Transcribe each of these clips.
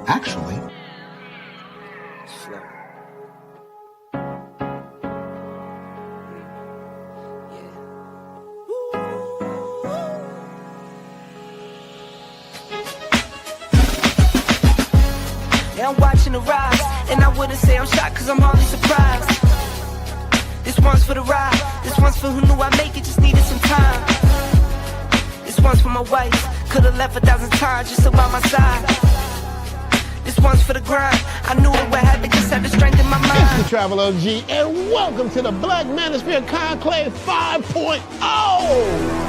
Actually, Slow. Yeah, I'm watching the rise, and I wouldn't say I'm shocked, cause I'm hardly surprised. This one's for the ride, this one's for who knew I'd make it, just needed some time. This one's for my wife, could've left 1,000 times just about my side. This one's for the grind, I knew it would happen, just had the strength in my mind. It's the Travel OG, and welcome to the Black Manosphere Conclave 5.0!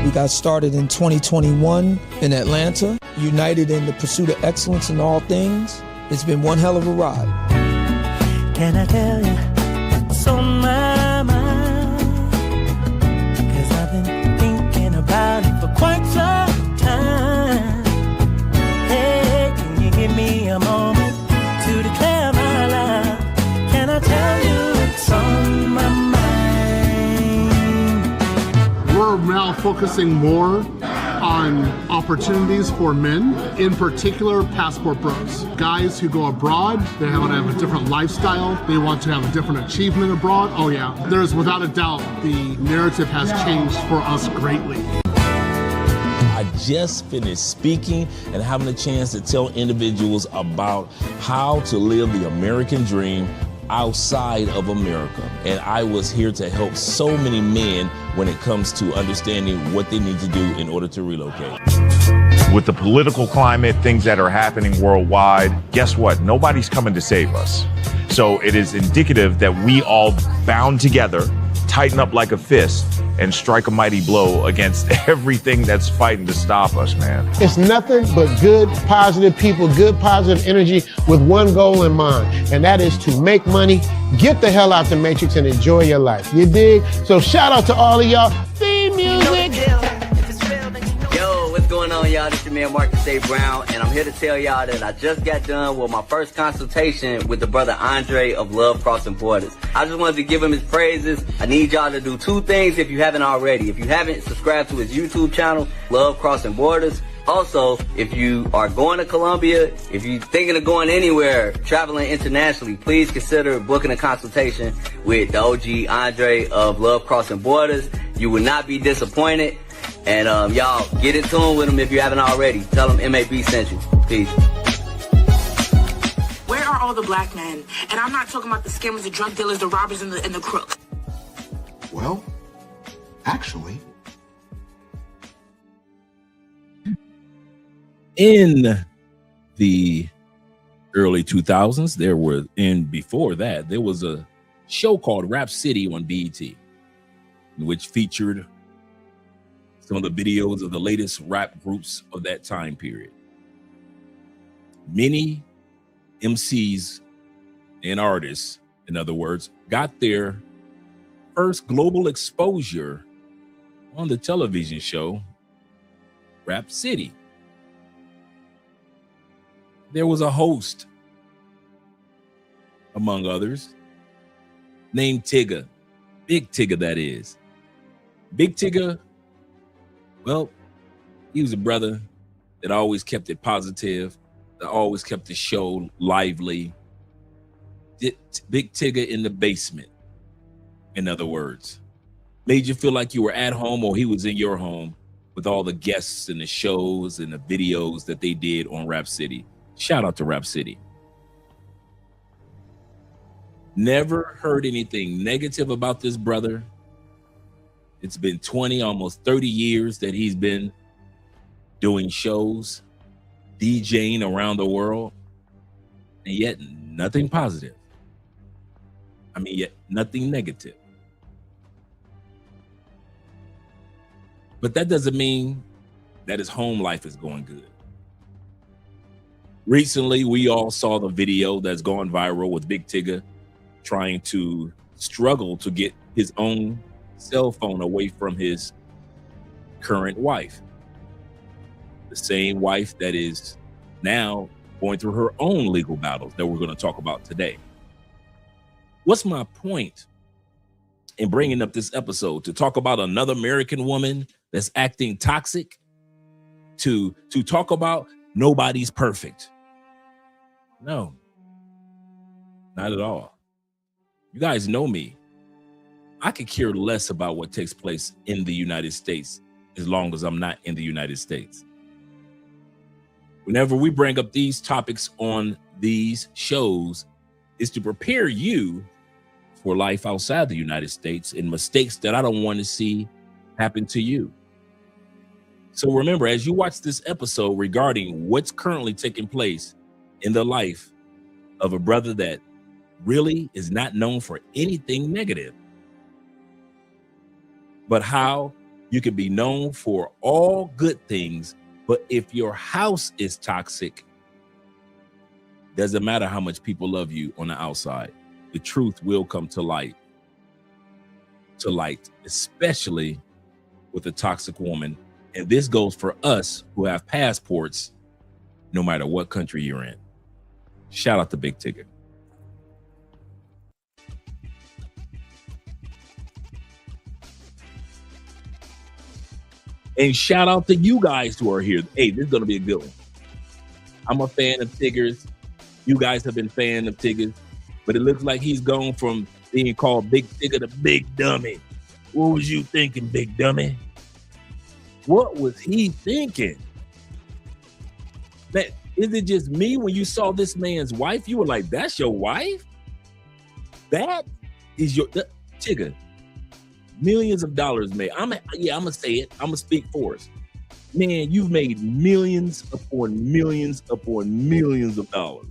We got started in 2021 in Atlanta, united in the pursuit of excellence in all things. It's been one hell of a ride. Can I tell you what's on my mind? 'Cause I've been thinking about it for quite some time. Hey, can you give me a moment to declare my love? Can I tell you what's on my mind? We're now focusing more on opportunities for men, in particular passport bros. Guys who go abroad, they want to have a different lifestyle, they want to have a different achievement abroad. Oh yeah, there's without a doubt the narrative has changed for us greatly. I just finished speaking and having a chance to tell individuals about how to live the American dream outside of America. And I was here to help so many men when it comes to understanding what they need to do in order to relocate. With the political climate, things that are happening worldwide, guess what? Nobody's coming to save us. So it is indicative that we all bound together, tighten up like a fist, and strike a mighty blow against everything that's fighting to stop us, man. It's nothing but good, positive people, good, positive energy with one goal in mind, and that is to make money, get the hell out the matrix, and enjoy your life. You dig? So shout out to all of y'all. Theme music. Yo, what's going on, y'all? This is your man Marcus A. Brown, and I'm here to tell y'all that I just got done with my first consultation with the brother Andre of Love Crossing Borders. I just wanted to give him his praises. I need y'all to do two things if you haven't already. If you haven't, subscribe to his YouTube channel, Love Crossing Borders. Also, if you are going to Colombia, if you're thinking of going anywhere, traveling internationally, please consider booking a consultation with the OG Andre of Love Crossing Borders. You will not be disappointed. And y'all, get in tune with him if you haven't already. Tell him MAB sent you. Peace. Where are all the black men? And I'm not talking about the scammers, the drug dealers, the robbers, and the crooks. well, actually, In the early 2000s, before that, there was a show called Rap City on BET, which featured some of the videos of the latest rap groups of that time period. Many MCs and artists, in other words, got their first global exposure on the television show Rap City. There was a host, among others, named Tigger. Big Tigger, that is. Big Tigger, well, he was a brother that always kept it positive, that always kept the show lively. Big Tigger in the basement, in other words. Made you feel like you were at home or he was in your home with all the guests and the shows and the videos that they did on Rap City. Shout out to Rap City. Never heard anything negative about this brother. It's been 20, almost 30 years that he's been doing shows, DJing around the world, and yet nothing positive. I mean, yet nothing negative. But that doesn't mean that his home life is going good. Recently, we all saw the video that's gone viral with Big Tigger trying to struggle to get his own cell phone away from his current wife. The same wife that is now going through her own legal battles that we're going to talk about today. What's my point in bringing up this episode? To talk about another American woman that's acting toxic? To talk about nobody's perfect? No, not at all. You guys know me. I could care less about what takes place in the United States as long as I'm not in the United States. Whenever we bring up these topics on these shows, is to prepare you for life outside the United States and mistakes that I don't want to see happen to you. So remember, as you watch this episode regarding what's currently taking place in the life of a brother that really is not known for anything negative, but how you can be known for all good things, but if your house is toxic, doesn't matter how much people love you on the outside, the truth will come to light, especially with a toxic woman. And this goes for us who have passports, no matter what country you're in. Shout out to Big Tigger. And shout out to you guys who are here. Hey, this is going to be a good one. I'm a fan of Tiggers. You guys have been fan of Tiggers. But it looks like he's gone from being called Big Tigger to Big Dummy. What was you thinking, Big Dummy? What was he thinking? That, is it just me when you saw this man's wife? You were like, that's your wife? That is your Tigger. Millions of dollars made. I'm gonna say it. I'm gonna speak for us. Man, you've made millions upon millions upon millions of dollars.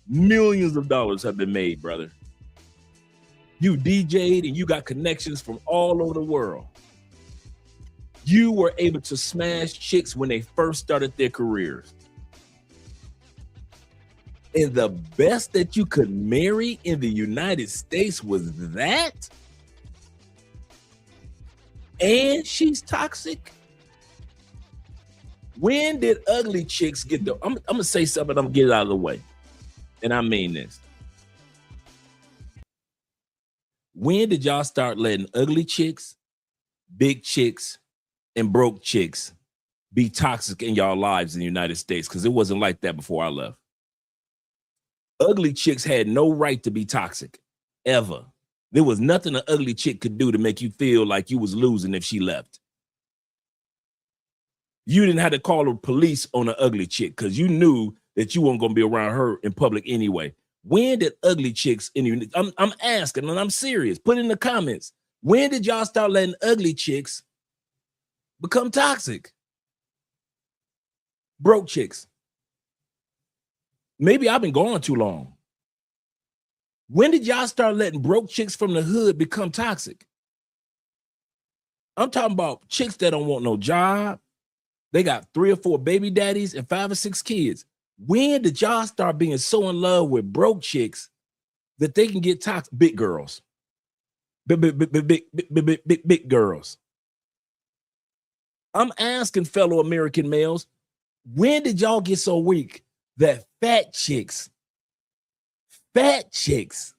Millions of dollars have been made, brother. You DJ'd and you got connections from all over the world. You were able to smash chicks when they first started their careers. And the best that you could marry in the United States was that? And she's toxic? When did ugly chicks get the... I'm going to say something, I'm going to get it out of the way. And I mean this. When did y'all start letting ugly chicks, big chicks, and broke chicks be toxic in y'all lives in the United States? Because it wasn't like that before I left. Ugly chicks had no right to be toxic, ever. There was nothing an ugly chick could do to make you feel like you was losing if she left. You didn't have to call the police on an ugly chick because you knew that you weren't going to be around her in public anyway. When did ugly chicks I'm asking, and I'm serious. Put in the comments. When did y'all start letting ugly chicks become toxic? Broke chicks. Maybe I've been gone too long. When did y'all start letting broke chicks from the hood become toxic? I'm talking about chicks that don't want no job. They got 3 or 4 baby daddies and 5 or 6 kids. When did y'all start being so in love with broke chicks that they can get toxic? Big girls. Big girls. I'm asking fellow American males, when did y'all get so weak that fat chicks fat chicks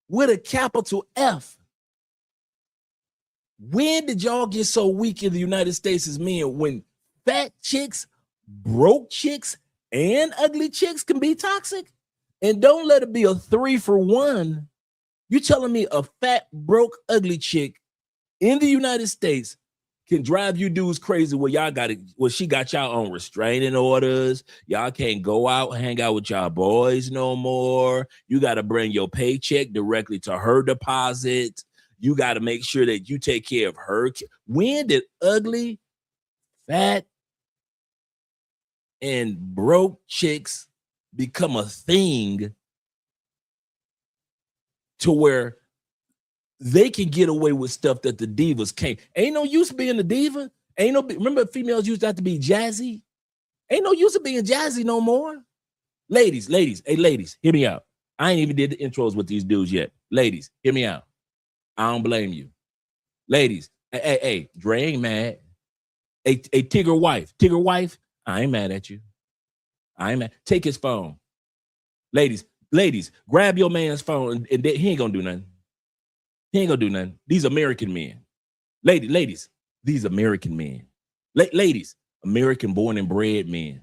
with a capital F? When did y'all get so weak in the United States as men when fat chicks, broke chicks, and ugly chicks can be toxic? And don't let it be a 3-for-1. You telling me a fat, broke, ugly chick in the United States can drive you dudes crazy where y'all got it, well, she got y'all on restraining orders. Y'all can't go out, hang out with y'all boys no more. You got to bring your paycheck directly to her deposit. You got to make sure that you take care of her. When did ugly, fat, and broke chicks become a thing to where they can get away with stuff that the divas can't? Ain't no use being a diva. Remember females used to have to be jazzy? Ain't no use of being jazzy no more. Ladies, hey, ladies, hear me out. I ain't even did the intros with these dudes yet. Ladies, hear me out. I don't blame you. Ladies, hey, Dre ain't mad. Hey, Tigger wife, I ain't mad at you. I ain't mad. Take his phone. Ladies, grab your man's phone and he ain't gonna do nothing. He ain't gonna do nothing. These American men. Ladies, these American men. Ladies, American born and bred men.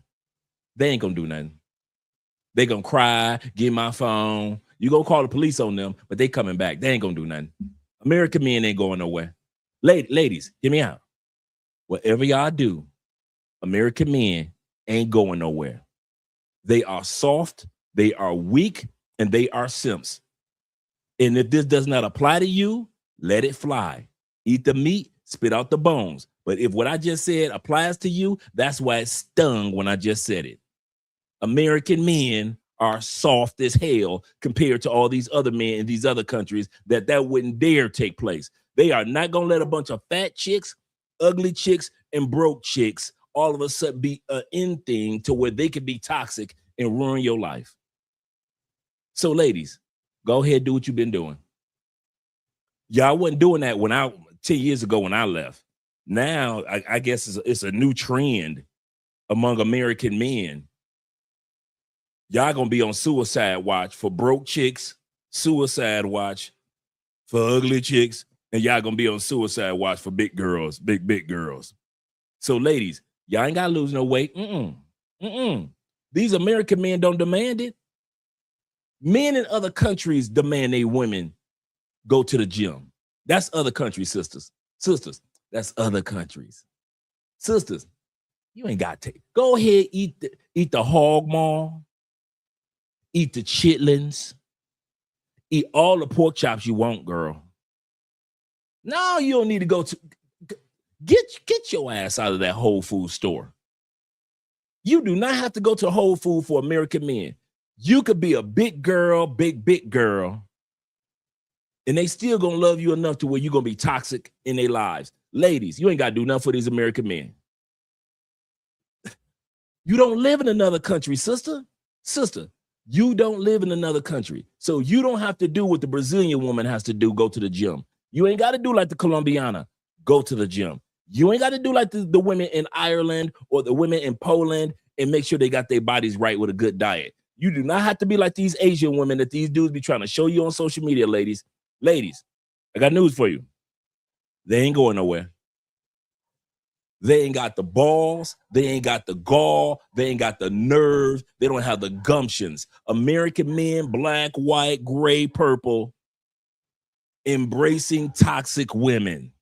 They ain't gonna do nothing. They gonna cry, get my phone. You gonna call the police on them, but they coming back. They ain't gonna do nothing. American men ain't going nowhere. Ladies, hear me out. Whatever y'all do, American men ain't going nowhere. They are soft, they are weak, and they are simps. And if this does not apply to you, let it fly. Eat the meat, spit out the bones. But if what I just said applies to you, that's why it stung when I just said it. American men are soft as hell compared to all these other men in these other countries that wouldn't dare take place. They are not going to let a bunch of fat chicks, ugly chicks, and broke chicks all of a sudden be an in thing to where they can be toxic and ruin your life. So ladies, go ahead, do what you've been doing. Y'all wasn't doing that 10 years ago when I left. Now, I guess it's a new trend among American men. Y'all gonna be on suicide watch for broke chicks, suicide watch for ugly chicks, and y'all gonna be on suicide watch for big girls, big girls. So ladies, y'all ain't gotta lose no weight. These American men don't demand it. Men in other countries demand they women go to the gym. That's other countries, sisters. That's other countries. Sisters, you ain't got to. Go ahead, eat the hog maw, eat the chitlins, eat all the pork chops you want, girl. No, you don't need to go to get your ass out of that Whole Foods store. You do not have to go to Whole Foods for American men. You could be a big girl, big girl, and they still gonna love you enough to where you're gonna be toxic in their lives. Ladies, you ain't gotta do nothing for these American men. You don't live in another country, sister. You don't live in another country. So you don't have to do what the Brazilian woman has to do, go to the gym. You ain't got to do like the Colombiana, go to the gym. You ain't got to do like the women in Ireland or the women in Poland and make sure they got their bodies right with a good diet. You do not have to be like these Asian women that these dudes be trying to show you on social media, ladies. Ladies, I got news for you. They ain't going nowhere. They ain't got the balls. They ain't got the gall. They ain't got the nerve. They don't have the gumptions. American men, black, white, gray, purple, embracing toxic women.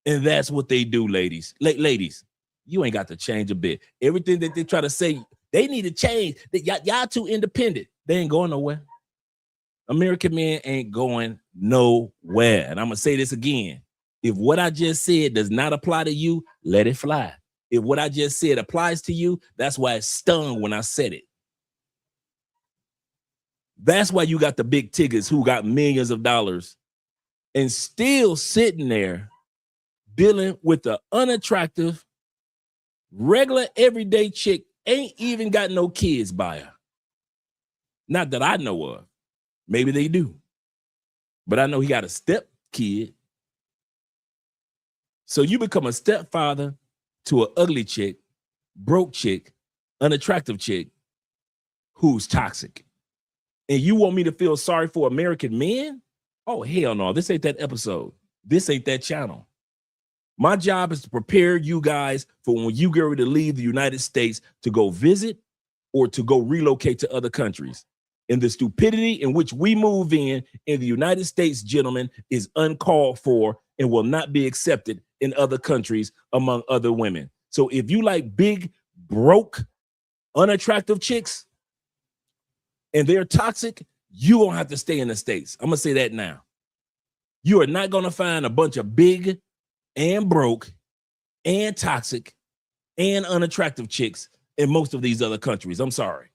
And that's what they do, ladies. Ladies, you ain't got to change a bit. Everything that they try to say, they need to change. Y'all too independent. They ain't going nowhere. American men ain't going nowhere. And I'm going to say this again. If what I just said does not apply to you, let it fly. If what I just said applies to you, that's why it stung when I said it. That's why you got the big tickets who got millions of dollars and still sitting there dealing with the unattractive, regular, everyday chick, ain't even got no kids by her. Not that I know of. Maybe they do. But I know he got a step kid. So you become a stepfather to an ugly chick, broke chick, unattractive chick who's toxic. And you want me to feel sorry for American men? Oh, hell no. This ain't that episode. This ain't that channel. My job is to prepare you guys for when you get ready to leave the United States to go visit or to go relocate to other countries. And the stupidity in which we move in the United States, gentlemen, is uncalled for and will not be accepted in other countries among other women. So if you like big, broke, unattractive chicks and they're toxic, you won't have to stay in the States. I'm going to say that now. You are not going to find a bunch of big and broke and toxic and unattractive chicks in most of these other countries. I'm sorry.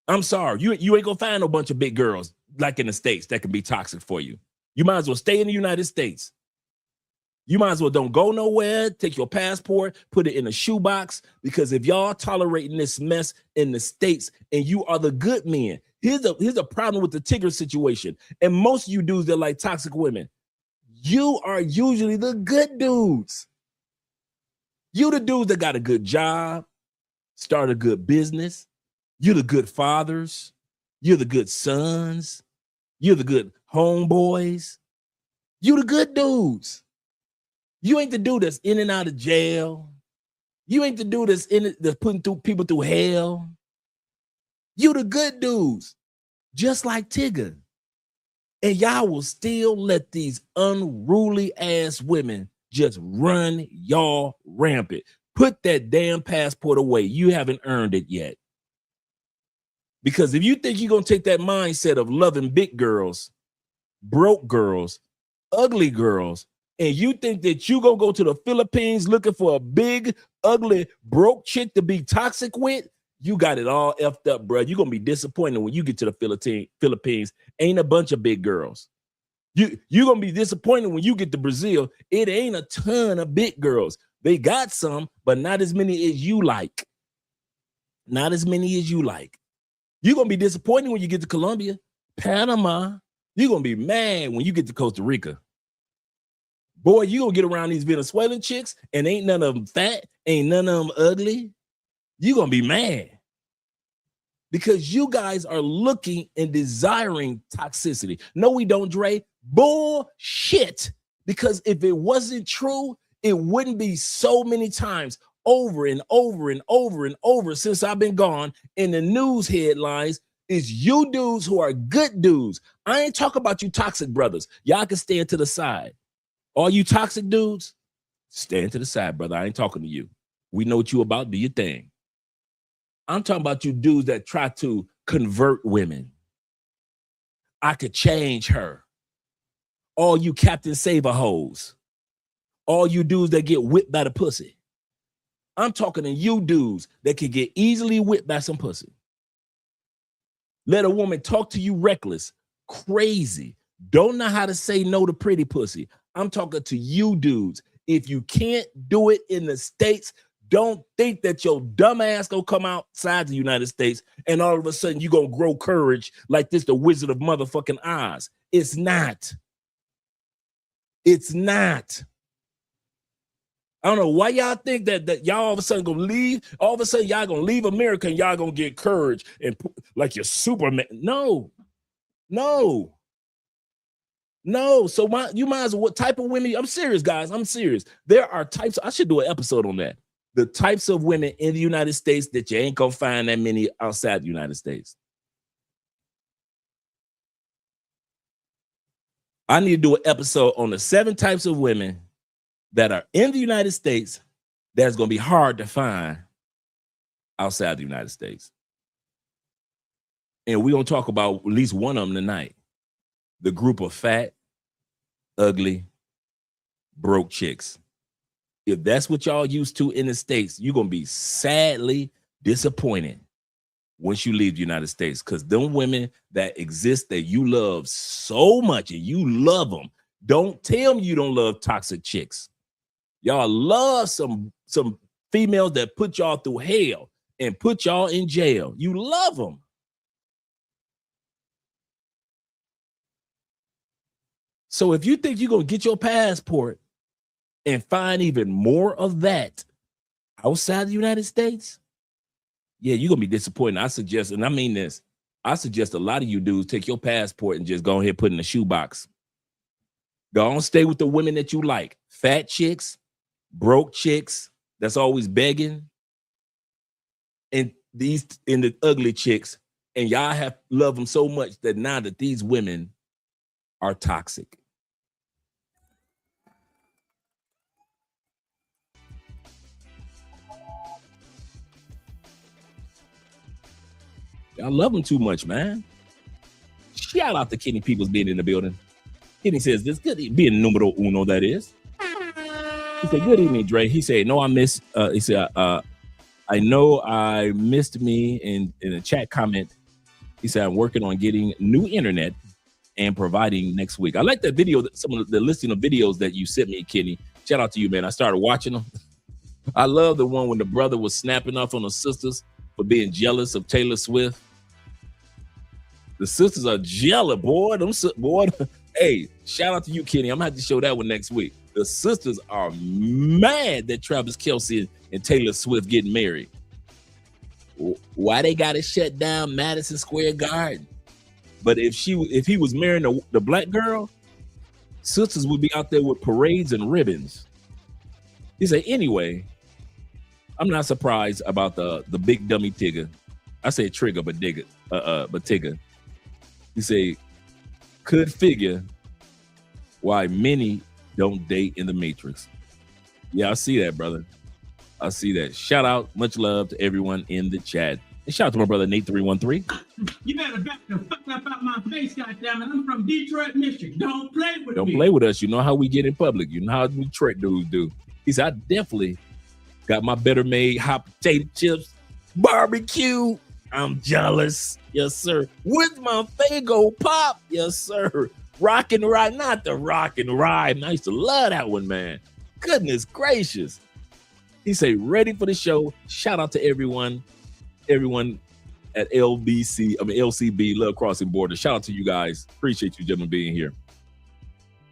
You ain't gonna find no bunch of big girls like in the States that can be toxic for you. You might as well stay in the United States. You might as well don't go nowhere. Take your passport, put it in a shoebox, because if y'all tolerating this mess in the States and you are the good men, Here's a problem with the Tigger situation. And most of you dudes that like toxic women, you are usually the good dudes. You the dudes that got a good job, start a good business. You're the good fathers. You're the good sons. You're the good homeboys. You the good dudes. You ain't the dude that's in and out of jail. You ain't the dude that's putting people through hell. You the good dudes, just like Tigger. And y'all will still let these unruly ass women just run y'all rampant. Put that damn passport away. You haven't earned it yet. Because if you think you're going to take that mindset of loving big girls, broke girls, ugly girls, and you think that you're going to go to the Philippines looking for a big, ugly, broke chick to be toxic with, you got it all effed up, bro. You're going to be disappointed when you get to the Philippines. Ain't a bunch of big girls. You're going to be disappointed when you get to Brazil. It ain't a ton of big girls. They got some, but not as many as you like. Not as many as you like. You're going to be disappointed when you get to Colombia, Panama. You're going to be mad when you get to Costa Rica. Boy, you're going to get around these Venezuelan chicks and ain't none of them fat, ain't none of them ugly. You're going to be mad because you guys are looking and desiring toxicity. No, we don't, Dre. Bullshit. Because if it wasn't true, it wouldn't be so many times over and over and over and over since I've been gone in the news headlines is you dudes who are good dudes. I ain't talking about you toxic brothers. Y'all can stand to the side. All you toxic dudes, stand to the side, brother. I ain't talking to you. We know what you about. Do your thing. I'm talking about you dudes that try to convert women. I could change her. All you Captain Saver hoes. All you dudes that get whipped by the pussy. I'm talking to you dudes that can get easily whipped by some pussy. Let a woman talk to you reckless, crazy, don't know how to say no to pretty pussy. I'm talking to you dudes. If you can't do it in the States, don't think that your dumb ass gonna come outside the United States and all of a sudden you're gonna grow courage like this, the Wizard of motherfucking Oz. It's not. It's not. I don't know why y'all think that y'all all of a sudden gonna leave. All of a sudden y'all gonna leave America and y'all gonna get courage and like you're Superman. No. So you might as well. What type of women? I'm serious, guys. I'm serious. There are types. I should do an episode on that. The types of women in the United States that you ain't gonna find that many outside the United States. I need to do an episode on the 7 types of women that are in the United States that's going to be hard to find outside the United States. And we're going to talk about at least one of them tonight. The group of fat, ugly, broke chicks. If that's what y'all used to in the States, you're going to be sadly disappointed once you leave the United States, because them women that exist that you love so much and you love them, don't tell me you don't love toxic chicks. Y'all love some females that put y'all through hell and put y'all in jail. You love them. So if you think you're going to get your passport and find even more of that outside the United States, yeah, you're going to be disappointed. I suggest, and I mean this, I suggest a lot of you dudes take your passport and just go ahead and put it in a shoebox. Go on, stay with the women that you like. Fat chicks, broke chicks that's always begging, and the ugly chicks, and y'all have loved them so much that now that these women are toxic. Y'all love them too much, man. Shout out to Kenny Peoples being in the building. Kenny says, this good being numero uno, that is. He said, good evening, Dre. He said, no, I missed. He said, I know I missed me in a chat comment. He said, I'm working on getting new internet and providing next week. I like that video, some of the listing of videos that you sent me, Kenny. Shout out to you, man. I started watching them. I love the one when the brother was snapping off on the sisters for being jealous of Taylor Swift. The sisters are jealous, boy. Boy. Hey, shout out to you, Kenny. I'm gonna have to show that one next week. The sisters are mad that Travis Kelce and Taylor Swift getting married. Why they got to shut down Madison Square Garden? But if he was marrying the black girl, sisters would be out there with parades and ribbons. He said, anyway, I'm not surprised about the big dummy Tigger. I say trigger, but Tigger. He said, could figure why many don't date in the Matrix. Yeah, I see that, brother. I see that. Shout out, much love to everyone in the chat. And shout out to my brother Nate 313. You better back the fuck up out my face, goddammit. I'm from Detroit, Michigan. Don't play with me. Don't play with us. You know how we get in public. You know how Detroit dudes do. He said, I definitely got my better made hot potato chips, barbecue. I'm jealous. Yes, sir. With my Fago pop. Yes, sir. Rock and Ride, not the Rock and Ride. I used to love that one, man. Goodness gracious. He said, ready for the show. Shout out to everyone at LCB, Love Crossing Borders. Shout out to you guys. Appreciate you gentlemen being here.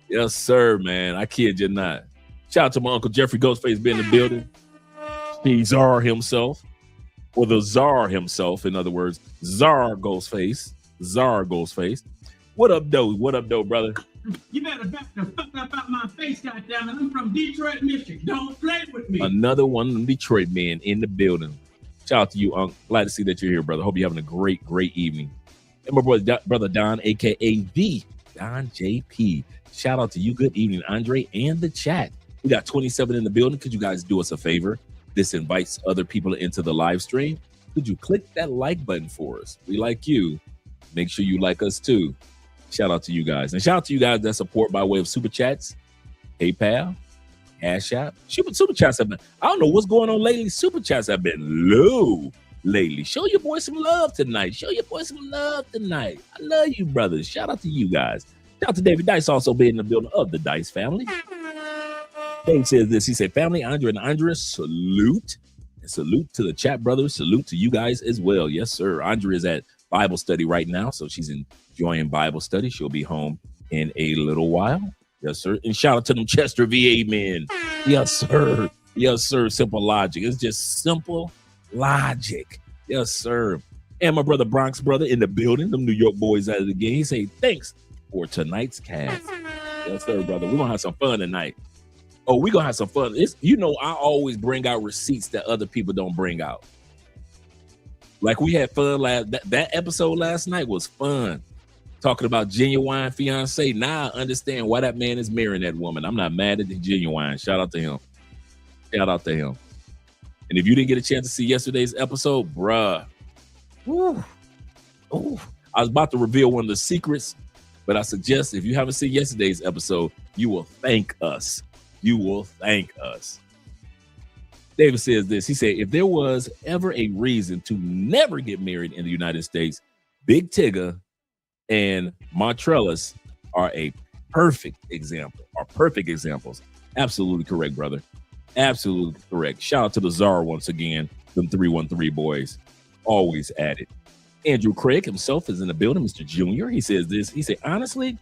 Yes, sir, man. I kid you not. Shout out to my Uncle Jeffrey Ghostface being in the building. The Czar himself, or the Czar himself, in other words, Czar Ghostface. What up, though? What up, though, brother? You better back the fuck up out my face, goddammit. I'm from Detroit, Michigan. Don't play with me. Another one of them Detroit men in the building. Shout out to you, Unc. Glad to see that you're here, brother. Hope you're having a great, great evening. And my brother Don, a.k.a. the Don JP. Shout out to you. Good evening, Andre, and the chat. We got 27 in the building. Could you guys do us a favor? This invites other people into the live stream. Could you click that like button for us? We like you. Make sure you like us, too. Shout out to you guys. And shout out to you guys that support by way of Super Chats, PayPal, Cash App. Super Chats have been, I don't know what's going on lately. Super Chats have been low lately. Show your boy some love tonight. I love you, brothers. Shout out to you guys. Shout out to David Dice also being in the building of the Dice family. Dave says this. He said, family, Andre and Andrea, salute. And salute to the chat brothers. Salute to you guys as well. Yes, sir. Andrea is at Bible study right now, so she's enjoying Bible study. She'll be home in a little while. Yes, sir. And shout out to them Chester VA men. Yes, sir. Yes, sir. Simple logic. It's just simple logic. Yes, sir. And my brother Bronx brother in the building. Them New York boys out of the game. He say, thanks for tonight's cast. Yes, sir, brother. We're going to have some fun tonight. Oh, we're going to have some fun. I always bring out receipts that other people don't bring out. Like we had fun that episode last night was fun. Talking about Genuine Fiance. Now I understand why that man is marrying that woman. I'm not mad at the Genuine. Shout out to him. And if you didn't get a chance to see yesterday's episode, bruh. I was about to reveal one of the secrets, but I suggest if you haven't seen yesterday's episode, you will thank us. David says this. He said, if there was ever a reason to never get married in the United States, Big Tigger and Montrellis are a perfect example, examples. Absolutely correct, brother. Absolutely correct. Shout out to the Czar once again, them 313 boys. Always at it. Andrew Craig himself is in the building, Mr. Junior. He says this. He said, honestly,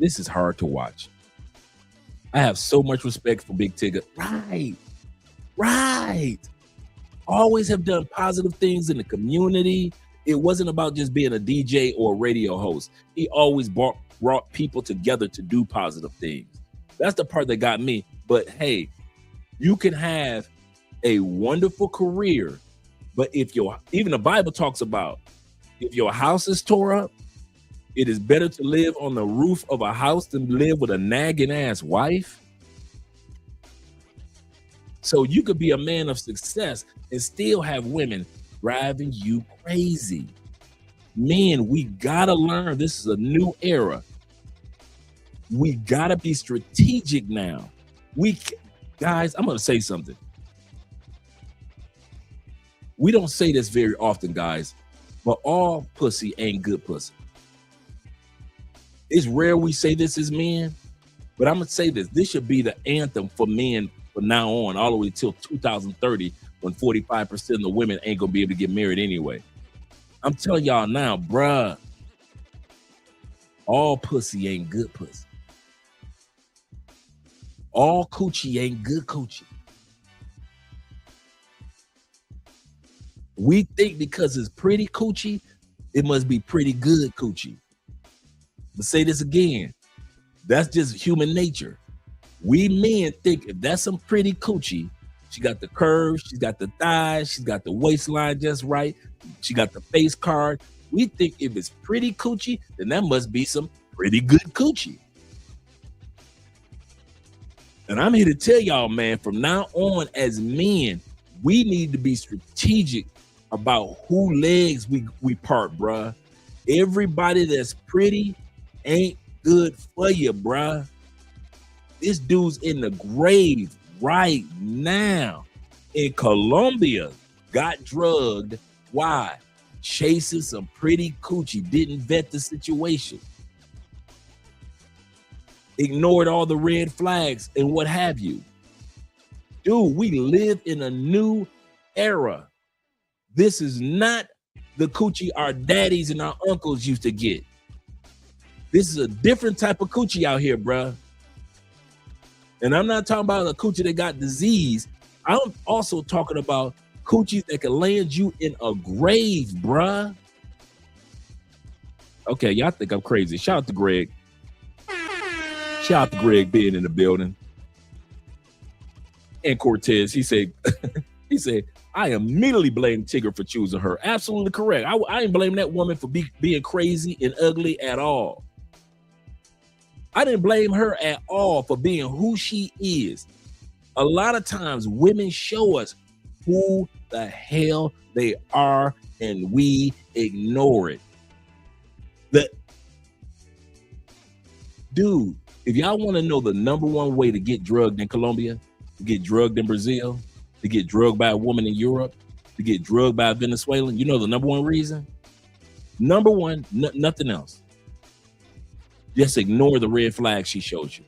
this is hard to watch. I have so much respect for Big Tigger. Right. Always have done positive things in the community. It wasn't about just being a DJ or a radio host. He always brought people together to do positive things. That's the part that got me. But hey, you can have a wonderful career, but even the Bible talks about if your house is tore up, it is better to live on the roof of a house than live with a nagging ass wife. So you could be a man of success and still have women driving you crazy. Men, we gotta learn. This is a new era. We gotta be strategic now. Guys, I'm gonna say something. We don't say this very often, guys, but all pussy ain't good pussy. It's rare we say this as men, but I'm gonna say this. This should be the anthem for men from now on, all the way till 2030, when 45% of the women ain't gonna be able to get married anyway. I'm telling y'all now, bruh, all pussy ain't good pussy. All coochie ain't good coochie. We think because it's pretty coochie, it must be pretty good coochie. But say this again, that's just human nature. We men think if that's some pretty coochie, she got the curves, she's got the thighs, she's got the waistline just right, she got the face card. We think if it's pretty coochie, then that must be some pretty good coochie. And I'm here to tell y'all, man, from now on as men, we need to be strategic about who legs we part, bruh. Everybody that's pretty ain't good for you, bruh. This dude's in the grave right now in Colombia, got drugged. Why? Chasing some pretty coochie, didn't vet the situation. Ignored all the red flags and what have you. Dude, we live in a new era. This is not the coochie our daddies and our uncles used to get. This is a different type of coochie out here, bruh. And I'm not talking about a coochie that got disease. I'm also talking about coochies that can land you in a grave, bruh. Okay, y'all think I'm crazy. Shout out to Greg. Shout out to Greg being in the building. And Cortez, he said, I immediately blame Tigger for choosing her. Absolutely correct. I ain't blame that woman for being crazy and ugly at all. I didn't blame her at all for being who she is. A lot of times women show us who the hell they are and we ignore it. Dude, if y'all want to know the number one way to get drugged in Colombia, to get drugged in Brazil, to get drugged by a woman in Europe, to get drugged by a Venezuelan, you know the number one reason? Number one, nothing else. Just ignore the red flag she shows you.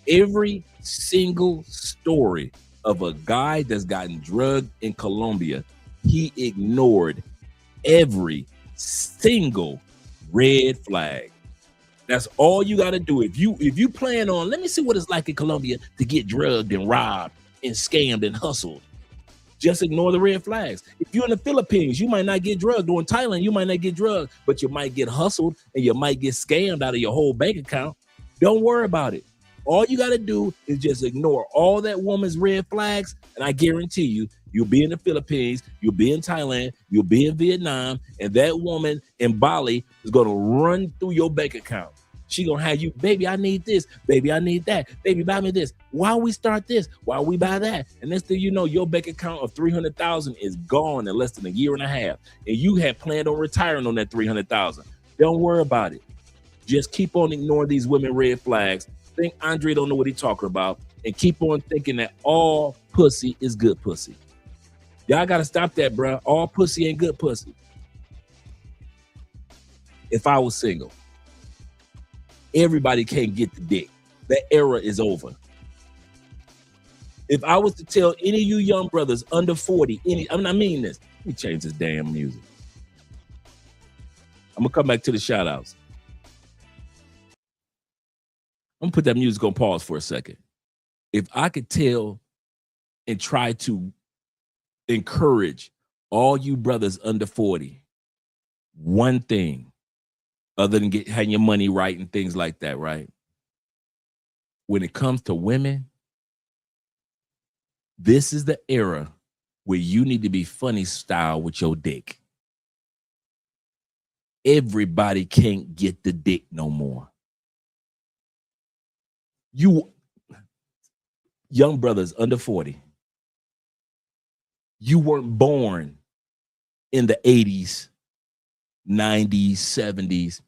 Every single story of a guy that's gotten drugged in Colombia, he ignored every single red flag. That's all you got to do. If you plan on, let me see what it's like in Colombia to get drugged and robbed and scammed and hustled. Just ignore the red flags. If you're in the Philippines, you might not get drugged. Or in Thailand, you might not get drugged, but you might get hustled and you might get scammed out of your whole bank account. Don't worry about it. All you got to do is just ignore all that woman's red flags, and I guarantee you, you'll be in the Philippines, you'll be in Thailand, you'll be in Vietnam, and that woman in Bali is going to run through your bank account. She going to have you, baby, I need this. Baby, I need that. Baby, buy me this. Why we start this? Why we buy that? And next thing you know, your bank account of $300,000 is gone in less than a year and a half. And you had planned on retiring on that $300,000. Don't worry about it. Just keep on ignoring these women red flags. Think Andre don't know what he's talking about. And keep on thinking that all pussy is good pussy. Y'all got to stop that, bro. All pussy ain't good pussy. If I was single, everybody can't get the dick. That era is over. If I was to tell any of you young brothers under 40, I mean this. Let me change this damn music. I'm going to come back to the shout outs. I'm going to put that music on pause for a second. If I could tell and try to encourage all you brothers under 40, one thing, other than having your money right and things like that, right? When it comes to women, this is the era where you need to be funny style with your dick. Everybody can't get the dick no more. You young brothers under 40, you weren't born in the 80s, 90s, 70s,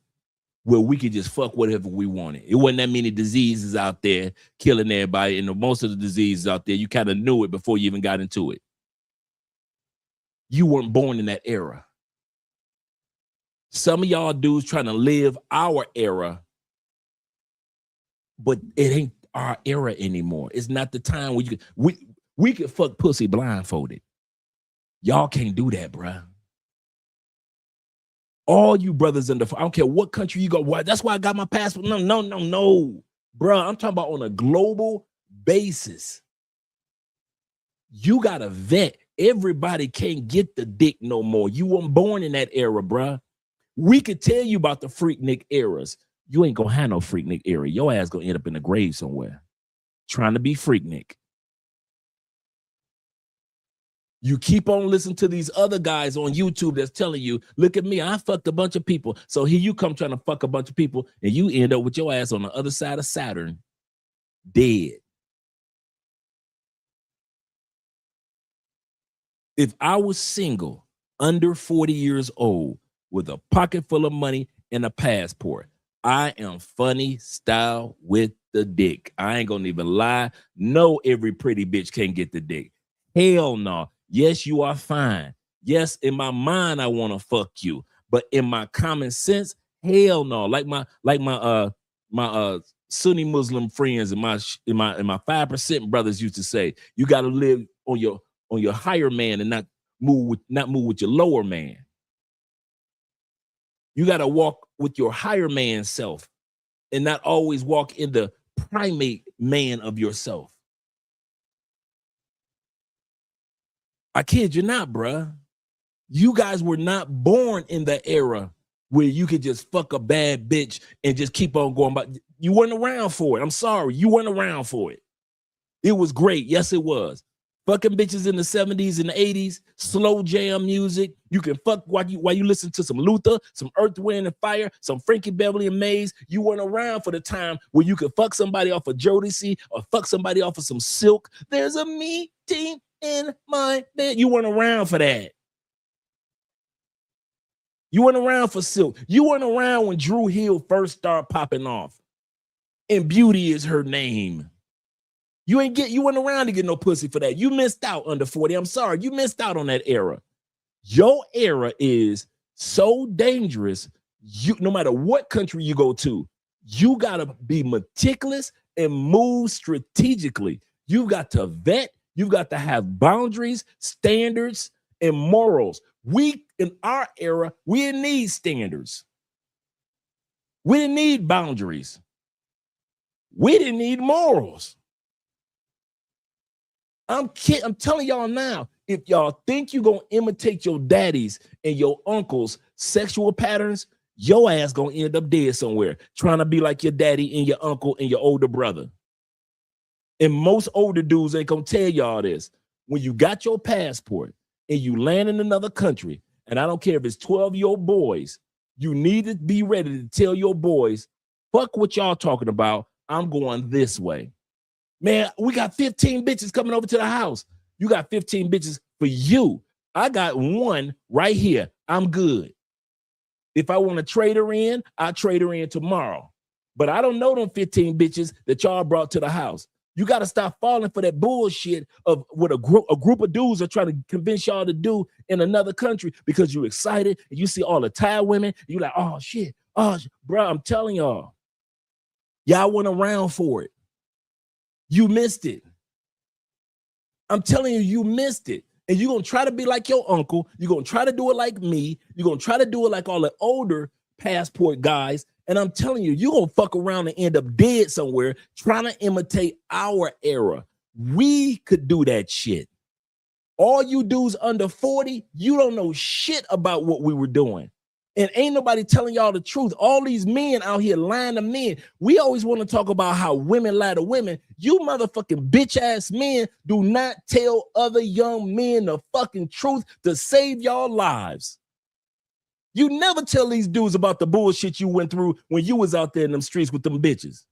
where we could just fuck whatever we wanted. It wasn't that many diseases out there killing everybody. And most of the diseases out there, you kind of knew it before you even got into it. You weren't born in that era. Some of y'all dudes trying to live our era, but it ain't our era anymore. It's not the time where we could fuck pussy blindfolded. Y'all can't do that, bruh. All you brothers in the, I don't care what country you go. Why? That's why I got my passport. No. Bro, I'm talking about on a global basis. You got to vet. Everybody can't get the dick no more. You weren't born in that era, bro. We could tell you about the Freaknik eras. You ain't gonna have no Freaknik era. Your ass gonna end up in the grave somewhere trying to be Freaknik. You keep on listening to these other guys on YouTube that's telling you, look at me, I fucked a bunch of people. So here you come trying to fuck a bunch of people, and you end up with your ass on the other side of Saturn, dead. If I was single, under 40 years old, with a pocket full of money and a passport, I am funny style with the dick. I ain't gonna even lie. No, every pretty bitch can't get the dick. Hell no. Yes, you are fine. Yes, in my mind, I want to fuck you. But in my common sense, hell no. Like my Sunni Muslim friends and my 5% brothers used to say, you got to live on your higher man and not move with your lower man. You got to walk with your higher man self and not always walk in the primate man of yourself. I kid you not, bruh. You guys were not born in the era where you could just fuck a bad bitch and just keep on going. But you weren't around for it. I'm sorry. You weren't around for it. It was great. Yes, it was. Fucking bitches in the 70s and the 80s, slow jam music. You can fuck while you listen to some Luther, some Earth, Wind, and Fire, some Frankie Beverly and Maze. You weren't around for the time where you could fuck somebody off of Jodeci or fuck somebody off of some Silk. There's a meeting in my bed. You weren't around for that. You weren't around for Silk. You weren't around when Drew Hill first started popping off. And Beauty is her name. You weren't around to get no pussy for that. You missed out under 40. I'm sorry. You missed out on that era. Your era is so dangerous. No matter what country you go to, you got to be meticulous and move strategically. You got to vet. You've got to have boundaries, standards, and morals. We, in our era, we didn't need standards. We didn't need boundaries. We didn't need morals. I'm telling y'all now, if y'all think you're going to imitate your daddies and your uncles' sexual patterns, your ass going to end up dead somewhere, trying to be like your daddy and your uncle and your older brother. And most older dudes ain't going to tell y'all this. When you got your passport and you land in another country, and I don't care if it's 12-year-old boys, you need to be ready to tell your boys, fuck what y'all talking about. I'm going this way. Man, we got 15 bitches coming over to the house. You got 15 bitches for you. I got one right here. I'm good. If I want to trade her in, I'll trade her in tomorrow. But I don't know them 15 bitches that y'all brought to the house. You got to stop falling for that bullshit of what a group of dudes are trying to convince y'all to do in another country because you're excited and you see all the Thai women. You're like, oh, shit. Oh, bro, I'm telling y'all went around for it. You missed it. I'm telling you, you missed it. And you're going to try to be like your uncle. You're going to try to do it like me. You're going to try to do it like all the older passport guys. And I'm telling you, you're going to fuck around and end up dead somewhere trying to imitate our era. We could do that shit. All you dudes under 40, you don't know shit about what we were doing. And ain't nobody telling y'all the truth. All these men out here lying to men. We always want to talk about how women lie to women. You motherfucking bitch ass men do not tell other young men the fucking truth to save y'all lives. You never tell these dudes about the bullshit you went through when you was out there in them streets with them bitches.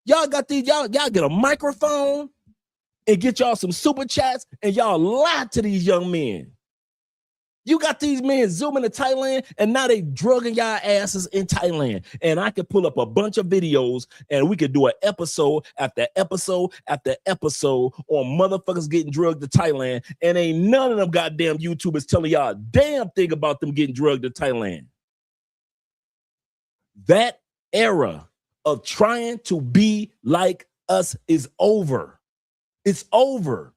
Y'all got these, y'all get a microphone and get y'all some super chats and y'all lie to these young men. You got these men zooming to Thailand, and now they drugging y'all asses in Thailand. And I could pull up a bunch of videos, and we could do an episode after episode after episode on motherfuckers getting drugged to Thailand, and ain't none of them goddamn YouTubers telling y'all a damn thing about them getting drugged to Thailand. That era of trying to be like us is over. It's over.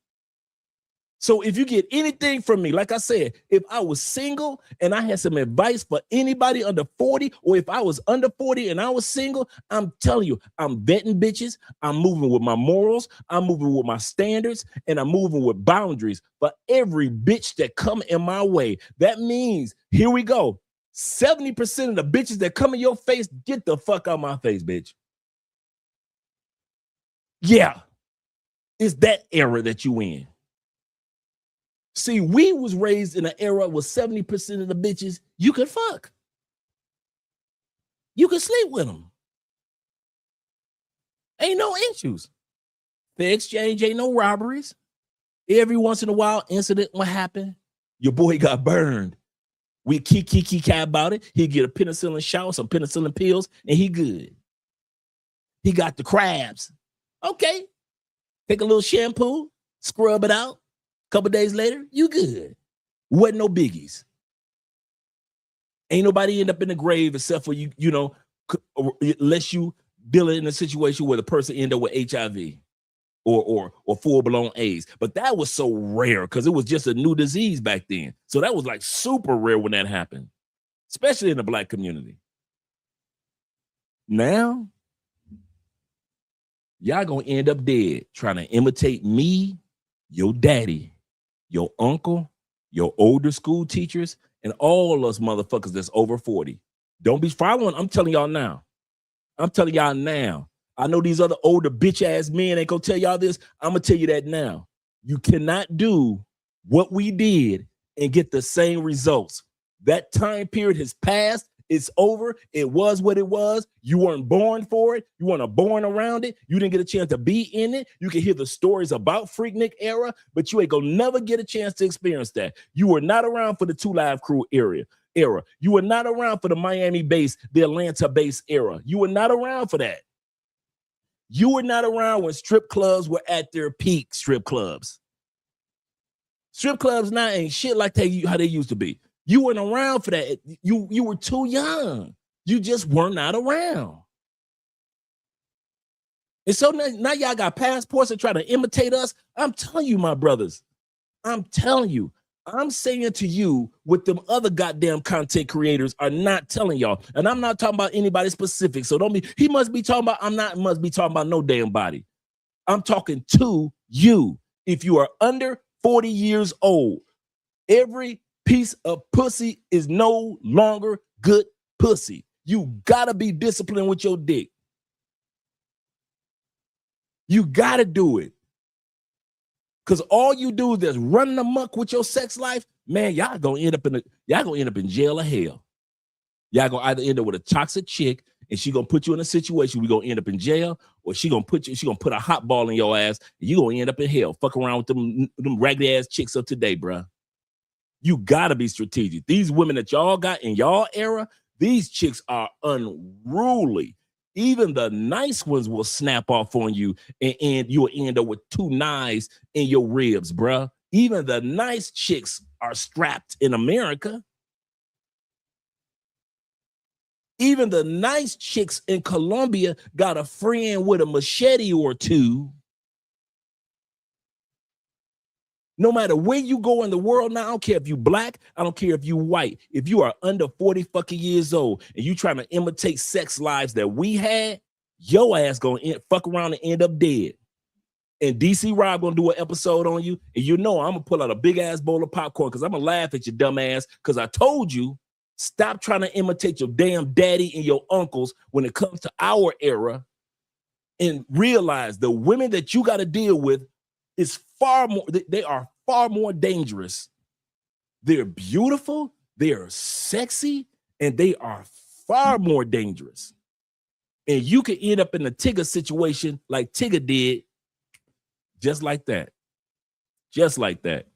So if you get anything from me, like I said, if I was single and I had some advice for anybody under 40, or if I was under 40 and I was single, I'm telling you, I'm vetting bitches. I'm moving with my morals. I'm moving with my standards, and I'm moving with boundaries for every bitch that come in my way. That means, here we go, 70% of the bitches that come in your face, get the fuck out my face, bitch. Yeah, it's that era that you in. See, we was raised in an era where 70% of the bitches you could fuck. You could sleep with them. Ain't no issues. The exchange ain't no robberies. Every once in a while, incident will happen. Your boy got burned. We kiki about it. He get a penicillin shot, some penicillin pills, and he good. He got the crabs. Okay. Take a little shampoo, scrub it out. Couple days later, you good. Wasn't no biggies. Ain't nobody end up in the grave except for you know, unless you dealing in a situation where the person end up with HIV or full-blown AIDS. But that was so rare because it was just a new disease back then. So that was like super rare when that happened, especially in the Black community. Now, y'all gonna end up dead trying to imitate me, your daddy, your uncle, your older school teachers, and all us motherfuckers that's over 40. Don't be following. I'm telling y'all now. I'm telling y'all now. I know these other older bitch ass men ain't gonna tell y'all this. I'm gonna tell you that now. You cannot do what we did and get the same results. That time period has passed. It's over. It was what it was. You weren't born for it. You weren't born around it. You didn't get a chance to be in it. You can hear the stories about Freaknik era, but you ain't gonna never get a chance to experience that. You were not around for the 2 Live Crew era. You were not around for the Miami base, the Atlanta base era. You were not around for that. You were not around when strip clubs were at their peak. Strip clubs now ain't shit like how they used to be. You weren't around for that. You were too young. You just were not around. And so now y'all got passports and try to imitate us. I'm telling you, my brothers. I'm telling you. I'm saying to you what them other goddamn content creators are not telling y'all. And I'm not talking about anybody specific. So don't be, he must be talking about, must be talking about no damn body. I'm talking to you. If you are under 40 years old, every piece of pussy is no longer good pussy. You gotta be disciplined with your dick. You gotta do it. Because all you do is just running amok with your sex life, man, y'all gonna end up in jail or hell. Y'all gonna either end up with a toxic chick and she gonna put you in a situation where you're gonna end up in jail, or she gonna put a hot ball in your ass and you gonna end up in hell. Fuck around with them raggedy ass chicks of today, bruh. You gotta be strategic. These women that y'all got in y'all era, these chicks are unruly. Even the nice ones will snap off on you, and you'll end up with 2 knives in your ribs, bruh. Even the nice chicks are strapped in America. Even the nice chicks in Colombia got a friend with a machete or 2. No matter where you go in the world now, I don't care if you black, I don't care if you white. If you are under 40 fucking years old and you trying to imitate sex lives that we had, your ass gonna fuck around and end up dead. And DC Rob gonna do an episode on you, and you know I'm gonna pull out a big ass bowl of popcorn because I'm gonna laugh at your dumb ass because I told you, stop trying to imitate your damn daddy and your uncles when it comes to our era, and realize the women that you got to deal with is they are far more dangerous. They're beautiful, they are sexy, and they are far more dangerous. And you can end up in a Tigger situation like Tigger did, just like that. Just like that.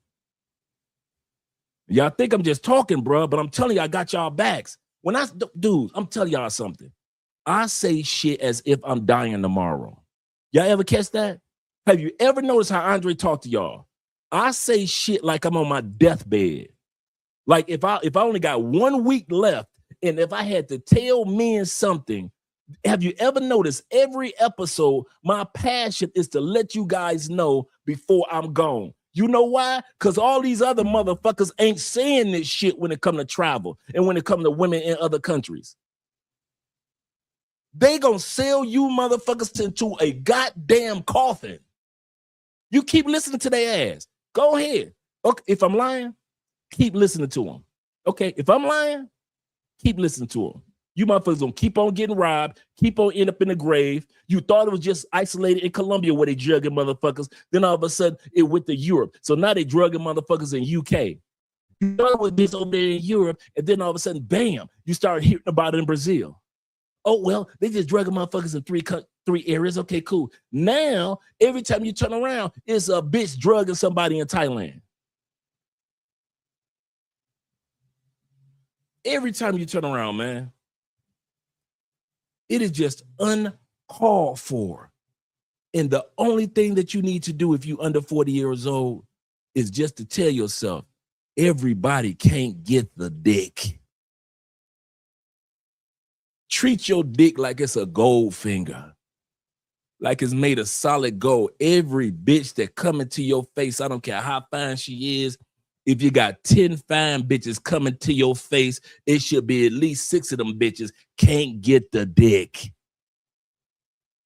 Y'all think I'm just talking, bro, but I'm telling you, I got y'all backs. Dude, I'm telling y'all something. I say shit as if I'm dying tomorrow. Y'all ever catch that? Have you ever noticed how Andre talked to y'all? I say shit like I'm on my deathbed. Like if I only got 1 week left, and if I had to tell men something, have you ever noticed every episode, my passion is to let you guys know before I'm gone. You know why? Because all these other motherfuckers ain't saying this shit when it come to travel and when it come to women in other countries. They gonna sell you motherfuckers into a goddamn coffin. You keep listening to their ass. Go ahead. Okay, if I'm lying, keep listening to them. Okay, if I'm lying, keep listening to them. You motherfuckers gonna keep on getting robbed, keep on end up in the grave. You thought it was just isolated in Colombia where they drugging motherfuckers. Then all of a sudden it went to Europe. So now they drugging motherfuckers in UK. You thought it was this over there in Europe, and then all of a sudden, bam, you start hearing about it in Brazil. Oh, well, they just drugging motherfuckers in three areas. Okay, cool. Now, every time you turn around, it's a bitch drugging somebody in Thailand. Every time you turn around, man. It is just uncalled for. And the only thing that you need to do if you're under 40 years old is just to tell yourself, everybody can't get the dick. Treat your dick like it's a gold finger, like it's made of solid gold. Every bitch that come into your face, I don't care how fine she is, if you got 10 fine bitches coming to your face, it should be at least 6 of them bitches can't get the dick.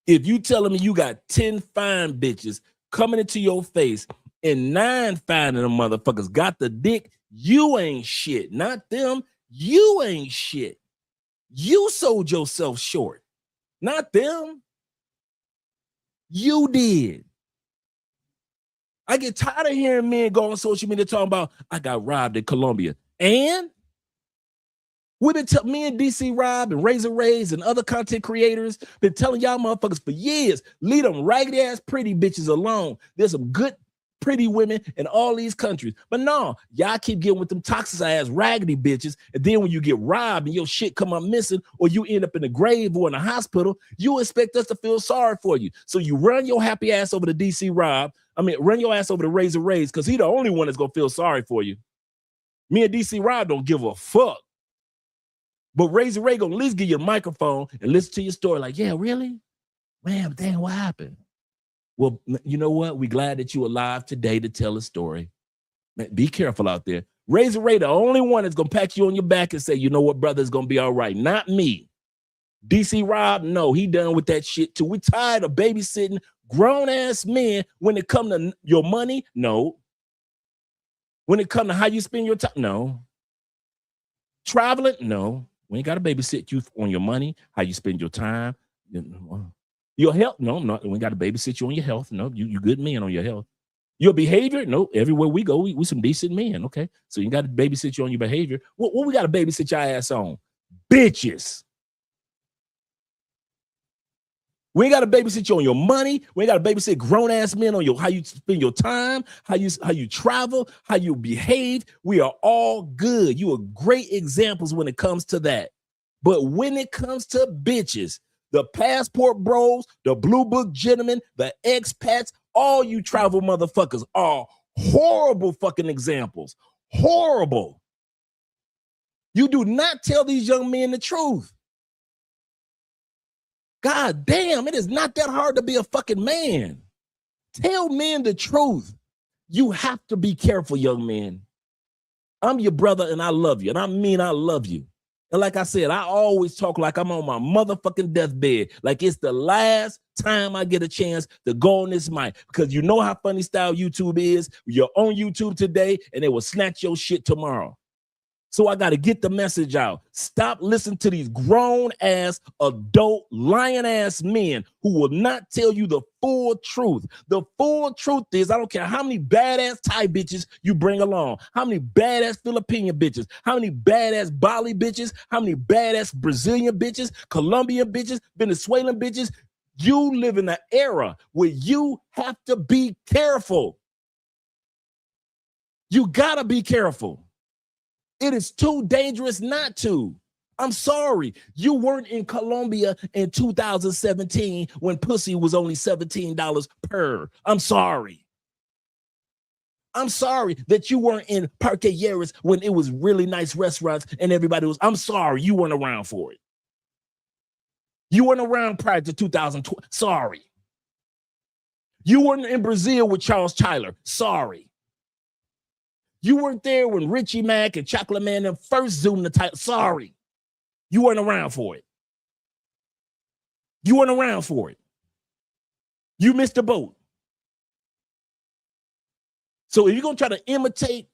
If you telling me you got 10 fine bitches coming into your face and 9 fine of them motherfuckers got the dick, you ain't shit. Not them. You ain't shit. You sold yourself short. Not them. You did. I get tired of hearing men go on social media talking about, I got robbed in Colombia. And we've been me and DC Rob and Razor Rays and other content creators been telling y'all motherfuckers for years, leave them raggedy ass pretty bitches alone. There's some good pretty women in all these countries. But no, y'all keep getting with them toxic ass raggedy bitches. And then when you get robbed and your shit come up missing, or you end up in the grave or in the hospital, you expect us to feel sorry for you. So you run your happy ass over to DC Rob. Run your ass over to Razor Rays, because he the only one that's gonna feel sorry for you. Me and DC Rob don't give a fuck. But Razor Ray gonna at least give you a microphone and listen to your story. Like, yeah, really? Man, damn, what happened? Well, you know what? We're glad that you're alive today to tell a story. Man, be careful out there. Razor Ray, the only one that's gonna pat you on your back and say, you know what, brother, it's gonna be all right. Not me. DC Rob, no, he done with that shit too. We tired of babysitting grown-ass men when it come to your money. No. When it come to how you spend your time, no. Traveling, no. We ain't got to babysit you on your money, how you spend your time. Your health, no. We ain't got to babysit you on your health. No, you good men on your health. Your behavior, no. Everywhere we go, we some decent men, okay? So you got to babysit you on your behavior. What we got to babysit your ass on? Bitches. We ain't got to babysit you on your money. We ain't got to babysit grown-ass men on how you spend your time, how you travel, how you behave. We are all good. You are great examples when it comes to that. But when it comes to bitches, the passport bros, the blue book gentlemen, the expats, all you travel motherfuckers are horrible fucking examples. Horrible. You do not tell these young men the truth. God damn, it is not that hard to be a fucking man. Tell men the truth. You have to be careful, young men. I'm your brother and I love you. And I mean, I love you. And like I said, I always talk like I'm on my motherfucking deathbed. Like it's the last time I get a chance to go on this mic. Because you know how funny style YouTube is. You're on YouTube today and they will snatch your shit tomorrow. So I got to get the message out. Stop listening to these grown-ass, adult, lion-ass men who will not tell you the full truth. The full truth is, I don't care how many badass Thai bitches you bring along, how many badass Filipino bitches, how many badass Bali bitches, how many badass Brazilian bitches, Colombian bitches, Venezuelan bitches. You live in an era where you have to be careful. You got to be careful. It is too dangerous not to. I'm sorry. You weren't in Colombia in 2017 when pussy was only $17 per. I'm sorry. I'm sorry that you weren't in Parque Yeris when it was really nice restaurants and everybody was. I'm sorry you weren't around for it. You weren't around prior to 2012. Sorry. You weren't in Brazil with Charles Tyler. Sorry. You weren't there when Richie Mack and Chocolate Man them first zoomed the title. Sorry. You weren't around for it. You weren't around for it. You missed the boat. So if you're going to try to imitate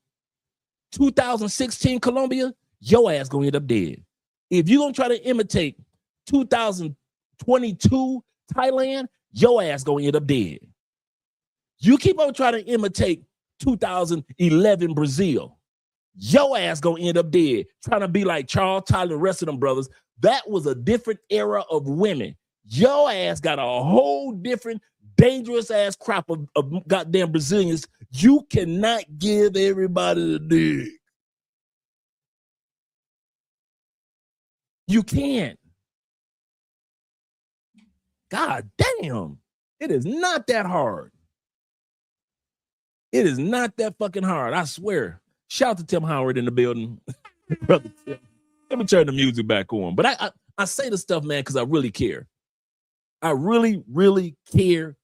2016 Colombia, your ass going to end up dead. If you're going to try to imitate 2022 Thailand, your ass going to end up dead. You keep on trying to imitate 2011 Brazil, your ass going to end up dead. Trying to be like Charles Tyler and the rest of them brothers. That was a different era of women. Your ass got a whole different dangerous ass crop of goddamn Brazilians. You cannot give everybody the dick. You can't. God damn. It is not that hard. It is not that fucking hard. I swear. Shout out to Tim Howard in the building. Brother Tim. Let me turn the music back on. But I say the stuff, man, because I really care. I really, really care.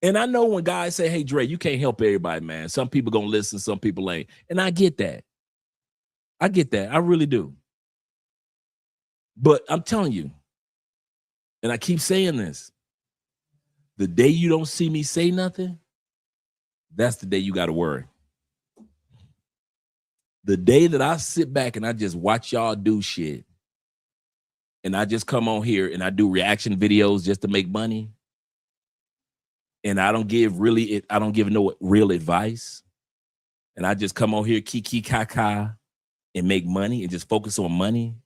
And I know when guys say, hey, Dre, you can't help everybody, man. Some people gonna listen, some people ain't. And I get that. I get that. I really do. But I'm telling you, and I keep saying this, the day you don't see me say nothing, that's the day you got to worry. The day that I sit back and I just watch y'all do shit, and I just come on here and I do reaction videos just to make money, and I don't give no real advice, and I just come on here kiki kaka and make money and just focus on money,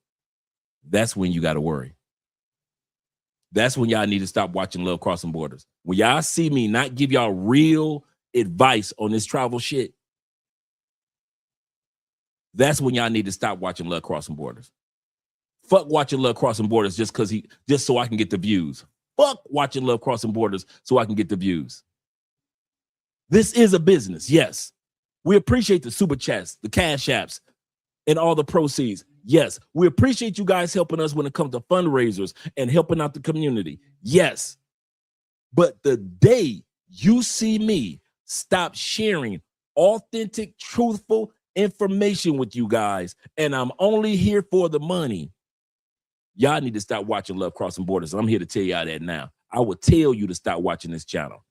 that's when you got to worry. That's when y'all need to stop watching Love Crossing Borders. When y'all see me not give y'all real advice on this travel shit, that's when y'all need to stop watching Love Crossing Borders. Fuck watching Love Crossing Borders just so I can get the views. Fuck watching Love Crossing Borders so I can get the views. This is a business, yes. We appreciate the super chats, the cash apps, and all the proceeds. Yes, we appreciate you guys helping us when it comes to fundraisers and helping out the community. Yes. But the day you see me stop sharing authentic, truthful information with you guys, and I'm only here for the money, y'all need to stop watching Love Crossing Borders. I'm here to tell y'all that now. I will tell you to stop watching this channel.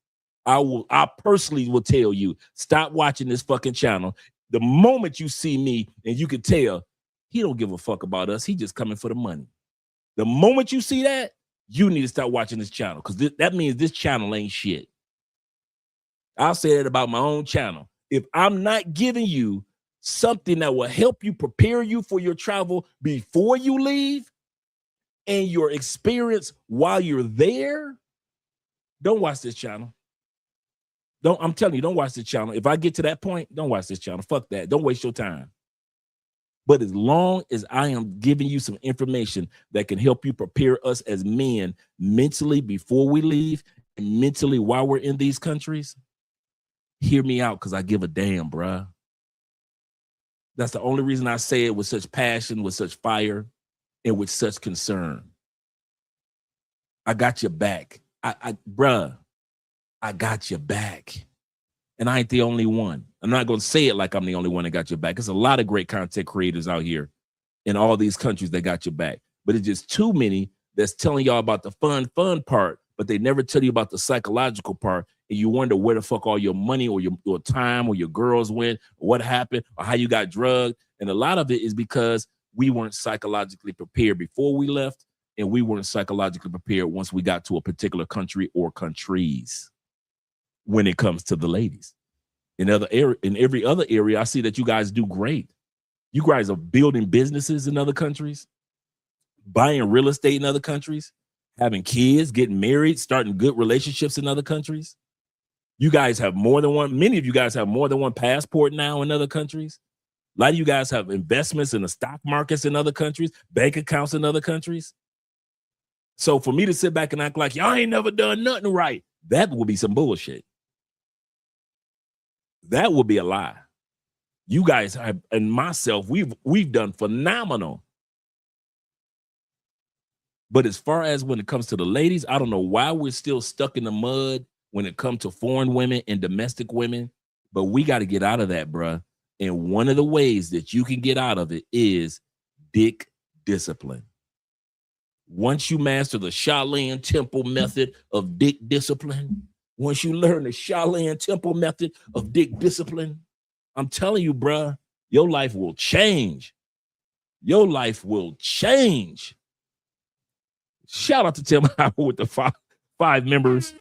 I personally will tell you, stop watching this fucking channel. The moment you see me and you can tell, he don't give a fuck about us. He just coming for the money. The moment you see that, you need to start watching this channel, because that means this channel ain't shit. I'll say that about my own channel. If I'm not giving you something that will help you prepare you for your travel before you leave and your experience while you're there, don't watch this channel. I'm telling you, don't watch this channel. If I get to that point, don't watch this channel. Fuck that. Don't waste your time. But as long as I am giving you some information that can help you prepare us as men mentally before we leave and mentally while we're in these countries, hear me out, because I give a damn, bruh. That's the only reason I say it with such passion, with such fire, and with such concern. I got your back. Bruh, I got your back. And I ain't the only one. I'm not going to say it like I'm the only one that got your back. There's a lot of great content creators out here in all these countries that got your back. But it's just too many that's telling y'all about the fun part, but they never tell you about the psychological part. And you wonder where the fuck all your money or your time or your girls went, or what happened, or how you got drugged. And a lot of it is because we weren't psychologically prepared before we left, and we weren't psychologically prepared once we got to a particular country or countries when it comes to the ladies. In every other area, I see that you guys do great. You guys are building businesses in other countries, buying real estate in other countries, having kids, getting married, starting good relationships in other countries. You guys have more than one. Many of you guys have more than one passport now in other countries. A lot of you guys have investments in the stock markets in other countries, bank accounts in other countries. So for me to sit back and act like y'all ain't never done nothing right, that will be some bullshit. That will be a lie. You guys have, and myself, we've done phenomenal. But as far as when it comes to the ladies, I don't know why we're still stuck in the mud when it comes to foreign women and domestic women, but we got to get out of that, bruh. And one of the ways that you can get out of it is dick discipline. Once you master the Shaolin Temple method of dick discipline, once you learn the Shaolin Temple method of dick discipline, I'm telling you, bruh, your life will change. Your life will change. Shout out to Tim Howard with the five members.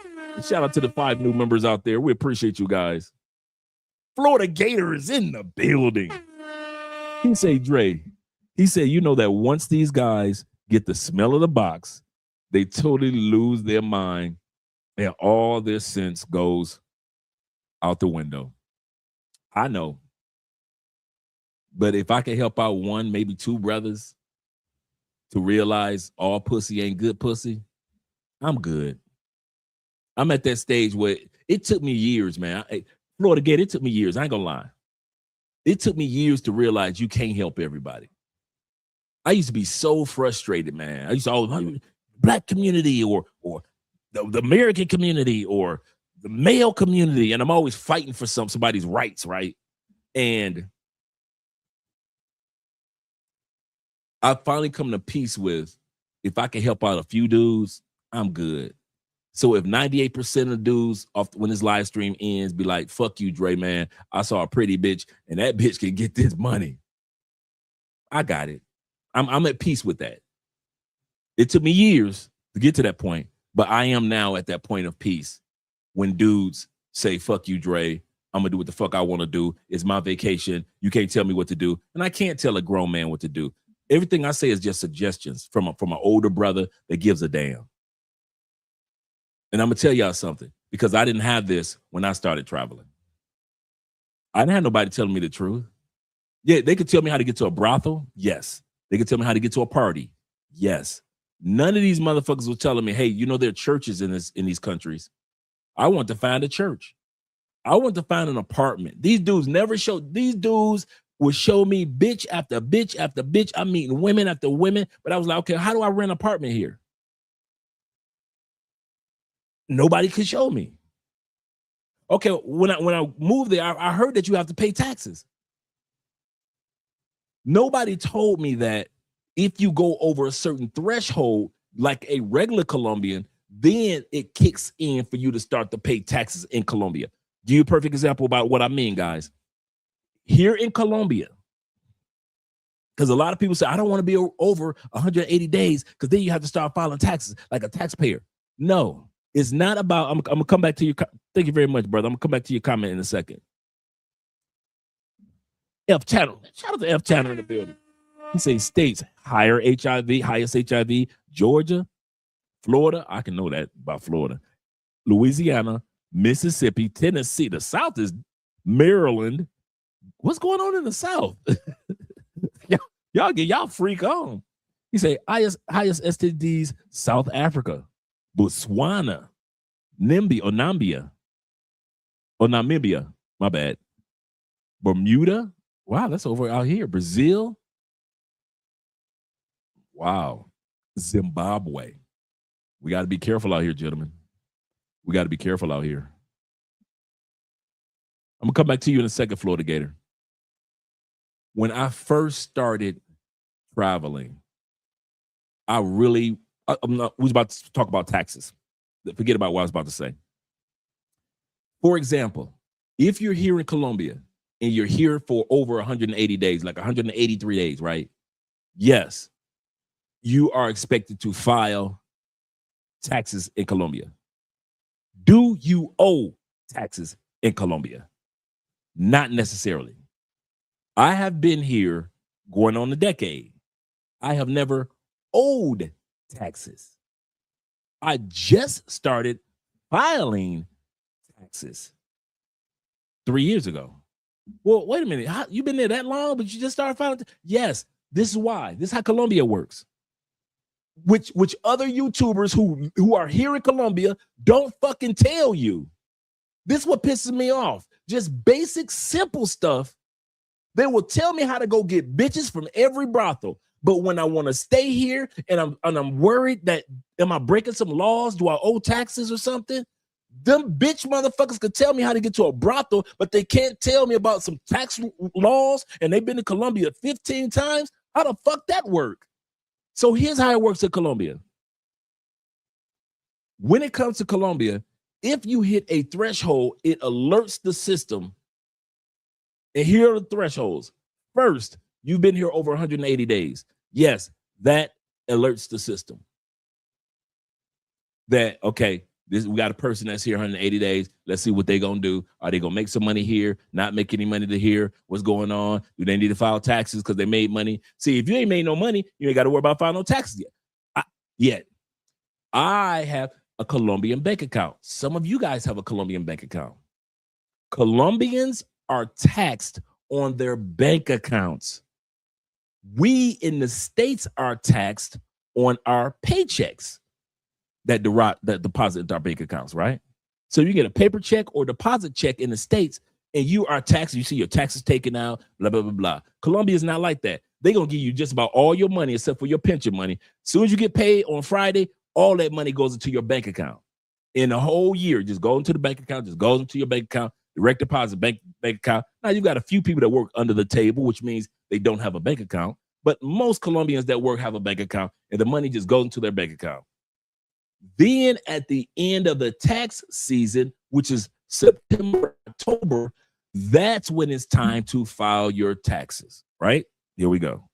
Shout out to the 5 new members out there. We appreciate you guys. Florida Gator is in the building. He said, Dre, he said, you know that once these guys get the smell of the box, they totally lose their mind and all their sense goes out the window. I know. But if I can help out 1, maybe 2 brothers to realize all pussy ain't good pussy, I'm good. I'm at that stage where it took me years, man. Florida Gator, it took me years. I ain't gonna lie. It took me years to realize you can't help everybody. I used to be so frustrated, man. I used to always, black community or the American community or the male community, and I'm always fighting for somebody's rights, right? And I finally come to peace with, if I can help out a few dudes, I'm good. So if 98% of dudes off when this live stream ends be like, fuck you, Dre, man, I saw a pretty bitch and that bitch can get this money, I got it. I'm at peace with that. It took me years to get to that point, but I am now at that point of peace when dudes say, fuck you, Dre, I'm gonna do what the fuck I want to do. It's my vacation. You can't tell me what to do. And I can't tell a grown man what to do. Everything I say is just suggestions from an older brother that gives a damn. And I'm going to tell y'all something, because I didn't have this when I started traveling. I didn't have nobody telling me the truth. Yeah, they could tell me how to get to a brothel. Yes. They could tell me how to get to a party. Yes. None of these motherfuckers were telling me, hey, you know, there are churches in these countries. I want to find a church. I want to find an apartment. These dudes would show me bitch after bitch after bitch. I'm meeting women after women, but I was like, okay, how do I rent an apartment here? Nobody could show me. Okay, when I moved there, I heard that you have to pay taxes. Nobody told me that if you go over a certain threshold, like a regular Colombian, then it kicks in for you to start to pay taxes in Colombia. Give you a perfect example about what I mean, guys. Here in Colombia, because a lot of people say, I don't want to be over 180 days because then you have to start filing taxes like a taxpayer. No. It's not about, I'm going to come back to you. Thank you very much, brother. I'm going to come back to your comment in a second. F Channel. Shout out to F Channel in the building. He says states, highest HIV, Georgia, Florida. I can know that about Florida. Louisiana, Mississippi, Tennessee. The South is Maryland. What's going on in the South? y'all freak on. He say highest STDs, South Africa. Botswana, Namibia, my bad. Bermuda, wow, that's over out here. Brazil, wow. Zimbabwe. We got to be careful out here, gentlemen. We got to be careful out here. I'm going to come back to you in a second, Florida Gator. When I first started traveling, we was about to talk about taxes. Forget about what I was about to say. For example, if you're here in Colombia and you're here for over 180 days, like 183 days, right? Yes, you are expected to file taxes in Colombia. Do you owe taxes in Colombia? Not necessarily. I have been here going on a decade. I have never owed taxes. I just started filing taxes 3 years ago. Well, wait a minute. You've been there that long, but you just started filing? Yes, this is why. This is how Colombia works. Which other YouTubers who are here in Colombia don't fucking tell you. This is what pisses me off. Just basic, simple stuff. They will tell me how to go get bitches from every brothel. But when I want to stay here and I'm worried that, am I breaking some laws? Do I owe taxes or something? Them bitch motherfuckers could tell me how to get to a brothel, but they can't tell me about some tax laws, and they've been to Colombia 15 times. How the fuck that work? So here's how it works in Colombia. When it comes to Colombia, if you hit a threshold, it alerts the system. And here are the thresholds. First, you've been here over 180 days. Yes, that alerts the system. That, okay, we got a person that's here 180 days. Let's see what they're going to do. Are they going to make some money here, not make any money to here? What's going on? Do they need to file taxes because they made money? See, if you ain't made no money, you ain't got to worry about filing no taxes yet. I have a Colombian bank account. Some of you guys have a Colombian bank account. Colombians are taxed on their bank accounts. We in the States are taxed on our paychecks that deposit into our bank accounts, right? So you get a paper check or deposit check in the States, and you are taxed. You see your taxes taken out, blah, blah, blah, blah. Colombia is not like that. They're going to give you just about all your money except for your pension money. As soon as you get paid on Friday, all that money goes into your bank account. In a whole year, just go into the bank account, just goes into your bank account, direct deposit bank account. Now, you've got a few people that work under the table, which means they don't have a bank account. But most Colombians that work have a bank account, and the money just goes into their bank account. Then at the end of the tax season, which is September, October, that's when it's time to file your taxes, right? Here we go.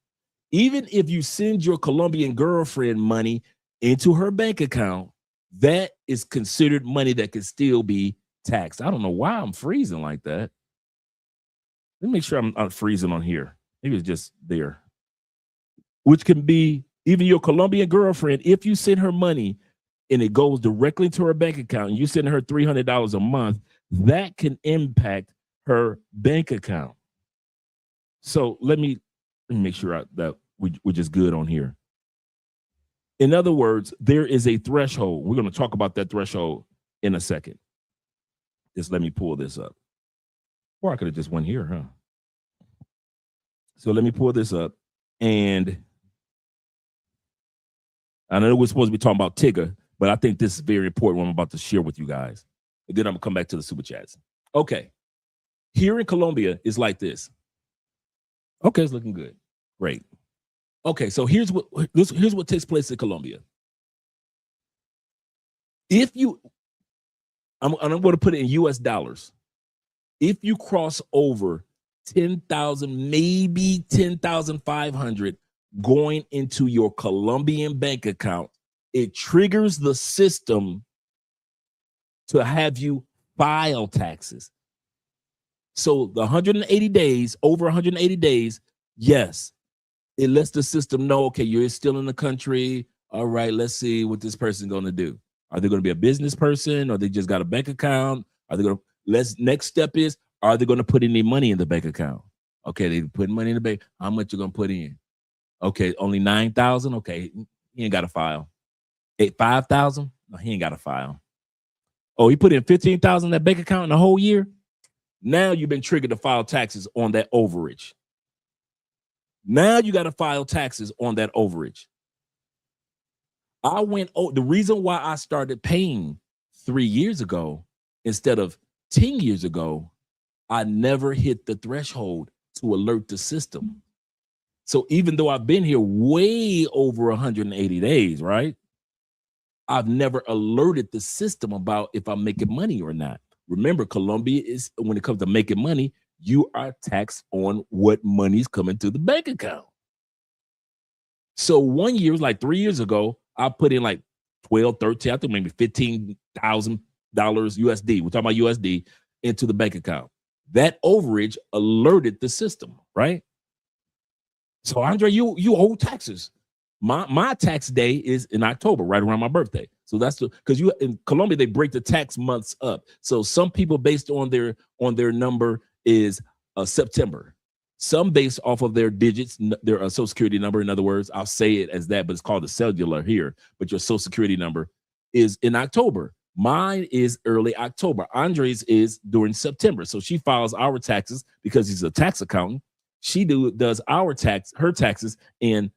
Even if you send your Colombian girlfriend money into her bank account, that is considered money that can still be taxed. I don't know why I'm freezing like that. Let me make sure I'm not freezing on here. Maybe it's just there. Which can be even your Colombian girlfriend, if you send her money and it goes directly to her bank account and you send her $300 a month, that can impact her bank account. So let me make sure that we're just good on here. In other words, there is a threshold. We're going to talk about that threshold in a second. Just let me pull this up. Or I could have just went here, huh? So let me pull this up. And I know we're supposed to be talking about Tigger, but I think this is very important what I'm about to share with you guys. And then I'm going to come back to the super chats. Okay. Here in Colombia, it's like this. Okay, it's looking good. Great. Okay, so here's what takes place in Colombia. I'm going to put it in US dollars. If you cross over 10,000, maybe 10,500 going into your Colombian bank account, it triggers the system to have you file taxes. So the 180 days, over 180 days, yes, it lets the system know, okay, you're still in the country. All right, let's see what this person's going to do. Are they going to be a business person, or they just got a bank account? Are they going to, next step is, are they going to put any money in the bank account? Okay, they put money in the bank. How much you going to put in? Okay, only 9,000. Okay, he ain't got to file. 5,000. No, he ain't got to file. Oh, he put in 15,000 in that bank account in the whole year. Now you've been triggered to file taxes on that overage. Now you got to file taxes on that overage. The reason why I started paying 3 years ago instead of 10 years ago, I never hit the threshold to alert the system. So even though I've been here way over 180 days, right? I've never alerted the system about if I'm making money or not. Remember, Colombia is, when it comes to making money, you are taxed on what money's coming to the bank account. So 1 year, like 3 years ago, I put in like 12, 13, I think maybe $15,000 USD. We're talking about USD into the bank account. That overage alerted the system, right? So Andre, you owe taxes. My tax day is in October, right around my birthday. So that's because in Colombia they break the tax months up. So some people based on their number is September. Some based off of their digits, their social security number. In other words, I'll say it as that, but it's called the cellular here. But your social security number is in October. Mine is early October. Andre's is during September. So she files our taxes because he's a tax accountant. She does her taxes in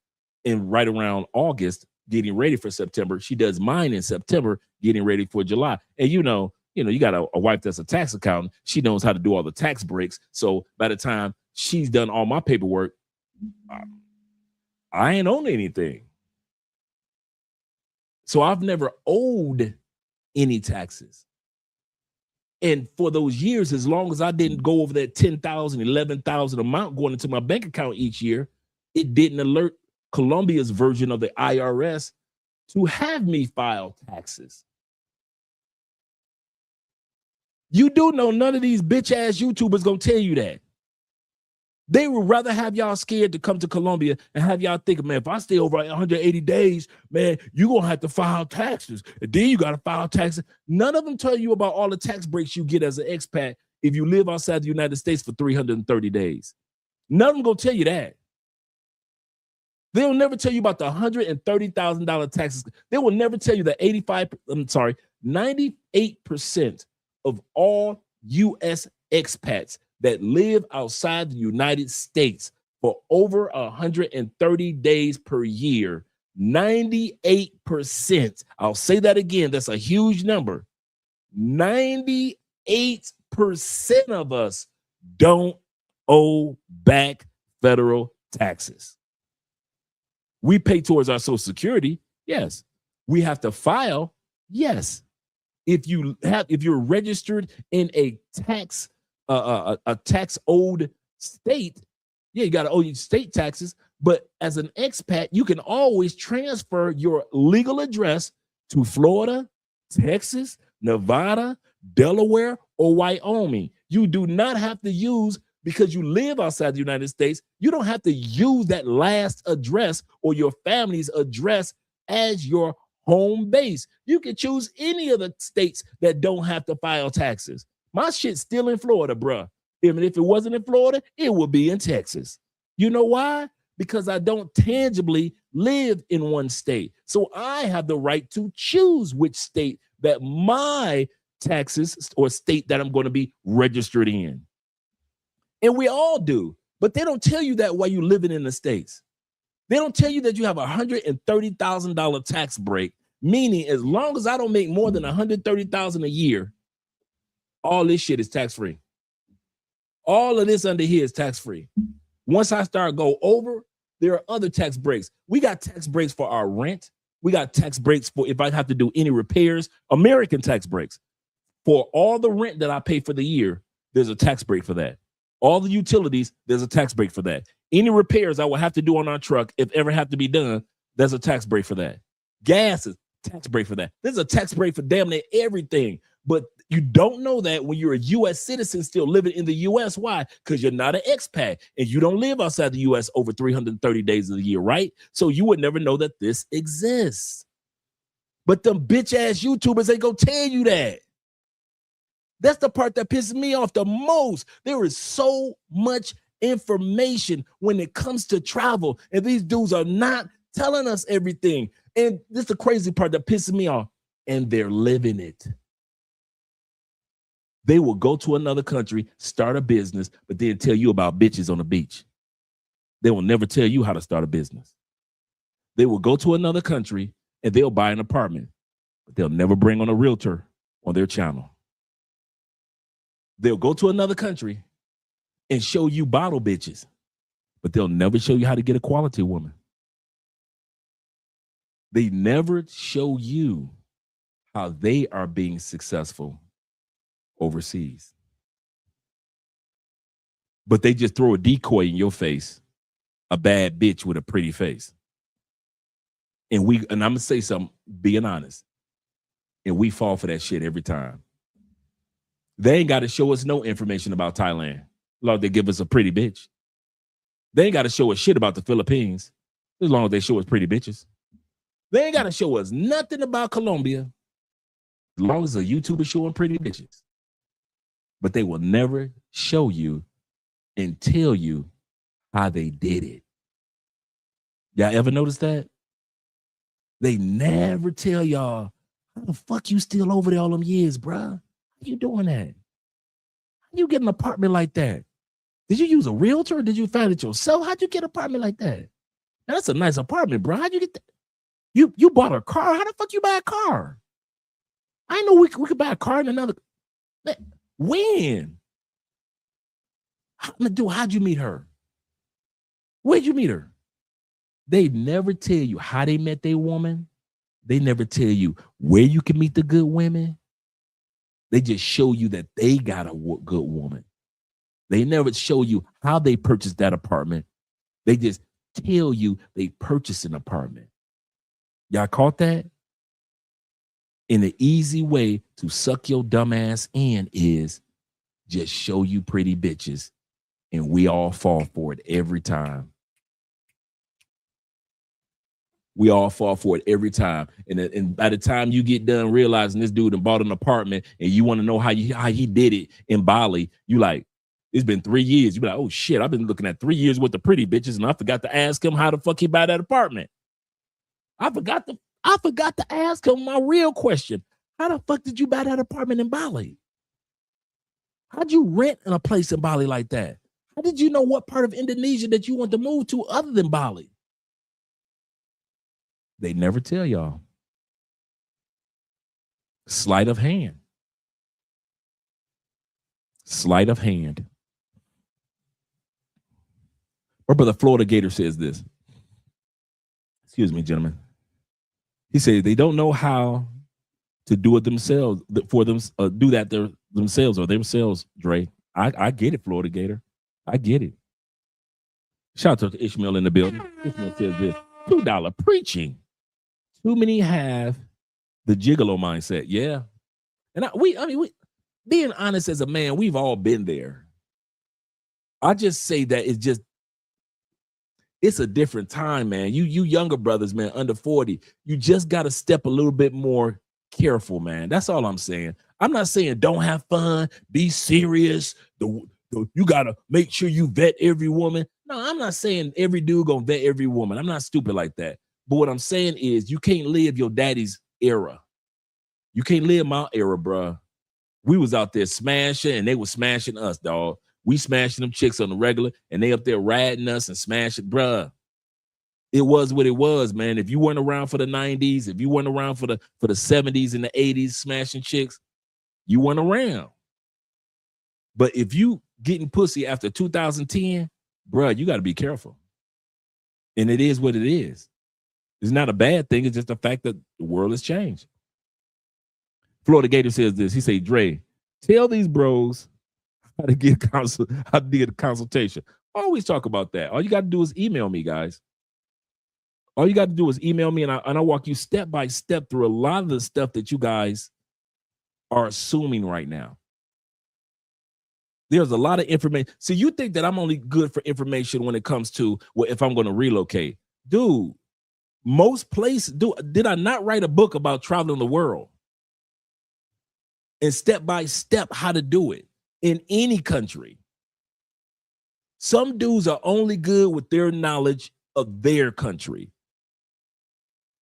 right around August, getting ready for September. She does mine in September, getting ready for July. And you know, you know, you got a wife that's a tax accountant. She knows how to do all the tax breaks. So by the time she's done all my paperwork, I ain't own anything. So I've never owed any taxes. And for those years, as long as I didn't go over that 10,000, 11,000 amount going into my bank account each year, it didn't alert Colombia's version of the IRS to have me file taxes. You do know none of these bitch ass YouTubers gonna tell you that. They would rather have y'all scared to come to Colombia and have y'all think, man, if I stay over 180 days, man, you're going to have to file taxes. And then you got to file taxes. None of them tell you about all the tax breaks you get as an expat if you live outside the United States for 330 days. None of them going to tell you that. They'll never tell you about the $130,000 taxes. They will never tell you that 98% of all U.S. expats that live outside the United States for over 130 days per year, 98%, I'll say that again, that's a huge number, 98% of us don't owe back federal taxes. We pay towards our Social Security, yes. We have to file, yes. If you're registered in a tax owed state, yeah, you got to owe your state taxes. But as an expat, you can always transfer your legal address to Florida, Texas, Nevada, Delaware, or Wyoming. You do not have to use, because you live outside the United States, you don't have to use that last address or your family's address as your home base. You can choose any of the states that don't have to file taxes. My shit's still in Florida, bruh. Even if it wasn't in Florida, it would be in Texas. You know why? Because I don't tangibly live in one state. So I have the right to choose which state that my taxes or state that I'm going to be registered in. And we all do. But they don't tell you that while you're living in the States. They don't tell you that you have a $130,000 tax break, meaning as long as I don't make more than $130,000 a year, all this shit is tax-free. All of this under here is tax-free. Once I start go over, there are other tax breaks. We got tax breaks for our rent. We got tax breaks for if I have to do any repairs, American tax breaks. For all the rent that I pay for the year, there's a tax break for that. All the utilities, there's a tax break for that. Any repairs I will have to do on our truck, if ever have to be done, there's a tax break for that. Gas is tax break for that. There's a tax break for damn near everything. But you don't know that when you're a U.S. citizen still living in the U.S. Why? Because you're not an expat and you don't live outside the U.S. over 330 days of the year, right? So you would never know that this exists. But them bitch-ass YouTubers ain't gonna tell you that. That's the part that pisses me off the most. There is so much information when it comes to travel, and these dudes are not telling us everything. And this is the crazy part that pisses me off, and they're living it. They will go to another country, start a business, but then tell you about bitches on the beach. They will never tell you how to start a business. They will go to another country and they'll buy an apartment, but they'll never bring on a realtor on their channel. They'll go to another country and show you bottle bitches, but they'll never show you how to get a quality woman. They never show you how they are being successful overseas. But they just throw a decoy in your face, a bad bitch with a pretty face. And I'm gonna say something, being honest, and we fall for that shit every time. They ain't got to show us no information about Thailand. Lord, they give us a pretty bitch. They ain't got to show us shit about the Philippines, as long as they show us pretty bitches. They ain't got to show us nothing about Colombia, as long as a YouTuber showing pretty bitches. But they will never show you and tell you how they did it. Y'all ever notice that? They never tell y'all, how the fuck you still over there all them years, bruh? How you doing that? How you get an apartment like that? Did you use a realtor or did you find it yourself? How'd you get an apartment like that? Now, that's a nice apartment, bro. How'd you get that? You bought a car? How the fuck you buy a car? I know we could buy a car in another. When? How'd you meet her? Where'd you meet her? They never tell you how they met their woman. They never tell you where you can meet the good women. They just show you that they got a good woman. They never show you how they purchased that apartment. They just tell you they purchased an apartment. Y'all caught that? And the easy way to suck your dumb ass in is just show you pretty bitches. And we all fall for it every time. We all fall for it every time. And by the time you get done realizing this dude done bought an apartment and you want to know how he did it in Bali, you like, it's been 3 years. You be like, oh shit, I've been looking at 3 years with the pretty bitches and I forgot to ask him how the fuck he buy that apartment. I forgot to ask him my real question. How the fuck did you buy that apartment in Bali? How'd you rent in a place in Bali like that? How did you know what part of Indonesia that you want to move to other than Bali? They never tell y'all. Sleight of hand. Sleight of hand. Our brother Florida Gator says this. Excuse me, gentlemen. He said they don't know how to do it themselves themselves, Dre. I get it, Florida Gator. I get it. Shout out to Ishmael in the building. Ishmael says this. $2 preaching. Too many have the gigolo mindset. Yeah. And we being honest as a man, we've all been there. I just say that it's a different time, man. You younger brothers, man, under 40, you just got to step a little bit more careful, man. That's all I'm saying. I'm not saying don't have fun, be serious. You got to make sure you vet every woman. No, I'm not saying every dude gonna vet every woman. I'm not stupid like that. But what I'm saying is you can't live your daddy's era. You can't live my era, bruh. We was out there smashing and they was smashing us, dog. We smashing them chicks on the regular and they up there riding us and smashing, bruh. It was what it was, man. If you weren't around for the 90s, if you weren't around for the 70s and the 80s smashing chicks, you weren't around. But if you getting pussy after 2010, bruh, you got to be careful. And it is what it is. It's not a bad thing. It's just the fact that the world has changed. Florida Gator says this. He say, Dre, tell these bros how to get a consultation. I always talk about that. All you got to do is email me, guys. All you got to do is email me, and I walk you step by step through a lot of the stuff that you guys are assuming right now. There's a lot of information. See, you think that I'm only good for information when it comes to if I'm going to relocate. Dude, most places, did I not write a book about traveling the world? And step by step how to do it in any country. Some dudes are only good with their knowledge of their country.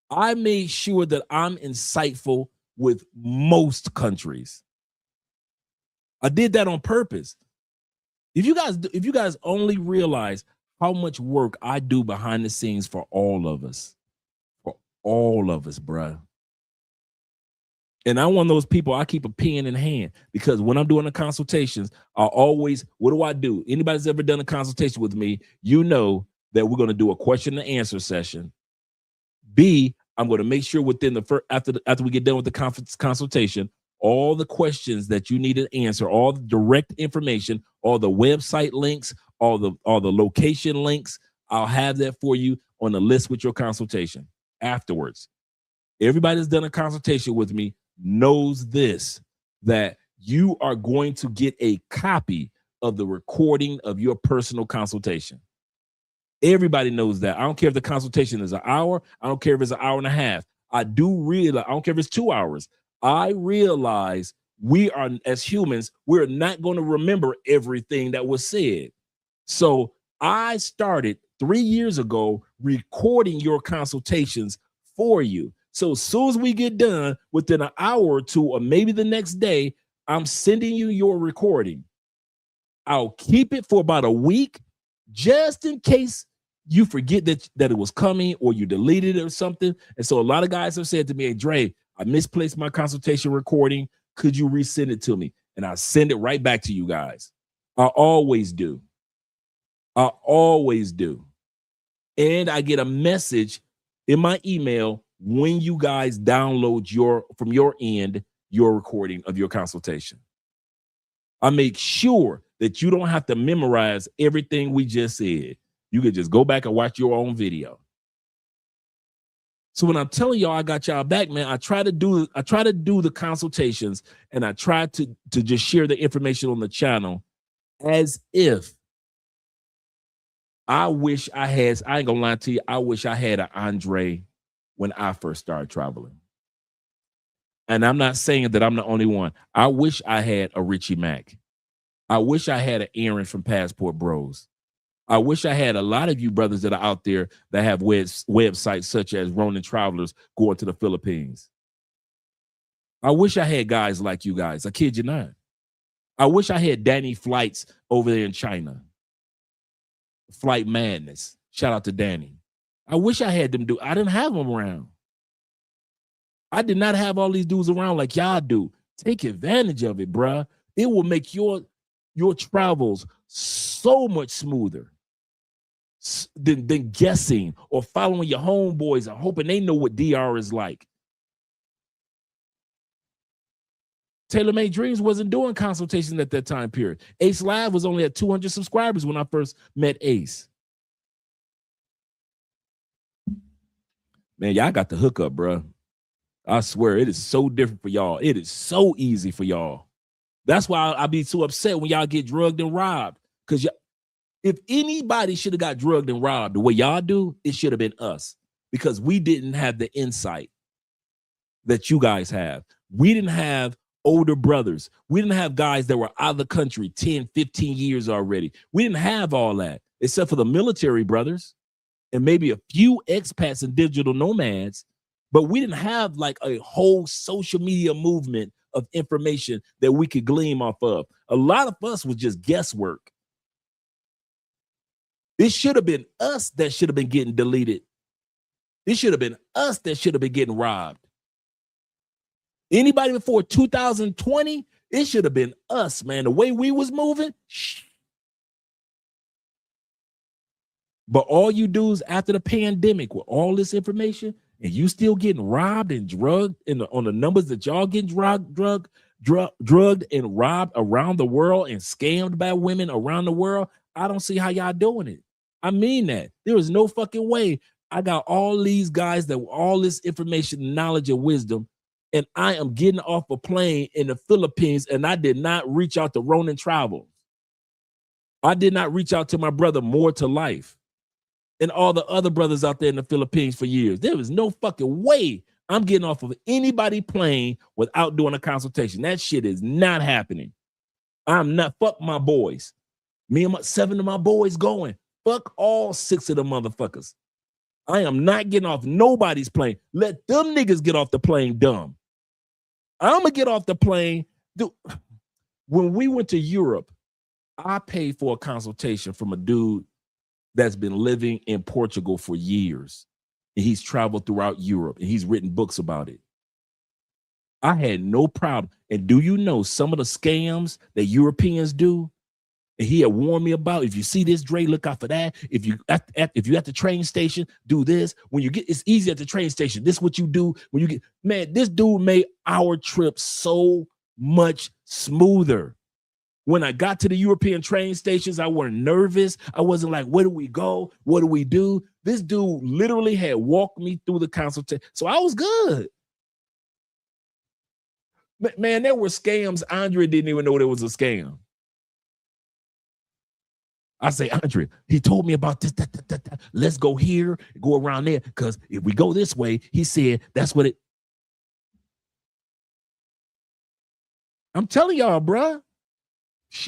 I made sure that I'm insightful with most countries. I did that on purpose. If you guys only realize how much work I do behind the scenes for all of us, bruh. And I'm one of those people, I keep a pen in hand because when I'm doing the consultations, what do? Anybody's ever done a consultation with me, you know that we're going to do a question and answer session. B, I'm going to make sure within the after we get done with the consultation, all the questions that you need to answer, all the direct information, all the website links, all the location links, I'll have that for you on the list with your consultation afterwards. Everybody that's done a consultation with me knows this, that you are going to get a copy of the recording of your personal consultation. Everybody knows that. I don't care if the consultation is an hour. I don't care if it's an hour and a half. I don't care if it's 2 hours. I realize we are, as humans, we're not going to remember everything that was said. So I started 3 years ago recording your consultations for you. So as soon as we get done, within an hour or two, or maybe the next day, I'm sending you your recording. I'll keep it for about a week, just in case you forget that it was coming or you deleted it or something. And so a lot of guys have said to me, hey, Dre, I misplaced my consultation recording. Could you resend it to me? And I send it right back to you guys. I always do. I always do. And I get a message in my email when you guys download from your end, your recording of your consultation. I make sure that you don't have to memorize everything we just said. You can just go back and watch your own video. So when I'm telling y'all I got y'all back, man, I try to do the consultations, and I try to just share the information on the channel as if I wish I ain't gonna lie to you, I wish I had an Andre when I first started traveling. And I'm not saying that I'm the only one. I wish I had a Richie Mack. I wish I had an Aaron from Passport Bros. I wish I had a lot of you brothers that are out there that have websites such as Ronin Travelers going to the Philippines. I wish I had guys like you guys. I kid you not. I wish I had Danny Flights over there in China. Flight Madness. Shout out to Danny. I wish I had them do. I didn't have them around. I did not have all these dudes around like y'all do. Take advantage of it, bruh. It will make your travels so much smoother than guessing or following your homeboys and hoping they know what DR is like. Taylor Made Dreams wasn't doing consultations at that time period. Ace Live was only at 200 subscribers when I first met Ace. Man, y'all got the hookup, bro. I swear, it is so different for y'all. It is so easy for y'all. That's why I be so upset when y'all get drugged and robbed. Because if anybody should have got drugged and robbed the way y'all do, it should have been us. Because we didn't have the insight that you guys have. We didn't have older brothers. We didn't have guys that were out of the country 10, 15 years already. We didn't have all that, except for the military brothers and maybe a few expats and digital nomads. But we didn't have like a whole social media movement of information that we could glean off of. A lot of us was just guesswork. It should have been us that should have been getting deleted. It should have been us that should have been getting robbed. Anybody before 2020, it should have been us, man. The way we was moving. But all you dudes after the pandemic with all this information, and you still getting robbed and drugged on the numbers that y'all getting drugged and robbed around the world and scammed by women around the world, I don't see how y'all doing it. I mean that. There is no fucking way. I got all these guys that all this information, knowledge, and wisdom, and I am getting off a plane in the Philippines, and I did not reach out to Ronin Travel. I did not reach out to my brother More to Life and all the other brothers out there in the Philippines for years. There was no fucking way I'm getting off of anybody's plane without doing a consultation. That shit is not happening. I'm not. Fuck my boys. Me and 7 of my boys going. Fuck all 6 of the motherfuckers. I am not getting off nobody's plane. Let them niggas get off the plane dumb. I'm going to get off the plane. Dude, when we went to Europe, I paid for a consultation from a dude that's been living in Portugal for years. And he's traveled throughout Europe and he's written books about it. I had no problem. And do you know some of the scams that Europeans do? And he had warned me about, if you see this, Dre, look out for that. If you at the train station, do this. When you get, it's easy at the train station. This is what you do when you get, man, this dude made our trip so much smoother. When I got to the European train stations, I wasn't nervous. I wasn't like, where do we go? What do we do? This dude literally had walked me through the consultation. So I was good. Man, there were scams. Andre didn't even know there was a scam. I say, Andre, he told me about this. Let's go here, go around there. Because if we go this way, he said, that's what it. I'm telling y'all, bruh.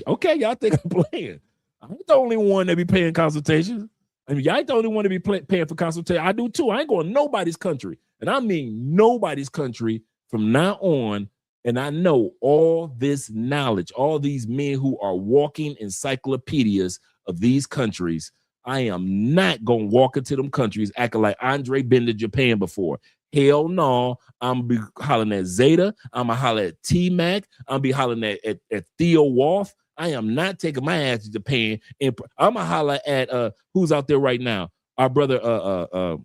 Okay, y'all think I'm playing. I ain't the only one that be paying consultations. I mean, y'all ain't the only one to be paying for consultation. I do too. I ain't going to nobody's country. And I mean nobody's country from now on. And I know all this knowledge, all these men who are walking encyclopedias of these countries. I am not going to walk into them countries acting like Andre been to Japan before. Hell no. I'm be hollering at Zeta. I'm gonna holler at T-Mac. I'm be hollering at Theo Wolf. I am not taking my ass to Japan. And I'm gonna holler at who's out there right now. Our brother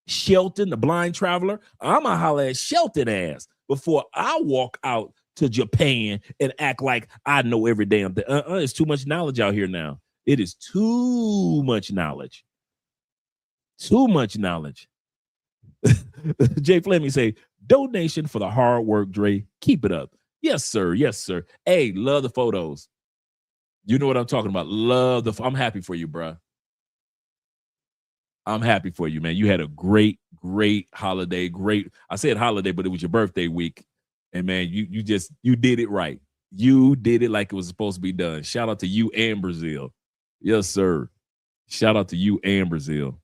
Shelton, the blind traveler. I'm gonna holler at Shelton ass before I walk out to Japan and act like I know every damn thing. It's too much knowledge out here now. It is too much knowledge. Too much knowledge. Jay Fleming say, donation for the hard work, Dre. Keep it up. Yes, sir. Yes, sir. Hey, love the photos. You know what I'm talking about. I'm happy for you, bro. I'm happy for you, man. You had a great holiday. I said holiday, but it was your birthday week. And man, you did it right. You did it like it was supposed to be done. Shout out to you and Brazil. Yes, sir. Shout out to you and Brazil.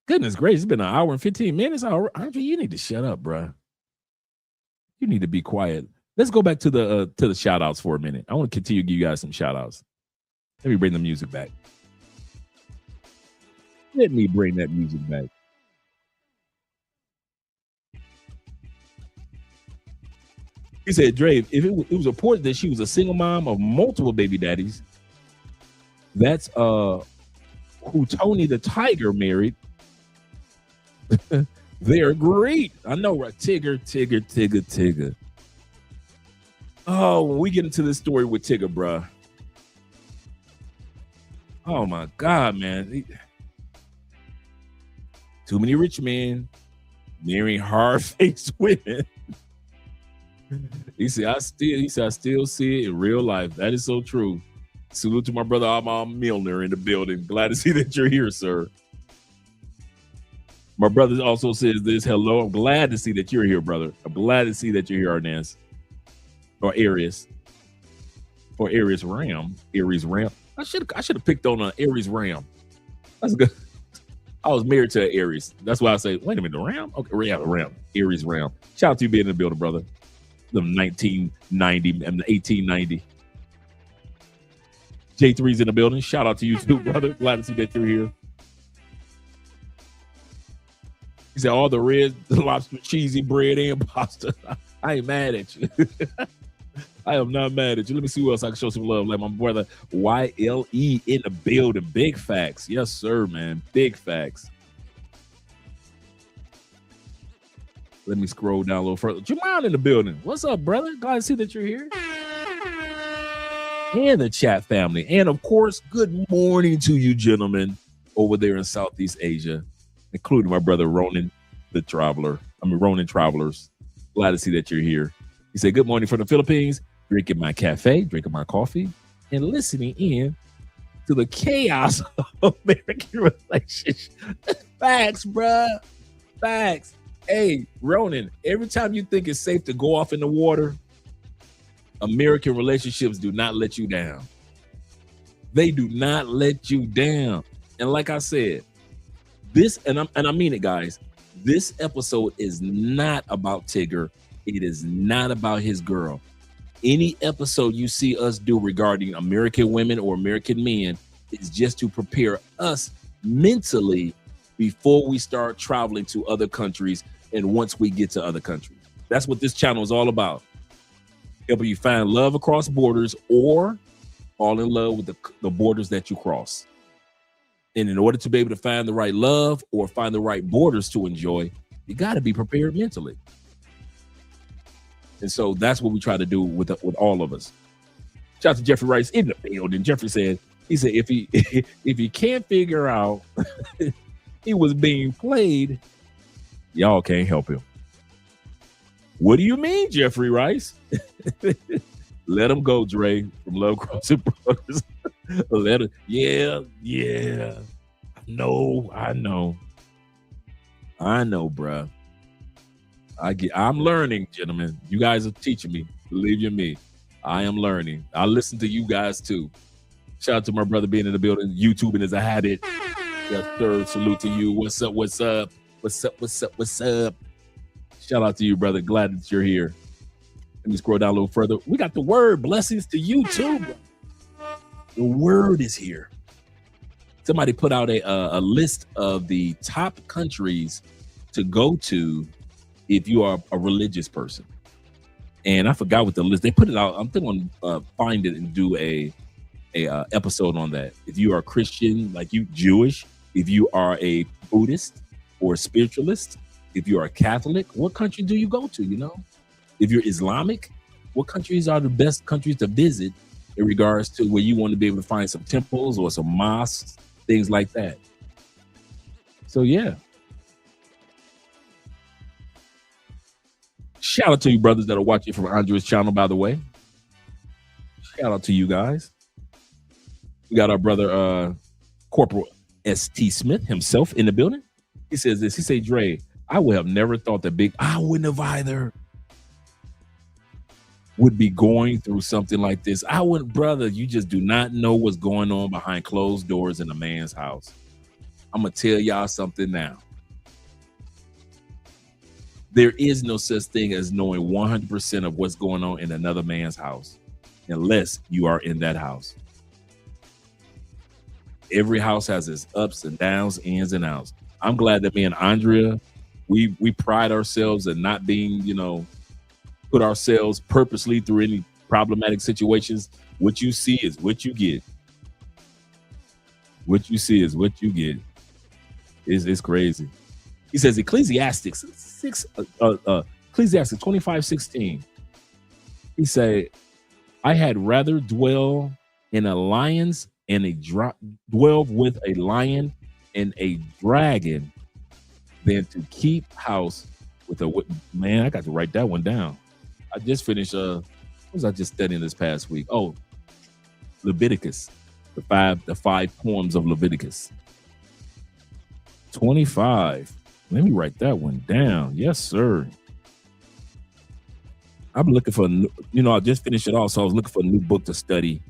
Goodness gracious, it's been an hour and 15 minutes. Andre, you need to shut up, bro. You need to be quiet. Let's go back to the shout outs for a minute. I want to continue to give you guys some shout outs. Let me bring the music back. Let me bring that music back. He said, Dre, if it was reported that she was a single mom of multiple baby daddies, that's who Tony the Tiger married. They're great. I know, right? Tigger. Oh, when we get into this story with Tigger, bruh. Oh my God, man. Too many rich men marrying hard-faced women. He said, I still see it in real life. That is so true. Salute to my brother Armand Milner in the building. Glad to see that you're here, sir. My brother also says this. Hello. I'm glad to see that you're here, brother. I'm glad to see that you're here, Arnaz. Or Aries. Or Aries Ram. Aries Ram. I should have picked on an Aries Ram. That's good. I was married to an Aries. That's why I say, wait a minute, the Ram? Okay, Ram. Aries Ram. Shout out to you being in the building, brother. The 1990 and the 1890. J3's in the building. Shout out to you too, brother. Glad to see that you're here. He said all the red lobster, cheesy bread, and pasta. I ain't mad at you. I am not mad at you. Let me see who else I can show some love. Like my brother YLE in the building. Big facts. Yes, sir, man. Big facts. Let me scroll down a little further. Jamal in the building. What's up, brother? Glad to see that you're here. And the chat family. And of course, good morning to you gentlemen over there in Southeast Asia, including my brother Ronan the Traveler. Ronan Travelers. Glad to see that you're here. He said, good morning from the Philippines. Drinking my cafe, drinking my coffee, and listening in to the chaos of American relationships. Facts, bruh. Facts. Hey, Ronan, every time you think it's safe to go off in the water, American relationships do not let you down. They do not let you down. And like I said, this, and I mean it, guys, this episode is not about Tigger. It is not about his girl. Any episode you see us do regarding American women or American men is just to prepare us mentally before we start traveling to other countries and once we get to other countries. That's what this channel is all about. Helping you find love across borders or fall in love with the borders that you cross. And in order to be able to find the right love or find the right borders to enjoy, you got to be prepared mentally. And so that's what we try to do with all of us. Shout out to Jeffrey Rice in the building. Jeffrey said, if he can't figure out he was being played, y'all can't help him. What do you mean, Jeffrey Rice? Let him go, Dre, from Love Crossing Brothers. Let him. Yeah. I know, bruh. I'm learning, gentlemen. You guys are teaching me. Believe you me, I am learning. I listen to you guys too. Shout out to my brother being in the building. YouTubing is a habit. Yes, sir. Salute to you. What's up? Shout out to you, brother. Glad that you're here. Let me scroll down a little further. We got the word. Blessings to you too, bro. The word is here. somebody put out a list of the top countries to go to if you are a religious person. And I forgot what the list, they put it out. I'm thinking on find it and do a episode on that. If you are a Christian, like you Jewish, if you are a Buddhist or a spiritualist, if you are a Catholic, what country do you go to, you know? If you're Islamic, what countries are the best countries to visit in regards to where you want to be able to find some temples or some mosques, things like that. So yeah. Shout out to you brothers that are watching from Andre's channel, by the way. Shout out to you guys. We got our brother Corporal S.T. Smith himself in the building. He says this. He say, Dre, I would have never thought that I wouldn't have either would be going through something like this. I wouldn't, brother, you just do not know what's going on behind closed doors in a man's house. I'm going to tell y'all something now. There is no such thing as knowing 100% of what's going on in another man's house, unless you are in that house. Every house has its ups and downs, ins and outs. I'm glad that me and Andrea, we pride ourselves in not being, you know, put ourselves purposely through any problematic situations. What you see is what you get. What you see is what you get. It's crazy. He says Ecclesiastes 25:16. He say, I had rather dwell with a lion and a dragon than to keep house with a man. I got to write that one down. I just finished what was I just studying this past week? Oh, Leviticus, the five poems of Leviticus. 25. Let me write that one down. Yes, sir. I'm looking for, I just finished it all, so I was looking for a new book to study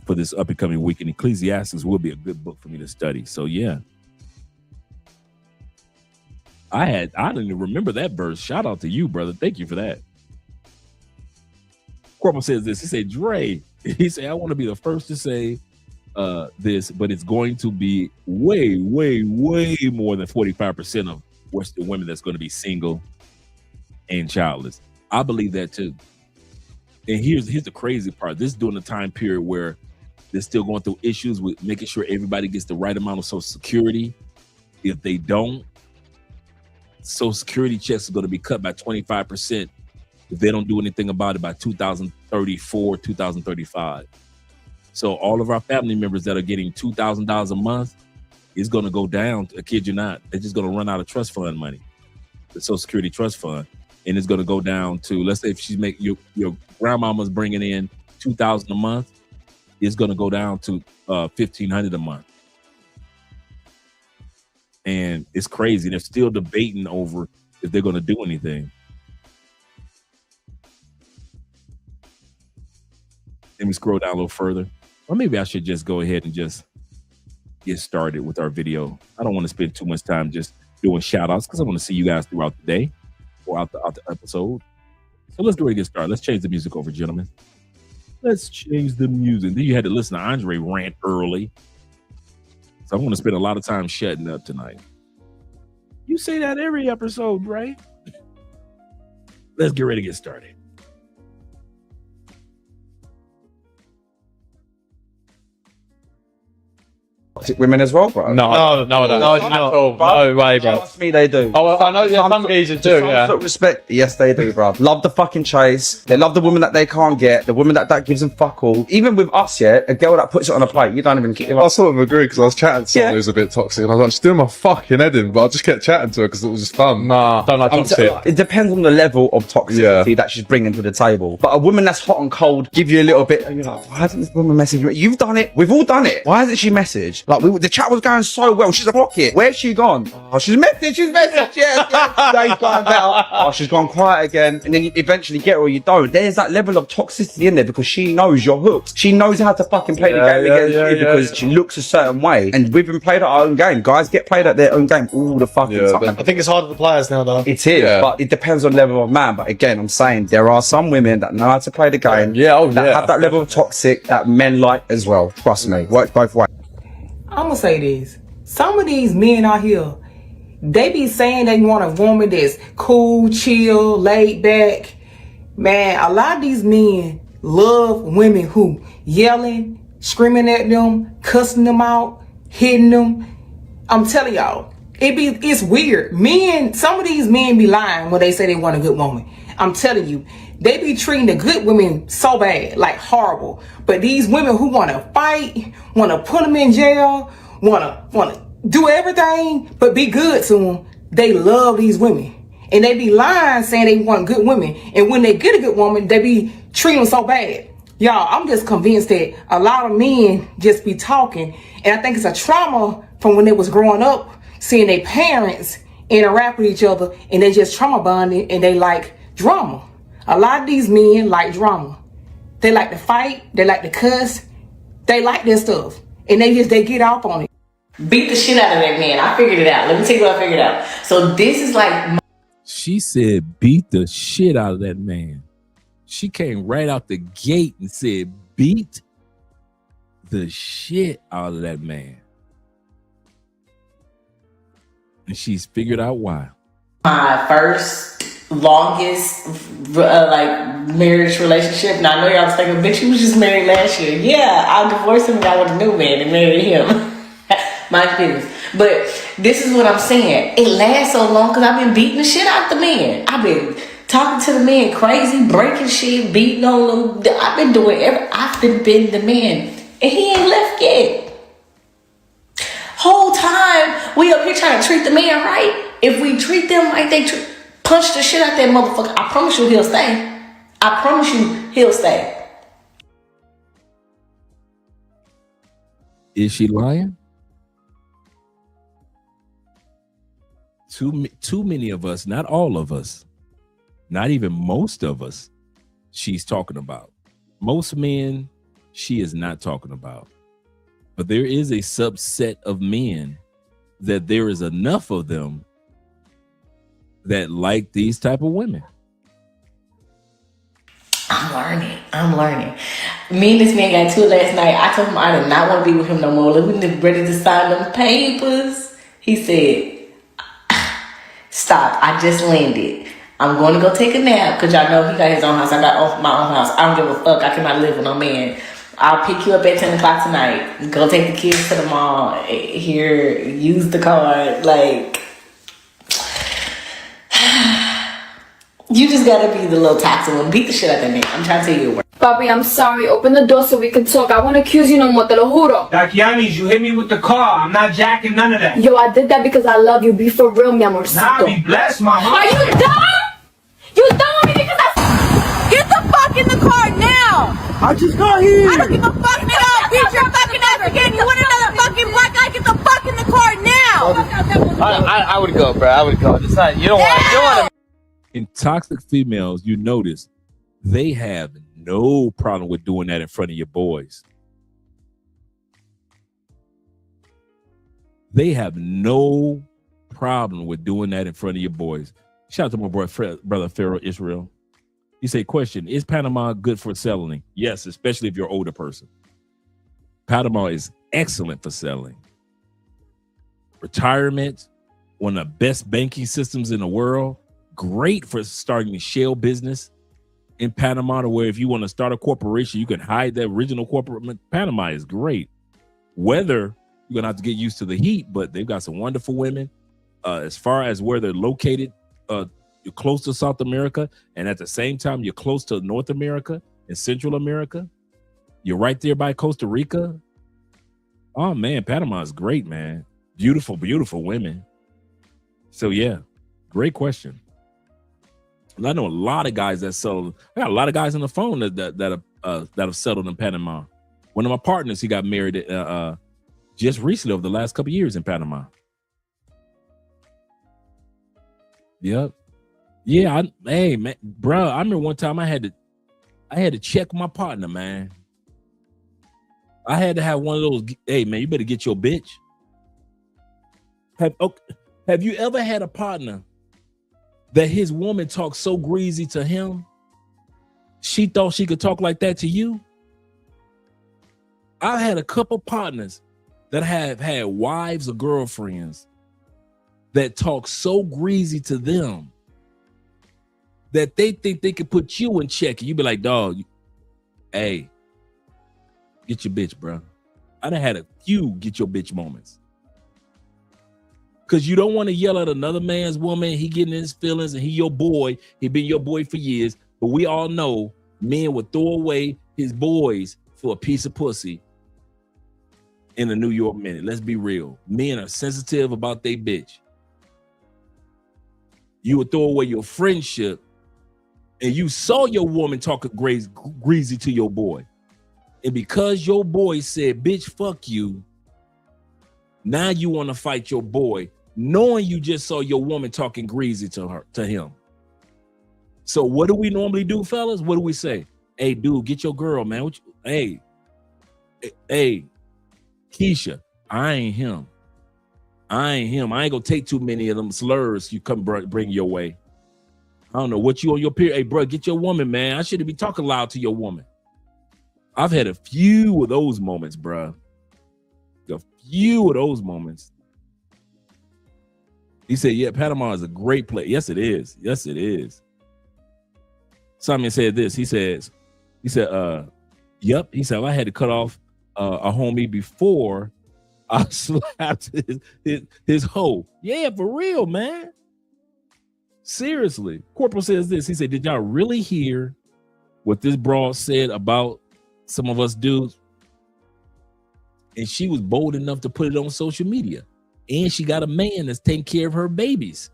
for this up and coming week, and Ecclesiastes will be a good book for me to study. So yeah. I didn't even remember that verse. Shout out to you, brother. Thank you for that. Corporal says this. He said, Dre, he said, I want to be the first to say this, but it's going to be way, way, way more than 45% of Western women that's going to be single and childless. I believe that too. And here's the crazy part. This is during the time period where they're still going through issues with making sure everybody gets the right amount of Social Security. If they don't, Social Security checks are going to be cut by 25% if they don't do anything about it by 2034, 2035. So all of our family members that are getting $2,000 a month is going to go down. I kid you not. They're just going to run out of trust fund money, the Social Security trust fund. And it's going to go down to, let's say if she's making your grandmama's bringing in $2,000 a month, it's going to go down to $1,500 a month. And it's crazy. They're still debating over if they're going to do anything. Let me scroll down a little further. Or maybe I should just go ahead and just get started with our video. I don't want to spend too much time just doing shout outs because I want to see you guys throughout the day or out the episode. So let's go ahead and get started. Let's change the music over, gentlemen. Let's change the music. Then you had to listen to Andre rant early. So I'm going to spend a lot of time shutting up tonight. You say that every episode, right? Let's get ready to get started. Women as well, bro? No, I don't. No way, bro. Trust me, they do. Oh, I know some geezers do, yeah. Respect, yes, they do, bro. Love the fucking chase. They love the woman that they can't get, the woman that gives them fuck all. Even with us, yeah, a girl that puts it on a plate, you don't even get. I sort of agree because I was chatting to someone who's a bit toxic, and I was like, just doing my fucking head in, but I just kept chatting to her because it was just fun. Nah, don't like toxic. It depends on the level of toxicity that she's bringing to the table. But a woman that's hot and cold, give you a little bit, and you're like, why hasn't this woman message me? You've done it. We've all done it. Why hasn't she messaged? Like the chat was going so well. She's a rocket. Where's she gone? Oh, she's messaged. Yes. Today's going better. Oh, she's gone quiet again. And then you eventually get her or you don't. There's that level of toxicity in there because she knows you're hooked. She knows how to fucking play the game against you because she looks a certain way. And we've been played at our own game. Guys get played at their own game all the fucking time. I think it's harder for players now, though. It is, but it depends on level of man. But again, I'm saying there are some women that know how to play the game. Have that level of toxic that men like as well. Trust me, works both ways. I'm gonna say this. Some of these men out here, they be saying they want a woman that's cool, chill, laid back. Man, a lot of these men love women who yelling, screaming at them, cussing them out, hitting them. I'm telling y'all, it's weird. Men, some of these men be lying when they say they want a good woman. I'm telling you, they be treating the good women so bad, like horrible. But these women who want to fight, want to put them in jail, want to do everything, but be good to them, they love these women. And they be lying saying they want good women. And when they get a good woman, they be treating them so bad. Y'all, I'm just convinced that a lot of men just be talking. And I think it's a trauma from when they was growing up, seeing their parents interact with each other, and they just trauma bonded and they like drama. A lot of these men like drama. They like to fight, they like to cuss, they like this stuff. And they get off on it. Beat the shit out of that man. I figured it out. Let me tell you what I figured out. So this is like... She said, beat the shit out of that man. She came right out the gate and said, beat the shit out of that man. And she's figured out why. My first longest marriage relationship. Now I know y'all was thinking, bitch, you was just married last year. Yeah, I divorced him and got with a new man and married him. My business. But this is what I'm saying. It lasts so long because I've been beating the shit out the man. I've been talking to the man crazy, breaking shit, beating on them. I've been doing I've been the man. And he ain't left yet. Whole time we up here trying to treat the man right. If we treat them like they punch the shit out that motherfucker, I promise you he'll stay. I promise you he'll stay. Is she lying? Too many of us, not all of us, not even most of us, she's talking about. Most men, she is not talking about. But there is a subset of men that there is enough of them that like these type of women. I'm learning. Me and this man got to it last night. I told him I did not want to be with him no more. Look, we ready to sign them papers. He said, stop, I just landed. I'm going to go take a nap because y'all know he got his own house. I got my own house. I don't give a fuck. I cannot live with no man. I'll pick you up at 10 o'clock tonight. Go take the kids to the mall. Here, use the card. Like, you just gotta be the little toxic one. Beat the shit out that man. I'm trying to tell you it works. Papi, I'm sorry. Open the door so we can talk. I won't accuse you no more, te lo juro. Dakianis, you hit me with the car. I'm not jacking none of that. Yo, I did that because I love you. Be for real, mi amorcito. Nah, be blessed, mama. Are you dumb? You dumb with me because get the fuck in the car now. I just got here. I don't give a fuck now. Beat your fucking ass again. You want another fucking black guy? Get the fuck in the car now. I would go, bro. I would go. It's not, you don't want to. In toxic females, you notice they have no problem with doing that in front of your boys. They have no problem with doing that in front of your boys. Shout out to my brother Pharaoh Israel. He said, question, is Panama good for selling? Yes, especially if you're an older person. Panama is excellent for selling. Retirement, one of the best banking systems in the world. Great for starting a shell business in Panama, to where if you want to start a corporation, you can hide the original corporate. Panama is great. Weather, you're gonna have to get used to the heat, but they've got some wonderful women. As far as where they're located, you're close to South America, and at the same time, you're close to North America and Central America. You're right there by Costa Rica. Oh man, Panama is great, man. Beautiful, beautiful women. So yeah, great question. I know a lot of guys that settled. I got a lot of guys on the phone that have settled in Panama. One of my partners, he got married just recently over the last couple of years in Panama. Yep. Yeah. Hey, man, bro, I remember one time I had to check my partner, man. I had to have one of those, hey, man, you better get your bitch. Have you ever had a partner that his woman talked so greasy to him, she thought she could talk like that to you? I've had a couple partners that have had wives or girlfriends that talk so greasy to them that they think they can put you in check. And you be like, dog, hey, get your bitch, bro. I done had a few get your bitch moments. Because you don't want to yell at another man's woman. He getting his feelings and he your boy. He been your boy for years. But we all know men would throw away his boys for a piece of pussy in a New York minute. Let's be real. Men are sensitive about their bitch. You would throw away your friendship and you saw your woman talking greasy to your boy. And because your boy said, bitch, fuck you, now you want to fight your boy, knowing you just saw your woman talking greasy to him. So what do we normally do, fellas? What do we say? Hey, dude, get your girl, man. Hey, Keisha, I ain't him. I ain't gonna take too many of them slurs you come bring your way. I don't know what you on your period. Hey, bro, get your woman, man. I shouldn't be talking loud to your woman. I've had a few of those moments, bro. A few of those moments. He said, yeah, Panama is a great place. Yes, it is. Yes, it is. Simon said this. He said, yep. He said, well, I had to cut off a homie before I slapped his hoe. Yeah, for real, man. Seriously. Corporal says this. He said, did y'all really hear what this broad said about some of us dudes? And she was bold enough to put it on social media. And she got a man that's taking care of her babies.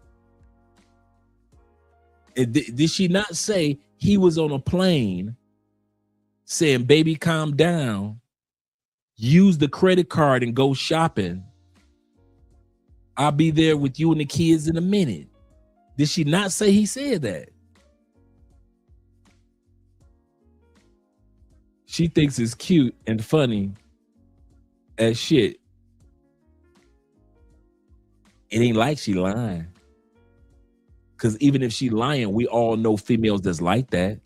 And did she not say he was on a plane saying, baby, calm down, use the credit card and go shopping. I'll be there with you and the kids in a minute. Did she not say he said that? She thinks it's cute and funny as shit. It ain't like she lying. Because even if she lying, we all know females that's like that.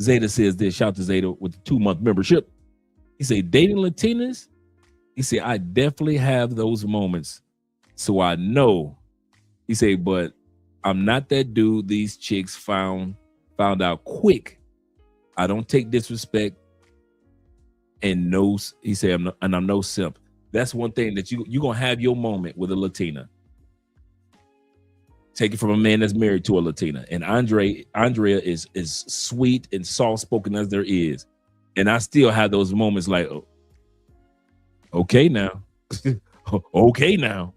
Zeta says this. Shout out to Zeta with the 2-month membership. He said, dating Latinas? He said, I definitely have those moments. So I know. He said, but I'm not that dude these chicks found out quick. I don't take disrespect and no, he said, I'm no simp. That's one thing that you're going to have your moment with a Latina. Take it from a man that's married to a Latina. And Andrea is sweet and soft-spoken as there is. And I still have those moments like, oh, okay now. Okay now.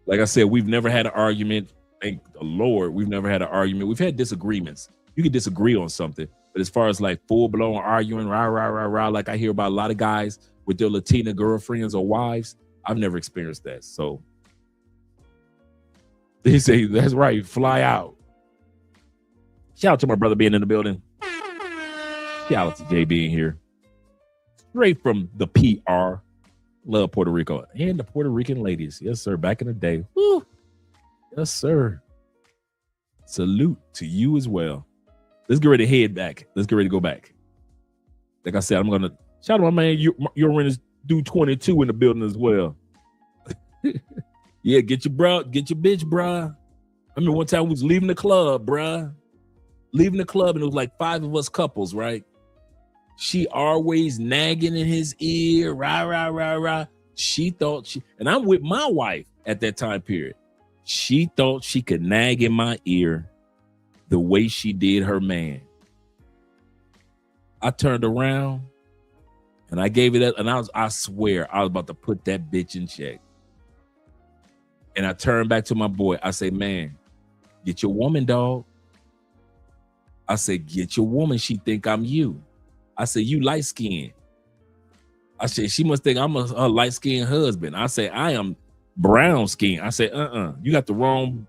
Like I said, we've never had an argument. Thank the Lord, we've never had an argument. We've had disagreements. You can disagree on something. But as far as like full-blown arguing, rah, like I hear about a lot of guys with their Latina girlfriends or wives, I've never experienced that. So they say, that's right, fly out. Shout out to my brother being in the building. Shout out to Jay being here. Straight from the PR. Love Puerto Rico. And the Puerto Rican ladies. Yes, sir. Back in the day. Woo. Yes, sir. Salute to you as well. Let's get ready to head back. Let's get ready to go back. Like I said, I'm going to shout out my man, Uranus Dude 22 in the building as well. Yeah, get your bitch, bruh. I mean, one time we was leaving the club, bruh. Leaving the club, and it was like 5 of us couples, right? She always nagging in his ear, rah. She thought and I'm with my wife at that time period. She thought she could nag in my ear the way she did her man. I turned around and I gave it up, and I swear I was about to put that bitch in check. And I turned back to my boy. I say, man, get your woman, dog. I say, get your woman. She think I'm you. I said, you light skinned. I said, she must think I'm a light skinned husband. I say, I am brown skinned. I say, you got the wrong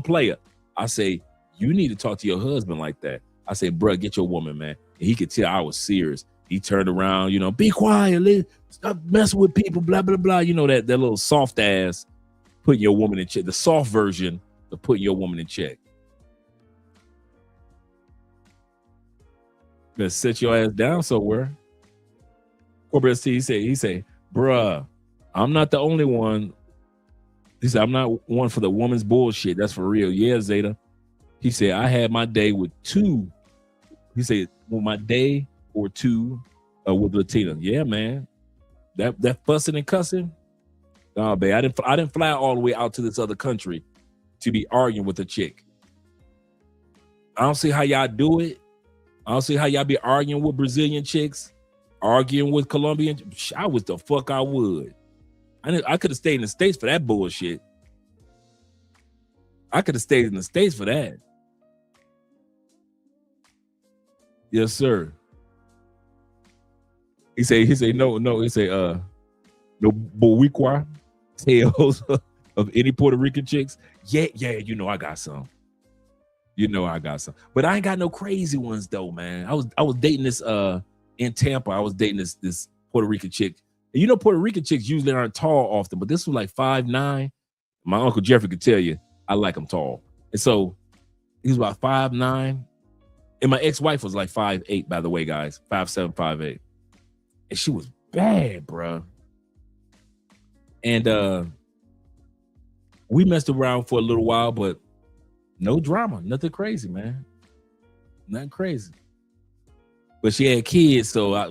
player. I say, you need to talk to your husband like that. I say, bruh, get your woman, man. And he could tell I was serious. He turned around, be quiet, stop messing with people, blah, blah, blah. That little soft ass putting your woman in check, the soft version of putting your woman in check. Better sit your ass down somewhere. Corporate he say, bruh, I'm not the only one. He said, I'm not one for the woman's bullshit. That's for real. Yeah, Zeta. He said, I had my day with two. He said, my day or two with Latina. Yeah, man. That fussing and cussing. Nah, babe, I didn't fly all the way out to this other country to be arguing with a chick. I don't see how y'all do it. I don't see how y'all be arguing with Brazilian chicks, arguing with Colombian. I was the fuck I would. I could have stayed in the States for that bullshit. I could have stayed in the States for that. Yes, sir. He say no. He say no Boricua tales of any Puerto Rican chicks. Yeah, I got some. I got some. But I ain't got no crazy ones though, man. I was dating this in Tampa. I was dating this Puerto Rican chick. And Puerto Rican chicks usually aren't tall often, but this was like 5'9". My Uncle Jeffrey could tell you I like him tall. And so he was about 5'9". And my ex-wife was like 5'8", by the way, guys. 5'7", 5'8". And she was bad, bro. And we messed around for a little while, but no drama. Nothing crazy, man. Nothing crazy. But she had kids, so I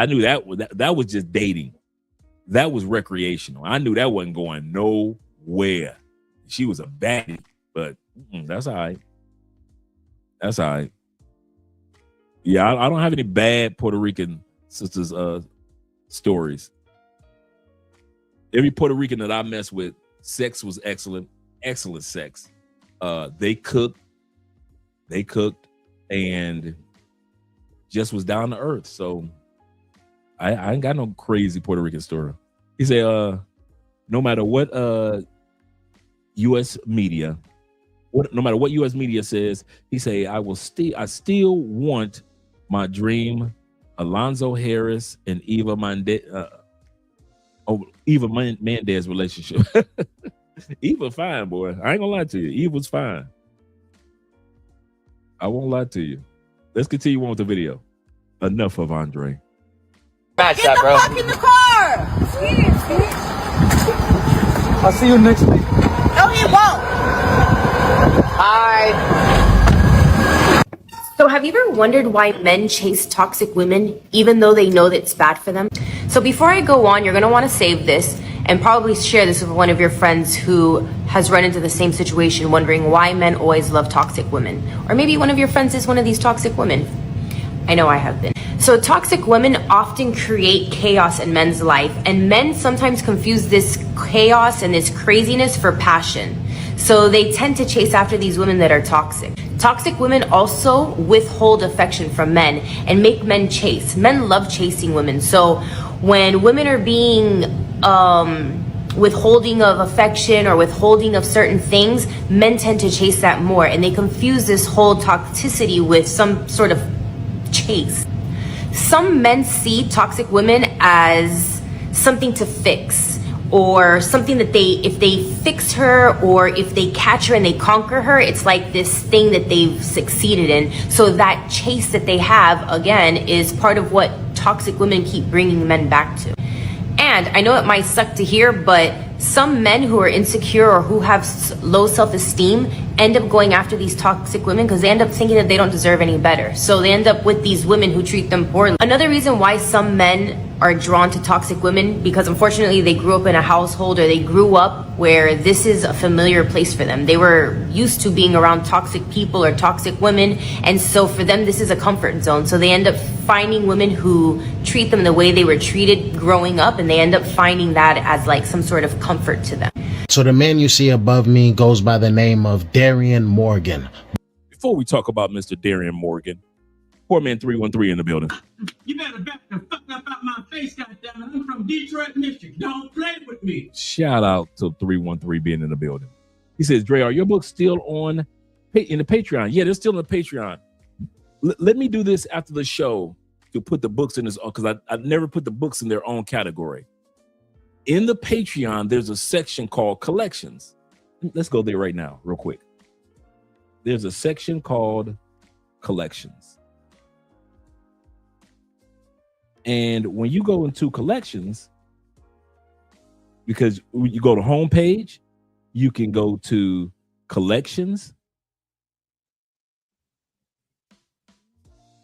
knew that was just dating. That was recreational. I knew that wasn't going nowhere. She was a baddie, but that's all right. That's all right. Yeah, I don't have any bad Puerto Rican sisters stories. Every Puerto Rican that I messed with, sex was excellent sex. They cooked, and just was down to earth. So I ain't got no crazy Puerto Rican story. He said, no matter what U.S. media says, he say, I still want my dream Alonzo Harris and Eva Mendez relationship. Eva fine, boy. I ain't gonna lie to you. Eva's fine. I won't lie to you. Let's continue on with the video. Enough of Andre. Get the fuck in the car! I'll see you next week. No, he won't. Hi. So have you ever wondered why men chase toxic women even though they know that it's bad for them? So before I go on, you're going to want to save this and probably share this with one of your friends who has run into the same situation, wondering why men always love toxic women. Or maybe one of your friends is one of these toxic women. I know I have been. So toxic women often create chaos in men's life, and men sometimes confuse this chaos and this craziness for passion. So they tend to chase after these women that are toxic. Toxic women also withhold affection from men and make men chase. Men love chasing women. So when women are being withholding of affection or withholding of certain things, men tend to chase that more, and they confuse this whole toxicity with some sort of chase. Some men see toxic women as something to fix, or something that if they fix her or if they catch her and they conquer her, it's like this thing that they've succeeded in. So that chase that they have, again, is part of what toxic women keep bringing men back to. And I know it might suck to hear, but some men who are insecure or who have low self-esteem end up going after these toxic women because they end up thinking that they don't deserve any better. So they end up with these women who treat them poorly. Another reason why some men are drawn to toxic women, because unfortunately they grew up in a household, or they grew up where this is a familiar place for them. They were used to being around toxic people or toxic women, and so for them this is a comfort zone. So they end up finding women who treat them the way they were treated growing up, and they end up finding that as like some sort of comfort to them. So the man you see above me goes by the name of Darian Morgan. Before we talk about Mr. Darian Morgan, Poor man 313 in the building. You better back the fuck up out my face, goddammit. I'm from Detroit, Michigan. Don't play with me. Shout out to 313 being in the building. He says, Dre, are your books still in the Patreon? Yeah, they're still in the Patreon. Let me do this after the show to put the books in this, because I never put the books in their own category. In the Patreon, there's a section called collections. Let's go there right now, real quick. There's a section called collections. And when you go into collections, because you go to homepage, you can go to collections.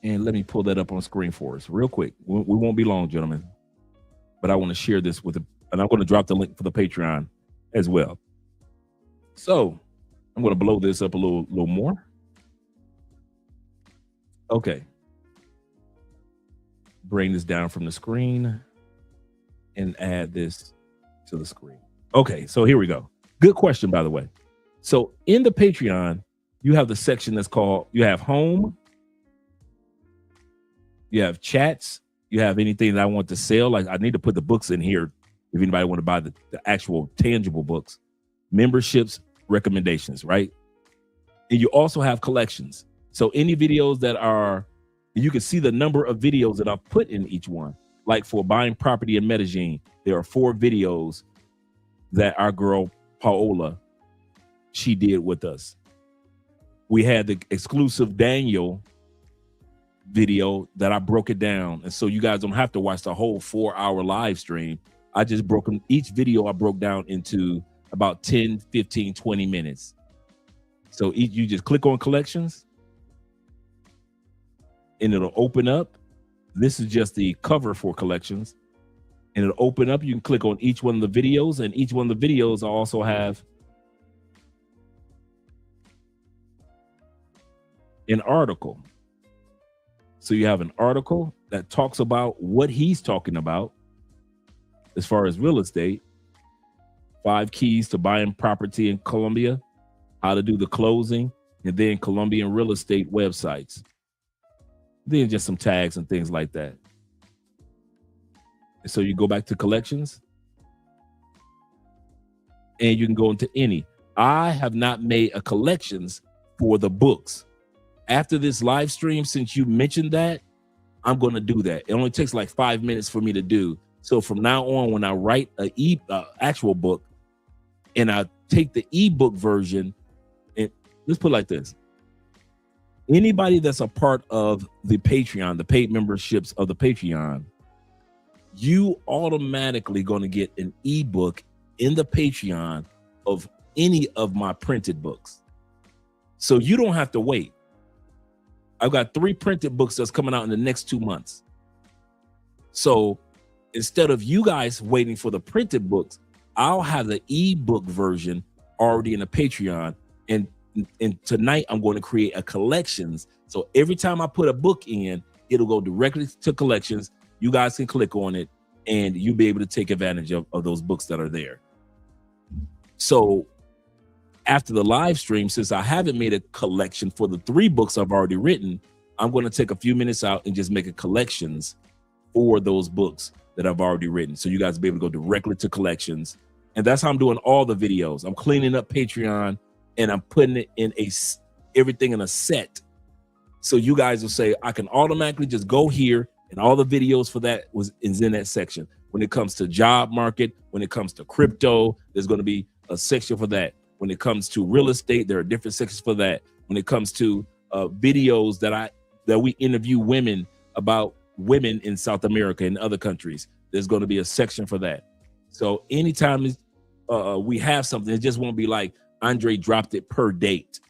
And let me pull that up on screen for us real quick. We won't be long, gentlemen. But I want to share this and I'm going to drop the link for the Patreon as well. So I'm going to blow this up a little more. Okay. Bring this down from the screen and add this to the screen. Okay, so here we go. Good question, by the way. So in the Patreon, you have the section that's called, you have home, you have chats, you have anything that I want to sell. Like I need to put the books in here if anybody want to buy the actual tangible books. Memberships, recommendations, right? And you also have collections. So any videos that are, you can see the number of videos that I've put in each one. Like for buying property in Medellin, there are 4 videos that our girl Paola, she did with us. We had the exclusive Daniel video that I broke it down. And so you guys don't have to watch the whole 4-hour live stream. I just broke them. Each video I broke down into about 10, 15, 20 minutes. So you just click on collections and it'll open up. This is just the cover for collections. And it'll open up. You can click on each one of the videos, and each one of the videos also have an article. So you have an article that talks about what he's talking about as far as real estate, 5 keys to buying property in Colombia, how to do the closing, and then Colombian real estate websites. Then just some tags and things like that. And so you go back to collections and you can go into any. I have not made a collections for the books. After this live stream, since you mentioned that, I'm going to do that. It only takes like 5 minutes for me to do. So from now on, when I write an actual book and I take the ebook version, and let's put it like this. Anybody that's a part of the Patreon, the paid memberships of the Patreon, you automatically going to get an ebook in the Patreon of any of my printed books. So you don't have to wait. I've got 3 printed books that's coming out in the next 2 months. So instead of you guys waiting for the printed books, I'll have the ebook version already in the Patreon. And tonight I'm going to create a collections. So every time I put a book in, it'll go directly to collections. You guys can click on it and you'll be able to take advantage of those books that are there. So after the live stream, since I haven't made a collection for the 3 books I've already written, I'm going to take a few minutes out and just make a collections for those books that I've already written. So you guys will be able to go directly to collections. And that's how I'm doing all the videos. I'm cleaning up Patreon and I'm putting it in everything in a set. So you guys will say, I can automatically just go here and all the videos for that is in that section. When it comes to job market, when it comes to crypto, there's going to be a section for that. When it comes to real estate, there are different sections for that. When it comes to videos that we interview women about women in South America and other countries, there's going to be a section for that. So anytime we have something, it just won't be like Andre dropped it per date.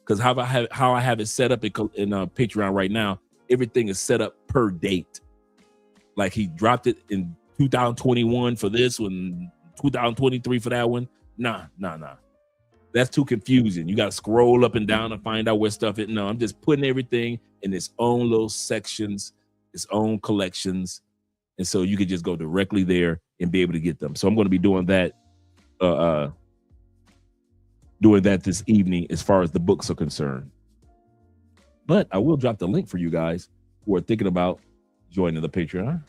Because how I have it set up in Patreon right now, everything is set up per date. Like he dropped it in 2021 for this one, 2023 for that one. Nah. That's too confusing. You got to scroll up and down to find out where stuff is. No, I'm just putting everything in its own little sections, its own collections. And so you can just go directly there and be able to get them. So I'm going to be doing that this evening as far as the books are concerned. But I will drop the link for you guys who are thinking about joining the Patreon.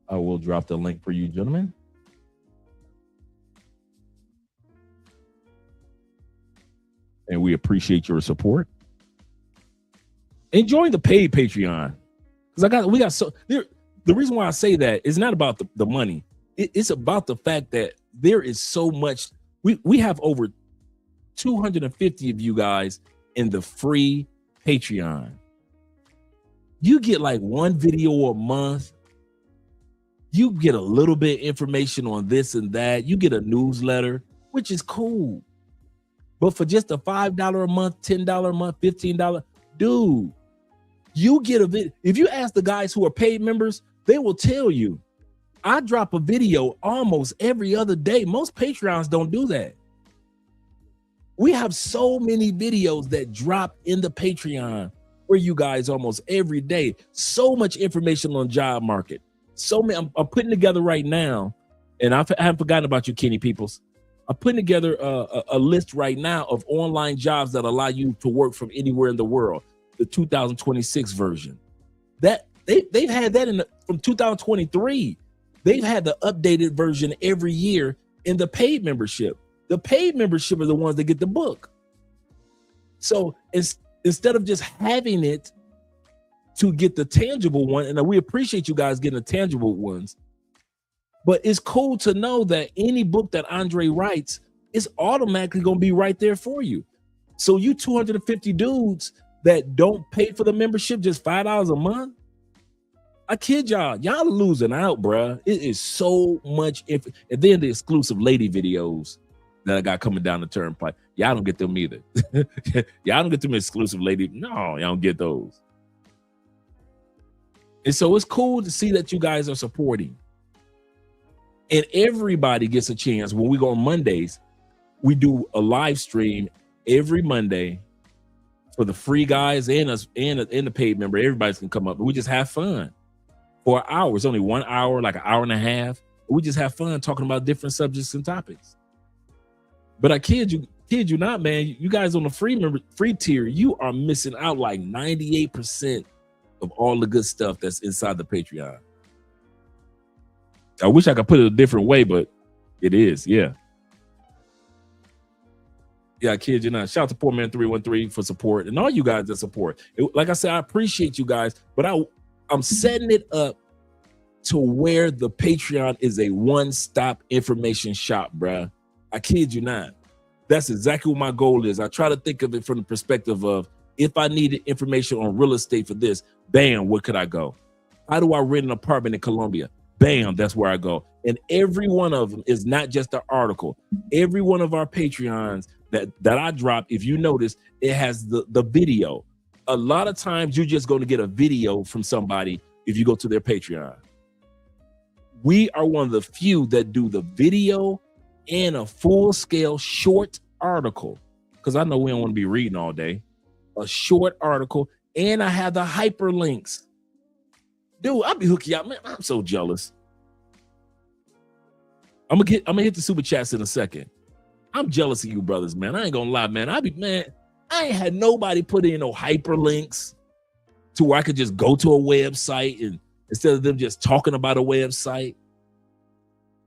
I will drop the link for you, gentlemen. And we appreciate your support. And join the paid Patreon. Because the reason why I say that is not about the money. It's about the fact that there is so much. We have over 250 of you guys in the free Patreon. You get like one video a month. You get a little bit of information on this and that. You get a newsletter, which is cool. But for just a $5 a month, $10 a month, $15, dude, you get a video. If you ask the guys who are paid members, they will tell you, I drop a video almost every other day. Most Patreons don't do that. We have so many videos that drop in the Patreon for you guys almost every day. So much information on job market. So many. I'm putting together right now, and I haven't forgotten about you, Kenny Peoples. I'm putting together a list right now of online jobs that allow you to work from anywhere in the world. The 2026 version. That they've had that from 2023. They've had the updated version every year in the paid membership. The paid membership are the ones that get the book. So instead of just having it to get the tangible one, and we appreciate you guys getting the tangible ones, but it's cool to know that any book that Andre writes is automatically going to be right there for you. So you 250 dudes that don't pay for the membership, just $5 a month, I kid y'all are losing out, bruh. It is so much. And then the exclusive lady videos that I got coming down the turnpike. Y'all don't get them either. Y'all don't get them exclusive lady. No, y'all don't get those. And so it's cool to see that you guys are supporting. And everybody gets a chance. When we go on Mondays, we do a live stream every Monday for the free guys and us and the paid member. Everybody's can come up. We just have fun for an hour. It's only 1 hour, like an hour and a half. We just have fun talking about different subjects and topics. But I kid you not, man. You guys on the free tier, you are missing out like 98% of all the good stuff that's inside the Patreon. I wish I could put it a different way, but it is, yeah. Yeah, I kid you not. Shout out to Poor Man 313 for support and all you guys that support. Like I said, I appreciate you guys, but I'm setting it up to where the Patreon is a one-stop information shop, bruh. I kid you not. That's exactly what my goal is. I try to think of it from the perspective of, if I needed information on real estate for this, bam, where could I go? How do I rent an apartment in Colombia? Bam, that's where I go. And every one of them is not just an article. Every one of our Patreons that I drop, if you notice, it has the video. A lot of times you're just going to get a video from somebody if you go to their Patreon. We are one of the few that do the video and a full-scale short article, because I know we don't want to be reading all day. A short article, and I have the hyperlinks. Dude, I'll be hooking you up, man. I'm so jealous. I'm gonna hit the super chats in a second. I'm jealous of you brothers, man. I ain't gonna lie, man. I ain't had nobody put in no hyperlinks to where I could just go to a website, and instead of them just talking about a website.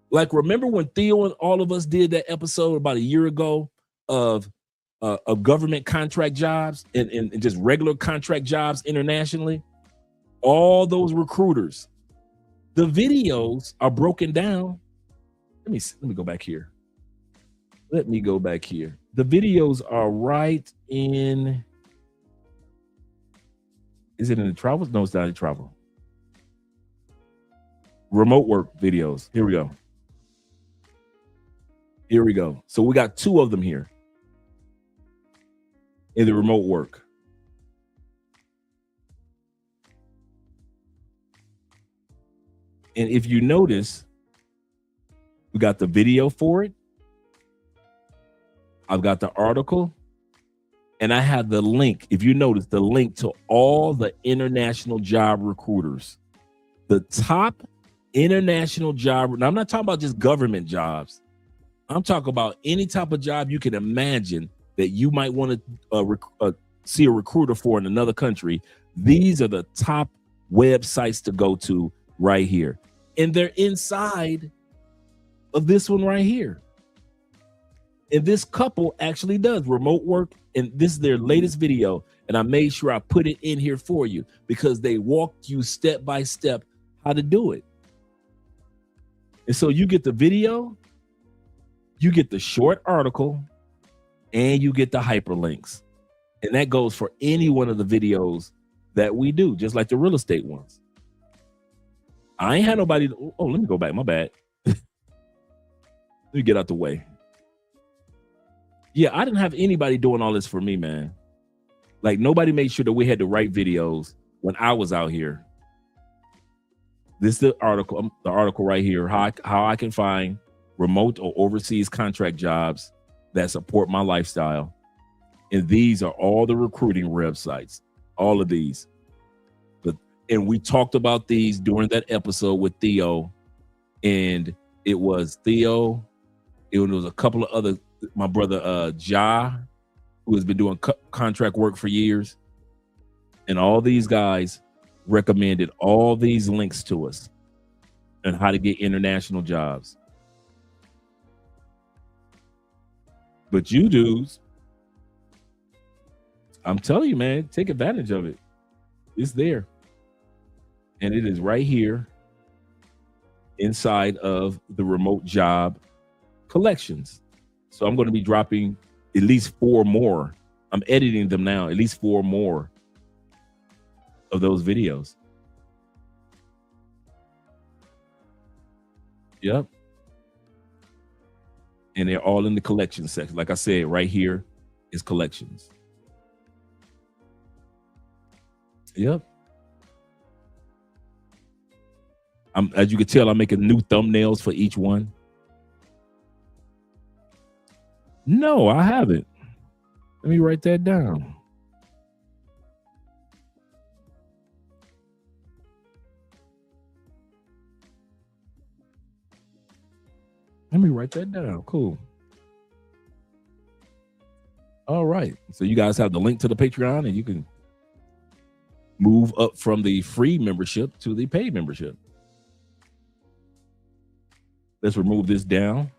Like, remember when Theo and all of us did that episode about a year ago of government contract jobs and just regular contract jobs internationally? All those recruiters, the videos are broken down. Let me go back here. Let me go back here. The videos are right in. Is it in the travel? No, it's not in travel. Remote work videos. Here we go. Here we go. So we got two of them here in the remote work. And if you notice, we got the video for it. I've got the article, and I have the link. If you notice, the link to all the international job recruiters, the top international job. Now, I'm not talking about just government jobs. I'm talking about any type of job you can imagine that you might want to see a recruiter for in another country, these are the top websites to go to right here. And they're inside of this one right here. And this couple actually does remote work. And this is their latest video. And I made sure I put it in here for you because they walked you step by step how to do it. And so you get the video, you get the short article, and you get the hyperlinks. And that goes for any one of the videos that we do, just like the real estate ones. I ain't had nobody. Oh, let me go back. My bad. Let me get out the way. Yeah, I didn't have anybody doing all this for me, man. Like nobody made sure that we had the right videos when I was out here. This is the article right here, how I can find remote or overseas contract jobs that support my lifestyle. And these are all the recruiting websites, all of these. And we talked about these during that episode with Theo. And it was Theo. It was a couple of other, my brother Ja, who has been doing contract work for years. And all these guys recommended all these links to us and how to get international jobs. But you dudes, I'm telling you, man, take advantage of it. It's there. And it is right here inside of the remote job collections. So I'm going to be dropping at least 4 more. I'm editing them now, at least 4 more of those videos. Yep. And they're all in the collection section. Like I said, right here is collections. Yep. As you can tell, I'm making new thumbnails for each one. No, I haven't. Let me write that down. Let me write that down. Cool. All right. So you guys have the link to the Patreon and you can move up from the free membership to the paid membership. Let's remove this down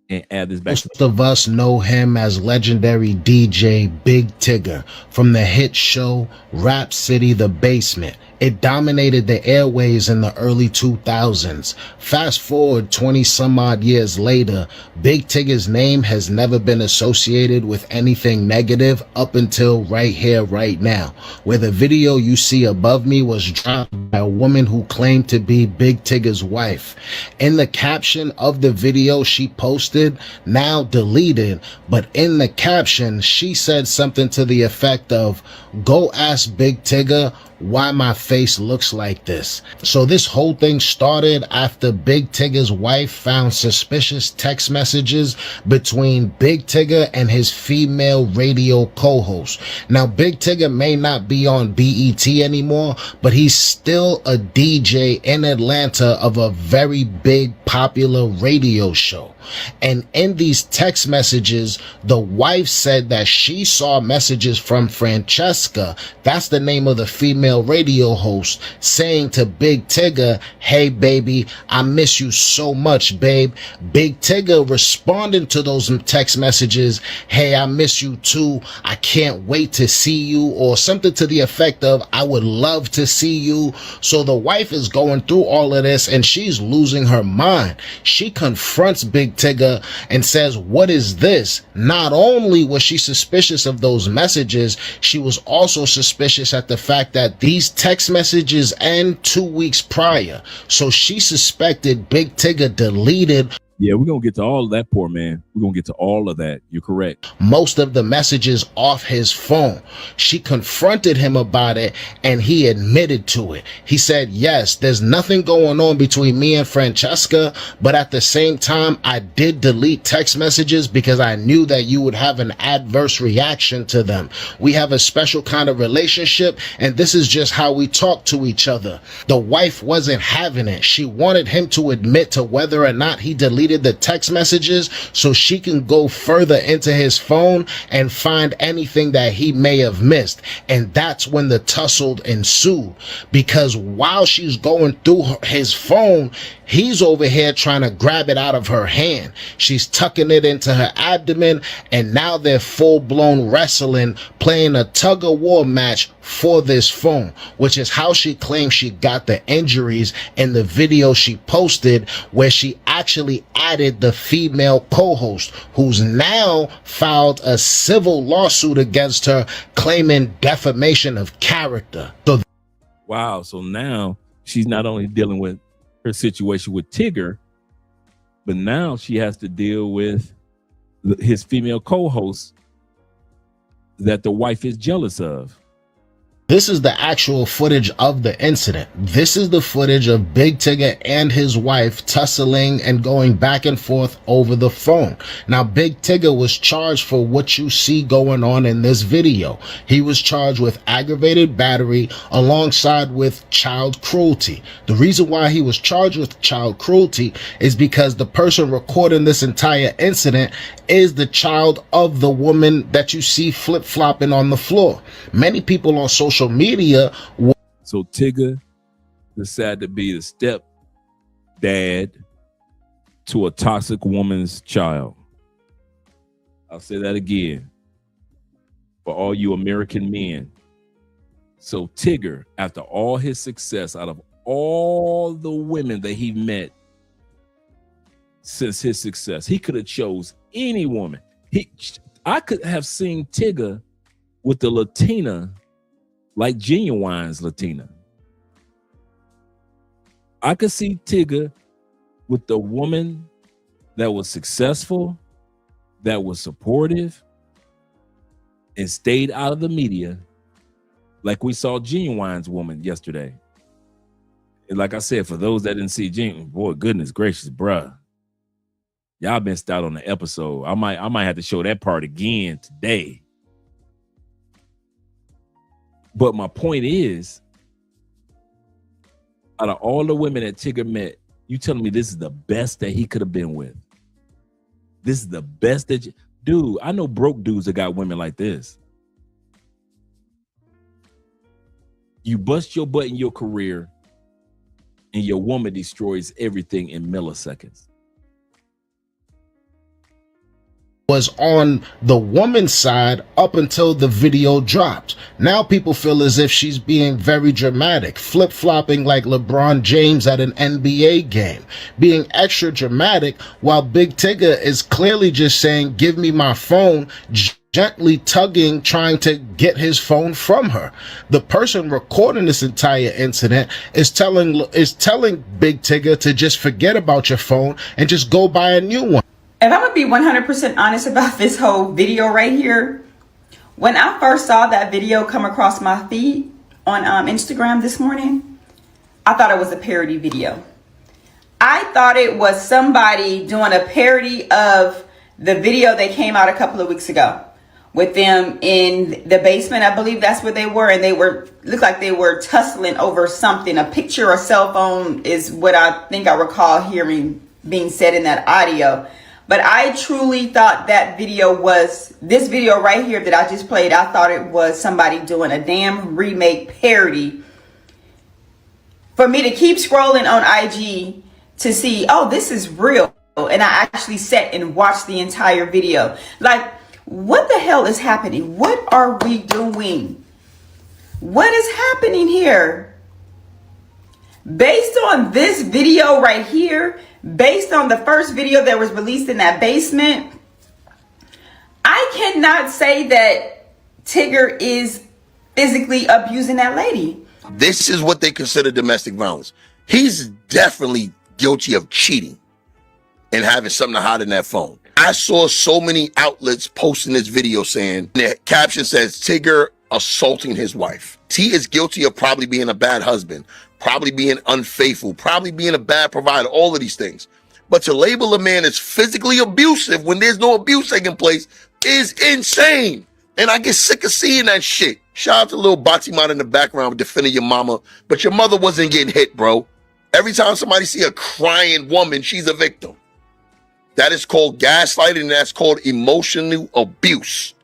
and add this back. Most of us know him as legendary DJ Big Tigger from the hit show Rap City The Basement. It dominated the airways in the early 2000s. Fast forward 20 some odd years later, Big Tigger's name has never been associated with anything negative up until right here, right now, where the video you see above me was dropped by a woman who claimed to be Big Tigger's wife. In the caption of the video she posted, now deleted, but in the caption, she said something to the effect of, "Go ask Big Tigger why my face looks like this." So this whole thing started after Big Tigger's wife found suspicious text messages between Big Tigger and his female radio co-host. Now, Big Tigger may not be on BET anymore, but he's still a DJ in Atlanta of a very big popular radio show. And in these text messages, the wife said that she saw messages from Francesca, that's the name of the female radio host, saying to Big Tigger, "Hey baby, I miss you so much, babe." Big Tigger responding to those text messages, "Hey, I miss you too. I can't wait to see you," or something to the effect of, "I would love to see you." So the wife is going through all of this and she's losing her mind. She confronts Big Tigger and says, "What is this?" Not only was she suspicious of those messages, she was also suspicious at the fact that these text messages end 2 weeks prior. So she suspected Big Tigger deleted. Yeah, we're going to get to all of that, poor man. We're going to get to all of that. You're correct. Most of the messages off his phone. She confronted him about it and he admitted to it. He said, "Yes, there's nothing going on between me and Francesca, but at the same time, I did delete text messages because I knew that you would have an adverse reaction to them. We have a special kind of relationship and this is just how we talk to each other." The wife wasn't having it. She wanted him to admit to whether or not he deleted deleted the text messages so she can go further into his phone and find anything that he may have missed. And that's when the tussle ensued, because while she's going through his phone, he's over here trying to grab it out of her hand. She's tucking it into her abdomen, and now they're full-blown wrestling, playing a tug-of-war match for this phone, which is how she claims she got the injuries in the video she posted, where she actually added the female co-host, who's now filed a civil lawsuit against her, claiming defamation of character. So wow, so now she's not only dealing with her situation with Tigger, but now she has to deal with his female co-host that the wife is jealous of. this is the actual footage of the incident. This is the footage of Big Tigger and his wife tussling and going back and forth over the phone. Now, Big Tigger was charged for what you see going on in this video. He was charged with aggravated battery alongside with child cruelty. The reason why he was charged with child cruelty is because the person recording this entire incident is the child of the woman that you see flip-flopping on the floor. Many people on social media. So Tigger decided to be the step dad to a toxic woman's child. I'll say that again for all you American men. So Tigger, after all his success, out of all the women that he met since his success, he could have chose any woman. I could have seen Tigger with the Latina, like Genuine's Latina. I could see Tigger with the woman that was successful, that was supportive, and stayed out of the media, like we saw Genuine's woman yesterday. And like I said, for those that didn't see Genuine, boy, goodness gracious, bruh. Y'all missed out on the episode. I might have to show that part again today. But my point is, out of all the women that Tigger met, you telling me this is the best that he could have been with? This is the best that dude, I know broke dudes that got women like this. You bust your butt in your career and your woman destroys everything in milliseconds. Was on the woman's side up until the video dropped. Now people feel as if she's being very dramatic, flip-flopping like LeBron James at an NBA game, being extra dramatic, while Big Tigger is clearly just saying, give me my phone, gently tugging, trying to get his phone from her. The person recording this entire incident is telling Big Tigger to just forget about your phone and just go buy a new one. If I'm gonna be 100% honest about this whole video right here, when I first saw that video come across my feed on Instagram this morning, I thought it was a parody video. I thought it was somebody doing a parody of the video that came out a couple of weeks ago with them in the basement. I believe that's where they were, and they looked like they were tussling over something. A picture or cell phone is what I think I recall hearing being said in that audio. But I truly thought that video was, this video right here that I just played, I thought it was somebody doing a damn remake parody. For me to keep scrolling on IG to see, oh, this is real. And I actually sat and watched the entire video. Like, what the hell is happening? What are we doing? What is happening here? Based on this video right here, based on the first video that was released in that basement, I cannot say that Tigger is physically abusing that lady. This is what they consider domestic violence. He's definitely guilty of cheating and having something to hide in that phone. I saw so many outlets posting this video saying, the caption says, Tigger assaulting his wife. He is guilty of probably being a bad husband, probably being unfaithful, probably being a bad provider, all of these things. But to label a man as physically abusive when there's no abuse taking place is insane. And I get sick of seeing that shit. Shout out to little Batiman in the background defending your mama, but your mother wasn't getting hit, bro. Every time somebody see a crying woman, she's a victim. That is called gaslighting, and that's called emotional abuse.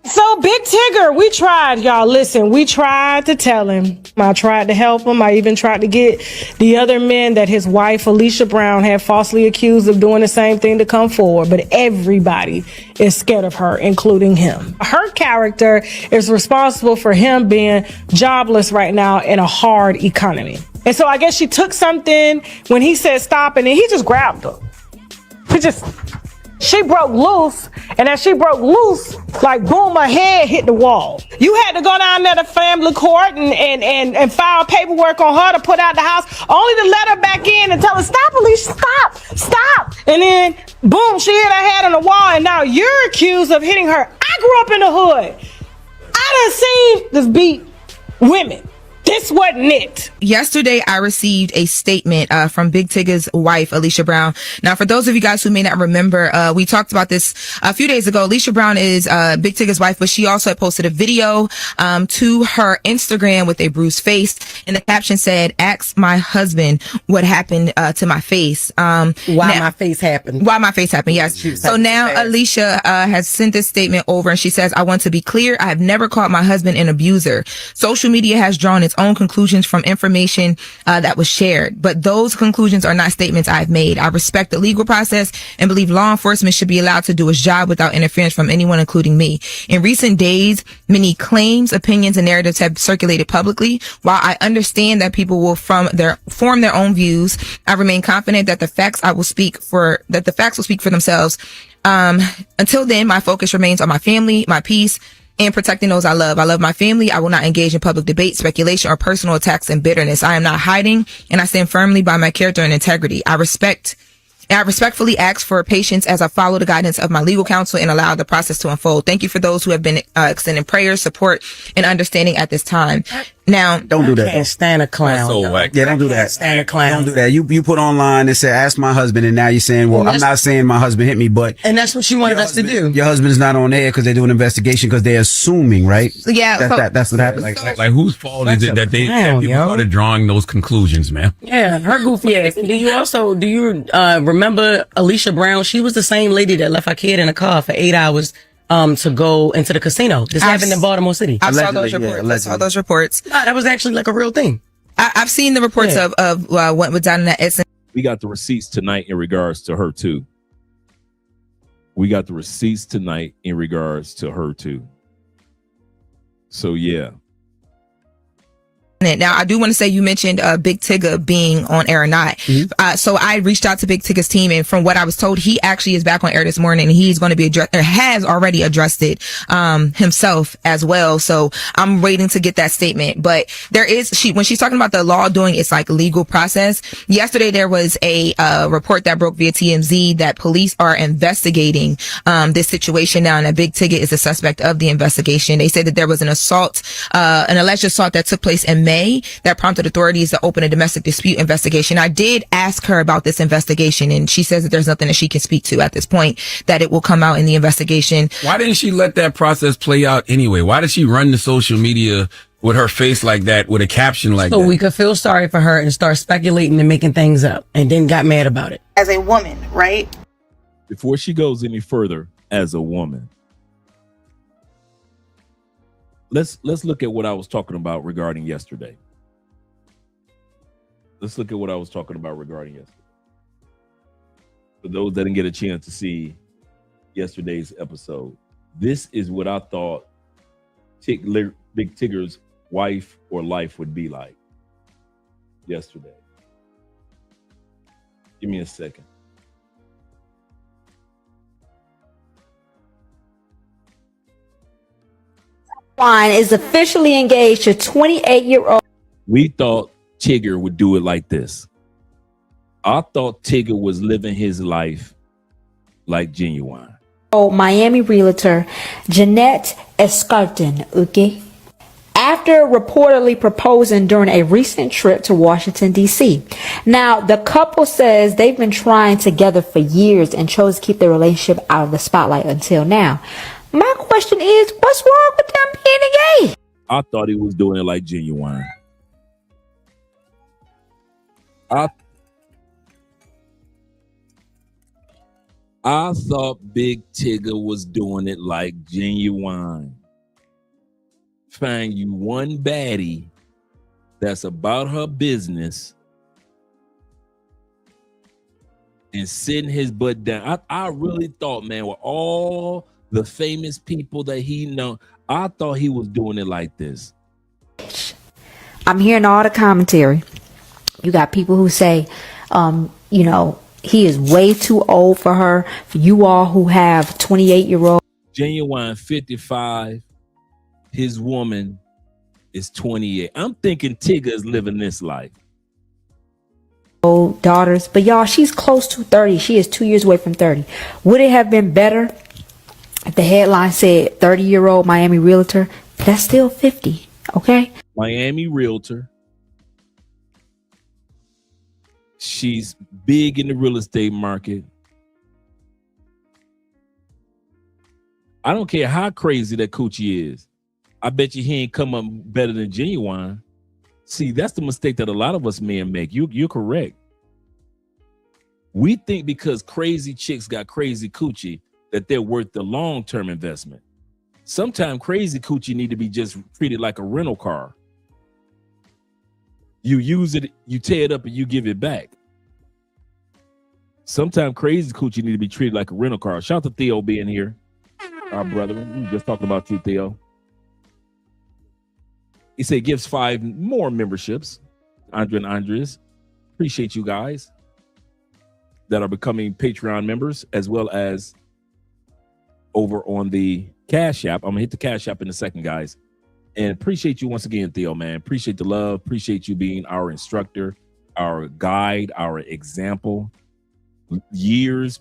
So Big Tigger, we tried, y'all. Listen, we tried to tell him. I tried to help him. I even tried to get the other men that his wife, Alicia Brown, had falsely accused of doing the same thing to come forward. But everybody is scared of her, including him. Her character is responsible for him being jobless right now in a hard economy. And so I guess she took something when he said stop, and then he just grabbed her. She broke loose, and as she broke loose, like boom, her head hit the wall. You had to go down there to family court and file paperwork on her to put out the house, only to let her back in and tell her, stop, Alicia, stop. And then boom, she hit her head on the wall, and now you're accused of hitting her. I grew up in the hood. I done seen this beat women. This wasn't it. Yesterday, I received a statement from Big Tigger's wife, Alicia Brown. Now, for those of you guys who may not remember, we talked about this a few days ago. Alicia Brown is Big Tigger's wife, but she also had posted a video to her Instagram with a bruised face. And the caption said, ask my husband what happened to my face. Why my face happened, yes. So now Alicia has sent this statement over, and she says, I want to be clear. I have never called my husband an abuser. Social media has drawn its own conclusions from information that was shared, but those conclusions are not statements I've made. I respect the legal process and believe law enforcement should be allowed to do its job without interference from anyone, including me. In recent days, many claims, opinions, and narratives have circulated publicly. While I understand that people will form their own views, I remain confident that the facts will speak for themselves. Until then, my focus remains on my family, my peace, and protecting those I love. I love my family. I will not engage in public debate, speculation, or personal attacks and bitterness. I am not hiding, and I stand firmly by my character and integrity. I respectfully ask for patience as I follow the guidance of my legal counsel and allow the process to unfold. Thank you for those who have been extending prayers, support, and understanding at this time. Now, don't do that. Can't stand a clown. So yeah, don't do that. Stand a clown. Don't do that. You put online and said, ask my husband, and now you're saying, well, I'm not saying my husband hit me, but. And that's what you wanted us to do. Your husband's not on air because they're doing an investigation because they're assuming, right? Yeah. That's what happened. Like whose fault is it that people started drawing those conclusions, man? Yeah, her goofy ass. Do you remember Alicia Brown? She was the same lady that left her kid in a car for 8 hours to go into the casino. This happened in Baltimore City. I saw those reports. Nah, that was actually like a real thing. I've seen the reports of what was done in that incident. We got the receipts tonight in regards to her too. So yeah. Now, I do want to say you mentioned Big Tigger being on air or not. So I reached out to Big Tigger's team, and from what I was told, he actually is back on air this morning, and he's going to be has already addressed it himself as well. So I'm waiting to get that statement. But when she's talking about the law doing its like legal process, yesterday there was a report that broke via TMZ that police are investigating this situation now, and that Big Tigger is a suspect of the investigation. They said that there was an alleged assault that took place in May that prompted authorities to open a domestic dispute investigation. I did ask her about this investigation, and she says that there's nothing that she can speak to at this point, that it will come out in the investigation. Why didn't she let that process play out anyway? Why did she run the social media with her face like that, with a caption like that? So we could feel sorry for her and start speculating and making things up, and then got mad about it. As a woman, right? Before she goes any further, as a woman, let's look at what I was talking about regarding yesterday. For those that didn't get a chance to see yesterday's episode, this is what I thought Big Tigger's wife or life would be like yesterday. Give me a second. Is officially engaged to 28-year-old. We thought Tigger would do it like this. I thought Tigger was living his life like Genuine. Miami realtor Jeanette Escarton, okay? After reportedly proposing during a recent trip to Washington, D.C. Now, the couple says they've been trying together for years and chose to keep their relationship out of the spotlight until now. My question is, what's wrong with them being engaged? I thought he was doing it like Genuine. I thought Big Tigger was doing it like Genuine. Find you one baddie that's about her business and sitting his butt down. I really thought, man, with all the famous people that he know, I thought he was doing it like this. I'm hearing all the commentary. You got people who say, you know, he is way too old for her. For you all who have 28-year-old. Genuine 55. His woman is 28. I'm thinking Tigger is living this life. Daughters, but y'all, she's close to 30. She is 2 years away from 30. Would it have been better if the headline said 30-year-old Miami realtor? That's still 50, okay? Miami realtor. She's big in the real estate market. I don't care how crazy that coochie is. I bet you he ain't come up better than Genuine. See, that's the mistake that a lot of us men make. You're correct. We think because crazy chicks got crazy coochie that they're worth the long-term investment. Sometimes crazy coochie need to be just treated like a rental car. You use it, you tear it up, and you give it back. Sometimes crazy coochie need to be treated like a rental car. Shout out to Theo being here, our brother. We just talking about you, Theo. He said gives 5 more memberships. Andre and Andres, appreciate you guys that are becoming Patreon members, as well as over on the Cash App. I'm gonna hit the Cash App in a second, guys. And appreciate you once again, Theo, man. Appreciate the love. Appreciate you being our instructor, our guide, our example. Years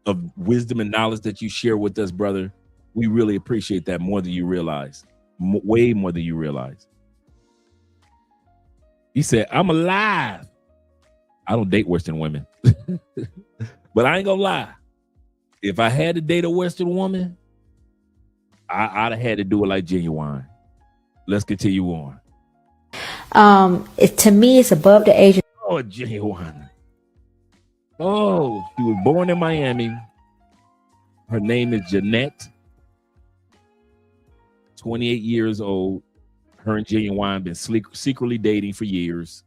of wisdom and knowledge that you share with us, brother. We really appreciate that more than you realize. Way more than you realize. He said, I'm alive. I don't date Western women. But I ain't gonna lie. If I had to date a Western woman, I'd have had to do it like Genuine. Let's continue on. To me, it's above the age of... Oh, Genuine. Oh, she was born in Miami. Her name is Jeanette. 28 years old. Her and Genuine been secretly dating for years.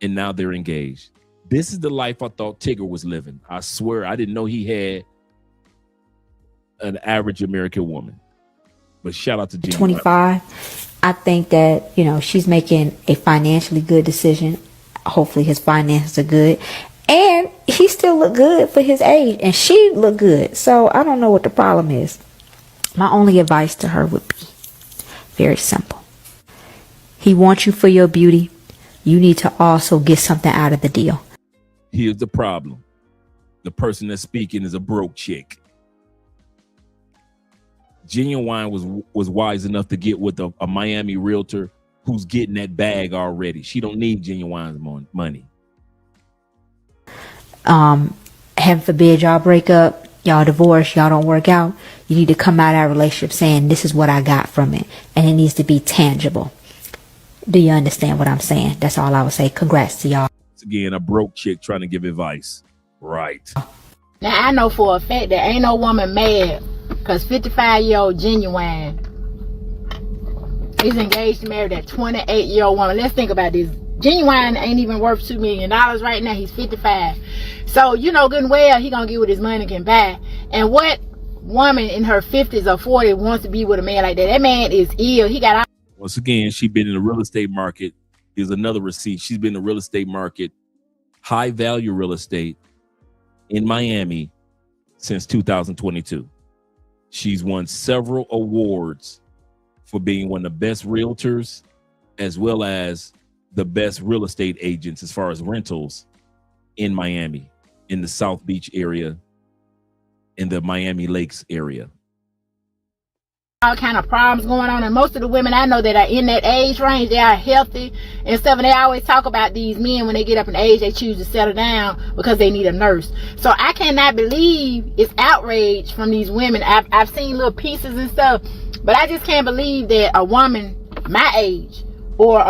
And now they're engaged. This is the life I thought Tigger was living. I swear, I didn't know he had an average American woman. But shout out to Genuine. 25. I think that, you know, she's making a financially good decision. Hopefully his finances are good. And he still look good for his age. And she look good. So I don't know what the problem is. My only advice to her would be very simple. He wants you for your beauty. You need to also get something out of the deal. Here's the problem. The person that's speaking is a broke chick. Genuine was wise enough to get with a Miami realtor who's getting that bag already. She don't need Genuine's money. Heaven forbid y'all break up, y'all divorce, y'all don't work out. You need to come out of that relationship saying, this is what I got from it. And it needs to be tangible. Do you understand what I'm saying? That's all I would say. Congrats to y'all. Again, a broke chick trying to give advice. Right. Now, I know for a fact that ain't no woman mad because 55-year-old Genuine is engaged to marry that 28-year-old woman. Let's think about this. Genuine ain't even worth $2 million right now. He's 55. So, you know good and well he gonna get what his money can buy. And what woman in her 50s or 40s wants to be with a man like that? That man is ill. He got... Once again, she's been in the real estate market. Here's another receipt. She's been in the real estate market, high value real estate in Miami since 2022. She's won several awards for being one of the best realtors, as well as the best real estate agents as far as rentals in Miami, in the South Beach area, in the Miami Lakes area. All kind of problems going on, and most of the women I know that are in that age range, they are healthy and stuff, and they always talk about these men when they get up in age, they choose to settle down because they need a nurse. So I cannot believe it's outrage from these women. I've seen little pieces and stuff, but I just can't believe that a woman my age or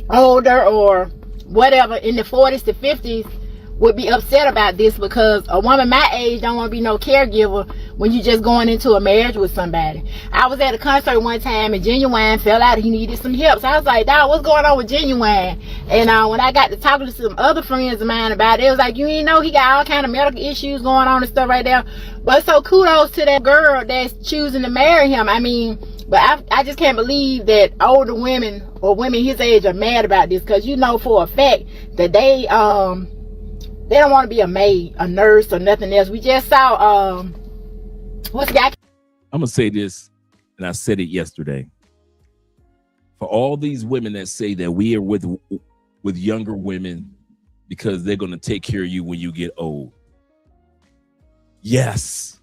older or whatever in the 40s to 50s would be upset about this, because a woman my age don't want to be no caregiver when you just going into a marriage with somebody. I was at a concert one time and Genuine fell out. He needed some help. So I was like, dog, what's going on with Genuine? And when I got to talking to some other friends of mine about it, it was like, you ain't know he got all kind of medical issues going on and stuff right there. But so kudos to that girl that's choosing to marry him. I mean, but I just can't believe that older women or women his age are mad about this, because you know for a fact that they don't want to be a maid, a nurse, or nothing else. We just saw what's the guy? I'm gonna say this, and I said it yesterday. For all these women that say that we are with younger women because they're gonna take care of you when you get old. Yes.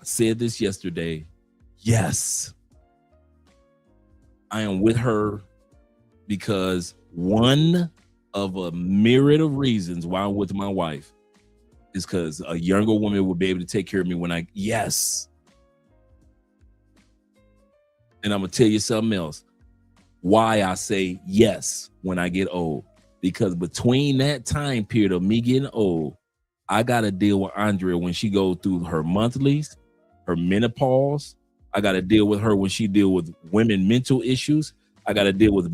I said this yesterday. Yes. I am with her because one of a myriad of reasons why I'm with my wife is because a younger woman will be able to take care of me when yes. And I'm gonna tell you something else. Why I say yes when I get old. Because between that time period of me getting old, I gotta deal with Andrea when she goes through her monthlies, her menopause. I gotta deal with her when she deal with women mental issues. I gotta deal with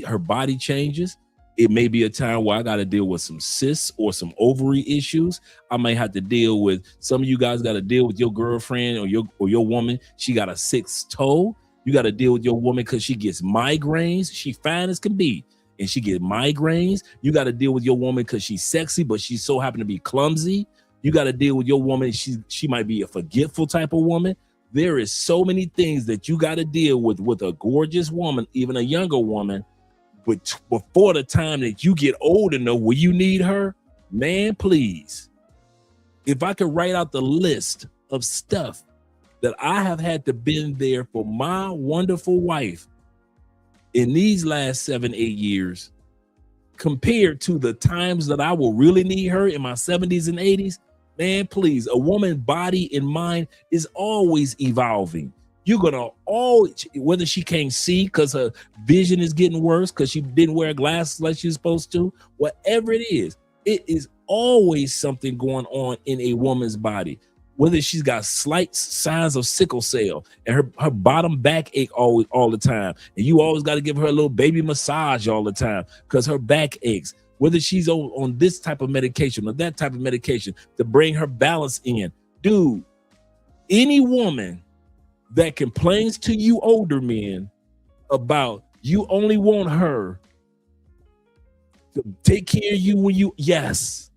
her body changes. It may be a time where I got to deal with some cysts or some ovary issues. I might have to deal with, some of you guys got to deal with your girlfriend or your woman. She got a 6th toe. You got to deal with your woman because she gets migraines. She fine as can be, and she gets migraines. You got to deal with your woman because she's sexy, but she so happen to be clumsy. You got to deal with your woman. She might be a forgetful type of woman. There is so many things that you got to deal with a gorgeous woman, even a younger woman. But before the time that you get old enough where you need her, man, please. If I could write out the list of stuff that I have had to been there for my wonderful wife in these last 7-8 years, compared to the times that I will really need her in my 70s and 80s, man, please, a woman's body and mind is always evolving. You're gonna always, whether she can't see because her vision is getting worse because she didn't wear glasses like she's supposed to, whatever it is always something going on in a woman's body. Whether she's got slight signs of sickle cell and her bottom back ache all the time, and you always got to give her a little baby massage all the time because her back aches. Whether she's on this type of medication or that type of medication to bring her balance in, dude. Any woman that complains to you older men about you only want her to take care of you when yes,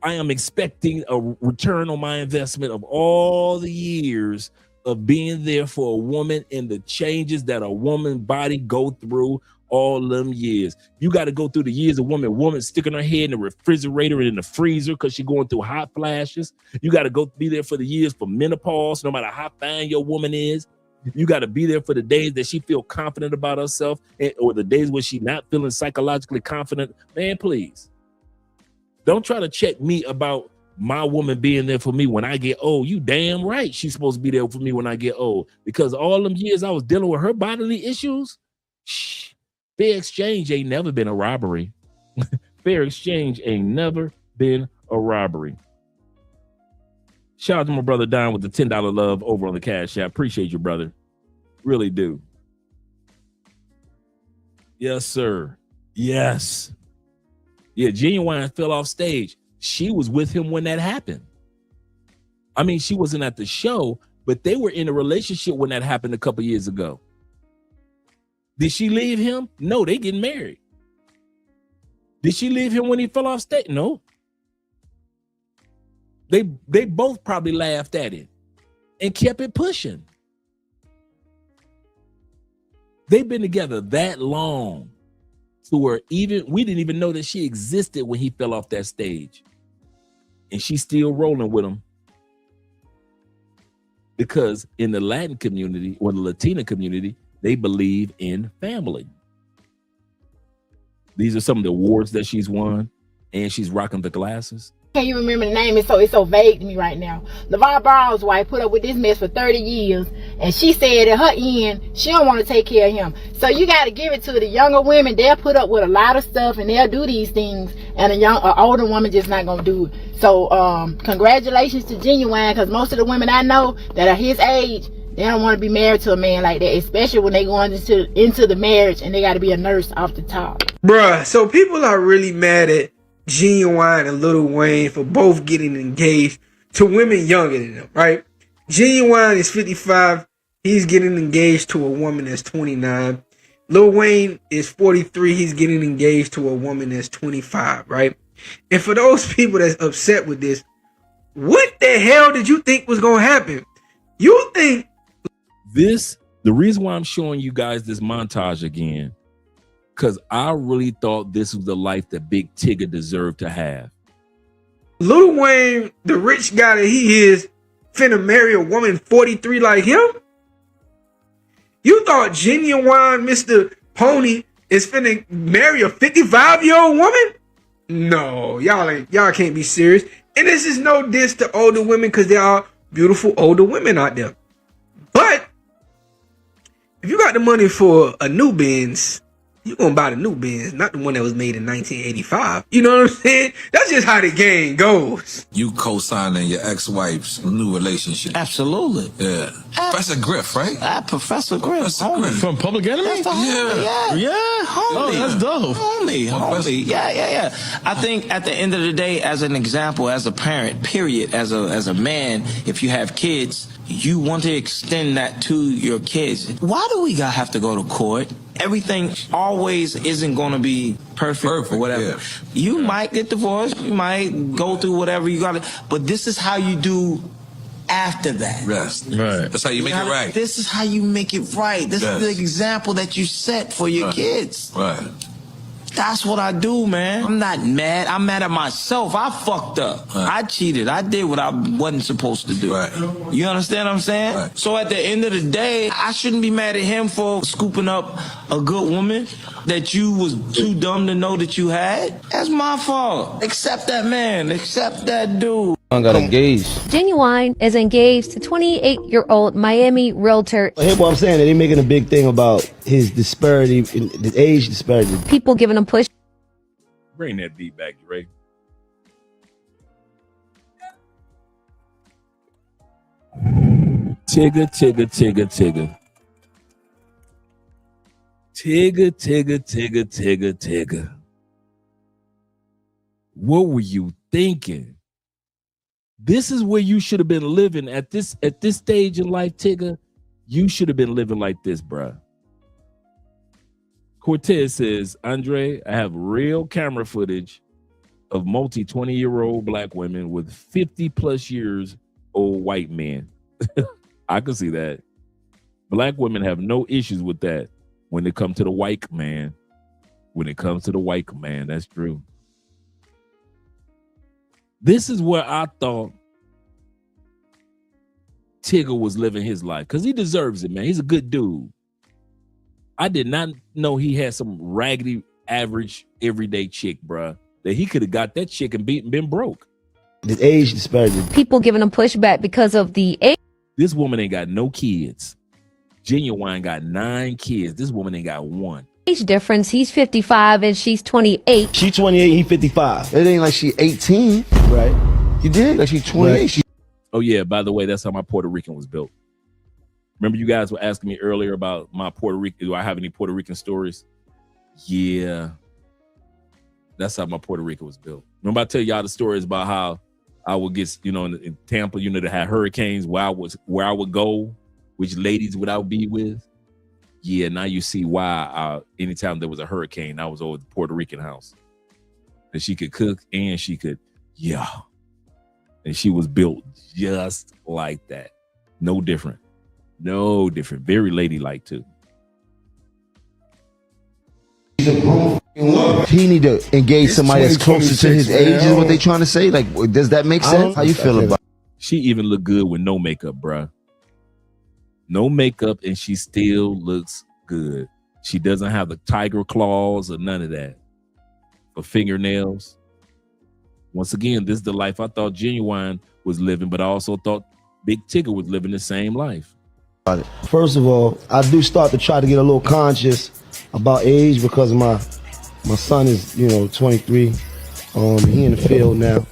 I am expecting a return on my investment of all the years of being there for a woman and the changes that a woman's body go through all them years. You got to go through the years of woman sticking her head in the refrigerator and in the freezer because she's going through hot flashes. You got to go be there for the years for menopause, no matter how fine your woman is. You got to be there for the days that she feel confident about herself or the days when she not feeling psychologically confident. Man, please. Don't try to check me about my woman being there for me when I get old. You damn right she's supposed to be there for me when I get old. Because all them years I was dealing with her bodily issues, fair exchange ain't never been a robbery. Fair exchange ain't never been a robbery. Shout out to my brother Don with the $10 love over on the Cash App. Appreciate you, brother. Really do. Yes, sir. Yes. Yeah, Genuine fell off stage. She was with him when that happened. I mean, she wasn't at the show, but they were in a relationship when that happened a couple years ago. Did she leave him? No, they getting married. Did she leave him when he fell off stage? No. They both probably laughed at it and kept it pushing. They've been together that long to where we didn't even know that she existed when he fell off that stage. And she's still rolling with him. Because in the Latin community or the Latina community, they believe in family. These are some of the awards that she's won, and she's rocking the glasses. can't you remember the name? It's so vague to me right now. LeVar Burrow's wife put up with this mess for 30 years, and she said at her end, she don't want to take care of him. So you got to give it to the younger women. They'll put up with a lot of stuff, and they'll do these things, and an older woman just not gonna do it. So congratulations to Genuine, because most of the women I know that are his age, they don't want to be married to a man like that, especially when they go into the marriage and they got to be a nurse off the top. Bruh, so people are really mad at Genuine and Lil Wayne for both getting engaged to women younger than them, right? Genuine is 55. He's getting engaged to a woman that's 29. Lil Wayne is 43. He's getting engaged to a woman that's 25, right? And for those people that's upset with this, what the hell did you think was going to happen? You think the reason why I'm showing you guys this montage again, because I really thought this was the life that Big Tigger deserved to have. Lil Wayne, the rich guy that he is, finna marry a woman 43 like him? You thought Genuine Mr. Pony is finna marry a 55-year-old woman? No, y'all can't be serious. And this is no diss to older women, because there are beautiful older women out there. But if you got the money for a new Benz, you're gonna buy the new Benz, not the one that was made in 1985. You know what I'm saying? That's just how the game goes. You co-signing your ex-wife's new relationship. Absolutely. Yeah. Professor Griff, right? Professor Griff. Homie. From Public Enemy? That's the homie, yeah. Homie. Oh, that's dope. Homie. Yeah. I think at the end of the day, as an example, as a parent, period, as a man, if you have kids, you want to extend that to your kids. Why do we have to go to court? Everything always isn't going to be perfect or whatever. Yeah. You might get divorced. You might go through whatever you got to. But this is how you do after that. Right. That's how you make it right. This is how you make it right. This is the example that you set for your kids. Right. That's what I do, man. I'm not mad. I'm mad at myself. I fucked up. Right. I cheated. I did what I wasn't supposed to do. Right. You understand what I'm saying? Right. So at the end of the day, I shouldn't be mad at him for scooping up a good woman that you was too dumb to know that you had. That's my fault. Accept that man. Accept that dude. I got engaged. Genuine is engaged to 28-year-old Miami realtor. I hear what I'm saying. They're making a big thing about his disparity, the age disparity. People giving him push. Bring that beat back, Dre. Tigger, Tigger, Tigger, Tigger. Tigger, Tigger, Tigger, Tigger, Tigger. What were you thinking? This is where you should have been living at this stage in life, Tigger. You should have been living like this, bruh. Cortez says, Andre, I have real camera footage of multi 20-year-old black women with 50+ years old white men. I can see that. Black women have no issues with that when it comes to the white man. When it comes to the white man, that's true. This is where I thought Tigger was living his life, because he deserves it, man. He's a good dude. I did not know he had some raggedy, average, everyday chick, bruh, that he could have got that chick and been broke. The age disparity. People giving him pushback because of the age. This woman ain't got no kids. Genuine got 9 kids. This woman ain't got 1. Age difference. He's 55 and she's 28. She 28, he 55. It ain't like she 18, right? You did? Like she 28. Right. Oh yeah, by the way, that's how my Puerto Rican was built. Remember you guys were asking me earlier about my Puerto Rican, do I have any Puerto Rican stories? Yeah. That's how my Puerto Rican was built. Remember I tell y'all the stories about how I would get, in Tampa, they had hurricanes, where I would go, which ladies would I be with. Yeah, now you see why anytime there was a hurricane, I was over at the Puerto Rican house. And she could cook and she could, and she was built just like that. No different. No different. Very ladylike too. He need to engage somebody that's closer to his age is what they trying to say. Like, does that make sense? How you feel about it? She even look good with no makeup, bruh. No makeup and she still looks good. She doesn't have the tiger claws or none of that. For fingernails. Once again, this is the life I thought Genuine was living, but I also thought Big Tigger was living the same life. First of all, I do start to try to get a little conscious about age because my son is, 23. He in the field now.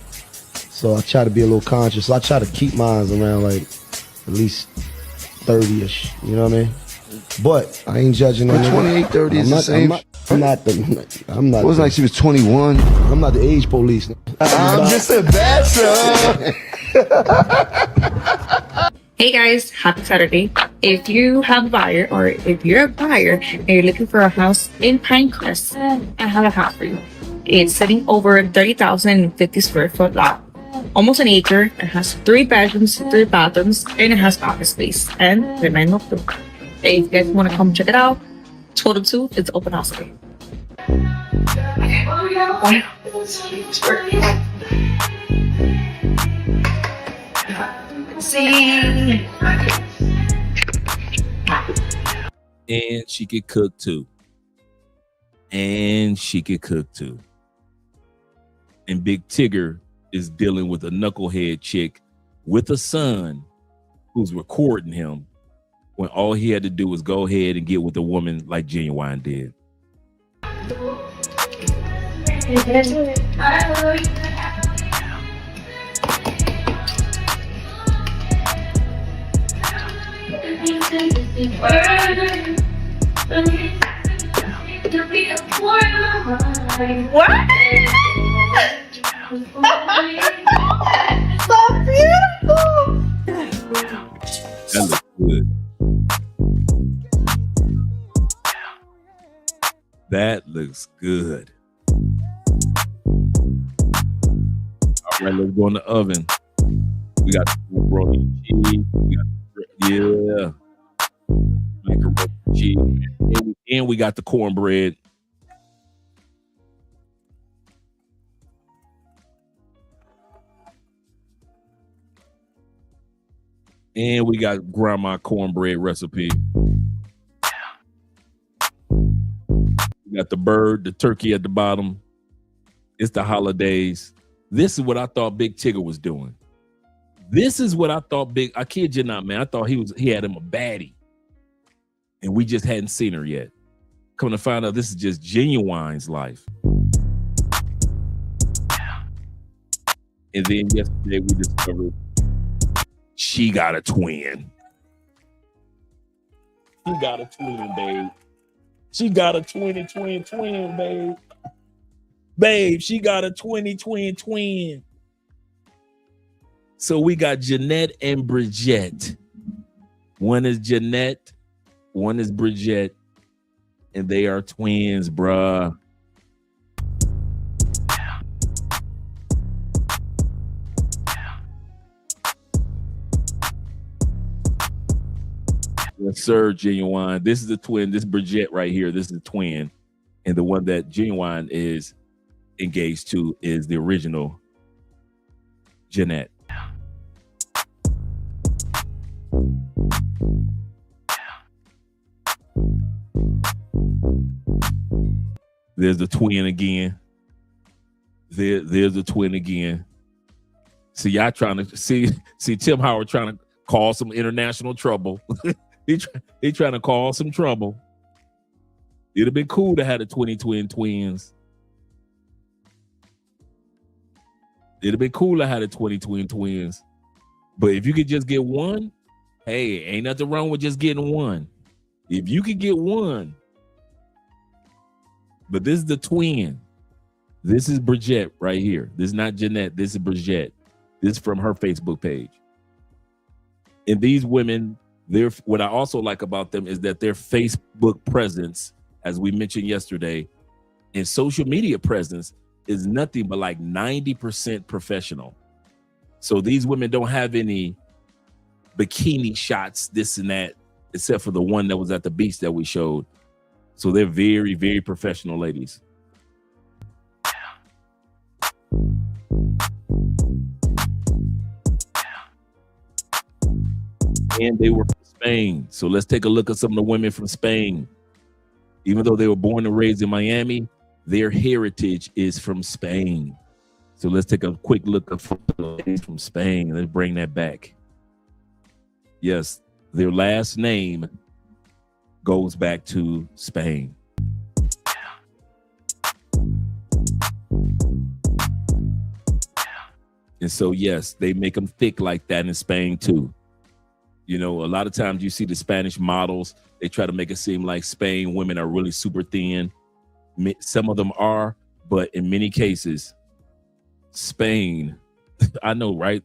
So I try to be a little conscious. So I try to keep mine around like at least 30-ish, you know what I mean? But I ain't judging that. 28, 30 is the same. I'm not. It was like she was 21. I'm not the age police. I'm just a bachelor. Hey guys, happy Saturday. If you have a buyer or if you're a buyer and you're looking for a house in Pinecrest, I have a house for you. It's sitting over 30,050 square foot lot, almost an acre. It has 3 bedrooms, 3 bathrooms, and it has office space and remain open. If you guys want to come check it out, 12 to 2, it's open house day. And she could cook too. And Big Tigger is dealing with a knucklehead chick with a son who's recording him when all he had to do was go ahead and get with a woman like Genuine did. What? So beautiful. That looks good. That looks good. All right, let's go in the oven. We got macaroni cheese. Macaroni cheese. And we got the cornbread. And we got grandma cornbread recipe. We got the bird, the turkey at the bottom. It's the holidays. This is what I thought Big Tigger was doing. This is what I thought I kid you not, man. I thought he had him a baddie. And we just hadn't seen her yet. Come to find out, this is just Genuine's life. And then yesterday we discovered she got a twin. She got a twin, babe. She got a twin, babe. Babe, she got a twin. So we got Jeanette and Bridget. One is Jeanette, one is Bridget, and they are twins, bruh. Yes, sir, Genuine. This is the twin. This Bridget right here. This is the twin. And the one that Genuine is engaged to is the original Jeanette. There's the twin again. There's the twin again. See, y'all trying to see Tim Howard trying to cause some international trouble. He trying to cause some trouble. It'd have been cool to have the twins. It'd have been cool to have the twins. But if you could just get one, hey, ain't nothing wrong with just getting one. If you could get one. But this is the twin. This is Bridget right here. This is not Jeanette. This is Bridget. This is from her Facebook page. And these women, what I also like about them is that their Facebook presence, as we mentioned yesterday, and social media presence is nothing but like 90% professional. So these women don't have any bikini shots, this and that, except for the one that was at the beach that we showed. So they're very, very professional ladies. And they were from Spain. So let's take a look at some of the women from Spain. Even though they were born and raised in Miami, their heritage is from Spain. So let's take a quick look at from Spain. Let's bring that back. Yes, their last name goes back to Spain. And so, yes, they make them thick like that in Spain too. You know, a lot of times you see the Spanish models, they try to make it seem like Spain women are really super thin. Some of them are, but in many cases, Spain, I know, right?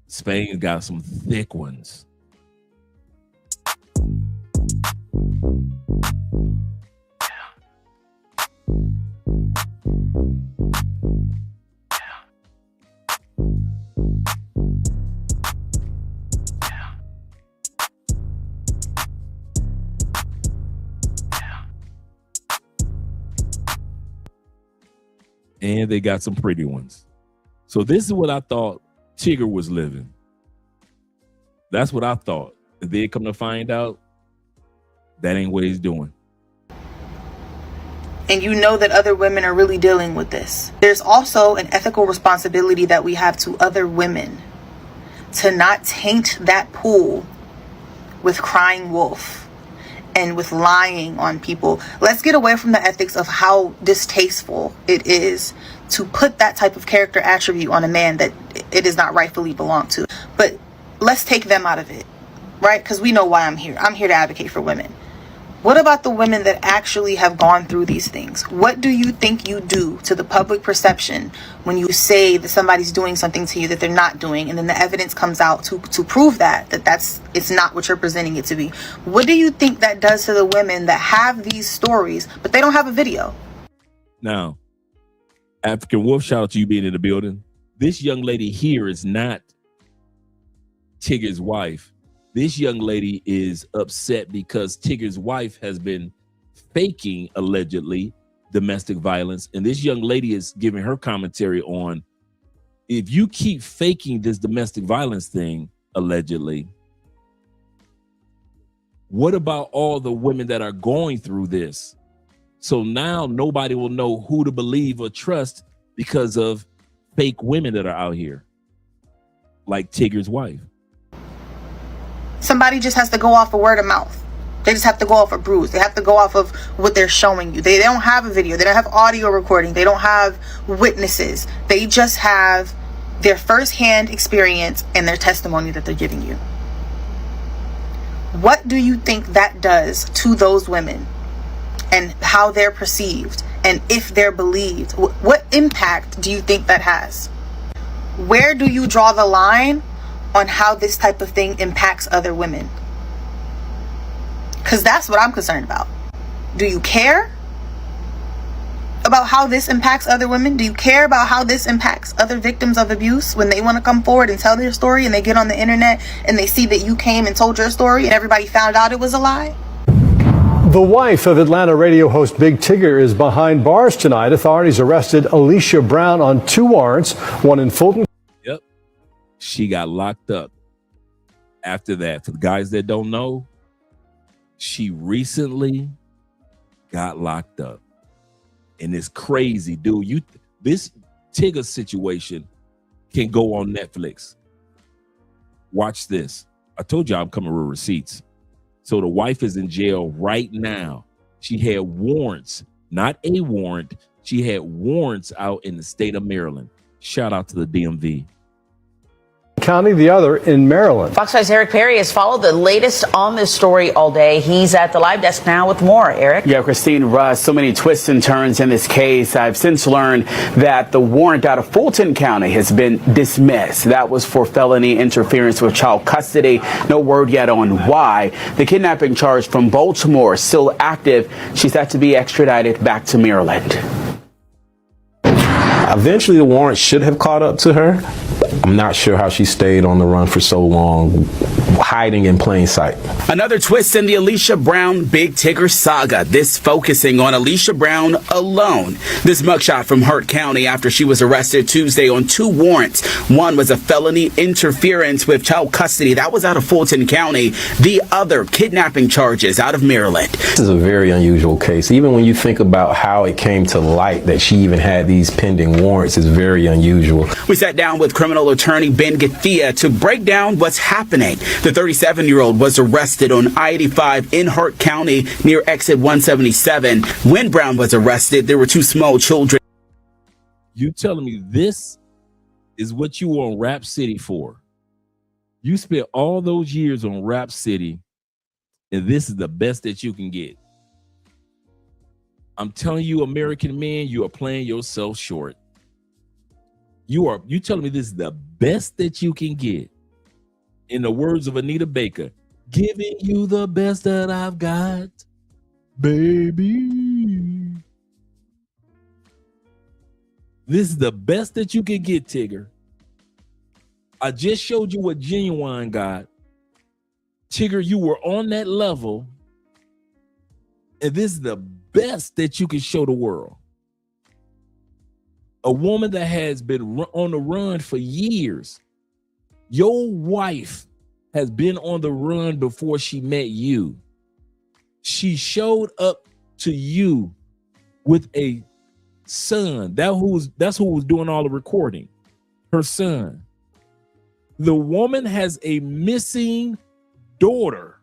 Spain got some thick ones. And they got some pretty ones. So this is what I thought Tigger was living. That's what I thought. If they come to find out, that ain't what he's doing. And you know that other women are really dealing with this. There's also an ethical responsibility that we have to other women to not taint that pool with crying wolf and with lying on people. Let's get away from the ethics of how distasteful it is to put that type of character attribute on a man that it does not rightfully belong to. But let's take them out of it, right? Because we know why I'm here. I'm here to advocate for women. What about the women that actually have gone through these things? What do you think you do to the public perception when you say that somebody's doing something to you that they're not doing, and then the evidence comes out to prove it's not what you're presenting it to be? What do you think that does to the women that have these stories, but they don't have a video? Now, African Wolf, shout out to you being in the building. This young lady here is not Tigger's wife. This young lady is upset because Tigger's wife has been faking, allegedly, domestic violence. And this young lady is giving her commentary on, if you keep faking this domestic violence thing, allegedly, what about all the women that are going through this? So now nobody will know who to believe or trust because of fake women that are out here, like Tigger's wife. Somebody just has to go off of word of mouth. They just have to go off of bruise. They have to go off of what they're showing you. They don't have a video. They don't have audio recording. They don't have witnesses. They just have their firsthand experience and their testimony that they're giving you. What do you think that does to those women and how they're perceived and if they're believed? What impact do you think that has? Where do you draw the line on how this type of thing impacts other women? Because that's what I'm concerned about. Do you care about how this impacts other women? Do you care about how this impacts other victims of abuse when they want to come forward and tell their story and they get on the internet and they see that you came and told your story and everybody found out it was a lie? The wife of Atlanta radio host Big Tigger is behind bars tonight. Authorities arrested Alicia Brown on 2 warrants, one in Fulton. Yep. She got locked up. After that, for the guys that don't know, she recently got locked up. And it's crazy, dude. This Tigger situation can go on Netflix. Watch this. I told you I'm coming with receipts. So the wife is in jail right now. She had warrants, not a warrant. She had warrants out in the state of Maryland. Shout out to the DMV. County, the other in Maryland. Fox 5's Eric Perry has followed the latest on this story all day. He's at the live desk now with more. Eric? Yeah, Christine, Russ, so many twists and turns in this case. I've since learned that the warrant out of Fulton County has been dismissed. That was for felony interference with child custody. No word yet on why. The kidnapping charge from Baltimore is still active. She's set to be extradited back to Maryland. Eventually, the warrant should have caught up to her. I'm not sure how she stayed on the run for so long, hiding in plain sight. Another twist in the Alicia Brown Big Tigger saga, this focusing on Alicia Brown alone. This mugshot from Hart County after she was arrested Tuesday on 2 warrants. One was a felony interference with child custody. That was out of Fulton County. The other, kidnapping charges out of Maryland. This is a very unusual case. Even when you think about how it came to light that she even had these pending warrants, is very unusual. We sat down with criminal attorney Ben Gathia to break down what's happening. The 37-year-old was arrested on I-85 in Hart County near exit 177. When Brown was arrested, there were 2 small children. You telling me this is what you were on Rap City for? You spent all those years on Rap City, and this is the best that you can get. I'm telling you, American men, you are playing yourself short. You telling me this is the best that you can get. In the words of Anita Baker, giving you the best that I've got, baby. This is the best that you can get, Tigger. I just showed you what Genuine got. Tigger, you were on that level. And this is the best that you can show the world. A woman that has been on the run for years. Your wife has been on the run before she met you. She showed up to you with a son. That's who was doing all the recording. Her son. The woman has a missing daughter.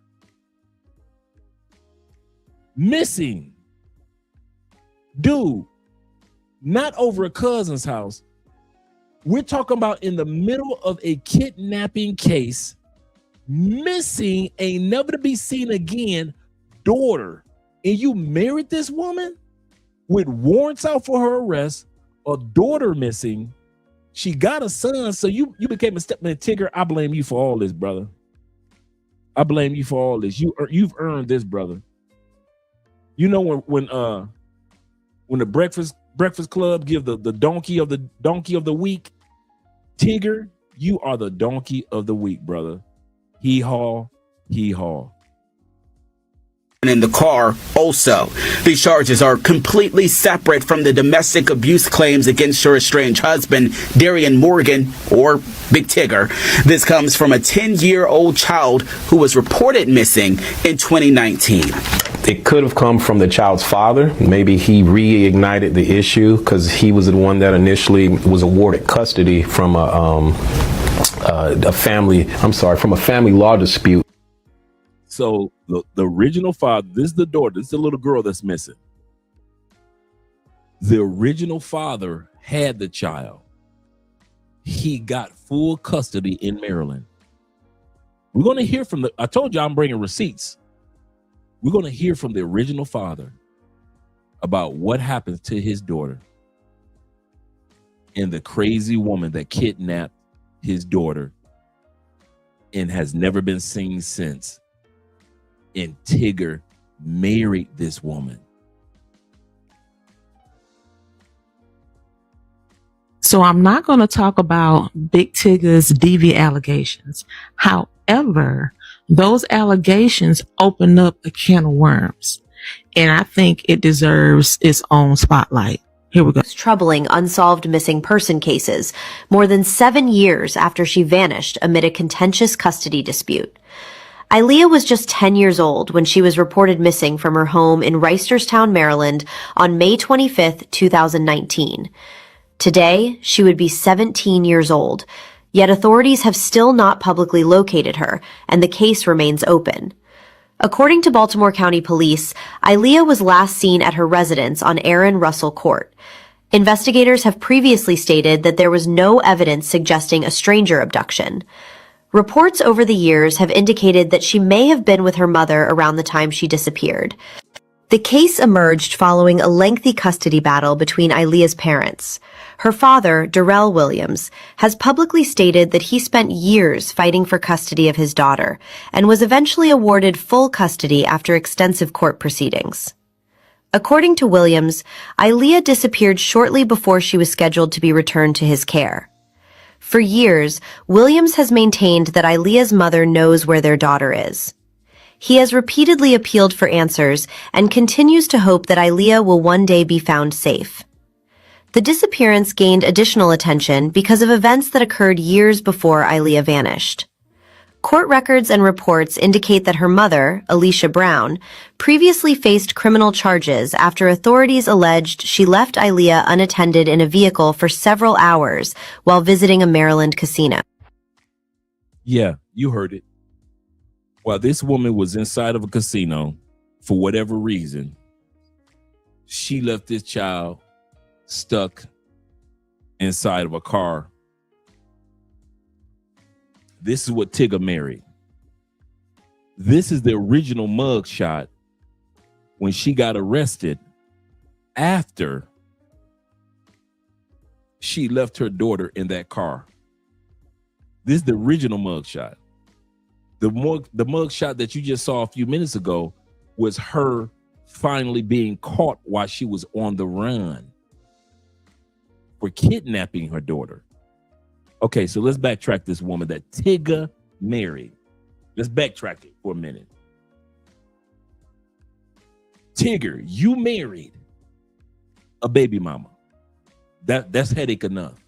Missing. Dude, not over a cousin's house. We're talking about in the middle of a kidnapping case, missing, ain't never to be seen again, daughter. And you married this woman with warrants out for her arrest, a daughter missing. She got a son, so you became a stepman. Tigger, I blame you for all this, brother. I blame you for all this. You've earned this, brother. You know when the Breakfast Club give the donkey of the week, Tigger, you are the donkey of the week, brother. Hee haw, hee haw. In the car also. These charges are completely separate from the domestic abuse claims against her estranged husband, Darian Morgan, or Big Tigger. This comes from a 10-year-old child who was reported missing in 2019. It could have come from the child's father. Maybe he reignited the issue because he was the one that initially was awarded custody from a family law dispute. So the original father, this is the daughter, this is the little girl that's missing. The original father had the child. He got full custody in Maryland. We're going to hear from I told you I'm bringing receipts. We're going to hear from the original father about what happens to his daughter and the crazy woman that kidnapped his daughter and has never been seen since. And Tigger married this woman. So I'm not going to talk about Big Tigger's DV allegations. However, those allegations open up a can of worms, and I think it deserves its own spotlight. Here we go. Troubling unsolved missing person cases more than 7 years after she vanished amid a contentious custody dispute. Aaliyah was just 10 years old when she was reported missing from her home in Reisterstown, Maryland on May 25th, 2019. Today, she would be 17 years old, yet authorities have still not publicly located her, and the case remains open. According to Baltimore County Police, Aaliyah was last seen at her residence on Aaron Russell Court. Investigators have previously stated that there was no evidence suggesting a stranger abduction. Reports over the years have indicated that she may have been with her mother around the time she disappeared. The case emerged following a lengthy custody battle between Aaliyah's parents. Her father, Darrell Williams, has publicly stated that he spent years fighting for custody of his daughter and was eventually awarded full custody after extensive court proceedings. According to Williams, Aaliyah disappeared shortly before she was scheduled to be returned to his care. For years, Williams has maintained that Aaliyah's mother knows where their daughter is. He has repeatedly appealed for answers and continues to hope that Aaliyah will one day be found safe. The disappearance gained additional attention because of events that occurred years before Aaliyah vanished. Court records and reports indicate that her mother, Alicia Brown, previously faced criminal charges after authorities alleged she left Aaliyah unattended in a vehicle for several hours while visiting a Maryland casino. Yeah, you heard it. While this woman was inside of a casino, for whatever reason, she left this child stuck inside of a car. This is what Tigger married. This is the original mug shot when she got arrested after she left her daughter in that car. This is the original mug shot. The mug shot that you just saw a few minutes ago was her finally being caught while she was on the run for kidnapping her daughter. Okay, so let's backtrack this woman that Tigger married. Let's backtrack it for a minute. Tigger, you married a baby mama. That's headache enough.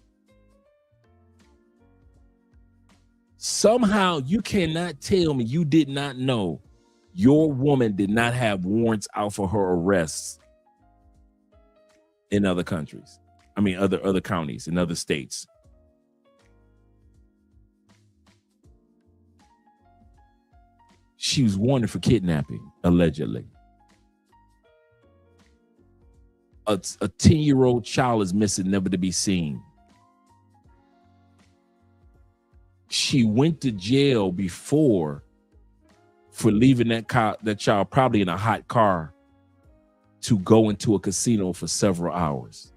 Somehow you cannot tell me you did not know your woman did not have warrants out for her arrests in other countries. I mean, other counties in other states. She was wanted for kidnapping, allegedly. A 10-year-old child is missing, never to be seen. She went to jail before for leaving that child probably in a hot car to go into a casino for several hours.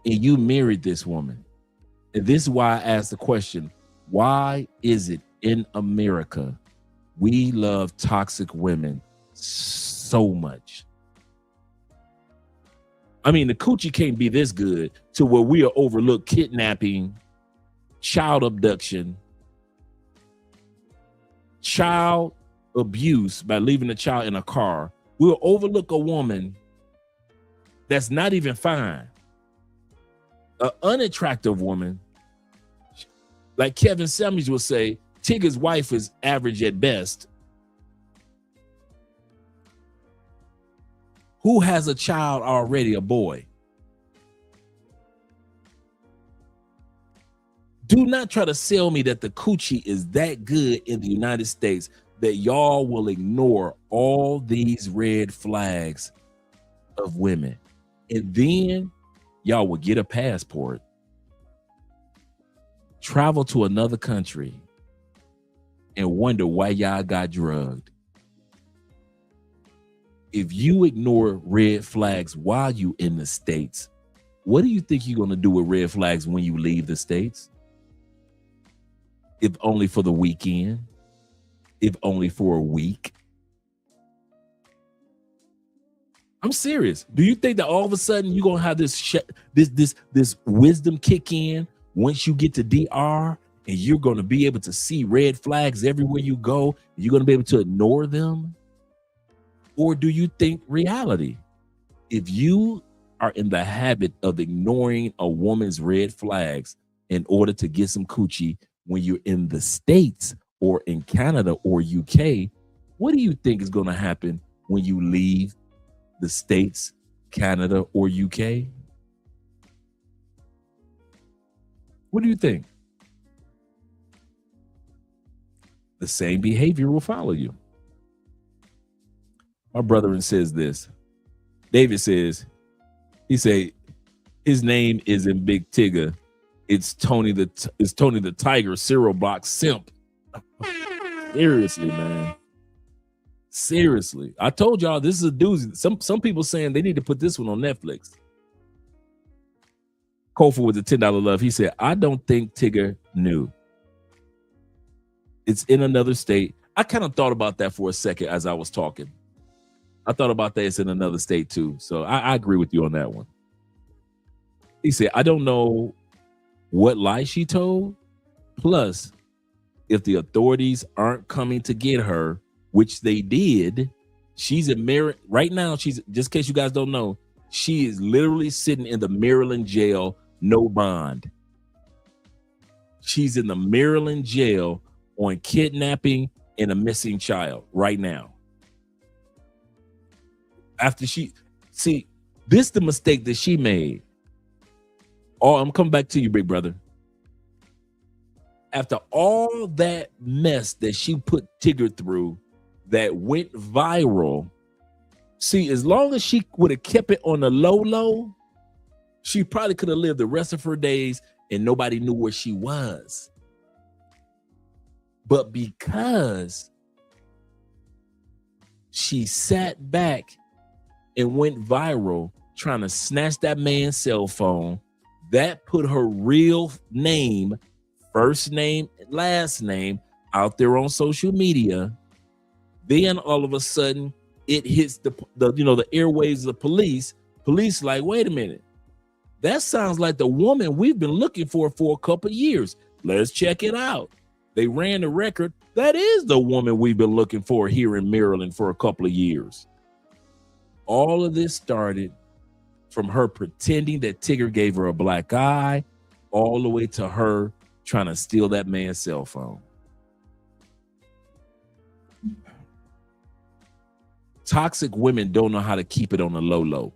And you married this woman. And this is why I asked the question, why is it in America we love toxic women so much? I mean, the coochie can't be this good to where we are overlooked kidnapping, child abduction, child abuse by leaving a child in a car. We'll overlook a woman that's not even fine. An unattractive woman, like Kevin Samuels would say, Tigger's wife is average at best. Who has a child already, a boy? Do not try to sell me that the coochie is that good in the United States that y'all will ignore all these red flags of women. And then y'all will get a passport, travel to another country, and wonder why y'all got drugged. If you ignore red flags while you in the States, what do you think you're going to do with red flags when you leave the States? If only for the weekend, if only for a week. I'm serious. Do you think that all of a sudden you're going to have this wisdom kick in once you get to DR and you're going to be able to see red flags everywhere you go? You're going to be able to ignore them? Or do you think reality? If you are in the habit of ignoring a woman's red flags in order to get some coochie when you're in the States or in Canada or UK, what do you think is going to happen when you leave the States, Canada, or UK? What do you think? The same behavior will follow you. My brother says this. David says, he say his name isn't Big Tigger. It's Tony the Tiger cereal box simp. Seriously, man. Seriously. I told y'all this is a doozy. Some people saying they need to put this one on Netflix. Kofa with the $10 love. He said, I don't think Tigger knew. It's in another state. I kind of thought about that for a second as I was talking. I thought about that. It's in another state too. So I agree with you on that one. He said, I don't know what lie she told. Plus, if the authorities aren't coming to get her, which they did, she's in Maryland right now. She's, just in case you guys don't know, she is literally sitting in the Maryland jail, no bond. She's in the Maryland jail on kidnapping and a missing child right now. After she, see, this is the mistake that she made. Oh, I'm coming back to you, big brother. After all that mess that she put Tigger through that went viral, see, as long as she would have kept it on the low, she probably could have lived the rest of her days and nobody knew where she was. But because she sat back and went viral trying to snatch that man's cell phone, that put her real name, first name, last name out there on social media. Then all of a sudden it hits the airwaves of the police. Police like, wait a minute. That sounds like the woman we've been looking for a couple of years. Let's check it out. They ran the record. That is the woman we've been looking for here in Maryland for a couple of years. All of this started from her pretending that Tigger gave her a black eye, all the way to her trying to steal that man's cell phone. Toxic women don't know how to keep it on the low.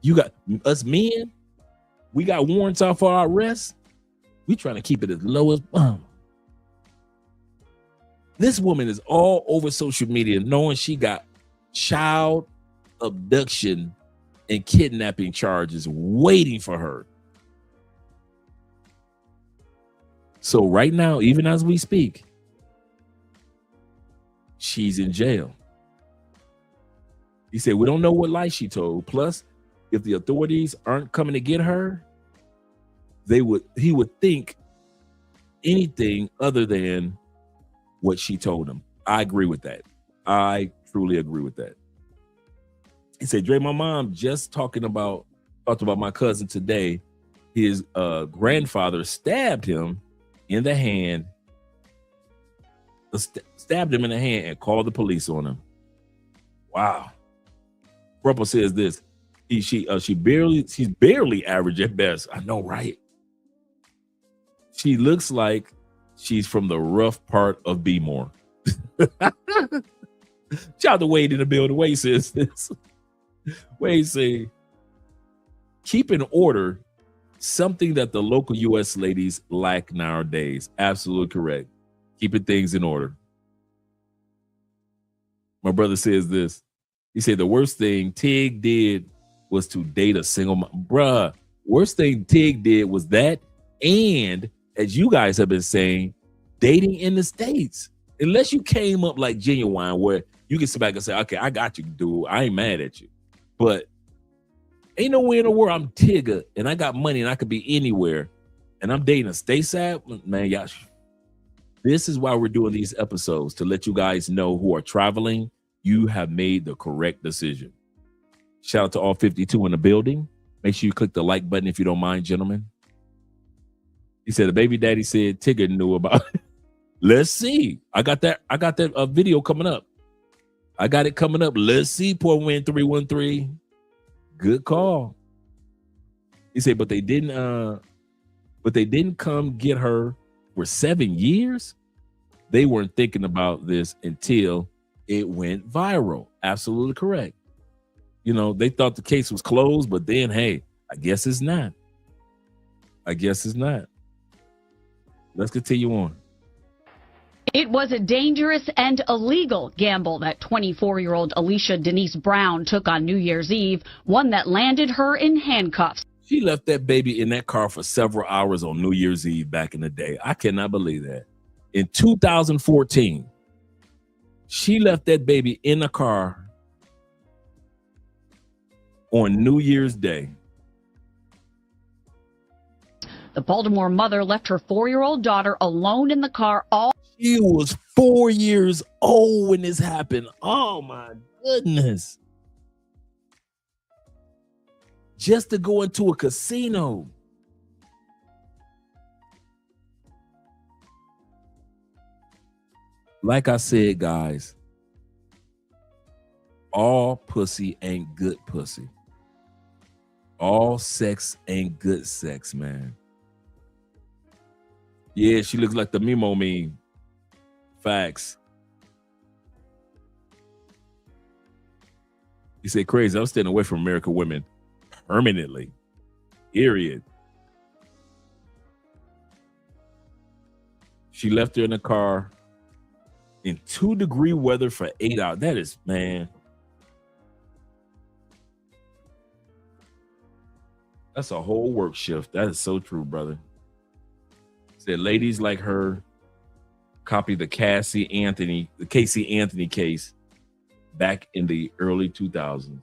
You got us men, we got warrants out for our arrest. We trying to keep it as low as This woman is all over social media knowing she got child abduction and kidnapping charges waiting for her. So right now, even as we speak, she's in jail. He said, we don't know what lie she told. Plus, if the authorities aren't coming to get her, he would think anything other than what she told him. I agree with that. I truly agree with that. He said, Dre, my mom just talked about my cousin today. His grandfather stabbed him in the hand, and called the police on him. Wow. Ruppel says this. She's barely average at best. I know, right? She looks like she's from the rough part of Bmore. Shout out to Wade in the building. Wade says this. Wade say, keep in order something that the local U.S. ladies lack nowadays. Absolutely correct. Keeping things in order. My brother says this. He said the worst thing Tig did was to date a single mom. Bruh, worst thing Tig did was that, and as you guys have been saying, dating in the States. Unless you came up like Genuine, where you can sit back and say, okay, I got you, dude. I ain't mad at you. But ain't nowhere in the world I'm Tigger and I got money and I could be anywhere and I'm dating a stateside. Man, y'all, this is why we're doing these episodes, to let you guys know who are traveling, you have made the correct decision. Shout out to all 52 in the building. Make sure you click the like button if you don't mind, gentlemen. He said the baby daddy said Tigger knew about it. Let's see. I got that video coming up. I got it coming up. Let's see. Poor Win 313. Good call. He said, but they didn't come get her for 7 years. They weren't thinking about this until it went viral. Absolutely correct. You know, they thought the case was closed, but then, hey, I guess it's not. Let's continue on. It was a dangerous and illegal gamble that 24-year-old Alicia Denise Brown took on New Year's Eve, one that landed her in handcuffs. She left that baby in that car for several hours on New Year's Eve back in the day. I cannot believe that. In 2014, she left that baby in the car on New Year's Day. The Baltimore mother left her 4-year-old daughter alone in the car She was 4 years old when this happened. Oh my goodness. just to go into a casino. Like I said, guys, all pussy ain't good pussy. All sex ain't good sex, man. Yeah, she looks like the Memo meme. Facts. You say crazy. I'm staying away from American women permanently. Period. She left her in the car in 2-degree weather for 8 hours. That is, man. That's a whole work shift. That is so true, brother. Said ladies like her copied the Casey Anthony case back in the early 2000s.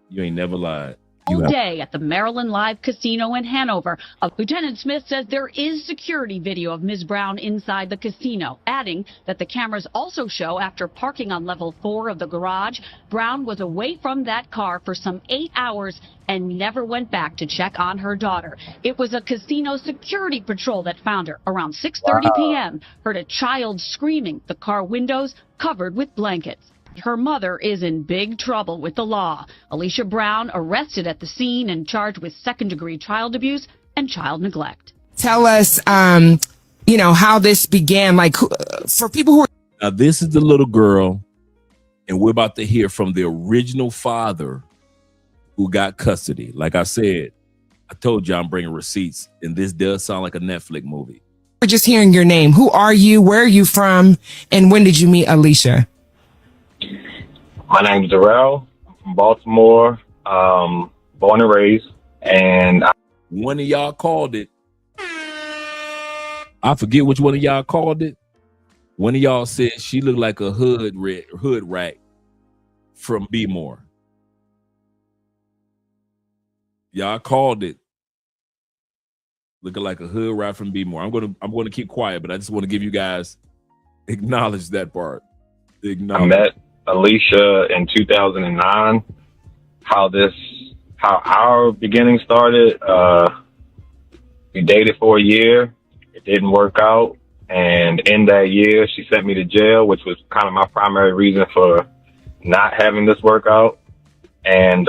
You ain't never lied. All day at the Maryland Live Casino in Hanover. Lieutenant Smith says there is security video of Ms. Brown inside the casino, adding that the cameras also show after parking on level 4 of the garage, Brown was away from that car for some 8 hours and never went back to check on her daughter. It was a casino security patrol that found her around 6:30 p.m. Heard a child screaming, the car windows covered with blankets. Her mother is in big trouble with the law. Alicia Brown arrested at the scene and charged with second-degree child abuse and child neglect. Tell us, how this began. Like, for people who are... Now, this is the little girl, and we're about to hear from the original father who got custody. Like I said, I told you I'm bringing receipts, and this does sound like a Netflix movie. We're just hearing your name. Who are you? Where are you from? And when did you meet Alicia? My name's Darrell. I'm from Baltimore, born and raised. And one of y'all called it. I forget which one of y'all called it. One of y'all said she looked like a hood rat from B-More. Y'all called it. Looking like a hood rat from B-More. I'm gonna keep quiet, but I just want to give you guys acknowledge that part. I met Alicia in 2009. How our beginning started. We dated for a year. It didn't work out, and in that year, she sent me to jail, which was kind of my primary reason for not having this work out. And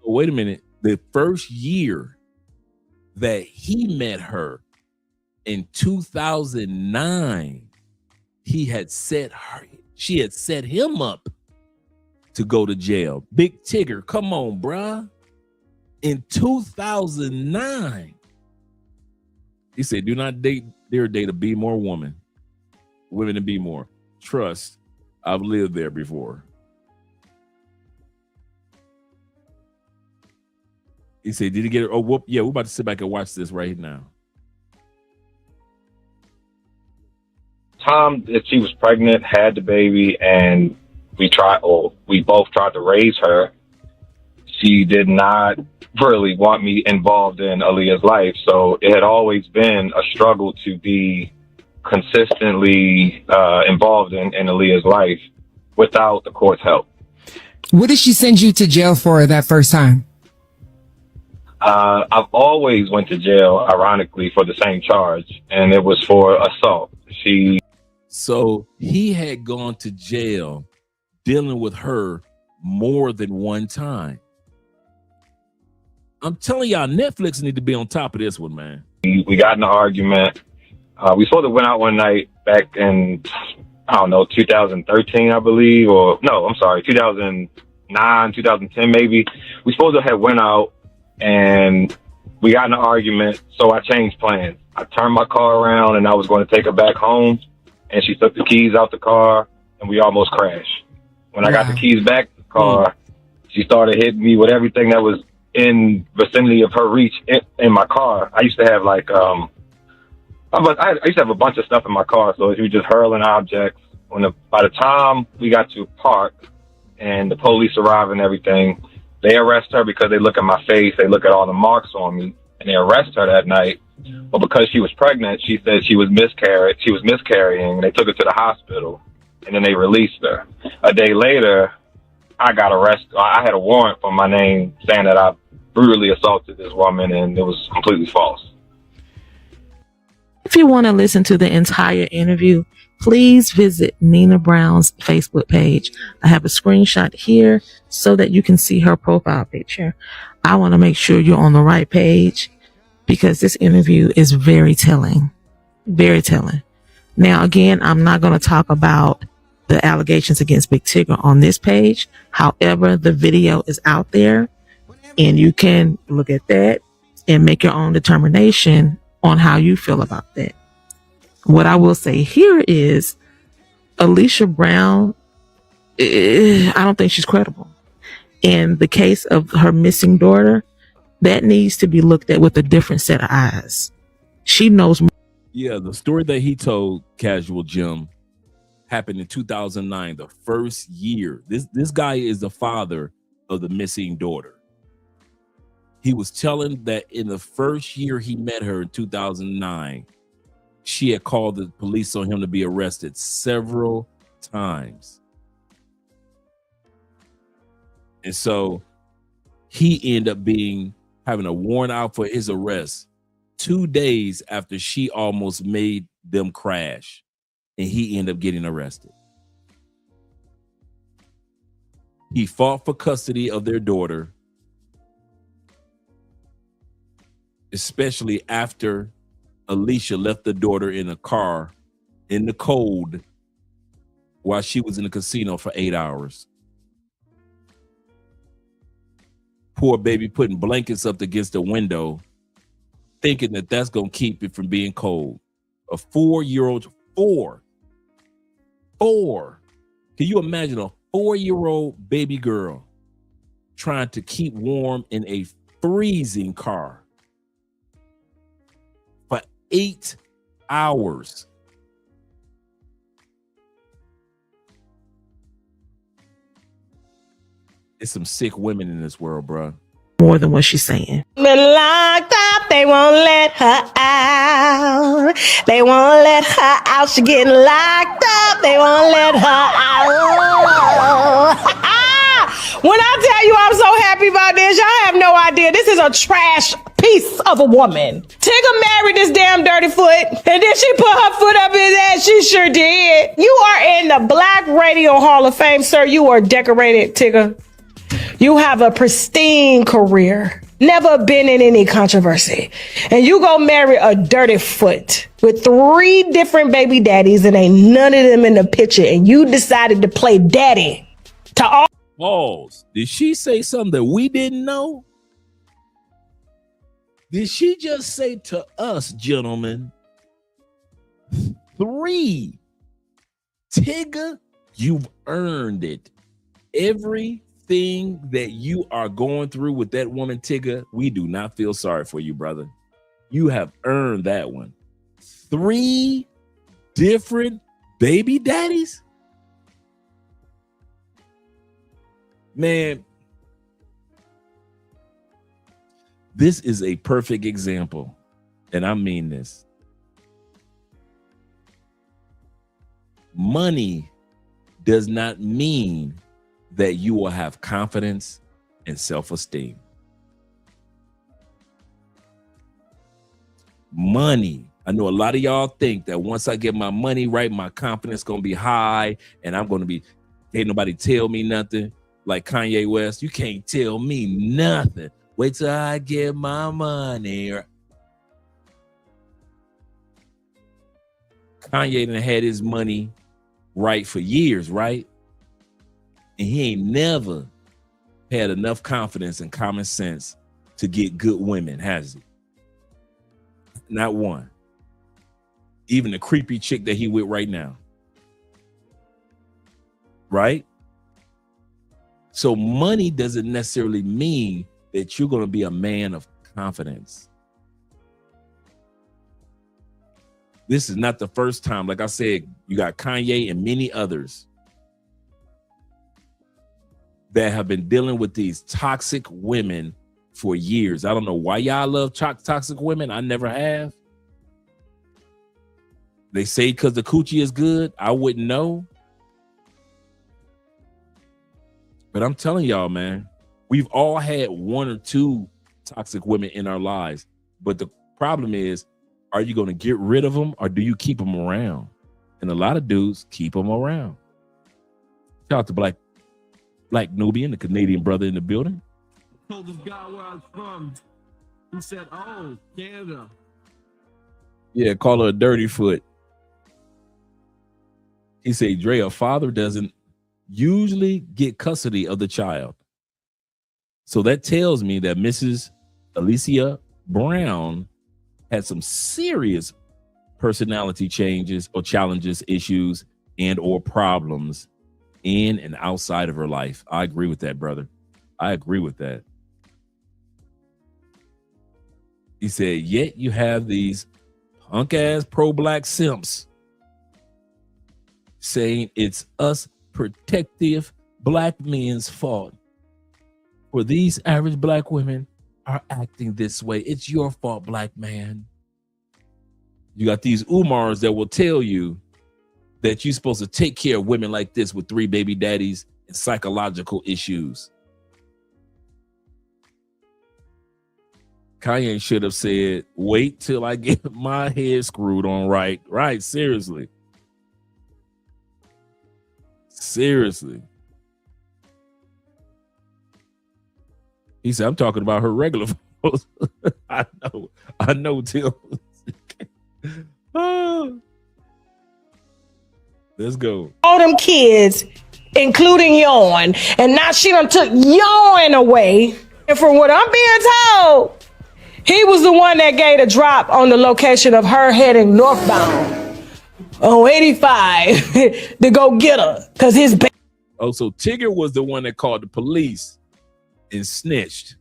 wait a minute. The first year that he met her in 2009. She had set him up to go to jail. Big Tigger, come on, bruh. In 2009, he said, do not dare date a B-More woman. Women in B-More. Trust, I've lived there before. He said, did he get her? Oh, whoop. Yeah, we're about to sit back and watch this right now. Time that she was pregnant, had the baby, and we both tried to raise her. She did not really want me involved in Aaliyah's life, so it had always been a struggle to be consistently involved in Aaliyah's life without the court's help. What did she send you to jail for that first time? I've always went to jail, ironically, for the same charge, and it was for assault. So he had gone to jail dealing with her more than one time. I'm telling y'all, Netflix need to be on top of this one, man. We got in an argument. We sort of went out one night back in, 2013, I believe, 2009, 2010 maybe. We supposed to have went out and we got in an argument, so I changed plans. I turned my car around and I was going to take her back home, and she took the keys out the car and we almost crashed. When I got the keys back to the car, she started hitting me with everything that was in vicinity of her reach in my car. I used to have I used to have a bunch of stuff in my car, so she was just hurling objects. By the time we got to park and the police arrive and everything, they arrest her because they look at my face, they look at all the marks on me, and they arrest her that night. But because she was pregnant, she said she was miscarrying, and they took her to the hospital, and then they released her. A day later, I got arrested. I had a warrant for my name saying that I brutally assaulted this woman, and it was completely false. If you want to listen to the entire interview, please visit Nina Brown's Facebook page. I have a screenshot here so that you can see her profile picture. I want to make sure you're on the right page because this interview is very telling. Very telling. Now, again, I'm not going to talk about the allegations against Big Tigger on this page. However, the video is out there and you can look at that and make your own determination on how you feel about that. What I will say here is Alicia Brown, I don't think she's credible. In the case of her missing daughter, that needs to be looked at with a different set of eyes. She knows more. Yeah, the story that he told Casual Jim happened in 2009, the first year. This guy is the father of the missing daughter. He was telling that in the first year he met her in 2009, she had called the police on him to be arrested several times. And so he ended up having a warrant out for his arrest 2 days after she almost made them crash. And he ended up getting arrested. He fought for custody of their daughter, especially after Alicia left the daughter in a car in the cold while she was in the casino for 8 hours. Poor baby putting blankets up against the window, thinking that that's going to keep it from being cold. A 4-year-old, four. Can you imagine a 4-year-old baby girl trying to keep warm in a freezing car for 8 hours? There's some sick women in this world, bro. More than what she's saying. Been locked up, they won't let her out. They won't let her out. She getting locked up, they won't let her out. When I tell you I'm so happy about this, y'all have no idea. This is a trash piece of a woman. Tigger married this damn dirty foot, and then she put her foot up his ass. She sure did. You are in the Black Radio Hall of Fame, sir. You are decorated, Tigger. You have a pristine career, never been in any controversy. And you go marry a dirty foot with 3 different baby daddies and ain't none of them in the picture. And you decided to play daddy to all. Pause. Did she say something that we didn't know? Did she just say to us, gentlemen, 3? Tigger, you've earned it. Everything that you are going through with that woman, Tigger, we do not feel sorry for you, brother. You have earned that one. 3 different baby daddies? Man, this is a perfect example, and I mean this. Money does not mean that you will have confidence and self-esteem. Money. I know a lot of y'all think that once I get my money right, my confidence gonna be high and I'm gonna be, ain't nobody tell me nothing. Like Kanye West, you can't tell me nothing. Wait till I get my money. Kanye done had his money right for years, right? And he ain't never had enough confidence and common sense to get good women, has he? Not one. Even the creepy chick that he with right now. Right? So money doesn't necessarily mean that you're going to be a man of confidence. This is not the first time. Like I said, you got Kanye and many others that have been dealing with these toxic women for years. I don't know why y'all love toxic women. I never have. They say because the coochie is good. I wouldn't know. But I'm telling y'all, man, we've all had one or two toxic women in our lives. But the problem is, are you going to get rid of them or do you keep them around? And a lot of dudes keep them around. Shout out to Black Nubian, the Canadian brother in the building. Told this guy where I was from. He said, "Oh, Canada." Yeah, call her a dirty foot. He said, Dre, a father doesn't usually get custody of the child. So that tells me that Mrs. Alicia Brown had some serious personality changes or challenges, issues, and or problems in and outside of her life. I agree with that, brother. I agree with that. He said, yet you have these punk ass pro-black simps saying it's us protective black men's fault. For these average black women are acting this way. It's your fault, black man. You got these Umars that will tell you that you're supposed to take care of women like this with 3 baby daddies and psychological issues. Kanye should have said, wait till I get my head screwed on right. Right, seriously. Seriously. He said, I'm talking about her regular photos. I know, Tim. Let's go. All them kids, including Yoan, and now she done took Yoan away. And from what I'm being told, he was the one that gave a drop on the location of her heading northbound on 85 to go get her. Cause his Oh, so Tigger was the one that called the police and snitched.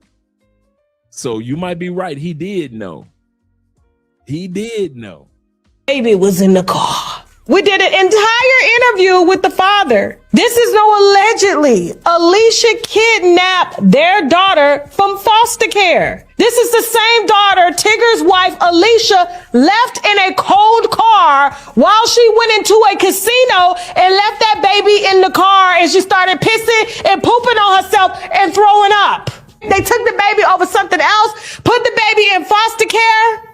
So you might be right. He did know. He did know. Baby was in the car. We did an entire interview with the father. This is no allegedly. Alicia kidnapped their daughter from foster care. This is the same daughter Tigger's wife, Alicia, left in a cold car while she went into a casino and left that baby in the car, and she started pissing and pooping on herself and throwing up. They took the baby over something else, put the baby in foster care.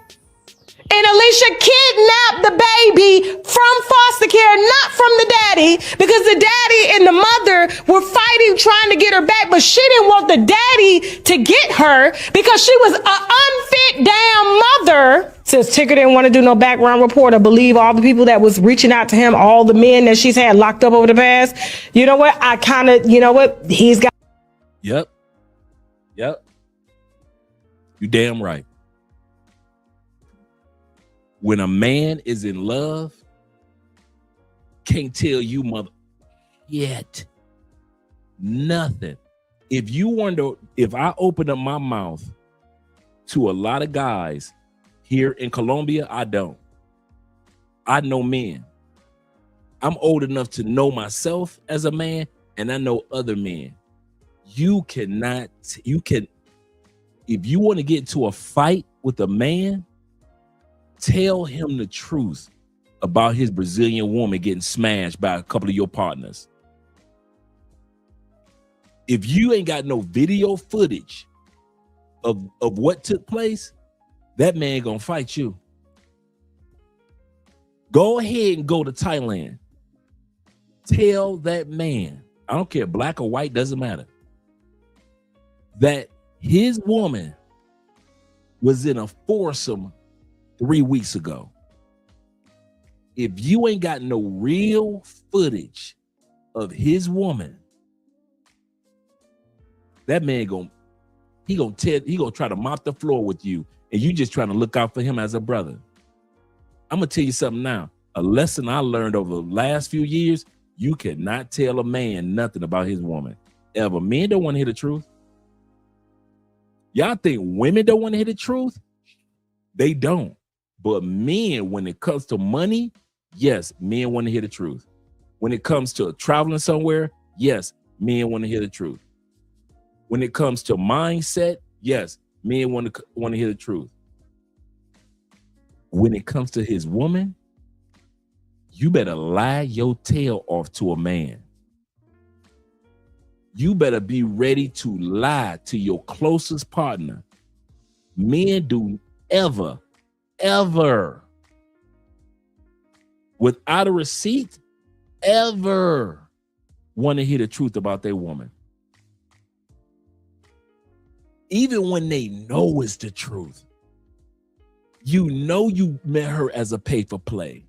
And Alicia kidnapped the baby from foster care, not from the daddy, because the daddy and the mother were fighting, trying to get her back, but she didn't want the daddy to get her because she was an unfit damn mother. Since Tigger didn't want to do no background report or believe all the people that was reaching out to him, all the men that she's had locked up over the past, you know what? He's got. Yep. You damn right. When a man is in love, can't tell you mother yet nothing. If you wonder, if I open up my mouth to a lot of guys here in Colombia, I don't. I know men. I'm old enough to know myself as a man, and I know other men. If you want to get into a fight with a man, tell him the truth about his Brazilian woman getting smashed by a couple of your partners. If you ain't got no video footage of what took place, that man gonna fight you. Go ahead and go to Thailand. Tell that man, I don't care, black or white, doesn't matter, that his woman was in a foursome 3 weeks ago. If you ain't got no real footage of his woman, that man gonna try to mop the floor with you, and you just trying to look out for him as a brother. I'm gonna tell you something now. A lesson I learned over the last few years: you cannot tell a man nothing about his woman ever. Men don't want to hear the truth. Y'all think women don't want to hear the truth? They don't. But men, when it comes to money, yes, men want to hear the truth. When it comes to traveling somewhere, yes, men want to hear the truth. When it comes to mindset, yes, men want to hear the truth. When it comes to his woman, you better lie your tail off to a man. you better be ready to lie to your closest partner. Men do ever, without a receipt, ever want to hear the truth about their woman. Even when they know it's the truth. You know you met her as a pay for play.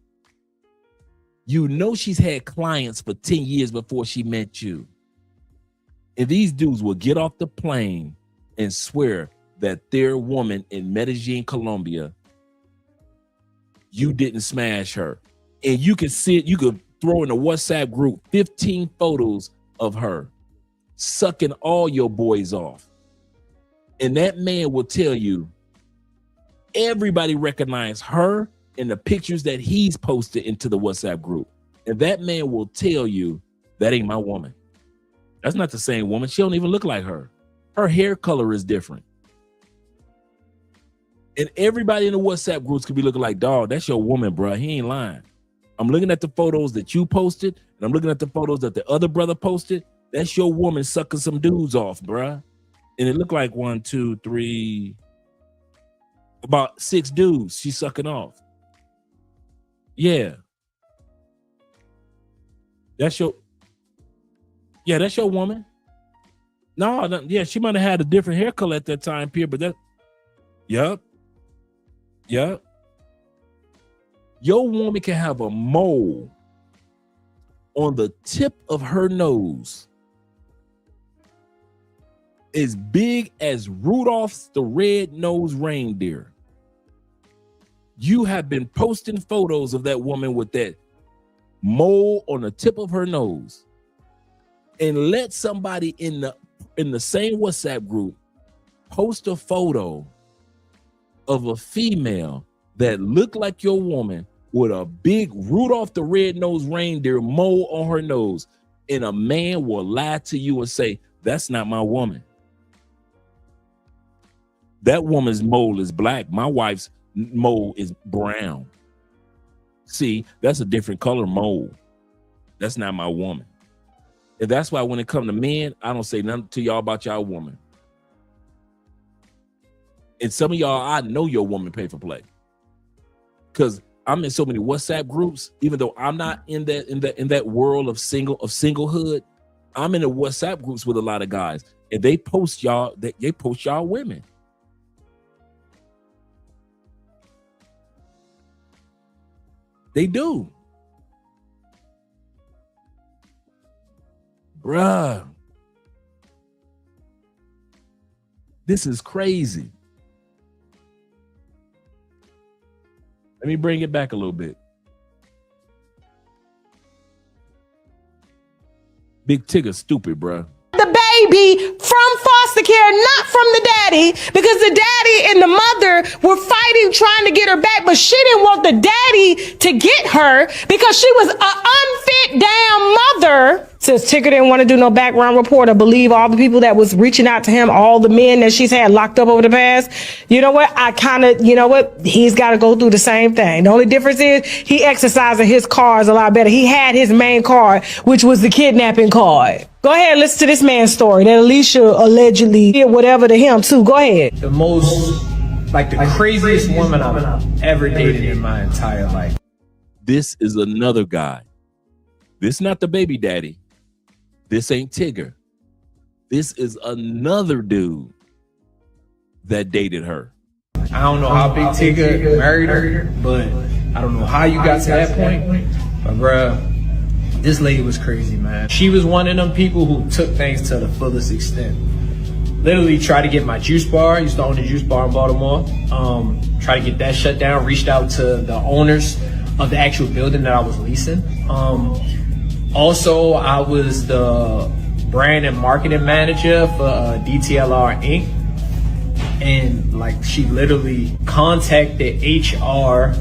You know she's had clients for 10 years before she met you. And these dudes will get off the plane and swear that their woman in Medellin, Colombia, you didn't smash her. And you can see it, you could throw in a WhatsApp group 15 photos of her sucking all your boys off. And that man will tell you, everybody recognize her in the pictures that he's posted into the WhatsApp group. And that man will tell you, that ain't my woman. That's not the same woman. She don't even look like her. Her hair color is different. And everybody in the WhatsApp groups could be looking like, dog, that's your woman, bro. He ain't lying. I'm looking at the photos that you posted, and I'm looking at the photos that the other brother posted. That's your woman sucking some dudes off, bruh. And it looked like 1, 2, 3, about 6 dudes she's sucking off. Yeah. That's your woman. No, yeah, she might have had a different hair color at that time period, but yup. Your woman can have a mole on the tip of her nose as big as Rudolph's the red-nosed reindeer. You have been posting photos of that woman with that mole on the tip of her nose, and let somebody in the same WhatsApp group post a photo of a female that looked like your woman with a big Rudolph the red-nosed reindeer mole on her nose, and a man will lie to you and say, that's not my woman. That woman's mole is black. My wife's mole is brown. See, that's a different color mole. That's not my woman. And that's why when it comes to men, I don't say nothing to y'all about y'all woman. And some of y'all, I know your woman pay for play. Because I'm in so many WhatsApp groups, even though I'm not in that world of singlehood, I'm in the WhatsApp groups with a lot of guys, and they post y'all women. They do. Bruh. This is crazy. Let me bring it back a little bit. Big Tigger stupid, bruh. The baby from foster care, not from the daddy, because the daddy and the mother were fighting trying to get her back, but she didn't want the daddy to get her because she was an unfit damn mother. Says Tigger didn't want to do no background report or believe all the people that was reaching out to him, all the men that she's had locked up over the past. You know what? He's got to go through the same thing. The only difference is he exercising his cards a lot better. He had his main card, which was the kidnapping card. Go ahead, listen to this man's story that Alicia allegedly did whatever to him too. Go ahead. The craziest woman I've ever dated in my entire life. This is another guy. This is not the baby daddy. This ain't Tigger. This is another dude that dated her. I don't know how Big Tigger married her, but I don't know how you got to that point. But bruh, this lady was crazy, man. She was one of them people who took things to the fullest extent. Literally tried to get my juice bar. I used to own a juice bar in Baltimore. Tried to get that shut down. Reached out to the owners of the actual building that I was leasing. Also, I was the brand and marketing manager for DTLR Inc. And she literally contacted HR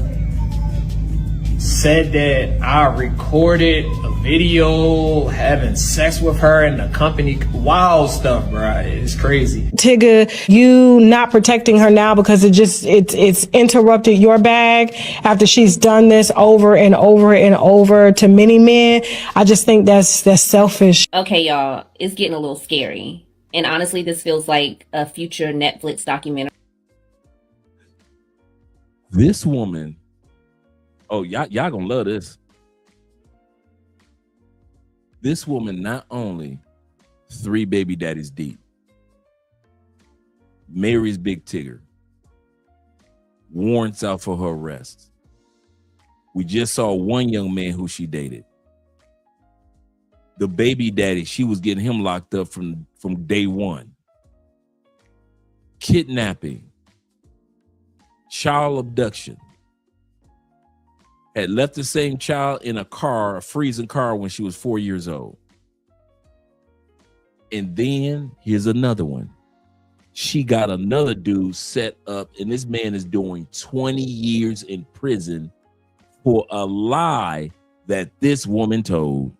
said that I recorded a video having sex with her in the company. Wild stuff, bro. It's crazy. Tigger, you not protecting her now because it's interrupted your bag after she's done this over and over and over to many men. I just think that's selfish. Okay, y'all, it's getting a little scary. And honestly, this feels like a future Netflix documentary. This woman, oh, y'all gonna love this. This woman not only 3 baby daddies deep, marries Big Tigger, warrants out for her arrest. We just saw one young man who she dated. The baby daddy, she was getting him locked up from day one. Kidnapping, child abduction. Had left the same child in a car, a freezing car, when she was 4 years old. And then here's another one. She got another dude set up, and this man is doing 20 years in prison for a lie that this woman told.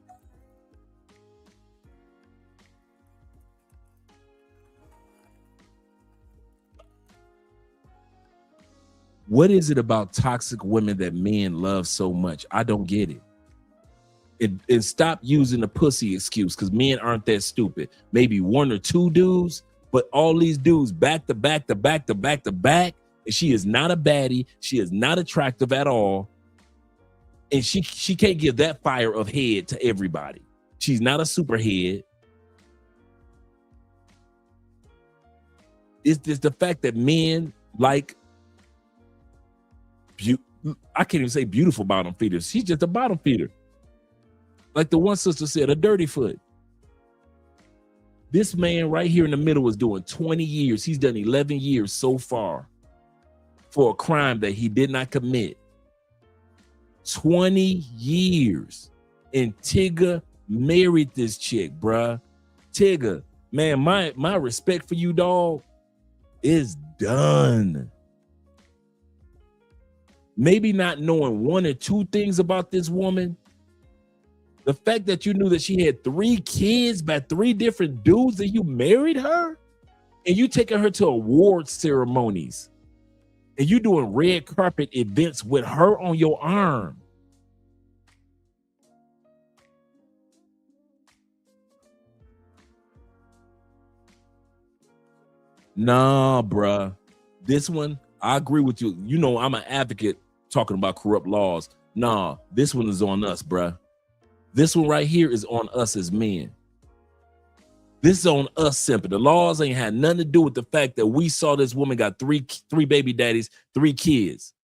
What is it about toxic women that men love so much? I don't get it. And stop using the pussy excuse, because men aren't that stupid. Maybe 1 or 2 dudes, but all these dudes back to back to back to back to back. And she is not a baddie. She is not attractive at all. And she can't give that fire of head to everybody. She's not a superhead. It's just the fact that men like, I can't even say beautiful bottom feeders. She's just a bottom feeder. Like the one sister said, a dirty foot. This man right here in the middle was doing 20 years. He's done 11 years so far for a crime that he did not commit. 20 years. And Tigger married this chick, bruh. Tigger, man, my respect for you, dog, is done. Maybe not knowing 1 or 2 things about this woman. The fact that you knew that she had 3 kids by 3 different dudes, and you married her, and you taking her to award ceremonies, and you doing red carpet events with her on your arm. Nah, bruh. This one, I agree with you. You know, I'm an advocate talking about corrupt laws. Nah, this one is on us, bruh. This one right here is on us as men. This is on us simply. The laws ain't had nothing to do with the fact that we saw this woman got three baby daddies, 3 kids.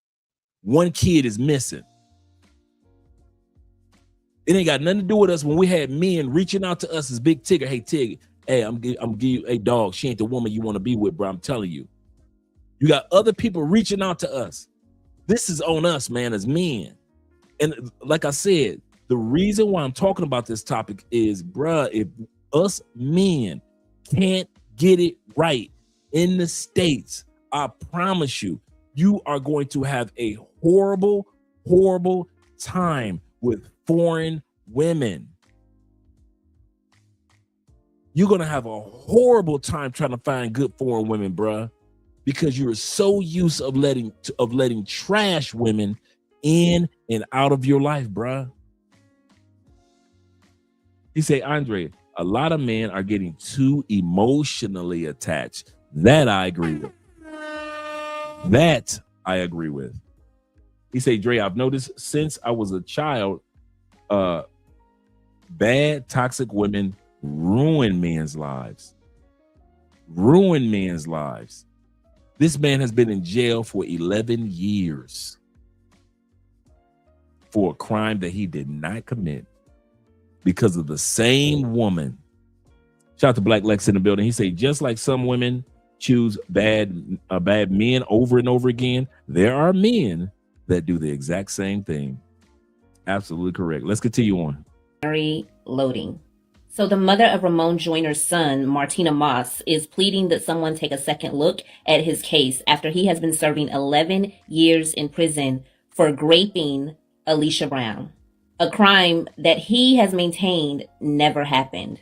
1 kid is missing. It ain't got nothing to do with us when we had men reaching out to us as Big Tigger. Hey, Tigger, hey, I'm giving you, hey, dog, she ain't the woman you want to be with, bro. I'm telling you. You got other people reaching out to us. This is on us, man, as men. And like I said, the reason why I'm talking about this topic is, bruh, if us men can't get it right in the States, I promise you, you are going to have a horrible, horrible time with foreign women. You're going to have a horrible time trying to find good foreign women, bruh, because you're so used of letting trash women in and out of your life, bruh. He say, Andre, a lot of men are getting too emotionally attached. That I agree with. That I agree with. He say, Dre, I've noticed since I was a child, bad, toxic women ruin men's lives. Ruin men's lives. This man has been in jail for 11 years for a crime that he did not commit because of the same woman. Shout out to Black Lex in the building. He said, just like some women choose bad men over and over again, there are men that do the exact same thing. Absolutely correct. Let's continue on. Loading. So the mother of Ramon Joyner's son, Martina Moss, is pleading that someone take a second look at his case after he has been serving 11 years in prison for raping Alicia Brown, a crime that he has maintained never happened.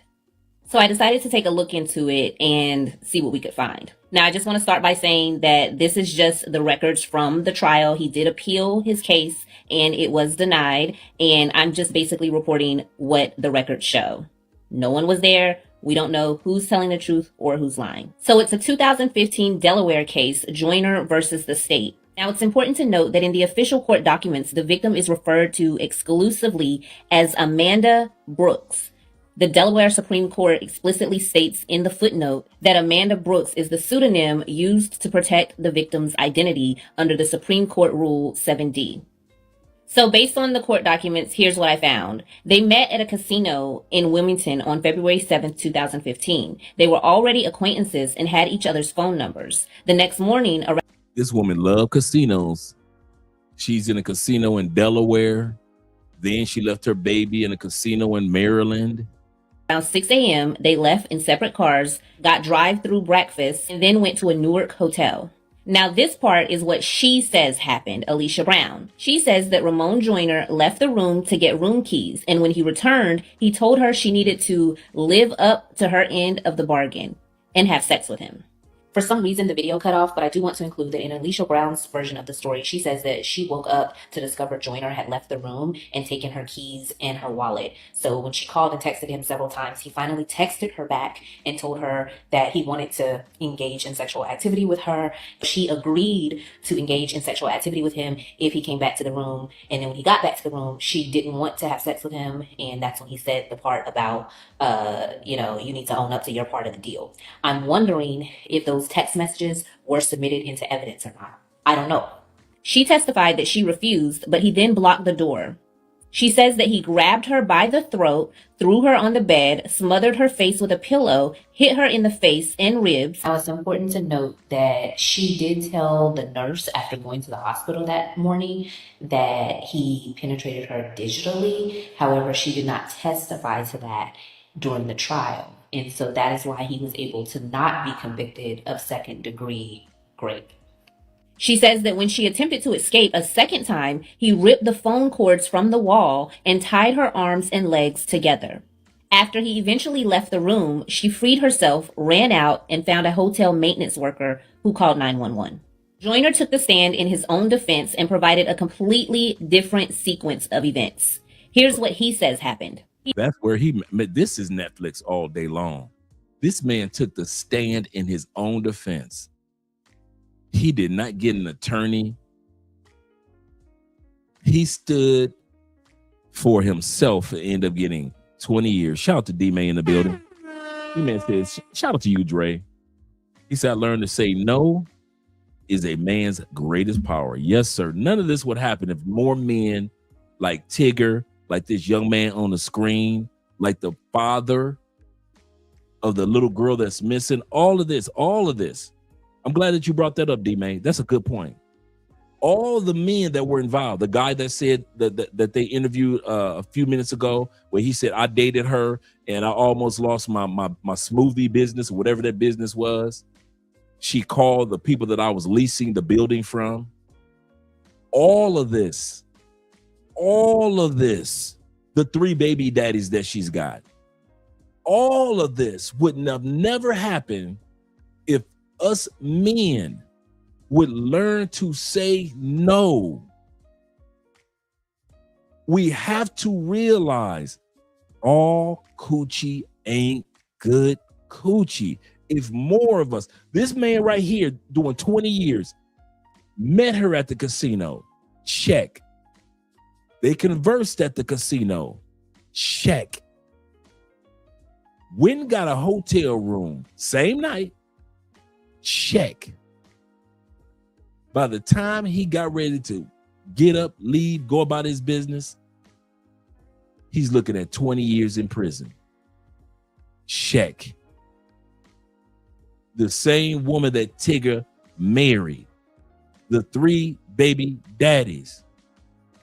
So I decided to take a look into it and see what we could find. Now, I just want to start by saying that this is just the records from the trial. He did appeal his case and it was denied. And I'm just basically reporting what the records show. No one was there. We don't know who's telling the truth or who's lying. So it's a 2015 Delaware case, Joyner versus the state. Now, it's important to note that in the official court documents, the victim is referred to exclusively as Amanda Brooks. The Delaware Supreme Court explicitly states in the footnote that Amanda Brooks is the pseudonym used to protect the victim's identity under the Supreme Court Rule 7D. So based on the court documents, here's what I found. They met at a casino in Wilmington on February 7th, 2015. They were already acquaintances and had each other's phone numbers. The next morning, This woman loved casinos. She's in a casino in Delaware. Then she left her baby in a casino in Maryland. around 6 a.m., they left in separate cars, got drive-through breakfast, and then went to a Newark hotel. Now, this part is what she says happened, Alicia Brown. She says that Ramon Joyner left the room to get room keys, and when he returned, he told her she needed to live up to her end of the bargain and have sex with him. For some reason, the video cut off, but I do want to include that in Alicia Brown's version of the story, she says that she woke up to discover Joyner had left the room and taken her keys and her wallet. So when she called and texted him several times, he finally texted her back and told her that he wanted to engage in sexual activity with her. She agreed to engage in sexual activity with him if he came back to the room. And then when he got back to the room, she didn't want to have sex with him. And that's when he said the part about, you need to own up to your part of the deal. I'm wondering if those text messages were submitted into evidence or not. I don't know. She testified that she refused, but he then blocked the door. She says that he grabbed her by the throat, threw her on the bed, smothered her face with a pillow, hit her in the face and ribs. Now, it's important to note that she did tell the nurse after going to the hospital that morning that he penetrated her digitally. However, she did not testify to that during the trial. And so that is why he was able to not be convicted of second-degree rape. She says that when she attempted to escape a second time, he ripped the phone cords from the wall and tied her arms and legs together. After he eventually left the room, she freed herself, ran out, and found a hotel maintenance worker who called 911. Joyner took the stand in his own defense and provided a completely different sequence of events. Here's what he says happened. That's where this is Netflix all day long. This man took the stand in his own defense. He did not get an attorney. He stood for himself and ended up getting 20 years. Shout out to D-May in the building. D-Man says, shout out to you, Dre. He said, I learned to say no is a man's greatest power. Yes, sir. None of this would happen if more men like Tigger, like this young man on the screen, like the father of the little girl that's missing, all of this. I'm glad that you brought that up, D-May. That's a good point. All the men that were involved, the guy that said that they interviewed a few minutes ago, where he said, I dated her and I almost lost my smoothie business, whatever that business was. She called the people that I was leasing the building from. All of this, the 3 baby daddies that she's got, all of this would have never happened if us men would learn to say no. We have to realize all coochie ain't good coochie. If more of us, this man right here doing 20 years, met her at the casino, check. They conversed at the casino, check. Went and got a hotel room, same night, check. By the time he got ready to get up, leave, go about his business, he's looking at 20 years in prison. Check. The same woman that Tigger married, the 3 baby daddies,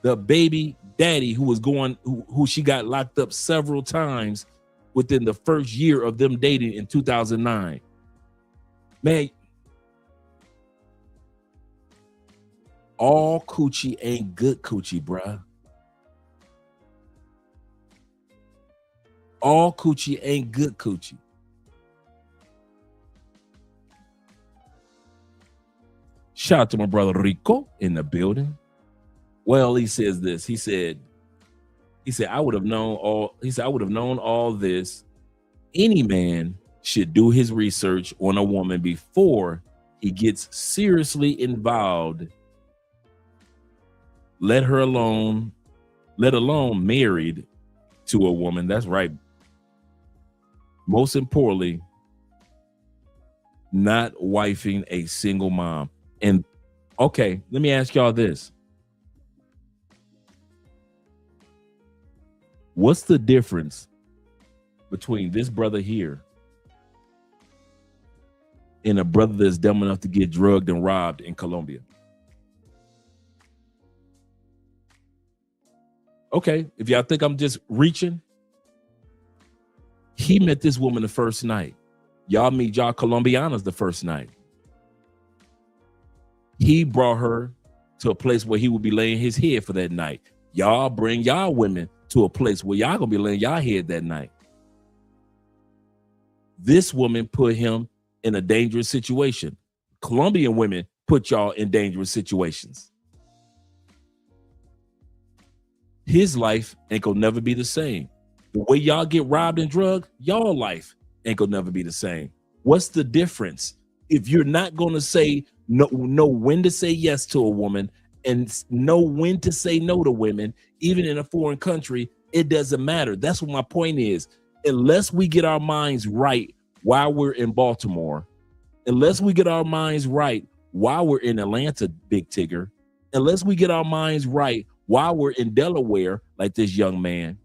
the baby daddy who she got locked up several times within the first year of them dating in 2009. Man, all coochie ain't good coochie, bruh. All coochie ain't good coochie. Shout out to my brother Rico in the building. Well, he says this. He said, I would have known all this. Any man should do his research on a woman before he gets seriously involved. Let alone married to a woman. That's right. Most importantly, not wifing a single mom. And okay, let me ask y'all this. What's the difference between this brother here and a brother that's dumb enough to get drugged and robbed in Colombia? Okay, if y'all think I'm just reaching, he met this woman the first night. Y'all meet y'all Colombianas the first night. He brought her to a place where he would be laying his head for that night. Y'all bring y'all women to a place where y'all gonna be laying y'all head that night. This woman put him in a dangerous situation. Colombian women put y'all in dangerous situations. His life ain't gonna never be the same. The way y'all get robbed and drugged, y'all life ain't gonna never be the same. What's the difference? If you're not gonna say know when to say yes to a woman and know when to say no to women, even in a foreign country, it doesn't matter. That's what my point is. Unless we get our minds right while we're in Baltimore, unless we get our minds right while we're in Atlanta, Big Tigger, unless we get our minds right while we're in Delaware, like this young man,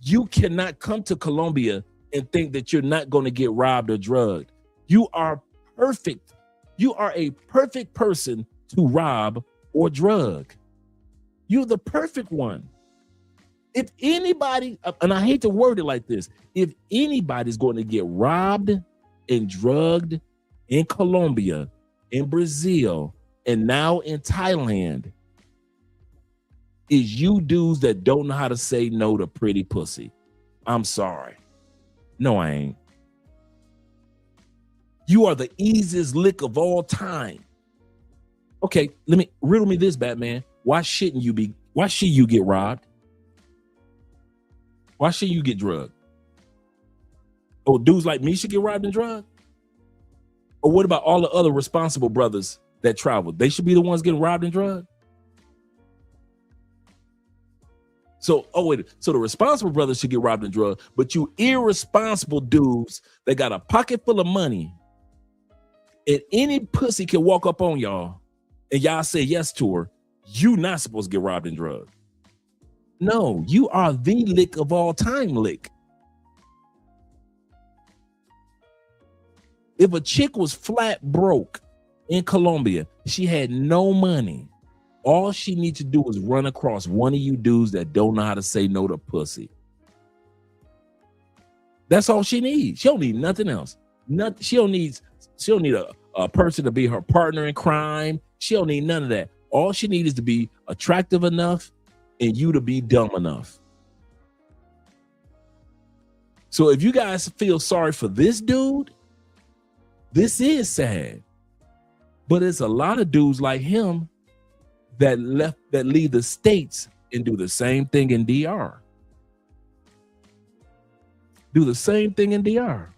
you cannot come to Colombia and think that you're not going to get robbed or drugged. You are perfect. You are a perfect person to rob or drug. You're the perfect one. If anybody, and I hate to word it like this, if anybody's going to get robbed and drugged in Colombia, in Brazil, and now in Thailand, is you dudes that don't know how to say no to pretty pussy. I'm sorry. No, I ain't. You are the easiest lick of all time. Okay, riddle me this, Batman. Why should you get robbed? Why should you get drugged? Oh, dudes like me should get robbed and drugged? Or what about all the other responsible brothers that travel? They should be the ones getting robbed and drugged? So the responsible brothers should get robbed and drugged, but you irresponsible dudes that got a pocket full of money and any pussy can walk up on y'all and y'all say yes to her, you not supposed to get robbed and drugged. No, you are the lick of all time lick. If a chick was flat broke in Colombia, she had no money, all she needs to do is run across one of you dudes that don't know how to say no to pussy. That's all she needs. She don't need nothing else. She don't need a person to be her partner in crime. She don't need none of that. All she needs is to be attractive enough and you to be dumb enough. So if you guys feel sorry for this dude, this is sad. But it's a lot of dudes like him that leave the States and do the same thing in DR. Do the same thing in DR.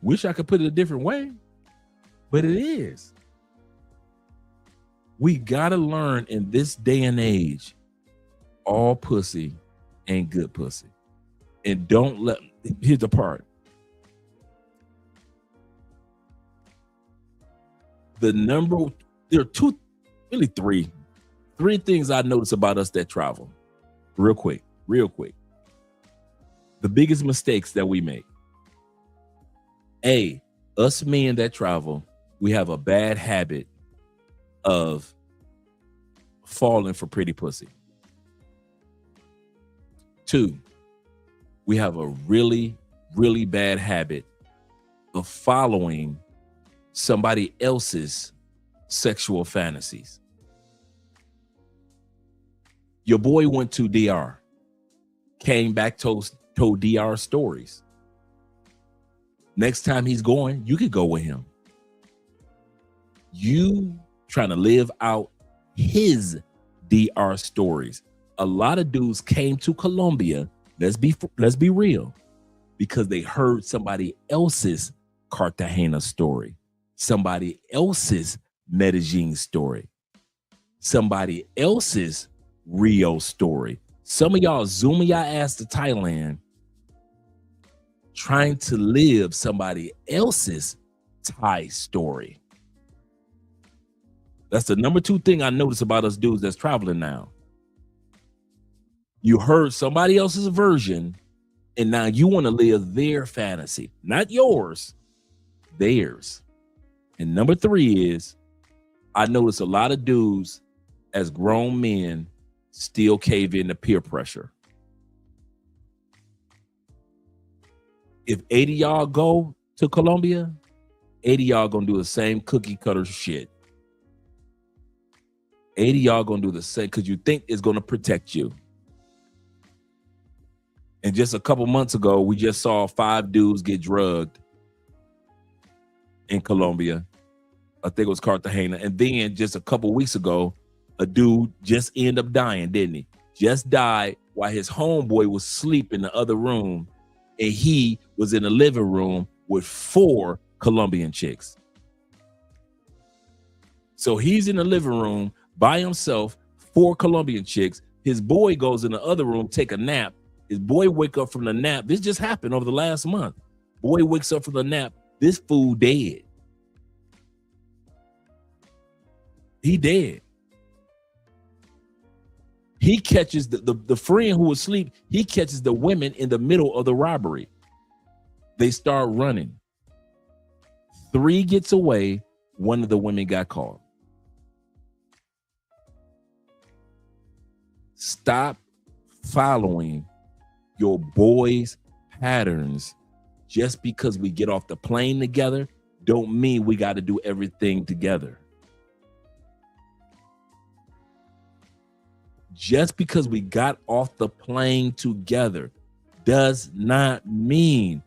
Wish I could put it a different way, but it is. We gotta learn in this day and age, all pussy ain't good pussy. And here's the part. There are three things I notice about us that travel. Real quick. The biggest mistakes that we make. Us men that travel, we have a bad habit of falling for pretty pussy. 2, we have a really, really bad habit of following somebody else's sexual fantasies. Your boy went to DR, came back, told DR stories. Next time he's going, you could go with him. You trying to live out his DR stories. A lot of dudes came to Colombia, let's be real, because they heard somebody else's Cartagena story, somebody else's Medellin story, somebody else's Rio story. Some of y'all zooming your ass to Thailand trying to live somebody else's Thai story. That's the number 2 thing I notice about us dudes that's traveling now. You heard somebody else's version, and now you want to live their fantasy, not yours, theirs. And number 3 is, I notice a lot of dudes as grown men still cave in to peer pressure. If 80 y'all go to Colombia, 80 y'all gonna do the same cookie cutter shit. 80 y'all gonna do the same because you think it's gonna protect you. And just a couple months ago, we just saw 5 dudes get drugged in Colombia. I think it was Cartagena. And then just a couple weeks ago, a dude just ended up dying, didn't he? Just died while his homeboy was asleep in the other room, and he was in the living room with 4 Colombian chicks. So he's in the living room by himself, 4 Colombian chicks. His boy goes in the other room, take a nap. His boy wake up from the nap. This just happened over the last month. Boy wakes up from the nap. This fool dead. He dead. He catches the friend who was asleep. He catches the women in the middle of the robbery. They start running. 3 gets away. 1 of the women got caught. Stop following your boys' patterns. Just because we get off the plane together don't mean we got to do everything together. Just because we got off the plane together does not mean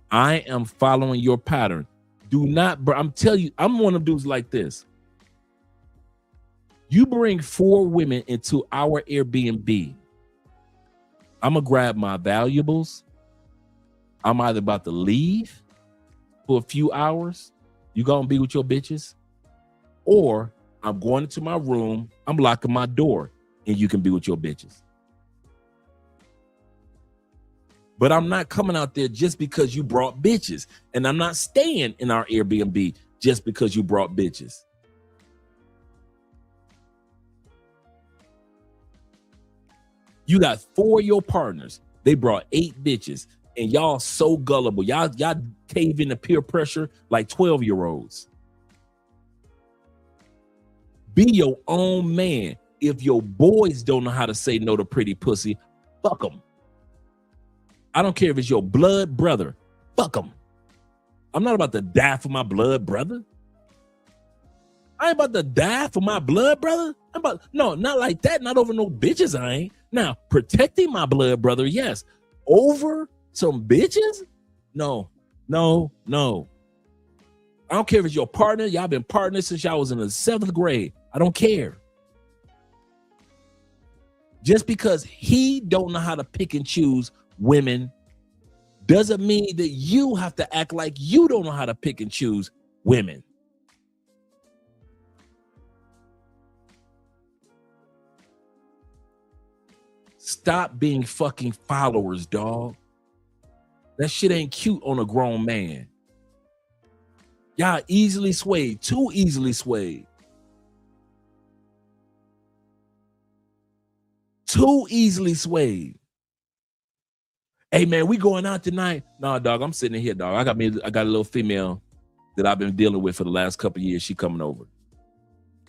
I am following your pattern. Do not, I'm telling you, I'm one of dudes like this. You bring 4 women into our Airbnb. I'm going to grab my valuables. I'm either about to leave for a few hours. You going to be with your bitches? Or I'm going into my room. I'm locking my door. And you can be with your bitches. But I'm not coming out there just because you brought bitches. And I'm not staying in our Airbnb just because you brought bitches. You got 4 of your partners. They brought 8 bitches. And y'all so gullible. Y'all cave into peer pressure like 12-year-olds. Be your own man. If your boys don't know how to say no to pretty pussy, fuck them. I don't care if it's your blood brother. Fuck them. I'm not about to die for my blood brother. I ain't about to die for my blood brother. No, not like that. Not over no bitches, I ain't. Now, protecting my blood brother, yes. Over some bitches? No. I don't care if it's your partner. Y'all been partners since y'all was in the 7th grade. I don't care. Just because he don't know how to pick and choose women doesn't mean that you have to act like you don't know how to pick and choose women. Stop being fucking followers, dog. That shit ain't cute on a grown man. Y'all easily swayed, too easily swayed. Too easily swayed. Hey man, we going out tonight? Nah, dog, I'm sitting in here, dog. I got a little female that I've been dealing with for the last couple of years. She coming over.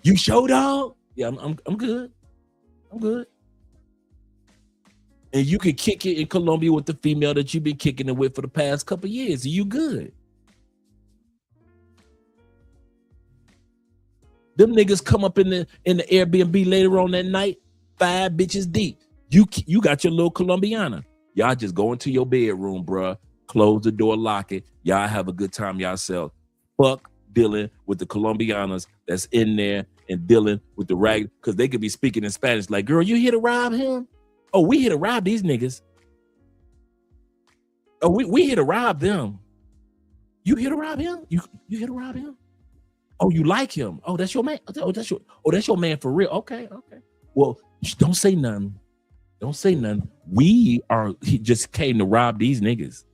You show, dog? Yeah, I'm good. I'm good. And you can kick it in Colombia with the female that you've been kicking it with for the past couple of years. You good. Them niggas come up in the Airbnb later on that night. 5 bitches deep. You got your little Colombiana. Y'all just go into your bedroom, bruh. Close the door, lock it. Y'all have a good time yourself. Fuck dealing with the Colombianas that's in there and dealing with the rag, because they could be speaking in Spanish like, girl, you here to rob him? Oh, we here to rob these niggas. Oh, we here to rob them. You here to rob him? You here to rob him? Oh, you like him? Oh, that's your man. Oh, that's your man for real. Okay. Well, don't say nothing. Don't say nothing. He just came to rob these niggas.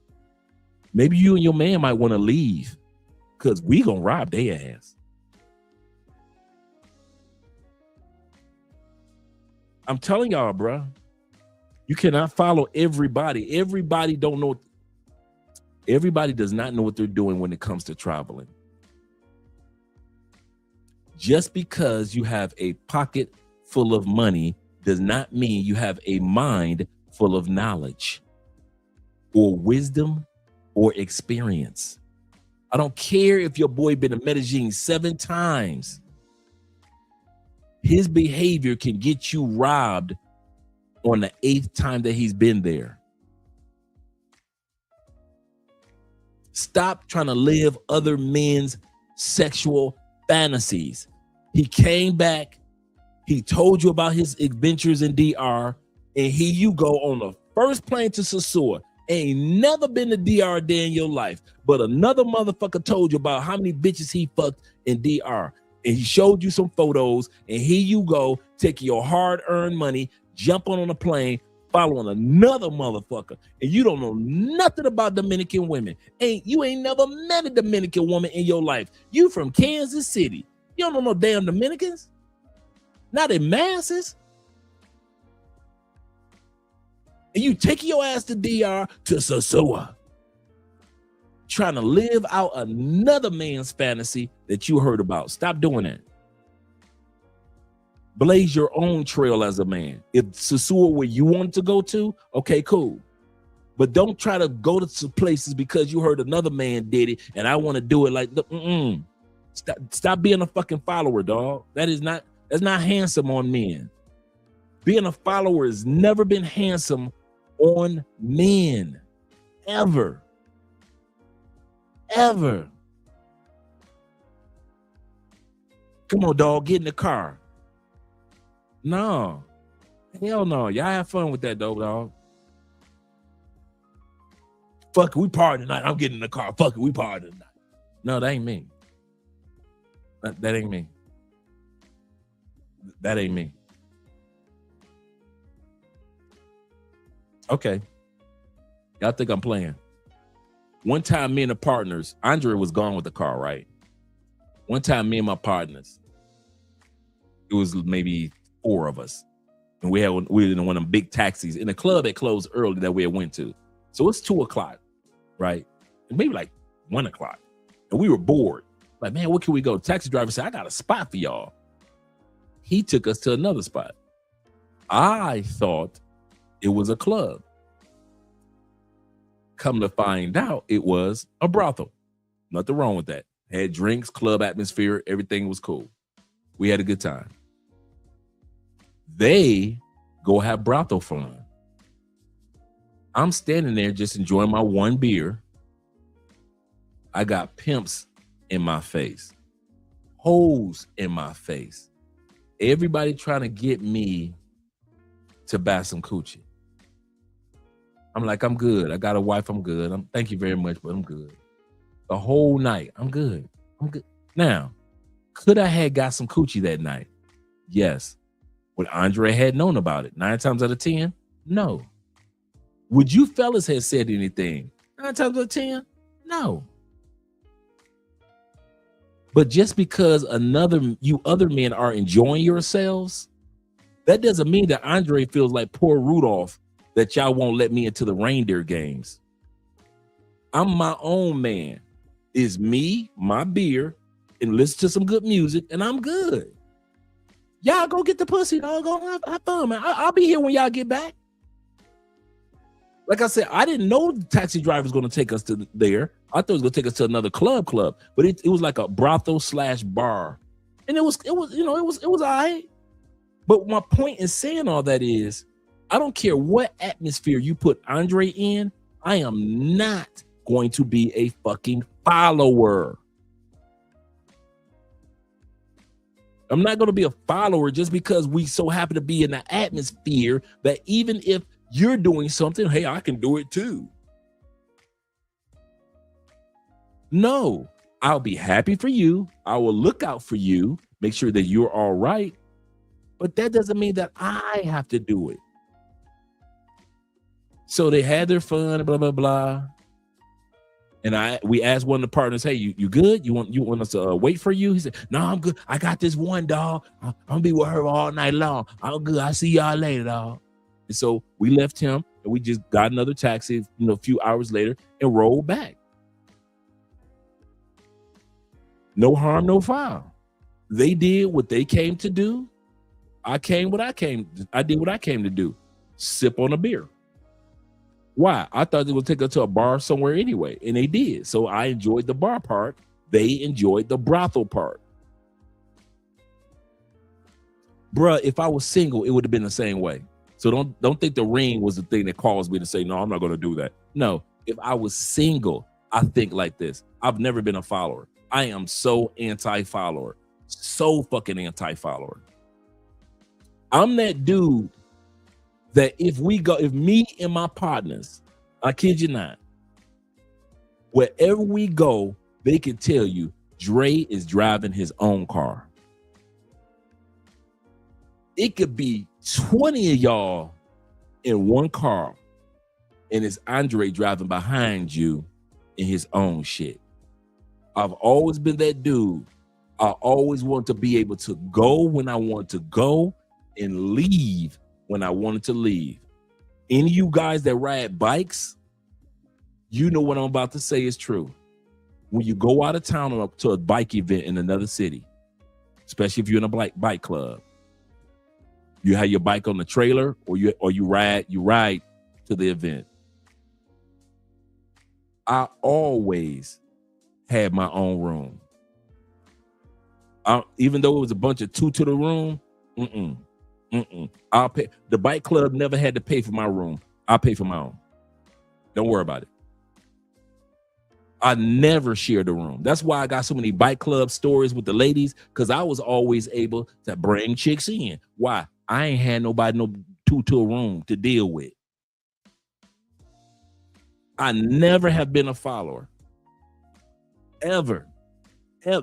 Maybe you and your man might want to leave, because we gonna rob their ass. I'm telling y'all, bro. You cannot follow everybody. Everybody don't know. Everybody does not know what they're doing when it comes to traveling. Just because you have a pocket full of money does not mean you have a mind full of knowledge or wisdom or experience. I don't care if your boy been to Medellin 7 times. His behavior can get you robbed on the 8th time that he's been there. Stop trying to live other men's sexual fantasies. He came back. He told you about his adventures in DR, and here you go on the first plane to Sosua. Ain't never been to DR day in your life, but another motherfucker told you about how many bitches he fucked in DR, and he showed you some photos, and here you go, taking your hard-earned money, jumping on a plane, following another motherfucker, and you don't know nothing about Dominican women. You ain't never met a Dominican woman in your life. You from Kansas City. You don't know no damn Dominicans. Not in masses. And you taking your ass to DR to Sosua, trying to live out another man's fantasy that you heard about. Stop doing that. Blaze your own trail as a man. If Sosua where you want to go to, okay, cool. But don't try to go to some places because you heard another man did it and I want to do it like, Stop being a fucking follower, dog. That's not handsome on men. Being a follower has never been handsome on men. Ever. Ever. Come on, dog, get in the car. No. Hell no. Y'all have fun with that, though, dog. Fuck it, we party tonight. I'm getting in the car. Fuck it, we party tonight. No, that ain't me. That ain't me. That ain't me. Okay. Y'all think I'm playing. One time, me and the partners, Andre was gone with the car, right? One time, me and my partners, it was maybe 4 of us. And we were in one of them big taxis in a club that closed early that we had went to. So it's 2:00, right? And maybe like 1:00. And we were bored. Like, man, where can we go? The taxi driver said, I got a spot for y'all. He took us to another spot. I thought it was a club. Come to find out, it was a brothel. Nothing wrong with that. Had drinks, club atmosphere, everything was cool. We had a good time. They go have brothel fun. I'm standing there just enjoying my one beer. I got pimps in my face, hoes in my face. Everybody trying to get me to buy some coochie. I'm like, I'm good. I got a wife. I'm good. Thank you very much, but I'm good. The whole night, I'm good. I'm good. Now, could I have got some coochie that night? Yes. Would Andre had known about it 9 times out of 10? No. Would you fellas have said anything 9 times out of 10? No. But just because you other men are enjoying yourselves, that doesn't mean that Andre feels like poor Rudolph that y'all won't let me into the reindeer games. I'm my own man. It's me, my beer, and listen to some good music, and I'm good. Y'all go get the pussy, dog. Go have fun, man. I'll be here when y'all get back. Like I said, I didn't know the taxi driver was going to take us to there. I thought it was going to take us to another club, but it was like a brothel / bar, and it was all right. But my point in saying all that is, I don't care what atmosphere you put Andre in, I am not going to be a fucking follower. I'm not going to be a follower just because we so happen to be in the atmosphere that even if you're doing something, hey, I can do it too. No, I'll be happy for you. I will look out for you, make sure that you're all right. But that doesn't mean that I have to do it. So they had their fun, blah, blah, blah. And we asked one of the partners, hey, you good? You want us to wait for you? He said, no, I'm good. I got this one dog. I'm gonna be with her all night long. I'm good. I'll see y'all later, dog. And so we left him and we just got another taxi, a few hours later and rolled back. No harm, no foul. They did what they came to do. I did what I came to do. Sip on a beer. Why? I thought they would take us to a bar somewhere anyway, and they did. So I enjoyed the bar part. They enjoyed the brothel part. Bruh, if I was single, it would have been the same way. So don't think the ring was the thing that caused me to say, no, I'm not going to do that. No, if I was single, I think like this. I've never been a follower. I am so anti-follower. So fucking anti-follower. I'm that dude that if me and my partners, I kid you not, wherever we go, they can tell you Dre is driving his own car. It could be 20 of y'all in one car, and it's Andre driving behind you in his own shit. I've always been that dude. I always want to be able to go when I want to go and leave when I wanted to leave. Any of you guys that ride bikes, you know what I'm about to say is true. When you go out of town or up to a bike event in another city, especially if you're in a bike club, you have your bike on the trailer or you ride to the event. I always had my own room. Even though it was a bunch of two to the room, I'll pay. The bike club never had to pay for my room. I'll pay for my own. Don't worry about it. I never shared a room. That's why I got so many bike club stories with the ladies, because I was always able to bring chicks in. Why? I ain't had nobody no two to a room to deal with. I never have been a follower. Ever.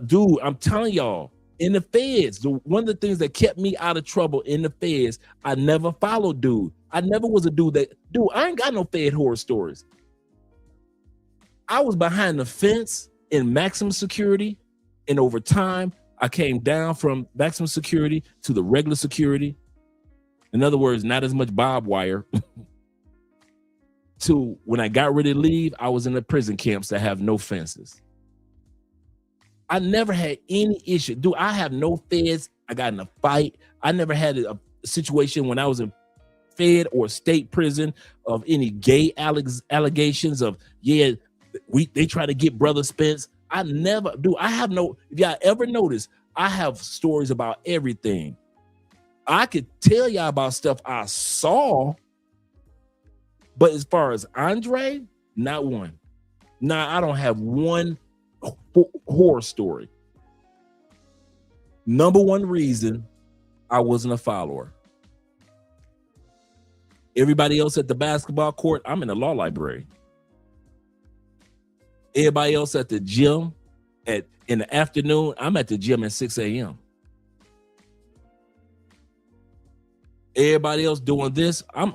Dude, I'm telling y'all, in the feds, one of the things that kept me out of trouble in the feds, I never followed dude. I never was a dude I ain't got no fed horror stories. I was behind the fence in maximum security, and over time, I came down from maximum security to the regular security. In other words, not as much barbed wire. To when I got ready to leave, I was in the prison camps that have no fences. I never had any issue. Dude, I have no feds. I got in a fight. I never had a situation when I was in fed or state prison of any gay allegations of, they try to get Brother Spence. I never do. If y'all ever notice, I have stories about everything. I could tell y'all about stuff I saw, but as far as Andre, not one. Nah, I don't have one horror story. Number one reason I wasn't a follower. Everybody else at the basketball court, I'm in the law library. Everybody else at the gym in the afternoon, I'm at the gym at 6 a.m. Everybody else doing this, I'm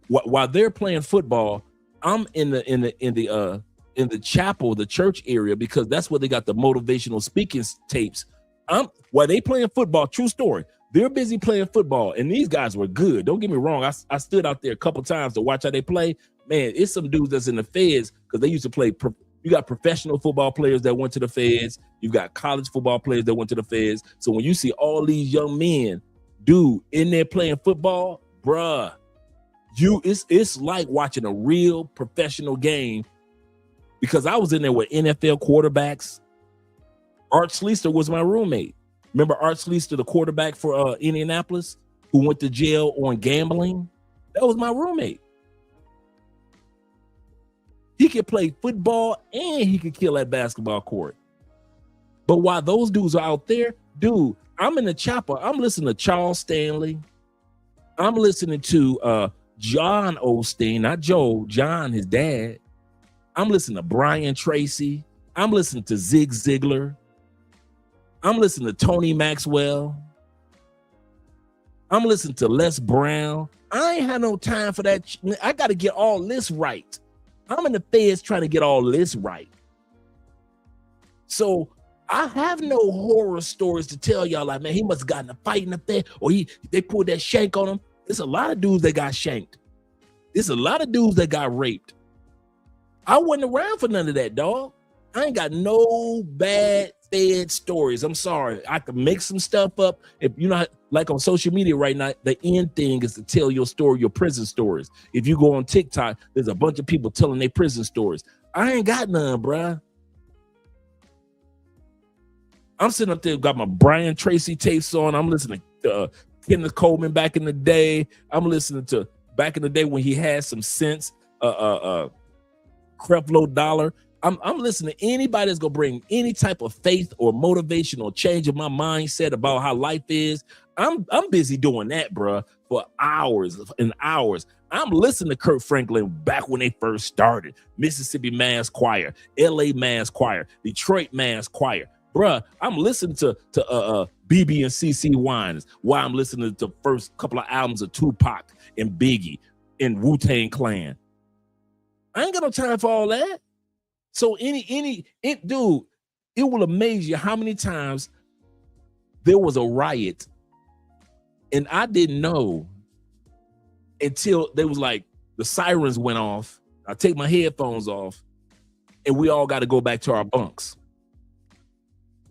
while they're playing football, I'm in the chapel, the church area, because that's where they got the motivational speaking tapes. While they playing football, true story, they're busy playing football, and these guys were good. Don't get me wrong. I stood out there a couple times to watch how they play. Man, it's some dudes that's in the feds because they used to play. You got professional football players that went to the feds. You've got college football players that went to the feds. So when you see all these young men, dude, in there playing football, bruh, it's like watching a real professional game. Because I was in there with NFL quarterbacks. Art Schleister was my roommate. Remember Art Schlichter, the quarterback for Indianapolis, who went to jail on gambling? That was my roommate. He could play football and he could kill that basketball court. But while those dudes are out there, dude, I'm in the chopper. I'm listening to Charles Stanley. I'm listening to John Osteen, not Joe, John, his dad. I'm listening to Brian Tracy. I'm listening to Zig Ziglar. I'm listening to Tony Maxwell. I'm listening to Les Brown. I ain't had no time for that. I got to get all this right. I'm in the feds trying to get all this right. So I have no horror stories to tell y'all like, man, he must have gotten a fight in the fed, or they pulled that shank on him. There's a lot of dudes that got shanked. There's a lot of dudes that got raped. I wasn't around for none of that, dog. I ain't got no bad fed stories. I'm sorry. I could make some stuff up. If you know, like on social media right now, the end thing is to tell your story, your prison stories. If you go on TikTok, there's a bunch of people telling their prison stories. I ain't got none, bruh. I'm sitting up there, got my Brian Tracy tapes on. I'm listening to Kenneth Coleman back in the day. I'm listening to back in the day when he had some sense, Creflo Dollar. I'm listening to anybody that's gonna bring any type of faith or motivation or change in my mindset about how life is. I'm busy doing that, bruh, for hours and hours. I'm listening to Kirk Franklin back when they first started. Mississippi Mass Choir, LA Mass Choir, Detroit Mass Choir. Bruh, I'm listening to BB and CC Winans while I'm listening to the first couple of albums of Tupac and Biggie and Wu-Tang Clan. I ain't got no time for all that. So dude, it will amaze you how many times there was a riot and I didn't know until they was like, the sirens went off. I take my headphones off and we all got to go back to our bunks.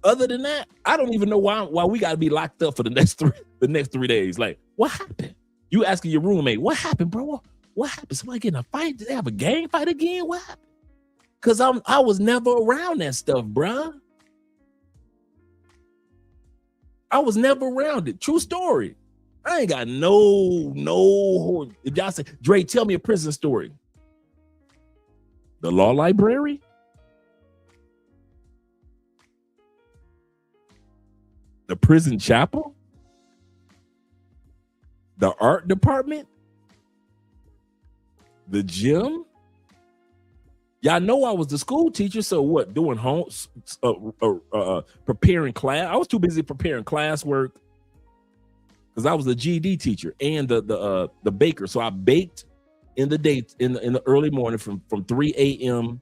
Other than that, I don't even know why we got to be locked up for the next 3 days. Like, what happened? You asking your roommate, what happened, bro? What happened? Somebody getting a fight? Did they have a gang fight again? What happened? Cause I was never around that stuff, bruh. I was never around it. True story. I ain't got no. If y'all say, Dre, tell me a prison story. The law library? The prison chapel? The art department? The gym? Y'all know I was the school teacher, so what? Doing homes, preparing class. I was too busy preparing classwork because I was a GED teacher and the baker. So I baked in the day in the early morning from 3 a.m.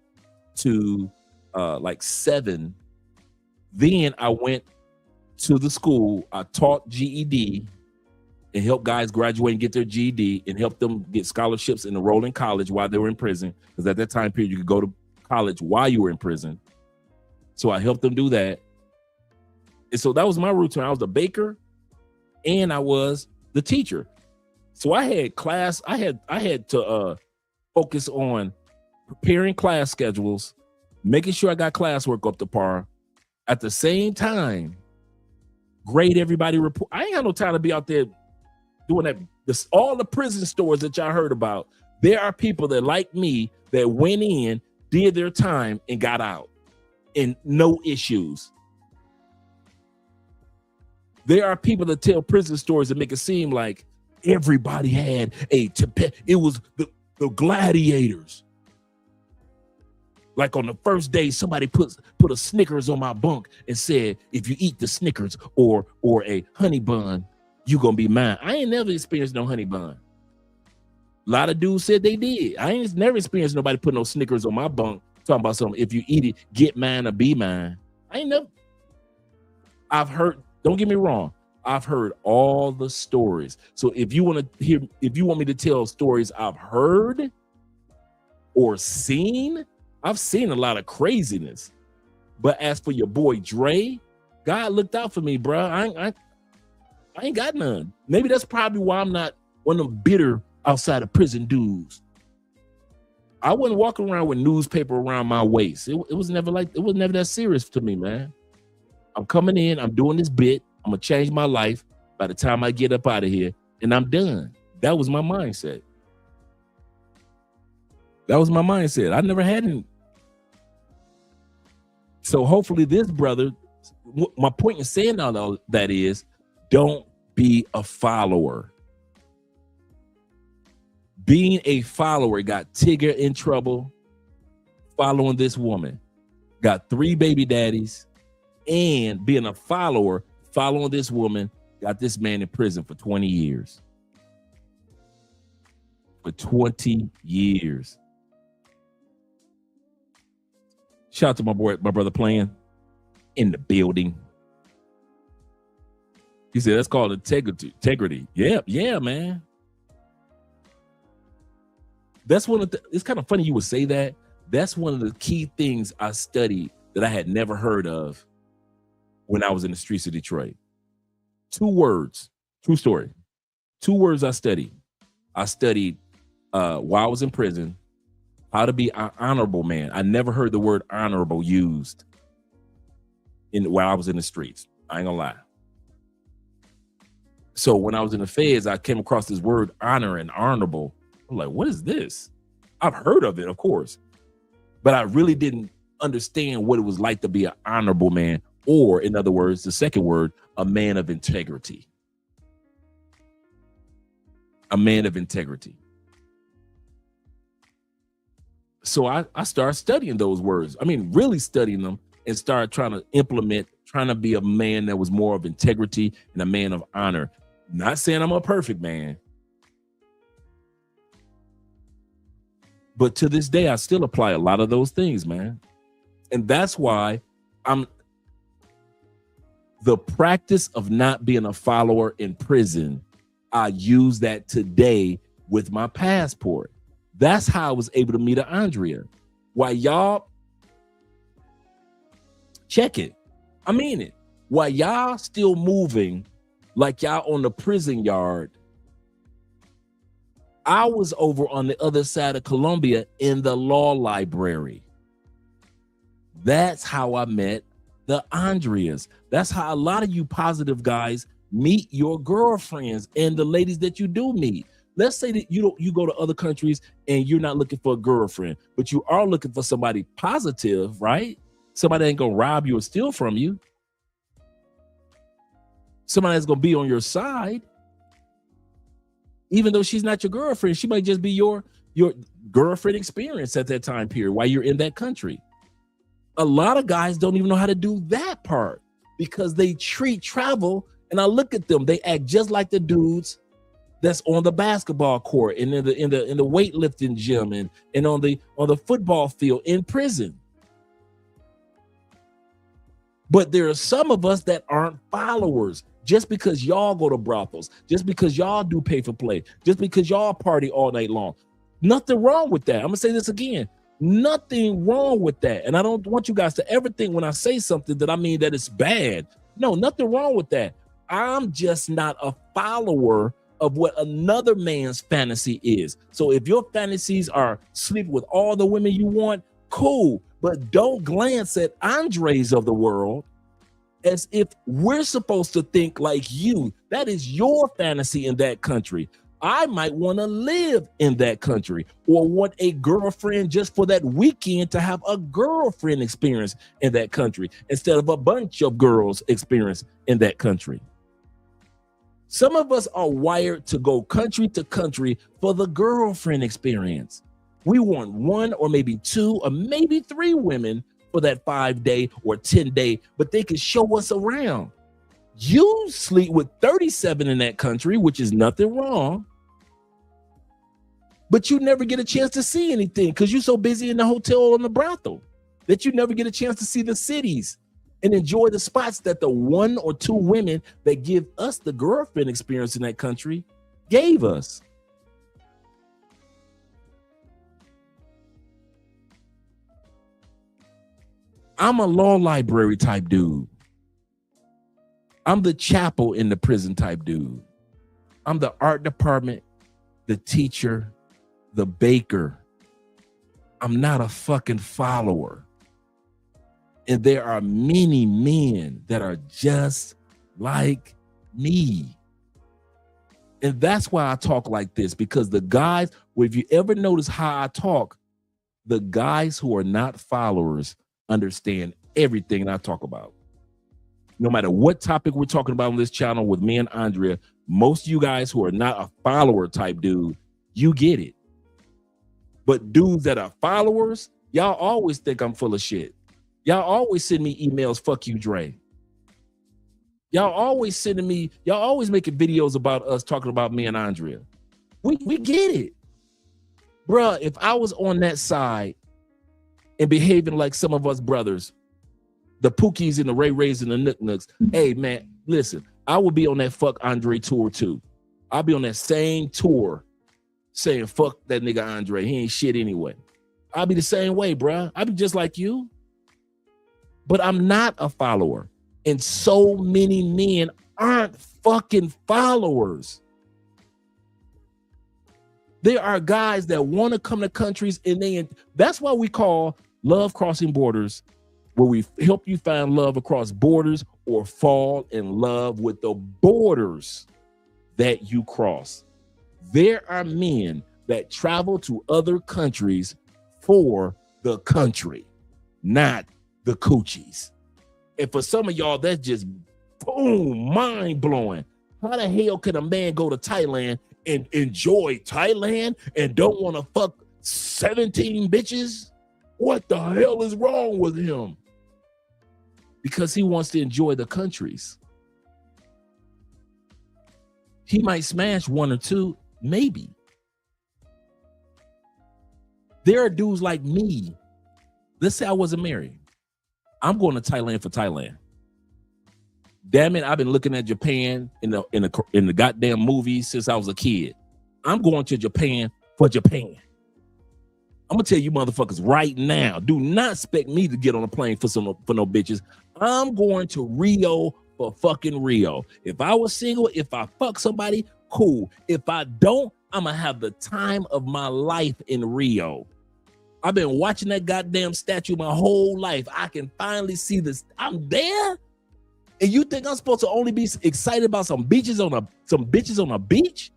to like 7. Then I went to the school. I taught GED and helped guys graduate and get their GED and help them get scholarships and enroll in college while they were in prison. Because at that time period, you could go to college while you were in prison. So I helped them do that. And so that was my routine. I was the baker and I was the teacher. So I had class. I had to focus on preparing class schedules, making sure I got classwork up to par. At the same time, grade everybody report. I ain't got no time to be out there doing that. All the prison stories that y'all heard about, there are people that like me that went in, did their time, and got out, and no issues. There are people that tell prison stories that make it seem like everybody had it was the gladiators. Like on the first day, somebody put a Snickers on my bunk and said, if you eat the Snickers or a honey bun, you gonna be mine. I ain't never experienced no honey bun. A lot of dudes said they did. I ain't never experienced nobody put no Snickers on my bunk talking about something. If you eat it, get mine or be mine. I ain't never. I've heard, don't get me wrong, I've heard all the stories. So if you want me to tell stories I've heard or seen, I've seen a lot of craziness. But as for your boy Dre, God looked out for me, bro. I ain't got none. Maybe that's probably why I'm not one of them bitter outside of prison dudes. I wasn't walking around with newspaper around my waist. It was never that serious to me, man. I'm coming in, I'm doing this bit, I'm going to change my life by the time I get up out of here, and I'm done. That was my mindset. That was my mindset. I never had any. So hopefully this brother, my point in saying all that is, don't be a follower. Being a follower got Tigger in trouble following this woman. Got 3 baby daddies, and being a follower following this woman got this man in prison for 20 years. For 20 years. Shout out to my brother playing in the building. He said that's called integrity. Yeah, man. That's one of the, it's kind of funny you would say that. That's one of the key things I studied that I had never heard of when I was in the streets of Detroit. 2 words, true story. 2 words I studied. I studied while I was in prison, how to be an honorable man. I never heard the word honorable used while I was in the streets. I ain't gonna lie. So when I was in the feds, I came across this word honor and honorable. I'm like, what is this? I've heard of it, of course, but I really didn't understand what it was like to be an honorable man, or in other words, the second word, a man of integrity. A man of integrity. So I started studying those words. I mean, really studying them, and started trying to implement, trying to be a man that was more of integrity and a man of honor. Not saying I'm a perfect man, but to this day, I still apply a lot of those things, man. And that's why the practice of not being a follower in prison, I use that today with my passport. That's how I was able to meet Andrea. While y'all, check it. I mean it. While y'all still moving like y'all on the prison yard, I was over on the other side of Colombia in the law library. That's how I met the Andreas. That's how a lot of you positive guys meet your girlfriends and the ladies that you do meet. Let's say that you go to other countries and you're not looking for a girlfriend, but you are looking for somebody positive, right? Somebody ain't gonna rob you or steal from you. Somebody that's gonna be on your side. Even though she's not your girlfriend, she might just be your girlfriend experience at that time period while you're in that country. A lot of guys don't even know how to do that part because they treat travel, and I look at them, they act just like the dudes that's on the basketball court and in the weightlifting gym and on the football field in prison. But there are some of us that aren't followers. Just because y'all go to brothels, just because y'all do pay for play, just because y'all party all night long. Nothing wrong with that. I'm gonna say this again. Nothing wrong with that. And I don't want you guys to ever think when I say something that I mean that it's bad. No, nothing wrong with that. I'm just not a follower of what another man's fantasy is. So if your fantasies are sleep with all the women you want, cool. But don't glance at Andres of the world as if we're supposed to think like you. That is your fantasy in that country. I might want to live in that country or want a girlfriend just for that weekend to have a girlfriend experience in that country instead of a bunch of girls experience in that country. Some of us are wired to go country to country for the girlfriend experience. We want 1 or maybe 2 or maybe 3 women for that 5-day or 10-day, but they can show us around. You sleep with 37 in that country, which is nothing wrong, but you never get a chance to see anything because you're so busy in the hotel or in the brothel that you never get a chance to see the cities and enjoy the spots that the 1 or 2 women that give us the girlfriend experience in that country gave us. I'm a law library type dude. I'm the chapel in the prison type dude. I'm the art department, the teacher, the baker. I'm not a fucking follower. And there are many men that are just like me. And that's why I talk like this, because the guys, if you ever notice how I talk, the guys who are not followers understand everything I talk about. No matter what topic we're talking about on this channel with me and Andrea, most of you guys who are not a follower type dude, you get it. But dudes that are followers, y'all always think I'm full of shit. Y'all always send me emails, fuck you, Dre. Y'all always making videos about us talking about me and Andrea. We get it. Bruh, if I was on that side and behaving like some of us brothers, the Pookies and the Ray Rays and the Nook Nooks, hey man, listen, I will be on that fuck Andre tour too. I'll be on that same tour saying fuck that nigga Andre. He ain't shit anyway. I'll be the same way, bruh. I'll be just like you. But I'm not a follower. And so many men aren't fucking followers. There are guys that want to come to countries and that's why we call Love Crossing Borders, where we help you find love across borders or fall in love with the borders that you cross. There are men that travel to other countries for the country, not the coochies. And for some of y'all, that's just boom, mind blowing. How the hell can a man go to Thailand and enjoy Thailand and don't want to fuck 17 bitches? What the hell is wrong with him? Because he wants to enjoy the countries. He might smash one or two, maybe. There are dudes like me. Let's say I wasn't married. I'm going to Thailand for Thailand. Damn it, I've been looking at Japan in the goddamn movies since I was a kid. I'm going to Japan for Japan. I'm gonna tell you motherfuckers right now, do not expect me to get on a plane for no bitches. I'm going to Rio for fucking Rio. If I was single, if I fuck somebody, cool. If I don't, I'm gonna have the time of my life in Rio. I've been watching that goddamn statue my whole life. I can finally see this. I'm there. And you think I'm supposed to only be excited about some bitches on a beach?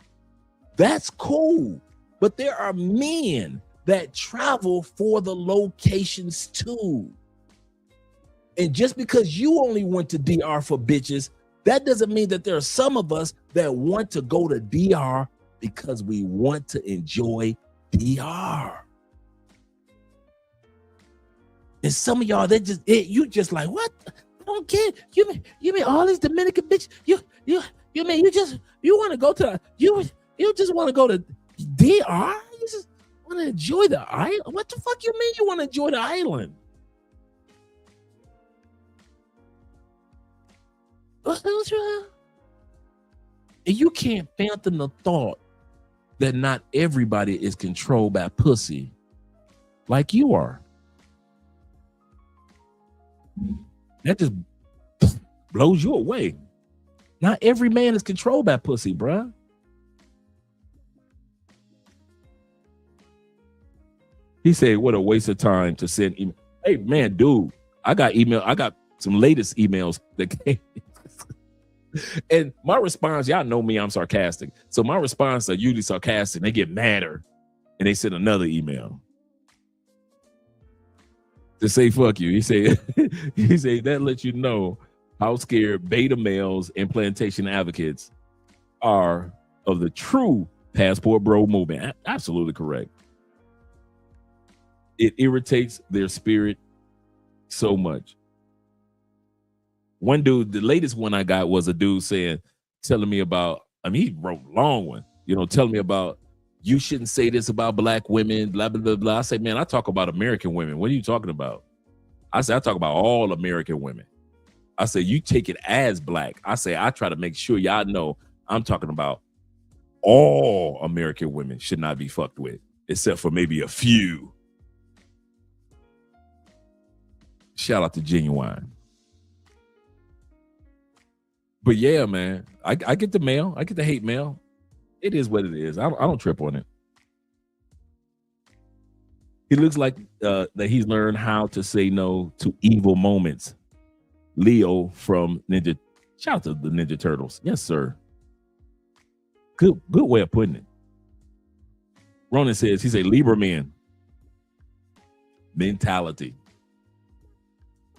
That's cool. But there are men that travel for the locations too. And just because you only went to DR for bitches, that doesn't mean that there are some of us that want to go to DR because we want to enjoy DR. And some of y'all, you just like, what? I don't care. You mean all these Dominican bitches? You want to go to you just want to go to DR? You just want to enjoy the island? What the fuck you mean you want to enjoy the island? And you can't fathom the thought that not everybody is controlled by pussy like you are. That just blows you away. Not every man is controlled by pussy, bruh. He said, what a waste of time to send email. Hey, man, dude, I got some latest emails that came. And my response, y'all know me, I'm sarcastic. So my response are usually sarcastic. They get madder and they send another email to say fuck you. He say that lets you know how scared beta males and plantation advocates are of the true passport bro movement. Absolutely correct. It irritates their spirit so much. One dude, the latest one I got was a dude telling me about, he wrote a long one, telling me about, you shouldn't say this about black women, blah, blah, blah, blah. I say, man, I talk about American women. What are you talking about? I say, I talk about all American women. I say, you take it as black. I say, I try to make sure y'all know I'm talking about all American women should not be fucked with, except for maybe a few. Shout out to Genuine. But yeah, man, I get the mail. I get the hate mail. It is what it is. I don't trip on it. He looks like that he's learned how to say no to evil moments. Leo from Ninja Shout out to the Ninja Turtles. Yes, sir. Good way of putting it. Ronan says, he's a Libra man. Mentality.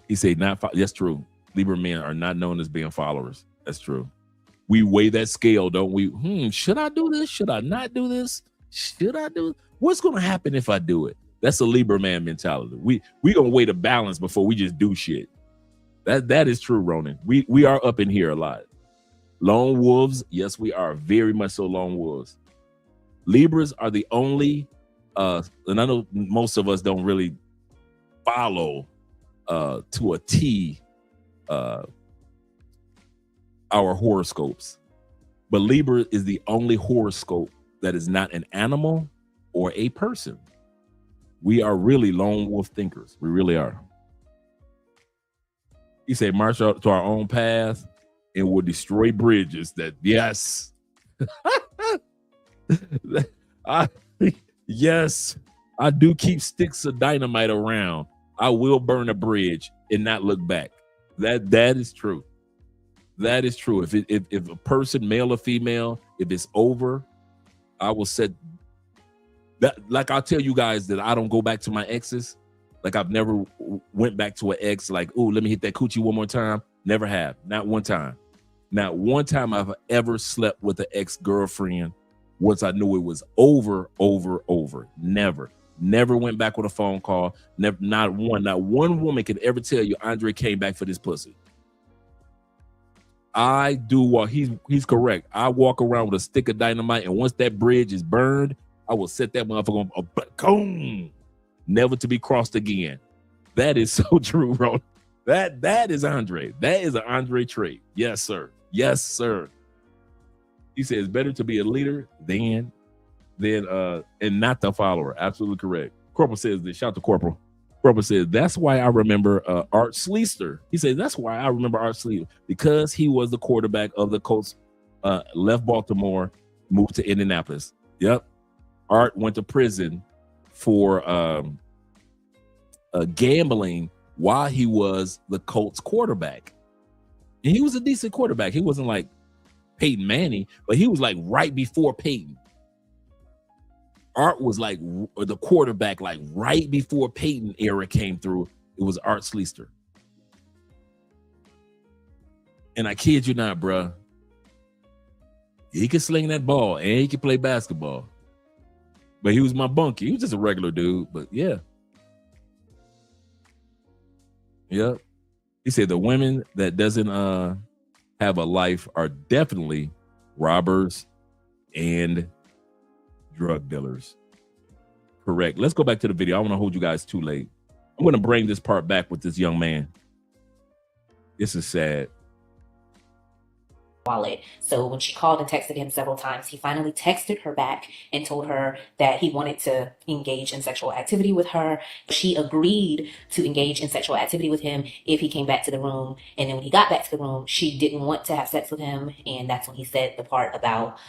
He said, that's true. Libra men are not known as being followers. That's true. We weigh that scale, don't we? Should I do this? Should I not do this? Should I do it? What's going to happen if I do it? That's a Libra man mentality. We going to weigh the balance before we just do shit. That is true, Ronan. We are up in here a lot. Lone wolves, yes, we are very much so lone wolves. Libras are the only, and I know most of us don't really follow to a T our horoscopes, but Libra is the only horoscope that is not an animal or a person. We are really lone wolf thinkers. We really are. He said, march out to our own path and we'll destroy bridges. Yes. Yes, I do keep sticks of dynamite around. I will burn a bridge and not look back. That is true. That is true. If a person, male or female, if it's over, I will set that. Like I'll tell you guys that I don't go back to my exes. Like I've never went back to an ex. Like, oh, let me hit that coochie one more time. Never have. Not one time. Not one time I've ever slept with an ex-girlfriend once I knew it was over. Never went back with a phone call. Never, not one woman can ever tell you Andre came back for this pussy. I do what he's correct. I walk around with a stick of dynamite, and once that bridge is burned, I will set that motherfucker on boom, never to be crossed again. That is so true, bro. That is Andre. That is an Andre trait. Yes, sir. Yes, sir. He says better to be a leader than and not the follower. Absolutely correct. Corporal says this. Shout to Corporal. Corporal says that's why I remember Art Schlichter. He says that's why I remember Art Schlichter, because he was the quarterback of the Colts. Left Baltimore, moved to Indianapolis. Yep. Art went to prison for gambling while he was the Colts quarterback. And he was a decent quarterback. He wasn't like Peyton Manning, but he was like right before Peyton. Art was like the quarterback, like right before Peyton era came through. It was Art Schlichter. And I kid you not, bro. He could sling that ball and he could play basketball. But he was my bunkie. He was just a regular dude, but yeah. Yep. He said the women that doesn't have a life are definitely robbers and drug dealers. Correct. Let's go back to the video. I want to hold you guys too late. I'm going to bring this part back with this young man. This is sad. Wallet. So when she called and texted him several times, he finally texted her back and told her that he wanted to engage in sexual activity with her. She agreed to engage in sexual activity with him if he came back to the room. And then when he got back to the room, she didn't want to have sex with him. And that's when he said the part about,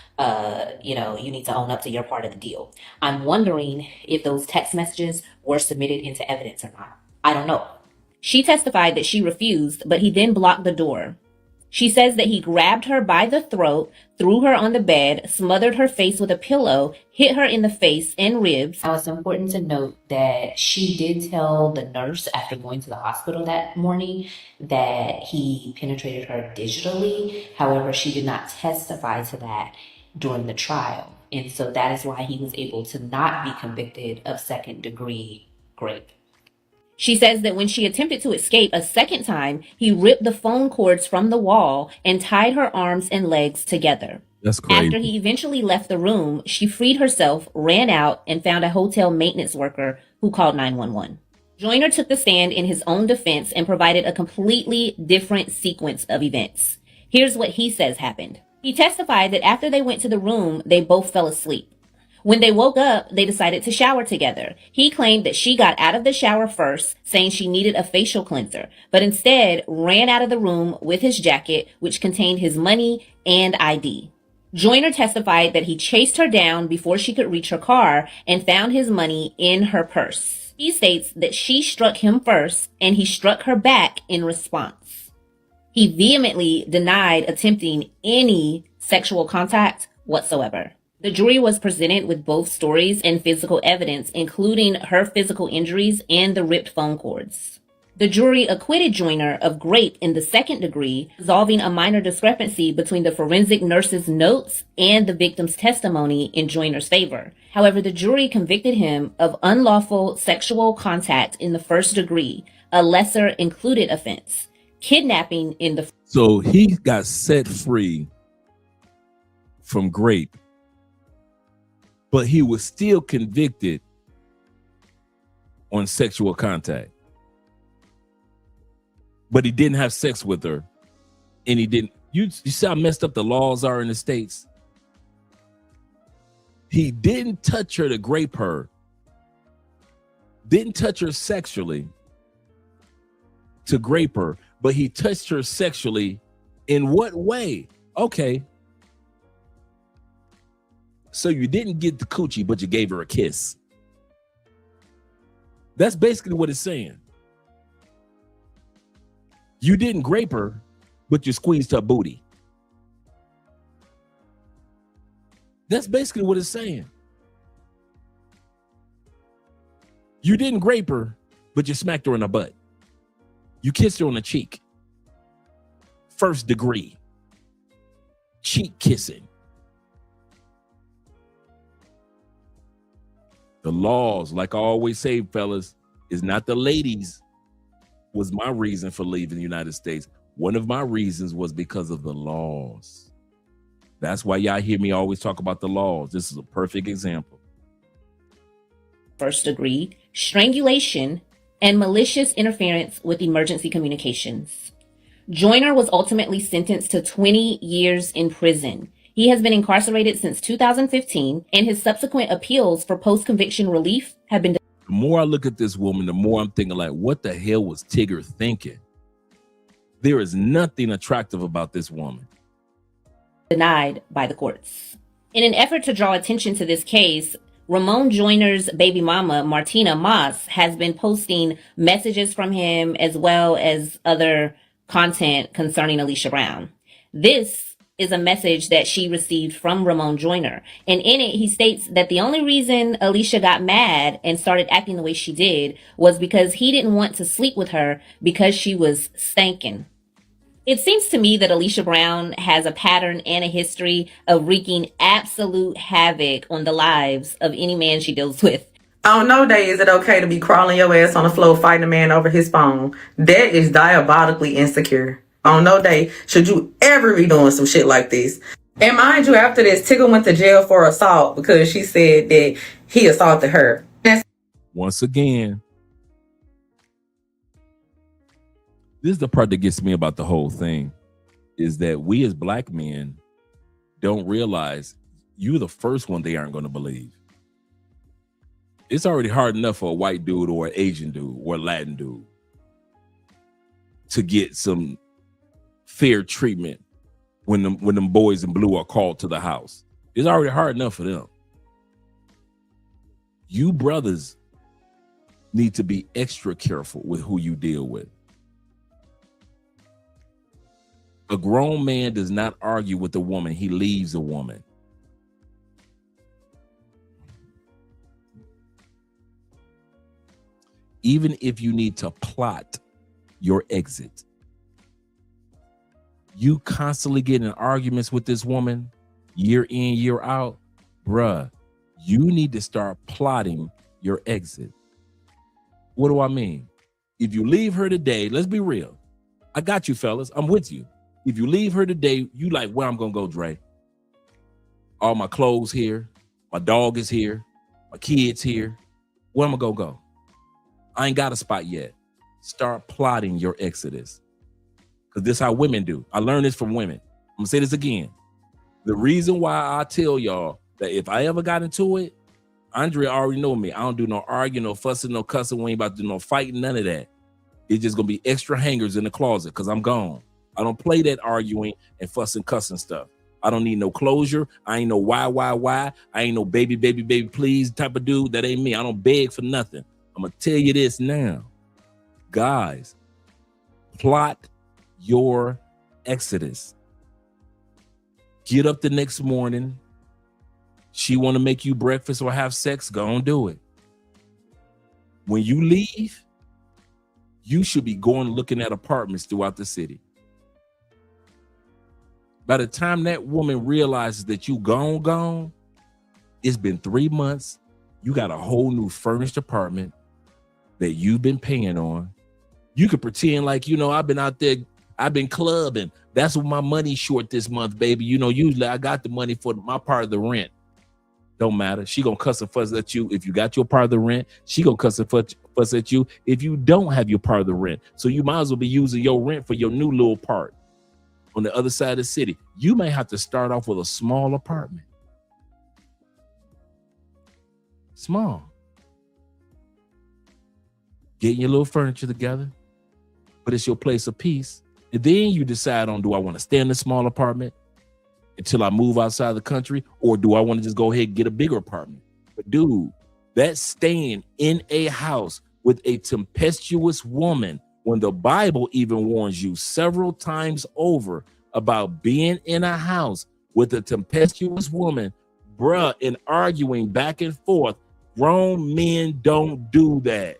you need to own up to your part of the deal. I'm wondering if those text messages were submitted into evidence or not. I don't know. She testified that she refused, but he then blocked the door. She says that he grabbed her by the throat, threw her on the bed, smothered her face with a pillow, hit her in the face and ribs. Now, it's important to note that she did tell the nurse after going to the hospital that morning that he penetrated her digitally. However, she did not testify to that during the trial. And so that is why he was able to not be convicted of second-degree rape. She says that when she attempted to escape a second time, he ripped the phone cords from the wall and tied her arms and legs together. That's crazy. After he eventually left the room, she freed herself, ran out, and found a hotel maintenance worker who called 911. Joyner took the stand in his own defense and provided a completely different sequence of events. Here's what he says happened. He testified that after they went to the room, they both fell asleep. When they woke up, they decided to shower together. He claimed that she got out of the shower first, saying she needed a facial cleanser, but instead ran out of the room with his jacket, which contained his money and ID. Joyner testified that he chased her down before she could reach her car and found his money in her purse. He states that she struck him first and he struck her back in response. He vehemently denied attempting any sexual contact whatsoever. The jury was presented with both stories and physical evidence, including her physical injuries and the ripped phone cords. The jury acquitted Joyner of rape in the second degree, resolving a minor discrepancy between the forensic nurse's notes and the victim's testimony in Joyner's favor. However, the jury convicted him of unlawful sexual contact in the first degree, a lesser included offense. Kidnapping in the... So he got set free from rape, but he was still convicted on sexual contact. But he didn't have sex with her, and he didn't. You see how messed up the laws are in the States? He didn't touch her to rape her, didn't touch her sexually to rape her, but he touched her sexually. In what way? Okay. So you didn't get the coochie, but you gave her a kiss. That's basically what it's saying. You didn't rape her, but you squeezed her booty. That's basically what it's saying. You didn't rape her, but you smacked her in the butt. You kissed her on the cheek. First degree. Cheek kissing. The laws, like I always say, fellas, is not the ladies was my reason for leaving the United States. One of my reasons was because of the laws. That's why y'all hear me always talk about the laws. This is a perfect example. First degree, strangulation, and malicious interference with emergency communications. Joyner was ultimately sentenced to 20 years in prison. He has been incarcerated since 2015, and his subsequent appeals for post-conviction relief have been... The more I look at this woman, the more I'm thinking like, what the hell was Tigger thinking? There is nothing attractive about this woman. Denied by the courts. In an effort to draw attention to this case, Ramon Joyner's baby mama, Martina Moss, has been posting messages from him as well as other content concerning Alicia Brown. This is a message that she received from Ramon Joyner. And in it, he states that the only reason Alicia got mad and started acting the way she did was because he didn't want to sleep with her because she was stankin'. It seems to me that Alicia Brown has a pattern and a history of wreaking absolute havoc on the lives of any man she deals with. On no day is it okay to be crawling your ass on the floor fighting a man over his phone. That is diabolically insecure. On no day should you ever be doing some shit like this. And mind you, after this, Tigger went to jail for assault because she said that he assaulted her. Once again, this is the part that gets me about the whole thing, is that we as black men don't realize you're the first one they aren't going to believe. It's already hard enough for a white dude or an Asian dude or a Latin dude to get some fair treatment when them boys in blue are called to the house. It's already hard enough for them. You brothers need to be extra careful with who you deal with. A grown man does not argue with a woman. He leaves a woman. Even if you need to plot your exit. You constantly get in arguments with this woman year in, year out, bruh, you need to start plotting your exit. What do I mean? If you leave her today, let's be real. I got you, fellas. I'm with you. If you leave her today, you like, where I'm gonna go, Dre? All my clothes here. My dog is here. My kids here. Where am I gonna go? I ain't got a spot yet. Start plotting your exodus. Because this is how women do. I learned this from women. I'm gonna say this again. The reason why I tell y'all that if I ever got into it, Andrea already know me. I don't do no arguing, no fussing, no cussing. We ain't about to do no fighting, none of that. It's just gonna be extra hangers in the closet because I'm gone. I don't play that arguing and fussing, cussing stuff. I don't need no closure. I ain't no why. I ain't no baby, please type of dude. That ain't me. I don't beg for nothing. I'm gonna tell you this now. Guys, plot your exodus. Get up the next morning. She want to make you breakfast or have sex, go and do it. When you leave, you should be going looking at apartments throughout the city. By the time that woman realizes that you gone, it's been 3 months. You got a whole new furnished apartment that you've been paying on. You could pretend like, I've been out there, I've been clubbing. That's what my money's short this month, baby. Usually I got the money for my part of the rent. Don't matter. She gonna cuss and fuss at you if you got your part of the rent. She gonna cuss and fuss at you if you don't have your part of the rent. So you might as well be using your rent for your new little part on the other side of the city. You may have to start off with a small apartment. Small. Getting your little furniture together, but it's your place of peace. And then you decide on, do I want to stay in this small apartment until I move outside the country, or do I want to just go ahead and get a bigger apartment? But dude, that's staying in a house with a tempestuous woman, when the Bible even warns you several times over about being in a house with a tempestuous woman, bruh, and arguing back and forth. Grown men don't do that.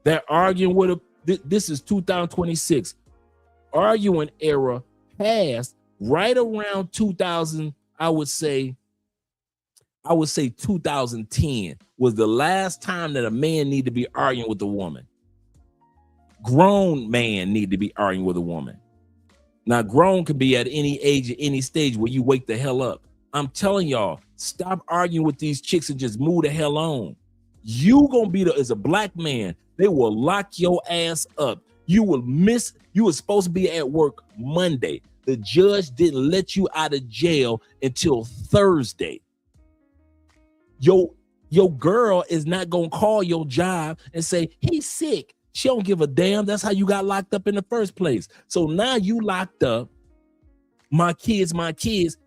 They're arguing with a, this is 2026. Arguing era passed right around 2000, I would say 2010 was the last time that a man needed to be arguing with a woman. Grown man need to be arguing with a woman. Now, grown can be at any age, at any stage where you wake the hell up. I'm telling y'all, stop arguing with these chicks and just move the hell on. You gonna be as a black man, they will lock your ass up. You were supposed to be at work Monday. The judge didn't let you out of jail until Thursday. Your girl is not gonna call your job and say, he's sick. She don't give a damn. That's how you got locked up in the first place. So now you locked up. My kids.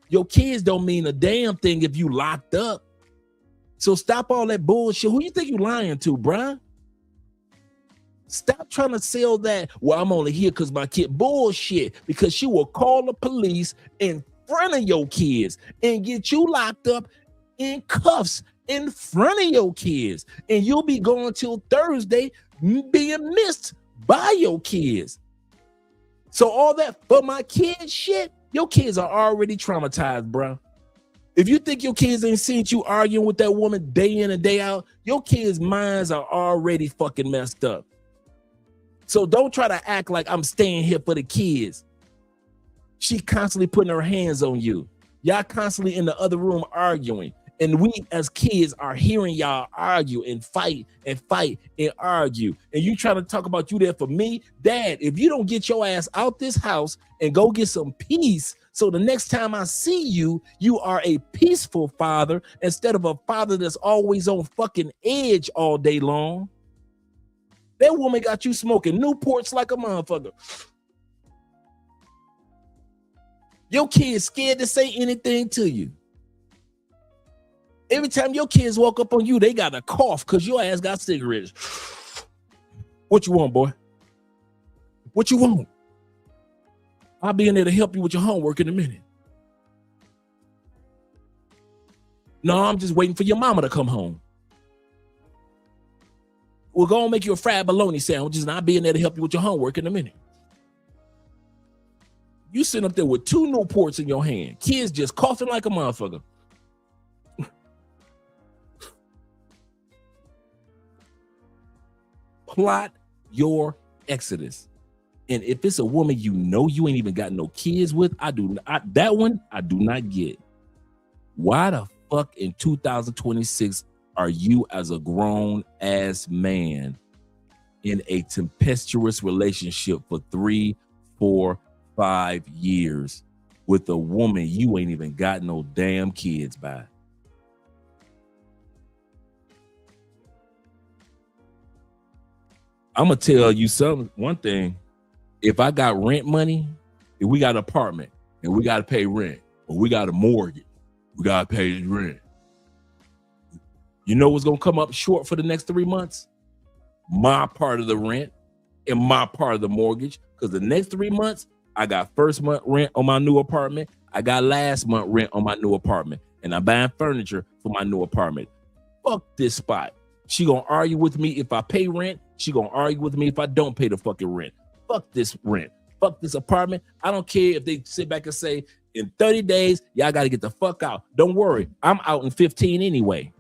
Your kids don't mean a damn thing if you locked up. So stop all that bullshit. Who you think you lying to, bruh? Stop trying to sell that. Well, I'm only here because my kid. Bullshit. Because she will call the police in front of your kids and get you locked up in cuffs in front of your kids. And you'll be going till Thursday being missed by your kids. So all that for my kids shit, your kids are already traumatized, bro. If you think your kids ain't seen you arguing with that woman day in and day out, your kids' minds are already fucking messed up. So don't try to act like I'm staying here for the kids. She constantly putting her hands on you. Y'all constantly in the other room arguing. And we as kids are hearing y'all argue and fight and argue. And you trying to talk about you there for me? Dad, if you don't get your ass out this house and go get some peace, so the next time I see you, you are a peaceful father instead of a father that's always on fucking edge all day long. That woman got you smoking Newports like a motherfucker. Your kid's scared to say anything to you. Every time your kids walk up on you, they got a cough because your ass got cigarettes. What you want, boy? What you want? I'll be in there to help you with your homework in a minute. No, I'm just waiting for your mama to come home. We're going to make you a fried bologna sandwich and I'll be in there to help you with your homework in a minute. You sitting up there with 2 Newports in your hand. Kids just coughing like a motherfucker. Plot your exodus. And if it's a woman you know you ain't even got no kids with, I do not get. Why the fuck in 2026 are you as a grown ass man in a tempestuous relationship for 3, 4, 5 years with a woman you ain't even got no damn kids by? I'm gonna tell you one thing. If I got rent money, if we got an apartment and we gotta pay rent, or we got a mortgage, we gotta pay the rent. You know what's gonna come up short for the next 3 months? My part of the rent. in my part of the mortgage, because the next 3 months, I got first month rent on my new apartment. I got last month rent on my new apartment. And I'm buying furniture for my new apartment. Fuck this spot. She gonna argue with me if I pay rent. She gonna argue with me if I don't pay the fucking rent. Fuck this rent. Fuck this apartment. I don't care if they sit back and say, in 30 days, y'all gotta get the fuck out. Don't worry, I'm out in 15 anyway.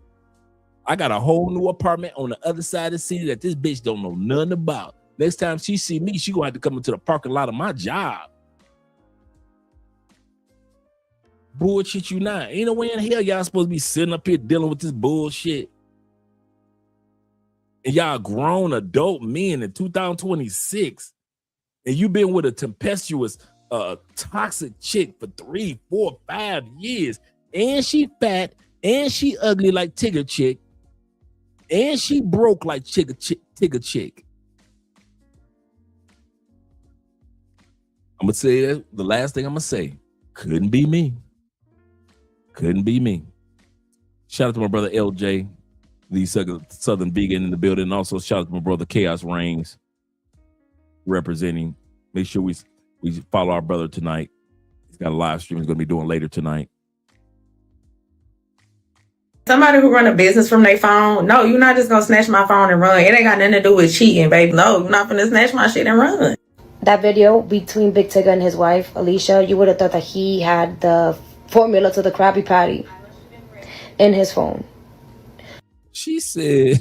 I got a whole new apartment on the other side of the city that this bitch don't know nothing about. Next time she see me, she gonna have to come into the parking lot of my job. Bullshit you not. Ain't no way in hell y'all supposed to be sitting up here dealing with this bullshit. And y'all grown adult men in 2026. And you been with a tempestuous, toxic chick for 3, 4, 5 years. And she fat, and she ugly like Tigger chick. And she broke like Tigger chick. I'm gonna say that the last thing I'm gonna say. Couldn't be me. Couldn't be me. Shout out to my brother LJ, the Southern Vegan in the building. And also shout out to my brother Chaos Reigns representing. Make sure we follow our brother tonight. He's got a live stream he's gonna be doing later tonight. Somebody who run a business from their phone, no, you're not just gonna snatch my phone and run. It ain't got nothing to do with cheating, baby. No, you're not gonna snatch my shit and run. That video between Big Tigger and his wife, Alicia, you would have thought that he had the formula to the Krabby Patty in his phone. She said,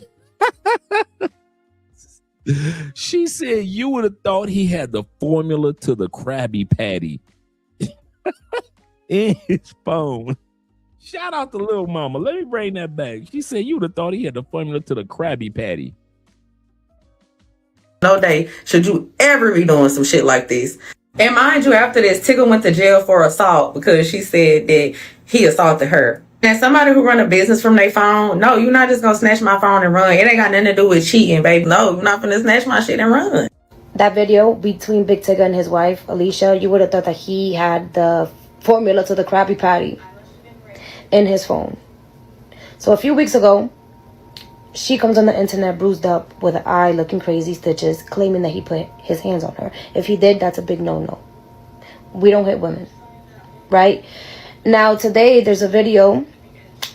you would have thought he had the formula to the Krabby Patty in his phone. Shout out to Lil Mama. Let me bring that back. She said you would have thought he had the formula to the Krabby Patty. No day should you ever be doing some shit like this. And mind you, after this, Tigger went to jail for assault because she said that he assaulted her. And somebody who run a business from their phone, no, you're not just gonna snatch my phone and run. It ain't got nothing to do with cheating, baby. No, you're not gonna snatch my shit and run. That video between Big Tigger and his wife, Alicia, you would have thought that he had the formula to the Krabby Patty in his phone. So a few weeks ago, she comes on the internet bruised up with an eye looking crazy, stitches, claiming that he put his hands on her. If he did, that's a big no-no. We don't hit women, right? Now today there's a video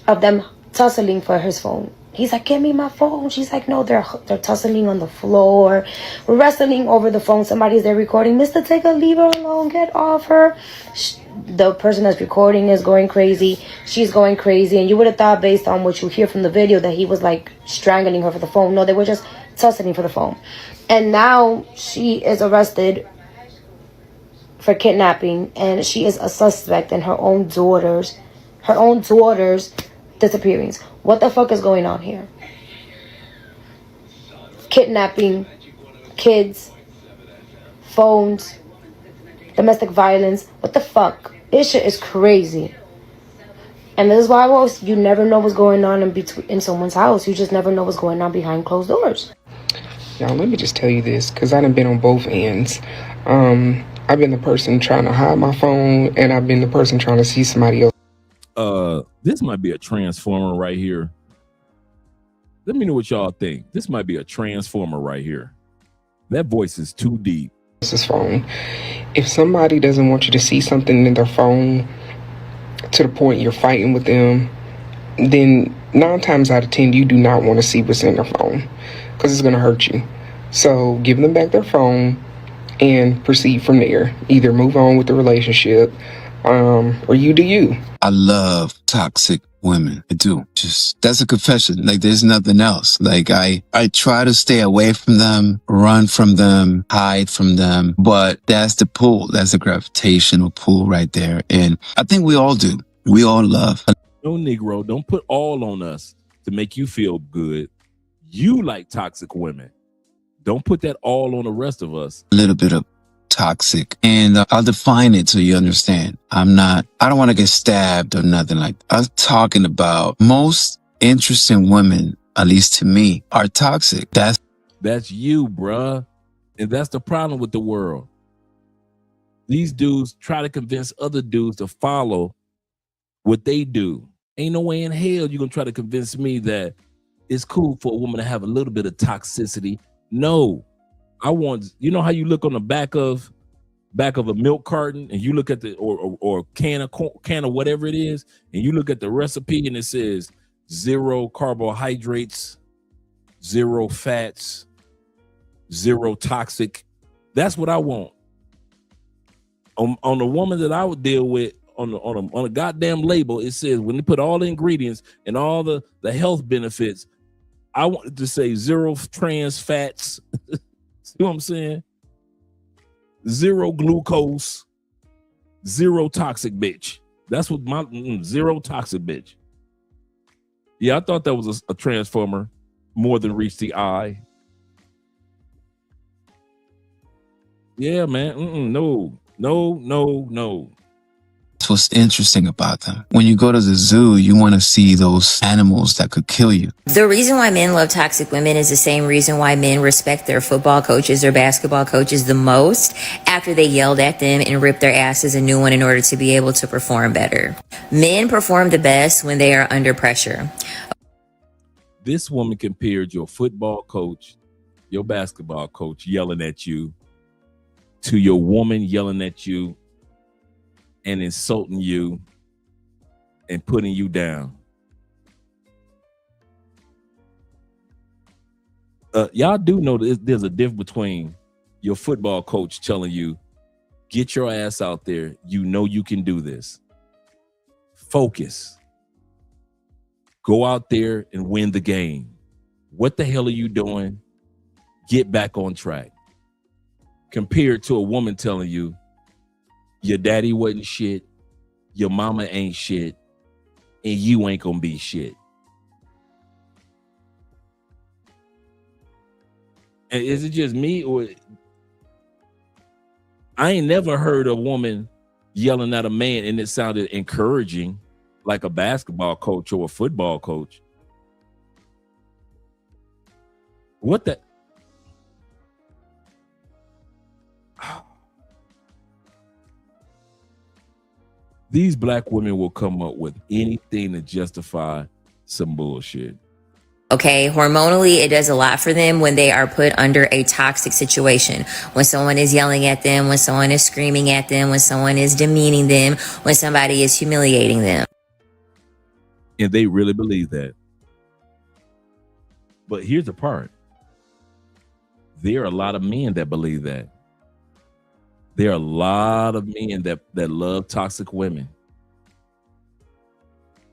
of them tussling for his phone. He's like, give me my phone. She's like, no, they're tussling on the floor, wrestling over the phone. Somebody's there recording. Mr. Tigger, leave her alone. Get off her. The person that's recording is going crazy. She's going crazy. And you would have thought, based on what you hear from the video, that he was like strangling her for the phone. No, they were just tussling for the phone. And now she is arrested for kidnapping, and she is a suspect in her own daughter's disappearance. What the fuck is going on here? Kidnapping, kids, phones, domestic violence. What the fuck? This shit is crazy. And this is why you never know what's going on in someone's house. You just never know what's going on behind closed doors. Y'all, let me just tell you this, because I done been on both ends. I've been the person trying to hide my phone, and I've been the person trying to see somebody else. This might be a transformer right here. Let me know what y'all think. This might be a transformer right here. That voice is too deep. This phone. If somebody doesn't want you to see something in their phone to the point you're fighting with them, then 9 times out of 10 you do not want to see what's in their phone, because it's going to hurt you. So give them back their phone and proceed from there. Either move on with the relationship, or you do you. I love toxic women. I do. Just, that's a confession. Like, there's nothing else. Like, I try to stay away from them, run from them, hide from them. But that's the pull. That's the gravitational pull right there. And I think we all do. We all love. No, Negro, don't put all on us to make you feel good. You like toxic women. Don't put that all on the rest of us. A little bit of toxic. And I'll define it so you understand. I don't want to get stabbed or nothing like that. I'm talking about most interesting women, at least to me, are toxic. That's you, bruh. And that's the problem with the world. These dudes try to convince other dudes to follow what they do. Ain't no way in hell you're going to try to convince me that it's cool for a woman to have a little bit of toxicity. No, I want, you know how you look on the back of a milk carton and you look at the or can of whatever it is, and you look at the recipe and it says 0 carbohydrates, 0 fats, 0 toxic. That's what I want. On the woman that I would deal with, on a goddamn label, it says when they put all the ingredients and all the health benefits, I want it to say 0 trans fats. See what I'm saying? 0 glucose, 0 toxic, bitch. That's what my 0 toxic, bitch. Yeah, I thought that was a transformer more than reached the eye. Yeah, man. No. That's what's interesting about them. When you go to the zoo, you want to see those animals that could kill you. The reason why men love toxic women is the same reason why men respect their football coaches or basketball coaches the most after they yelled at them and ripped their asses a new one in order to be able to perform better. Men perform the best when they are under pressure. This woman compared your football coach, your basketball coach yelling at you, to your woman yelling at you and insulting you and putting you down. Y'all do know that there's a difference between your football coach telling you, get your ass out there. You know you can do this. Focus. Go out there and win the game. What the hell are you doing? Get back on track. Compared to a woman telling you, your daddy wasn't shit, your mama ain't shit, and you ain't gonna be shit. And is it just me, or I ain't never heard a woman yelling at a man and it sounded encouraging like a basketball coach or a football coach? What the? These black women will come up with anything to justify some bullshit. Okay, hormonally, it does a lot for them when they are put under a toxic situation. When someone is yelling at them, when someone is screaming at them, when someone is demeaning them, when somebody is humiliating them. And they really believe that. But here's the part. There are a lot of men that believe that. There are a lot of men that love toxic women.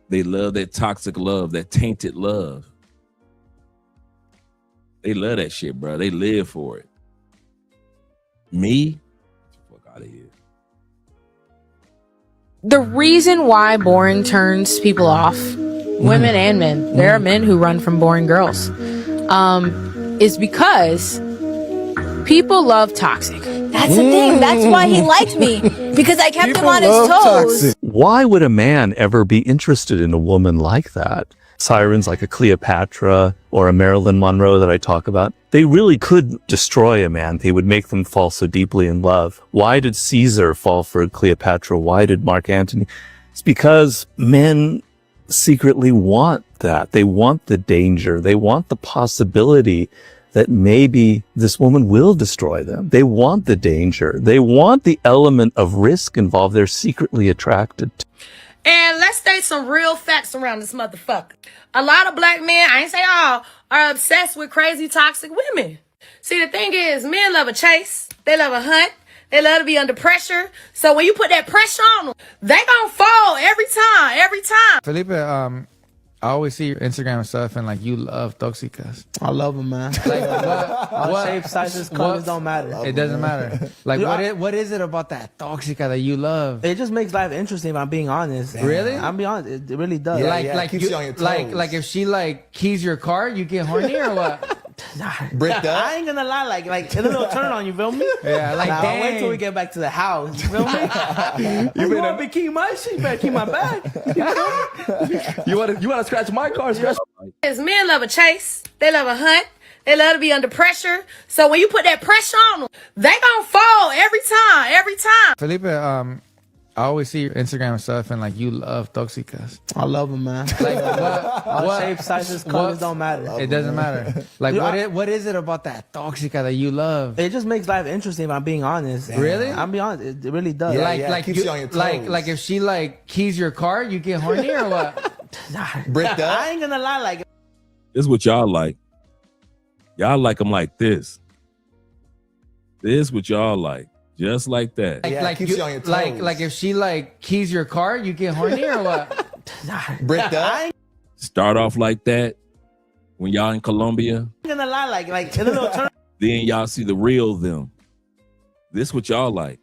They love that toxic love, that tainted love. They love that shit, bro. They live for it. Me? Fuck out of here. The reason why boring turns people off, women and men, there are men who run from boring girls, is because people love toxic. That's the thing. That's why he liked me, because I kept him on his toes. Why would a man ever be interested in a woman like that? Sirens like a Cleopatra or a Marilyn Monroe that I talk about, they really could destroy a man. They would make them fall so deeply in love. Why did Caesar fall for Cleopatra? Why did Mark Antony? It's because men secretly want that. They want the danger. They want the possibility that maybe this woman will destroy them. They want the danger. They want the element of risk involved. They're secretly attracted to. And let's state some real facts around this motherfucker. A lot of black men, I ain't say all, are obsessed with crazy toxic women. See, the thing is, men love a chase. They love a hunt. They love to be under pressure. So when you put that pressure on them, they gonna fall every time. Felipe, I always see your Instagram and stuff, and like you love toxicas. I love them, man. Like what shape, sizes, colors don't matter. It doesn't matter. Like what is it about that toxica that you love? It just makes life interesting. If I'm being honest. Really? I'm being honest. It really does. Like keeps you on your toes. Like if she like keys your car, you get horny or what? Bricked up? I ain't gonna lie, like it's a little turn on, you feel me? Yeah, like I'll wait till we get back to the house, you feel me? You better be keep my shit, better keep my bag. You wanna scratch my car, scratch. Men love a chase, they love a hunt, they love to be under pressure. So when you put that pressure on them, they gonna fall every time. Felipe, I always see your Instagram stuff and like you love toxicas. I love them, man. Like All shapes, sizes, colors don't matter. It doesn't matter. Like what is it about that toxica that you love? It just makes life interesting. If I'm being honest. Really? I'm being honest. It really does. Like keeps you on your toes. Like if she like keys your car, you get horny or what? Bricked up. I ain't gonna lie. Like This is what y'all like. Y'all like them like this. This what y'all like. Just like that. Like keeps you on your toes. Like if she like keys your car, you get horny or what? Bricked up. Start off like that when y'all in Colombia. I ain't gonna lie. Like a little turn. Then y'all see the real them. This what y'all like.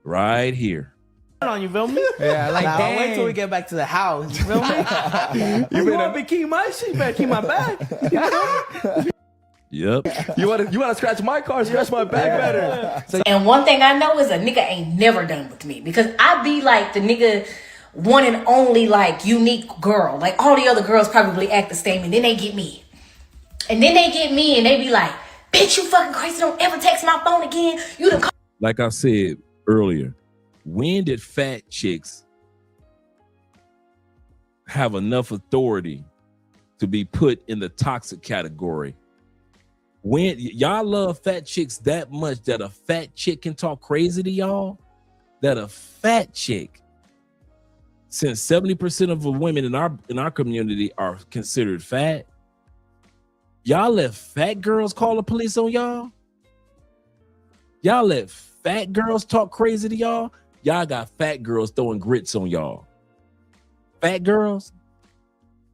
Right here. On, you feel me? Yeah, like nah, wait till we get back to the house. You feel me? You want to keep my shit, better keep my bag. You feel me? Yep. You want to scratch my car, scratch my bag better. So, and one thing I know is a nigga ain't never done with me because I be like the nigga one and only like unique girl. Like all the other girls probably act the same and then they get me. And then they get me and they be like, bitch, you fucking crazy. Don't ever text my phone again. You done call. Like I said earlier, when did fat chicks have enough authority to be put in the toxic category? When y'all love fat chicks that much that a fat chick can talk crazy to y'all, that a fat chick, since 70% of the women in our community are considered fat, y'all let fat girls call the police on y'all? Y'all let fat girls talk crazy to y'all? Y'all got fat girls throwing grits on y'all. Fat girls?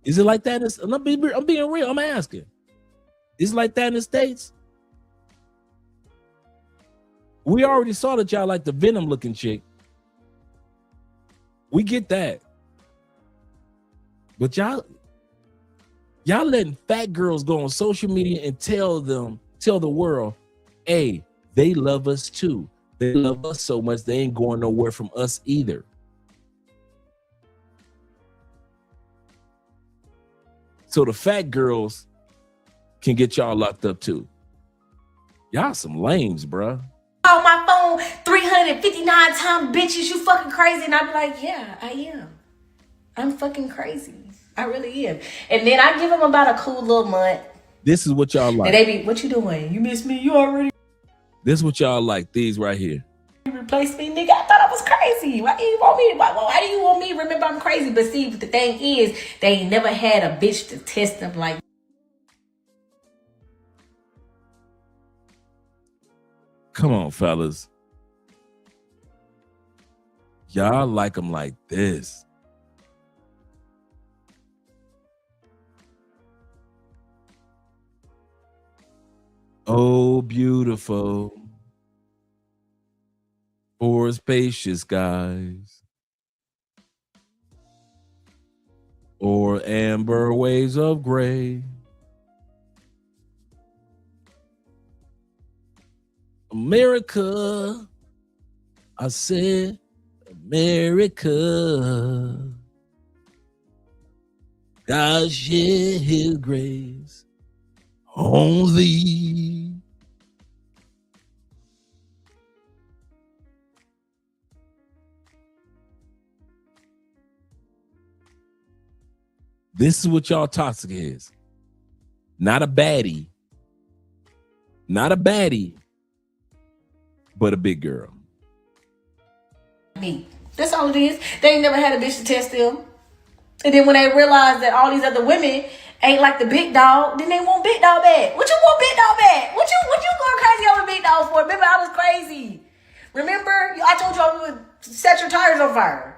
Is it like that? I'm being real. I'm asking. Is it like that in the States? We already saw that y'all like the Venom looking chick. We get that. But y'all letting fat girls go on social media and tell the world, hey, they love us too. They love us so much they ain't going nowhere from us either. So the fat girls can get y'all locked up too. Y'all some lames, bruh. Call my phone 359 times, bitches, you fucking crazy. And I be like, yeah, I am. I'm fucking crazy. I really am. And then I give them about a cool little month. This is what y'all like. And they be, what you doing? You miss me? You already This is what y'all like. These right here. replaced me, nigga. I thought I was crazy. Why do you want me? Why do you want me? Remember, I'm crazy. But see, the thing is, they ain't never had a bitch to test them like. Come on, fellas. Y'all like them like this. Oh, beautiful. For spacious skies. Or amber waves of gray. America, I said, America. God shed his grace on thee. This is what y'all toxic is. Not a baddie. Not a baddie, but a big girl. Me. That's all it is. They ain't never had a bitch to test them. And then when they realize that all these other women ain't like the big dog, then they want big dog back. What you want big dog back? What you going crazy over big dog for? Remember, I was crazy. Remember, I told you I would set your tires on fire.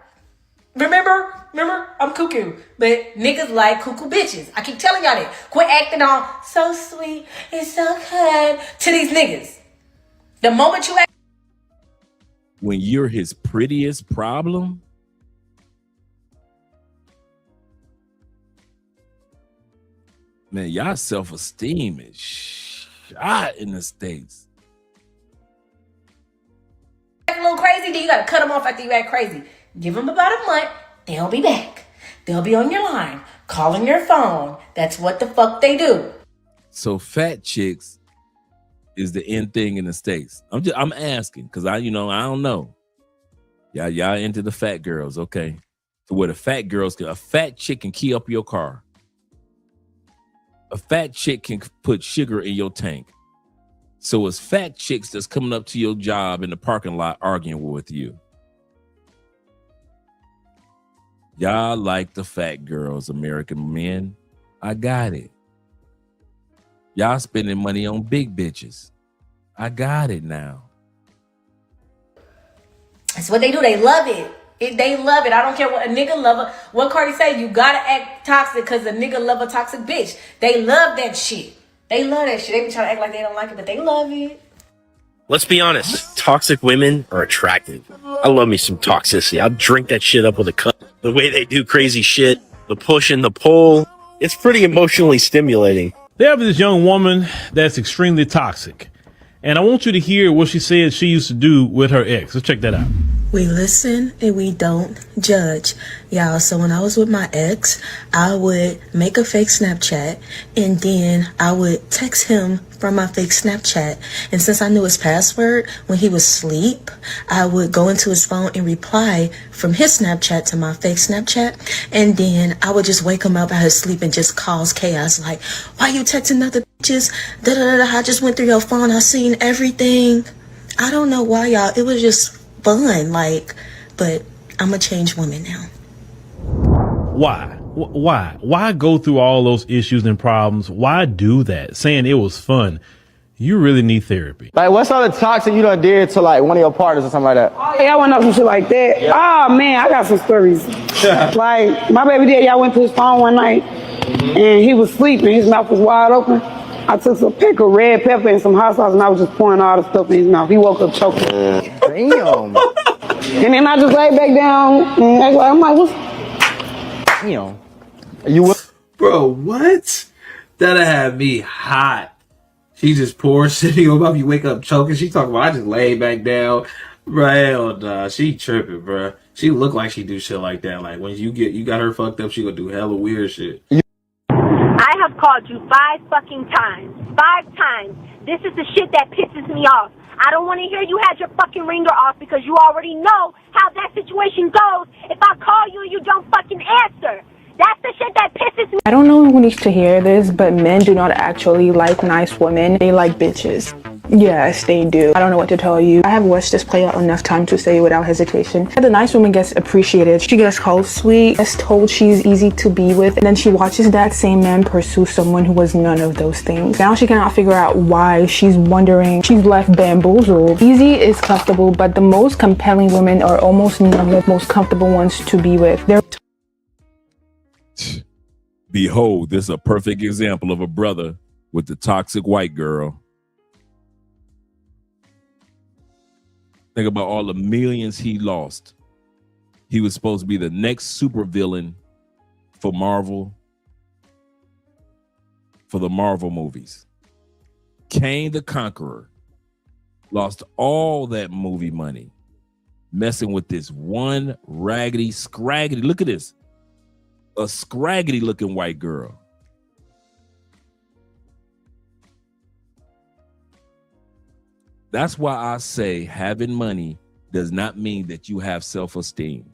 Remember, I'm cuckoo. But niggas like cuckoo bitches. I keep telling y'all that. Quit acting all so sweet and so kind to these niggas. The moment you act. When you're his prettiest problem, man, y'all self-esteem is shot in the States. Act a little crazy, then you gotta cut them off after you act crazy. Give them about a month, they'll be back. They'll be on your line, calling your phone. That's what the fuck they do. So fat chicks is the end thing in the States. I'm asking because I don't know. Y'all into the fat girls, okay? So where the fat girls a fat chick can key up your car. A fat chick can put sugar in your tank. So it's fat chicks that's coming up to your job in the parking lot arguing with you. Y'all like the fat girls, American men. I got it. Y'all spending money on big bitches. I got it now. That's what they do. They love it. They love it. I don't care what a nigga love. What Cardi say, you gotta act toxic because a nigga love a toxic bitch. They love that shit. They love that shit. They be trying to act like they don't like it, but they love it. Let's be honest. Toxic women are attractive. I love me some toxicity. I'll drink that shit up with a cup. The way they do crazy shit, the push and the pull, it's pretty emotionally stimulating. They have this young woman that's extremely toxic. And I want you to hear what she said she used to do with her ex. Let's check that out. We listen and we don't judge. Y'all, so when I was with my ex, I would make a fake Snapchat and then I would text him from my fake Snapchat. And since I knew his password, when he was asleep, I would go into his phone and reply from his Snapchat to my fake Snapchat. And then I would just wake him up out of his sleep and just cause chaos. Like, why you texting other bitches? I just went through your phone. I seen everything. I don't know why, y'all. It was just fun, but I'm a changed woman now. Why go through all those issues and problems? Why do that? Saying it was fun. You really need therapy. Like, what's all the toxic you done did to like one of your partners or something like that? Y'all went up some shit like that. Yeah. Oh man, I got some stories. Like my baby daddy, y'all went to his phone one night and he was sleeping. His mouth was wide open. I took some pick of red pepper and some hot sauce and I was just pouring all the stuff in his mouth. He woke up choking. Damn. And then I just laid back down and I'm like, what's... Damn. Bro, what? That'll have me hot. She just pours shit in your mouth. You wake up choking. She talking about, I just laid back down. Bro, hell nah. She tripping, bro. She look like she do shit like that. Like when you got her fucked up, she gonna do hella weird shit. I have called you 5 fucking times. 5 times. This is the shit that pisses me off. I don't want to hear you had your fucking ringer off because you already know how that situation goes if I call you and you don't fucking answer. That's the shit that pisses me. I don't know who needs to hear this, but men do not actually like nice women. They like bitches. Yes, they do. I don't know what to tell you. I have watched this play out enough time to say it without hesitation. The nice woman gets appreciated. She gets called sweet, gets told she's easy to be with, and then she watches that same man pursue someone who was none of those things. Now she cannot figure out why. She's wondering. She's left bamboozled. Easy is comfortable, but the most compelling women are almost none of the most comfortable ones to be with. They're Behold, this is a perfect example of a brother with the toxic white girl. Think about all the millions he lost. He was supposed to be the next supervillain for Marvel, for the Marvel movies. Kane the Conqueror lost all that movie money messing with this one raggedy, scraggedy, look at this, a scraggedy looking white girl. That's why I say having money does not mean that you have self-esteem.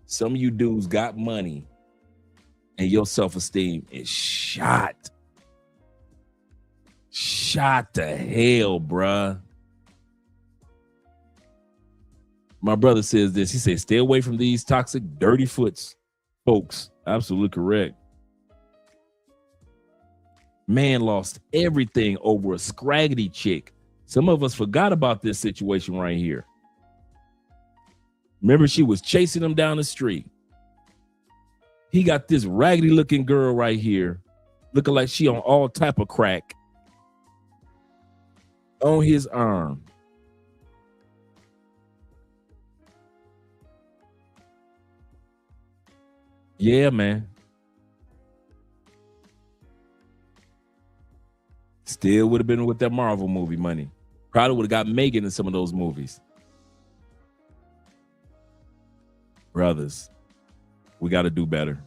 Some of you dudes got money and your self-esteem is shot. Shot to hell, bruh. My brother says this. He says, stay away from these toxic, dirty foots, folks. Absolutely correct. Man lost everything over a scraggedy chick. Some of us forgot about this situation right here. Remember, she was chasing him down the street. He got this raggedy looking girl right here, looking like she on all type of crack on his arm. Yeah, man. Still would have been with that Marvel movie money. Probably would have got Megan in some of those movies. Brothers, we got to do better.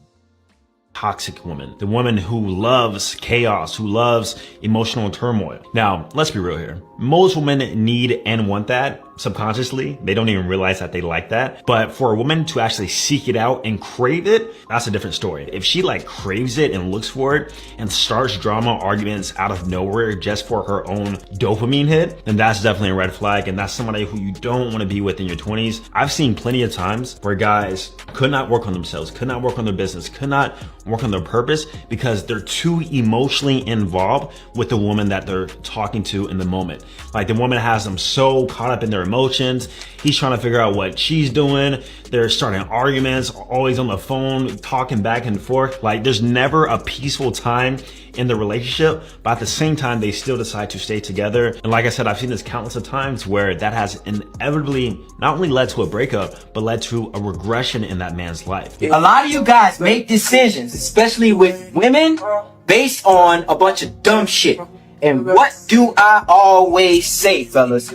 toxic woman, the woman who loves chaos, who loves emotional turmoil. Now, let's be real here. Most women need and want that subconsciously. They don't even realize that they like that. But for a woman to actually seek it out and crave it, that's a different story. If she like craves it and looks for it and starts drama arguments out of nowhere just for her own dopamine hit, then that's definitely a red flag. And that's somebody who you don't want to be with in your 20s. I've seen plenty of times where guys could not work on themselves, could not work on their business, could not work on their purpose because they're too emotionally involved with the woman that they're talking to in the moment. Like the woman has them so caught up in their emotions. He's trying to figure out what she's doing. They're starting arguments, always on the phone, talking back and forth. Like there's never a peaceful time in the relationship, but at the same time, they still decide to stay together. And like I said, I've seen this countless of times where that has inevitably not only led to a breakup, but led to a regression in that man's life. A lot of you guys make decisions, especially with women, based on a bunch of dumb shit. And what do I always say, fellas?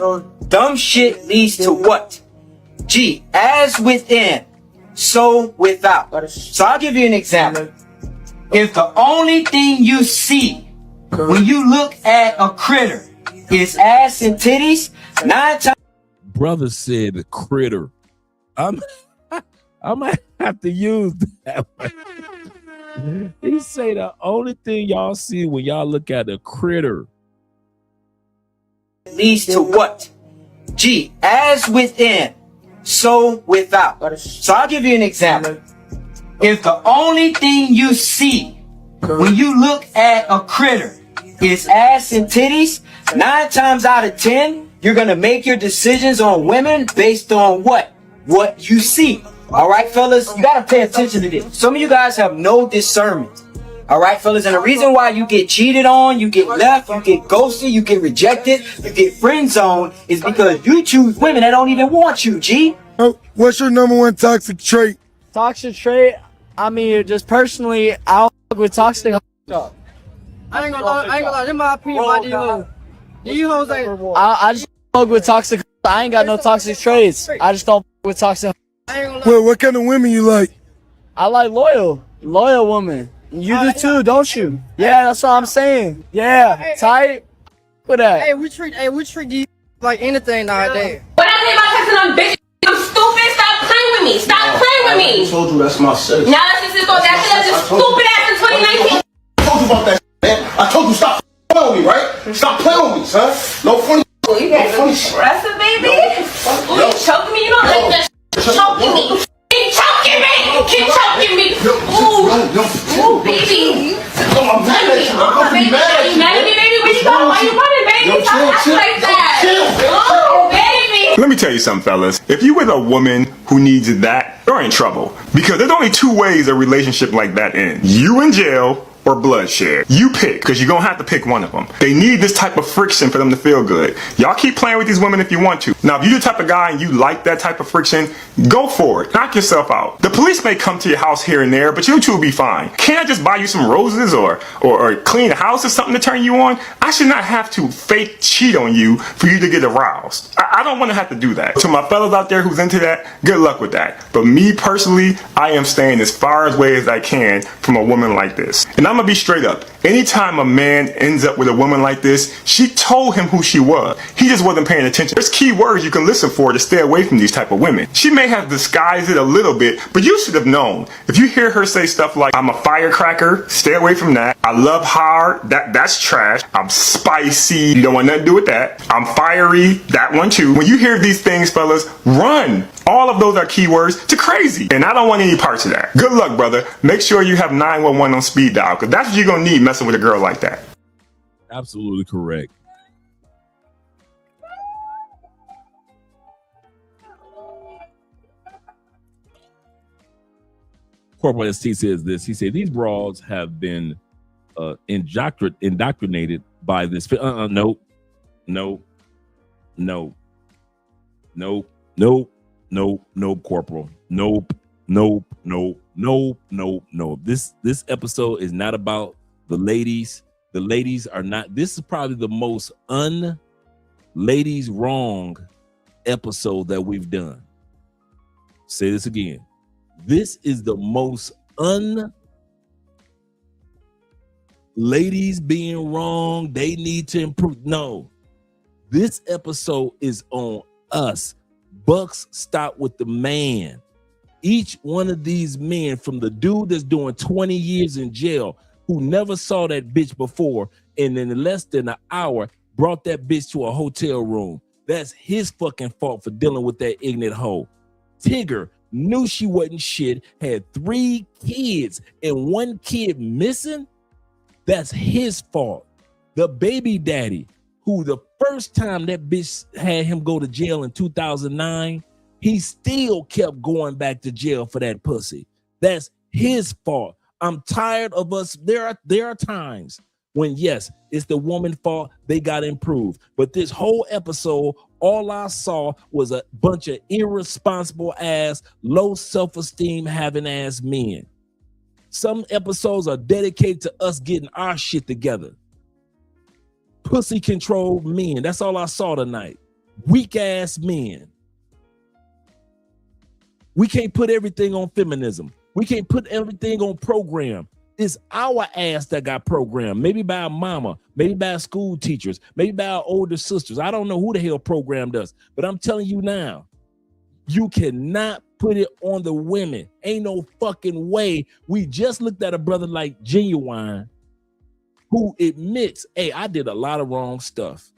Dumb shit leads to what? Gee, as within, so without. So I'll give you an example. If the only thing you see when you look at a critter is ass and titties, 9 times. Brother said the critter. I might have to use that one. He say the only thing y'all see when y'all look at a critter leads to what? Gee, as within, so without. So I'll give you an example. If the only thing you see when you look at a critter is ass and titties, 9 times out of 10, you're gonna make your decisions on women based on what? What you see. All right, fellas, you gotta pay attention to this. Some of you guys have no discernment. All right, fellas, and the reason why you get cheated on, you get left, you get ghosted, you get rejected, you get friend zoned is because you choose women that don't even want you, G. What's your #1 toxic trait? Toxic trait? I mean, just personally, I don't fuck with toxic. I ain't gonna lie, this my opinion about these hoes. These hoes ain't. I just fuck with toxic. I ain't got no toxic traits. I just don't fuck with toxic. Well, what kind of women you like? I like loyal women. You do too, don't you? Yeah, that's what I'm saying. Yeah, tight with that. Hey, we treat these like anything nowadays. When I say my texting on bitch, I'm stupid. Stop playing with me. Stop playing with me. I told you that's my sis. Now let's just go. That shit is stupid ass in 2019. I told you about that shit, man. I told you stop playing with me, right? Stop playing with me, son. No funny. Oh, you guys are aggressive, baby. Oh, you choking me? You don't like that shit. Choking me. Keep choking me. Keep choking me. Ooh, baby. I'm mad at you. I'm baby. Are you mad at me, baby? Where you going? Why you running, baby? Stop acting like that. Oh, baby. Let me tell you something, fellas. If you with a woman who needs that, you're in trouble. Because there's only 2 ways a relationship like that ends. You in jail or bloodshed. You pick, because you're going to have to pick one of them. They need this type of friction for them to feel good. Y'all keep playing with these women if you want to. Now, if you're the type of guy and you like that type of friction, go for it. Knock yourself out. The police may come to your house here and there, but you two will be fine. Can't I just buy you some roses or clean the house or something to turn you on? I should not have to fake cheat on you for you to get aroused. I don't want to have to do that. To my fellas out there who's into that, good luck with that. But me personally, I am staying as far away as I can from a woman like this. And I'm gonna be straight up. Anytime a man ends up with a woman like this, she told him who she was. He just wasn't paying attention. There's key words you can listen for to stay away from these type of women. She may have disguised it a little bit, but you should have known. If you hear her say stuff like, I'm a firecracker, stay away from that. I love hard, that's trash. I'm spicy, you don't want nothing to do with that. I'm fiery, that one too. When you hear these things, fellas, run. All of those are keywords to crazy. And I don't want any parts of that. Good luck, brother. Make sure you have 911 on speed dial, because that's what you're going to need messing with a girl like that. Absolutely correct. Corporal ST says this. He said, these broads have been indoctrinated by this. Nope. Nope, Corporal. Nope. This episode is not about the ladies. The ladies are not. This is probably the most ladies wrong episode that we've done. Say this again. This is the most ladies being wrong, they need to improve. No, this episode is on us. Bucks stop with the man. Each one of these men, from the dude that's doing 20 years in jail, who never saw that bitch before, and in less than an hour brought that bitch to a hotel room. That's his fucking fault for dealing with that ignorant hoe. Tigger knew she wasn't shit, had 3 kids and 1 kid missing. That's his fault. The baby daddy, who the first time that bitch had him go to jail in 2009, he still kept going back to jail for that pussy. That's his fault. I'm tired of us. There are times when, yes, it's the woman's fault. They got to improve. But this whole episode, all I saw was a bunch of irresponsible ass, low self-esteem having ass men. Some episodes are dedicated to us getting our shit together. Pussy controlled men. That's all I saw tonight. Weak ass men. We can't put everything on feminism. We can't put everything on program. It's our ass that got programmed. Maybe by our mama, maybe by our school teachers, maybe by our older sisters. I don't know who the hell programmed us, but I'm telling you now, you cannot put it on the women. Ain't no fucking way. We just looked at a brother like Genuine, who admits, hey, I did a lot of wrong stuff.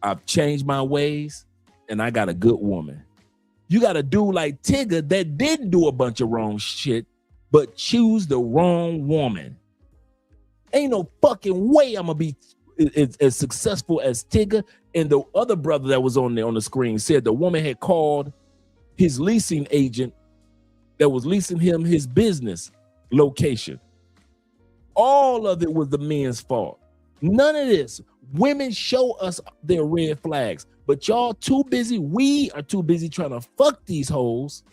I've changed my ways, and I got a good woman. You got a dude like Tigger that didn't do a bunch of wrong shit, but choose the wrong woman. Ain't no fucking way I'm gonna be as successful as Tigger. And the other brother that was on there on the screen said the woman had called his leasing agent that was leasing him his business location. All of it was the men's fault. None of this. Women show us their red flags, but y'all too busy. We are too busy trying to fuck these hoes,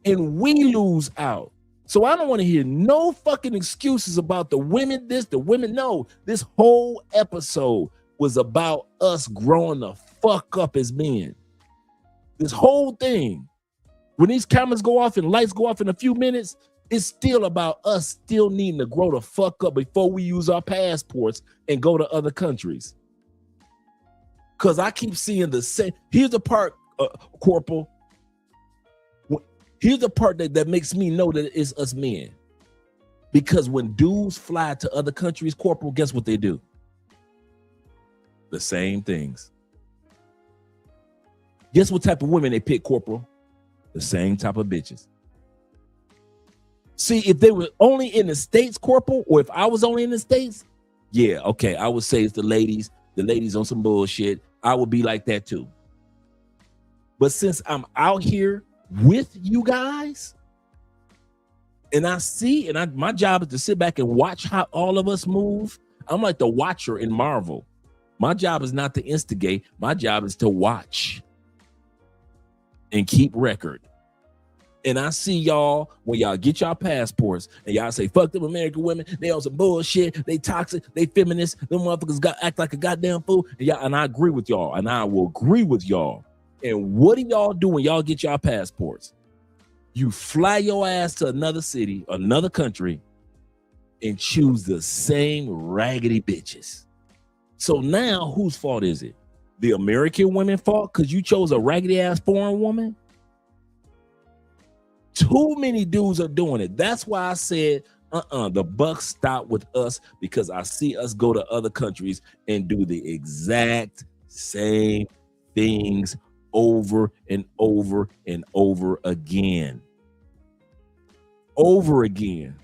and we lose out. So I don't want to hear no fucking excuses about the women this, the women no. This whole episode was about us growing the fuck up as men. This whole thing, when these cameras go off and lights go off in a few minutes, it's still about us still needing to grow the fuck up before we use our passports and go to other countries. Because I keep seeing the same. Here's the part, Corporal. Here's the part that makes me know that it's us men. Because when dudes fly to other countries, Corporal, guess what they do? The same things. Guess what type of women they pick, Corporal? The same type of bitches. See, if they were only in the States, Corporal, or if I was only in the States, yeah, okay, I would say it's the ladies on some bullshit. I would be like that too. But since I'm out here with you guys, and I see, and my job is to sit back and watch how all of us move. I'm like the watcher in Marvel. My job is not to instigate. My job is to watch and keep record. And I see y'all when y'all get y'all passports and y'all say, fuck them American women, they on some bullshit, they toxic, they feminists, them motherfuckers act like a goddamn fool. And I agree with y'all, and I will agree with y'all. And what do y'all do when y'all get y'all passports? You fly your ass to another city, another country, and choose the same raggedy bitches. So now whose fault is it? The American women's fault because you chose a raggedy ass foreign woman? Too many dudes are doing it. That's why I said, the buck stop with us, because I see us go to other countries and do the exact same things over and over and over again. Over again.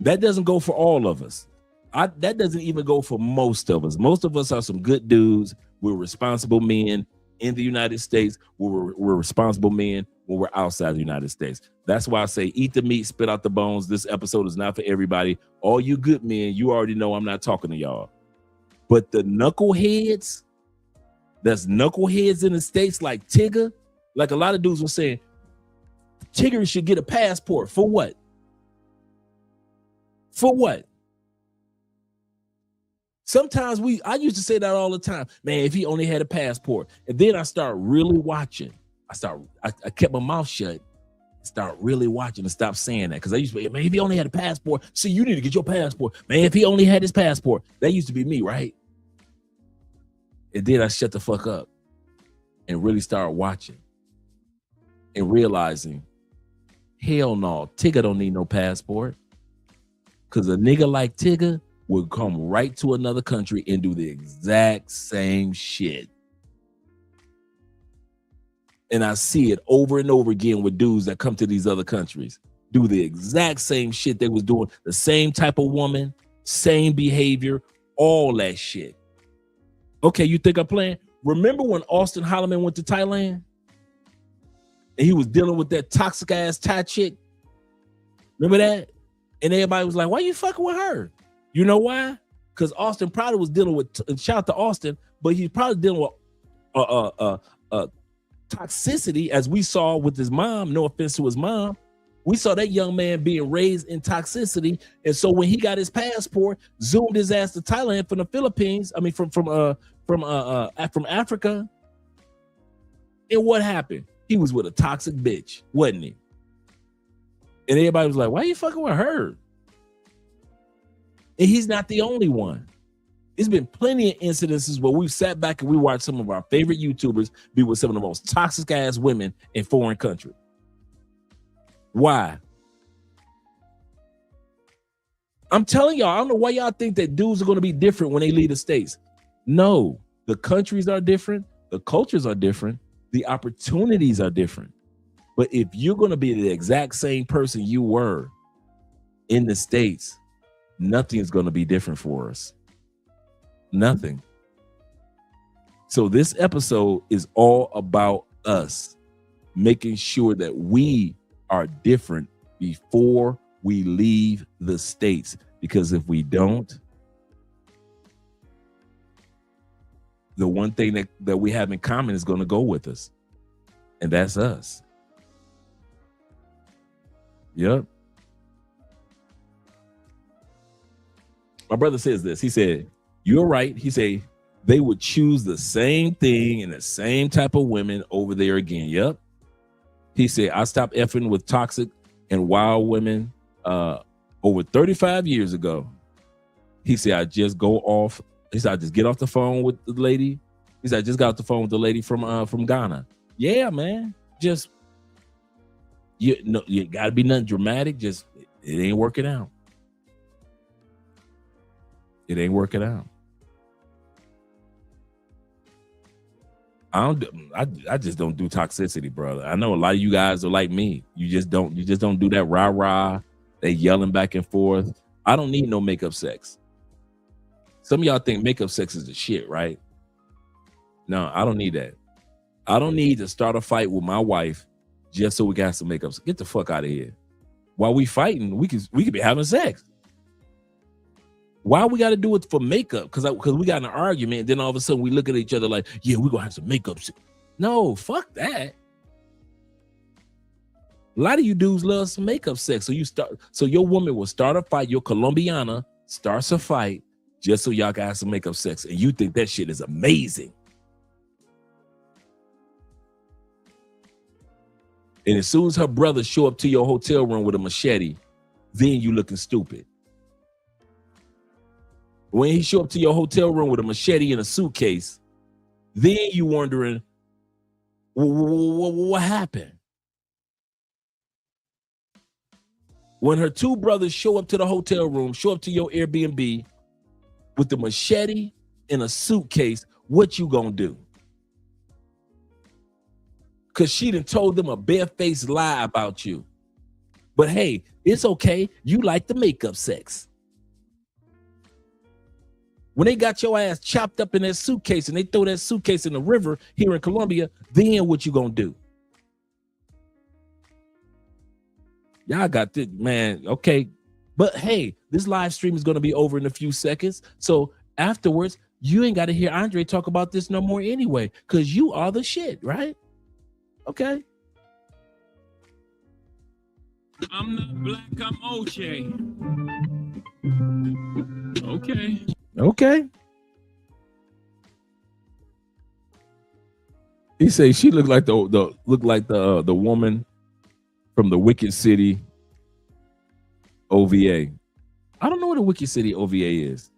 That doesn't go for all of us. That doesn't even go for most of us. Most of us are some good dudes. We're responsible men in the United States. We're responsible men when we're outside the United States. That's why I say eat the meat, spit out the bones. This episode is not for everybody. All you good men, you already know I'm not talking to y'all. But the knuckleheads, that's knuckleheads in the States like Tigger, like a lot of dudes were saying, Tigger should get a passport. For what? For what? Sometimes I used to say that all the time. Man, if he only had a passport. And then I start really watching. I kept my mouth shut Start really watching and stop saying that. Because I used to be, man, if he only had a passport, see, you need to get your passport. Man, if he only had his passport, that used to be me, right? And then I shut the fuck up and really start watching and realizing, hell no, Tigger don't need no passport. Because a nigga like Tigger would come right to another country and do the exact same shit. And I see it over and over again with dudes that come to these other countries, do the exact same shit they was doing, the same type of woman, same behavior, all that shit. Okay, you think I'm playing? Remember when Austin Holloman went to Thailand? And he was dealing with that toxic ass Thai chick? Remember that? And everybody was like, why you fucking with her? You know why? Because Austin probably was dealing with, shout out to Austin, but he's probably dealing with toxicity, as we saw with his mom. No offense to his mom. We saw that young man being raised in toxicity. And so when he got his passport, zoomed his ass to Thailand from the Philippines, I mean, from Africa. And what happened? He was with a toxic bitch, wasn't he? And everybody was like, why are you fucking with her? And he's not the only one. There's been plenty of incidences where we've sat back and we watched some of our favorite YouTubers be with some of the most toxic ass women in foreign countries. Why? I'm telling y'all, I don't know why y'all think that dudes are going to be different when they leave the States. No, the countries are different. The cultures are different. The opportunities are different. But if you're going to be the exact same person you were in the States, nothing is going to be different for us. Nothing. So this episode is all about us making sure that we are different before we leave the States. Because if we don't, the one thing that we have in common is going to go with us. And that's us. Yep. My brother says this. He said, you're right. He said, they would choose the same thing and the same type of women over there again. Yep. He said, I stopped effing with toxic and wild women over 35 years ago. He said, I just go off. He said, I just get off the phone with the lady. He said, I just got off the phone with the lady from Ghana. Yeah, man. Just, you gotta be nothing dramatic. Just, it ain't working out. It ain't working out. I just don't do toxicity, brother. I know a lot of you guys are like me. You just don't do that rah-rah. They yelling back and forth. I don't need no makeup sex. Some of y'all think makeup sex is the shit, right? No, I don't need that. I don't need to start a fight with my wife just so we got some makeup. Get the fuck out of here. While we fighting, we could be having sex. Why we got to do it for makeup? Because we got in an argument, and then all of a sudden we look at each other like, yeah, we're going to have some makeup. No, fuck that. A lot of you dudes love some makeup sex. So your woman will start a fight, your Colombiana starts a fight just so y'all can have some makeup sex. And you think that shit is amazing. And as soon as her brother show up to your hotel room with a machete, then you looking stupid. When he show up to your hotel room with a machete and a suitcase, then you wondering, what happened? When her two brothers show up to the hotel room, show up to your Airbnb with the machete and a suitcase, what you gonna do? Because she done told them a barefaced lie about you. But hey, it's okay. You like the makeup sex. When they got your ass chopped up in that suitcase and they throw that suitcase in the river here in Colombia, then what you gonna do? Y'all got this, man. Okay. But hey, this live stream is gonna be over in a few seconds. So afterwards, you ain't got to hear Andre talk about this no more anyway, because you are the shit, right? Okay. I'm not black, I'm OJ. Okay. Okay. He says she looked like the woman from the Wicked City OVA. I don't know what a Wicked City OVA is.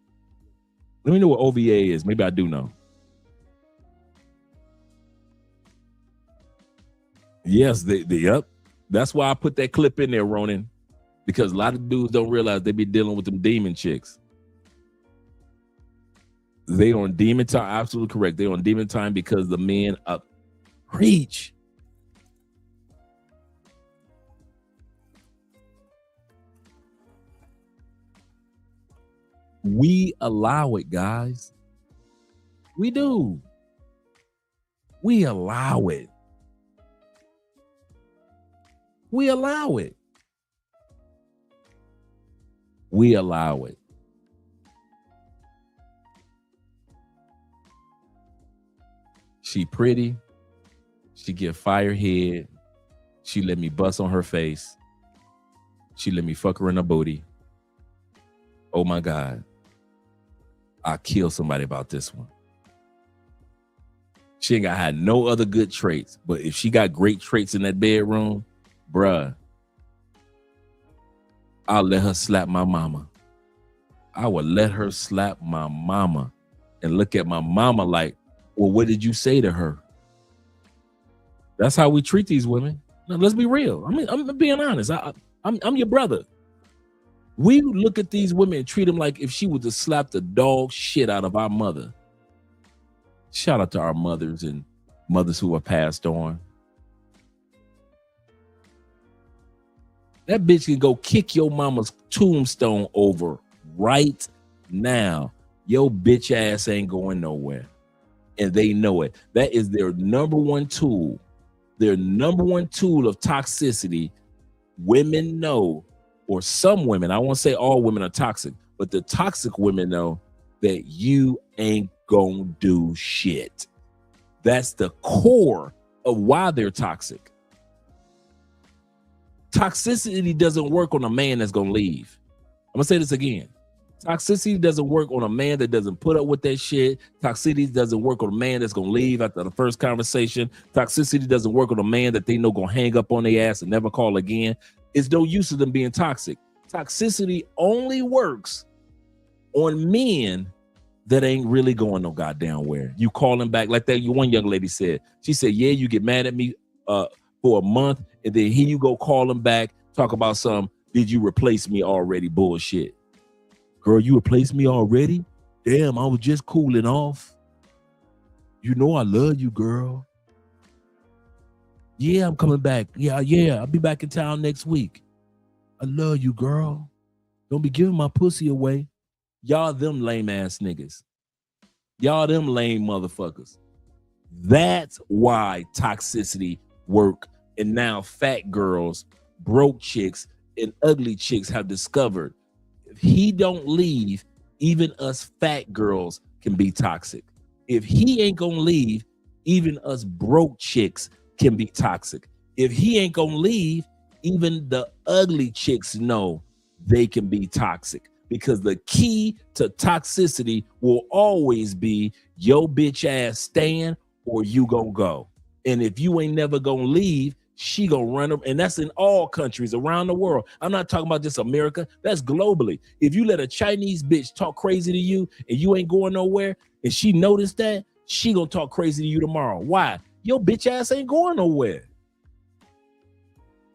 Let me know what OVA is. Maybe I do know. Yes, yep. That's why I put that clip in there, Ronan, because a lot of dudes don't realize they be dealing with them demon chicks. They on demon time. Absolutely correct. They on demon time because the men up. Preach. We allow it, guys. We do. We allow it. We allow it. We allow it. She pretty. She get firehead. She let me bust on her face. She let me fuck her in her booty. Oh my God. I kill somebody about this one. She ain't got had no other good traits, but if she got great traits in that bedroom, bruh, I'll let her slap my mama. I would let her slap my mama and look at my mama like, well, what did you say to her? That's how we treat these women. Now, let's be real. I mean, I'm being honest. I'm your brother. We look at these women and treat them like if she would just slap the dog shit out of our mother. Shout out to our mothers and mothers who are passed on. That bitch can go kick your mama's tombstone over right now. Your bitch ass ain't going nowhere. And they know it. That is their number one tool. Their number one tool of toxicity. Women know, or some women, I won't say all women are toxic, but the toxic women know that you ain't gonna do shit. That's the core of why they're toxic. Toxicity doesn't work on a man that's gonna leave. I'm gonna say this again. Toxicity doesn't work on a man that doesn't put up with that shit. Toxicity doesn't work on a man that's gonna leave after the first conversation. Toxicity doesn't work on a man that they know gonna hang up on their ass and never call again. It's no use of them being toxic. Toxicity only works on men that ain't really going no goddamn where. You call them back like that. One young lady said. She said, "Yeah, you get mad at me for a month, and then here you go call them back, talk about some. Did you replace me already? Bullshit, girl. You replaced me already? Damn, I was just cooling off. You know I love you, girl. Yeah, I'm coming back. Yeah, I'll be back in town next week. I love you, girl. Don't be giving my pussy away." Y'all them lame ass niggas. Y'all them lame motherfuckers. That's why toxicity work. And now fat girls, broke chicks, and ugly chicks have discovered if he don't leave, even us fat girls can be toxic. If he ain't gonna leave, even us broke chicks can be toxic. If he ain't gonna leave, even the ugly chicks know they can be toxic. Because the key to toxicity will always be your bitch ass staying or you gonna go. And if you ain't never gonna leave, she gonna run them. And that's in all countries around the world. I'm not talking about just America. That's globally. If you let a Chinese bitch talk crazy to you and you ain't going nowhere, and she noticed that, she gonna talk crazy to you tomorrow. Why? Your bitch ass ain't going nowhere.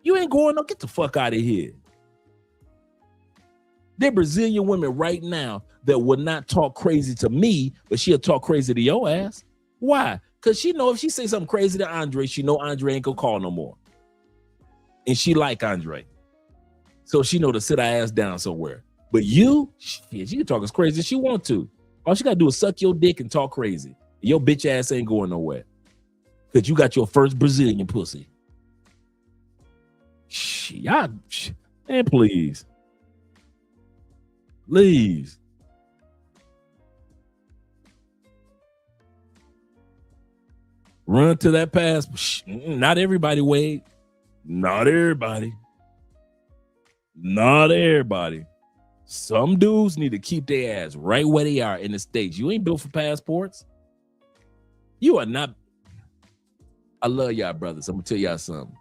You ain't going no. Get the fuck out of here. There are Brazilian women right now that will not talk crazy to me, but she'll talk crazy to your ass. Why? Because she know if she say something crazy to Andre, she know Andre ain't gonna call no more. And she like Andre. So she know to sit her ass down somewhere. But you, shit, she can talk as crazy as she want to. All she gotta do is suck your dick and talk crazy. Your bitch ass ain't going nowhere. Because you got your first Brazilian pussy. Man, please. Please. Run to that pass. Not everybody, Wade. Not everybody. Not everybody. Some dudes need to keep their ass right where they are in the States. You ain't built for passports. You are not. I love y'all brothers. I'm gonna tell y'all something.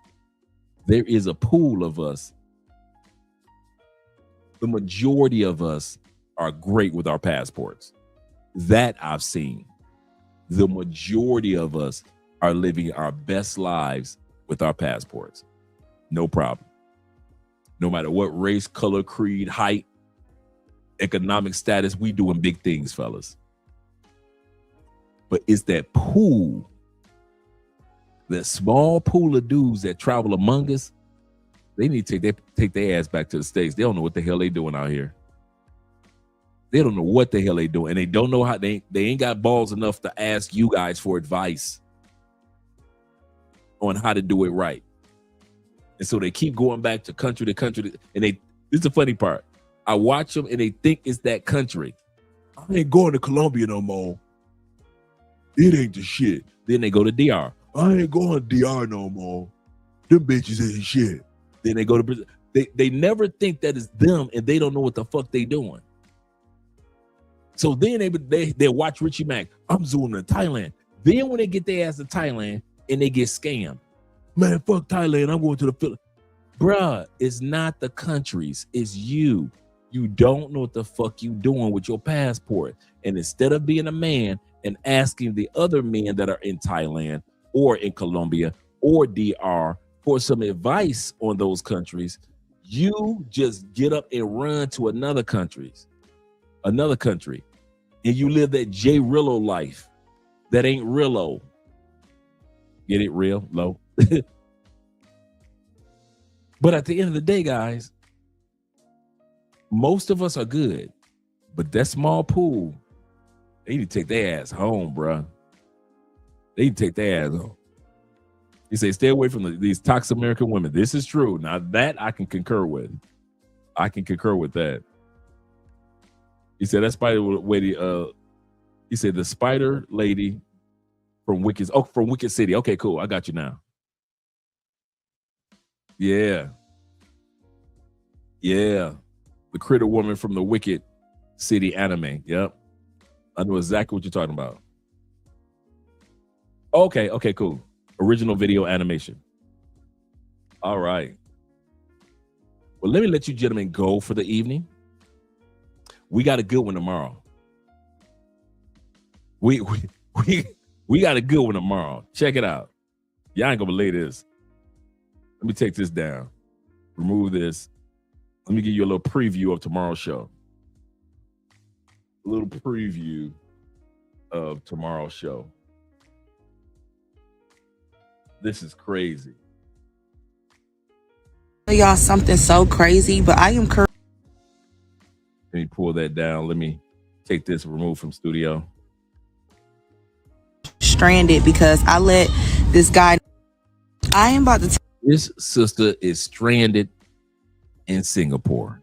there is a pool of us. The majority of us are great with our passports. That I've seen. The majority of us are living our best lives with our passports. No problem. No matter what race, color, creed, height, economic status, we doing big things, fellas. But it's that pool, that small pool of dudes that travel among us. They need to take their ass back to the States. They don't know what the hell they doing out here. They don't know what the hell they doing. And they don't know how they ain't got balls enough to ask you guys for advice on how to do it right. And so they keep going back to country to country. And this is the funny part. I watch them and they think it's that country. I ain't going to Colombia no more. It ain't the shit. Then they go to DR. I ain't going to DR no more. Them bitches ain't shit. Then they go to Brazil. They never think that it's them and they don't know what the fuck they doing. So then they watch Richie Mack. I'm zooming to Thailand. Then when they get their ass to Thailand and they get scammed, man, fuck Thailand. I'm going to the Philippines. Bruh, it's not the countries. It's you. You don't know what the fuck you doing with your passport. And instead of being a man and asking the other men that are in Thailand or in Colombia or DR for some advice on those countries, you just get up and run to another country, and you live that J Rillo life that ain't Rillo. Get it real low? But at the end of the day, guys, most of us are good, but that small pool, they need to take their ass home, bruh. They need to take their ass home. You say, stay away from these toxic American women. This is true. Now that I can concur with. I can concur with that. He said that spider lady. He said the spider lady from Wicked City. Okay, cool. I got you now. Yeah. The critter woman from the Wicked City anime. Yep. I know exactly what you're talking about. Okay, cool. Original video animation. All right. Well, let me let you gentlemen go for the evening. We got a good one tomorrow. We got a good one tomorrow. Check it out. Y'all ain't gonna believe this. Let me take this down. Remove this. Let me give you a little preview of tomorrow's show. A little preview of tomorrow's show. This is crazy. Y'all something so crazy, but I am Let me pull that down. Let me take this removed from studio. stranded because I let this guy. I am about to. This sister is stranded in Singapore.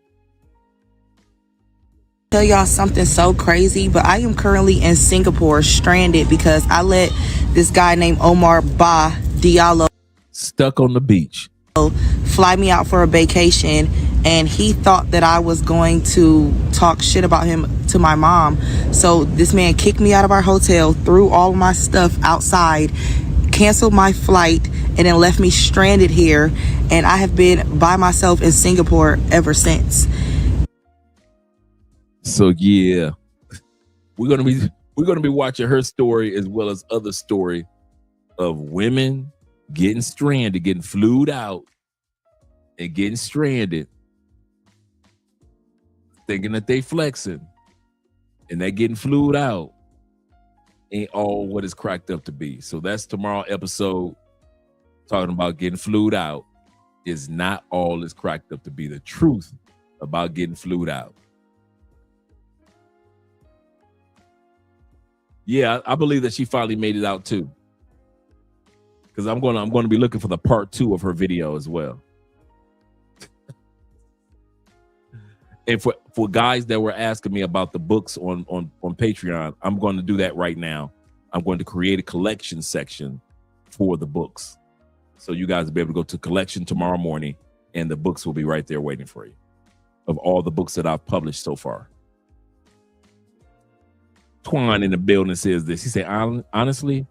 Tell y'all something so crazy, but I am currently in Singapore stranded because I let this guy named Omar Ba Diallo stuck on the beach fly me out for a vacation, and he thought that I was going to talk shit about him to my mom. So this man kicked me out of our hotel, threw all of my stuff outside, canceled my flight, and then left me stranded here, and I have been by myself in Singapore ever since. So yeah, we're gonna be watching her story as well as other story of women getting stranded, getting flued out, and getting stranded, thinking that they flexing, and they getting flued out ain't all what it's cracked up to be. So that's tomorrow episode, talking about getting flued out is not all it's cracked up to be. The truth about getting flued out. Yeah, I believe that she finally made it out too. Because I'm gonna be looking for the part 2 of her video as well. And for guys that were asking me about the books on Patreon, I'm going to do that right now. I'm going to create a collection section for the books. So you guys will be able to go to collection tomorrow morning, and the books will be right there waiting for you of all the books that I've published so far. Twine in the building says this. He said, honestly,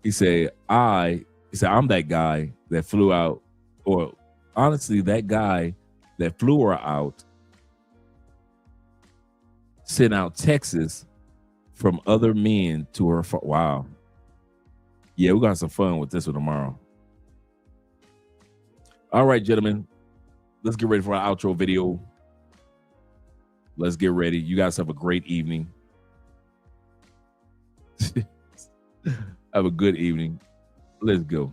he said, I He said, I'm that guy that flew out, or honestly, that guy that flew her out, sent out texts from other men to her. Wow. Yeah, we're going to have some fun with this one tomorrow. All right, gentlemen, let's get ready for our outro video. Let's get ready. You guys have a great evening. Have a good evening. Let's go.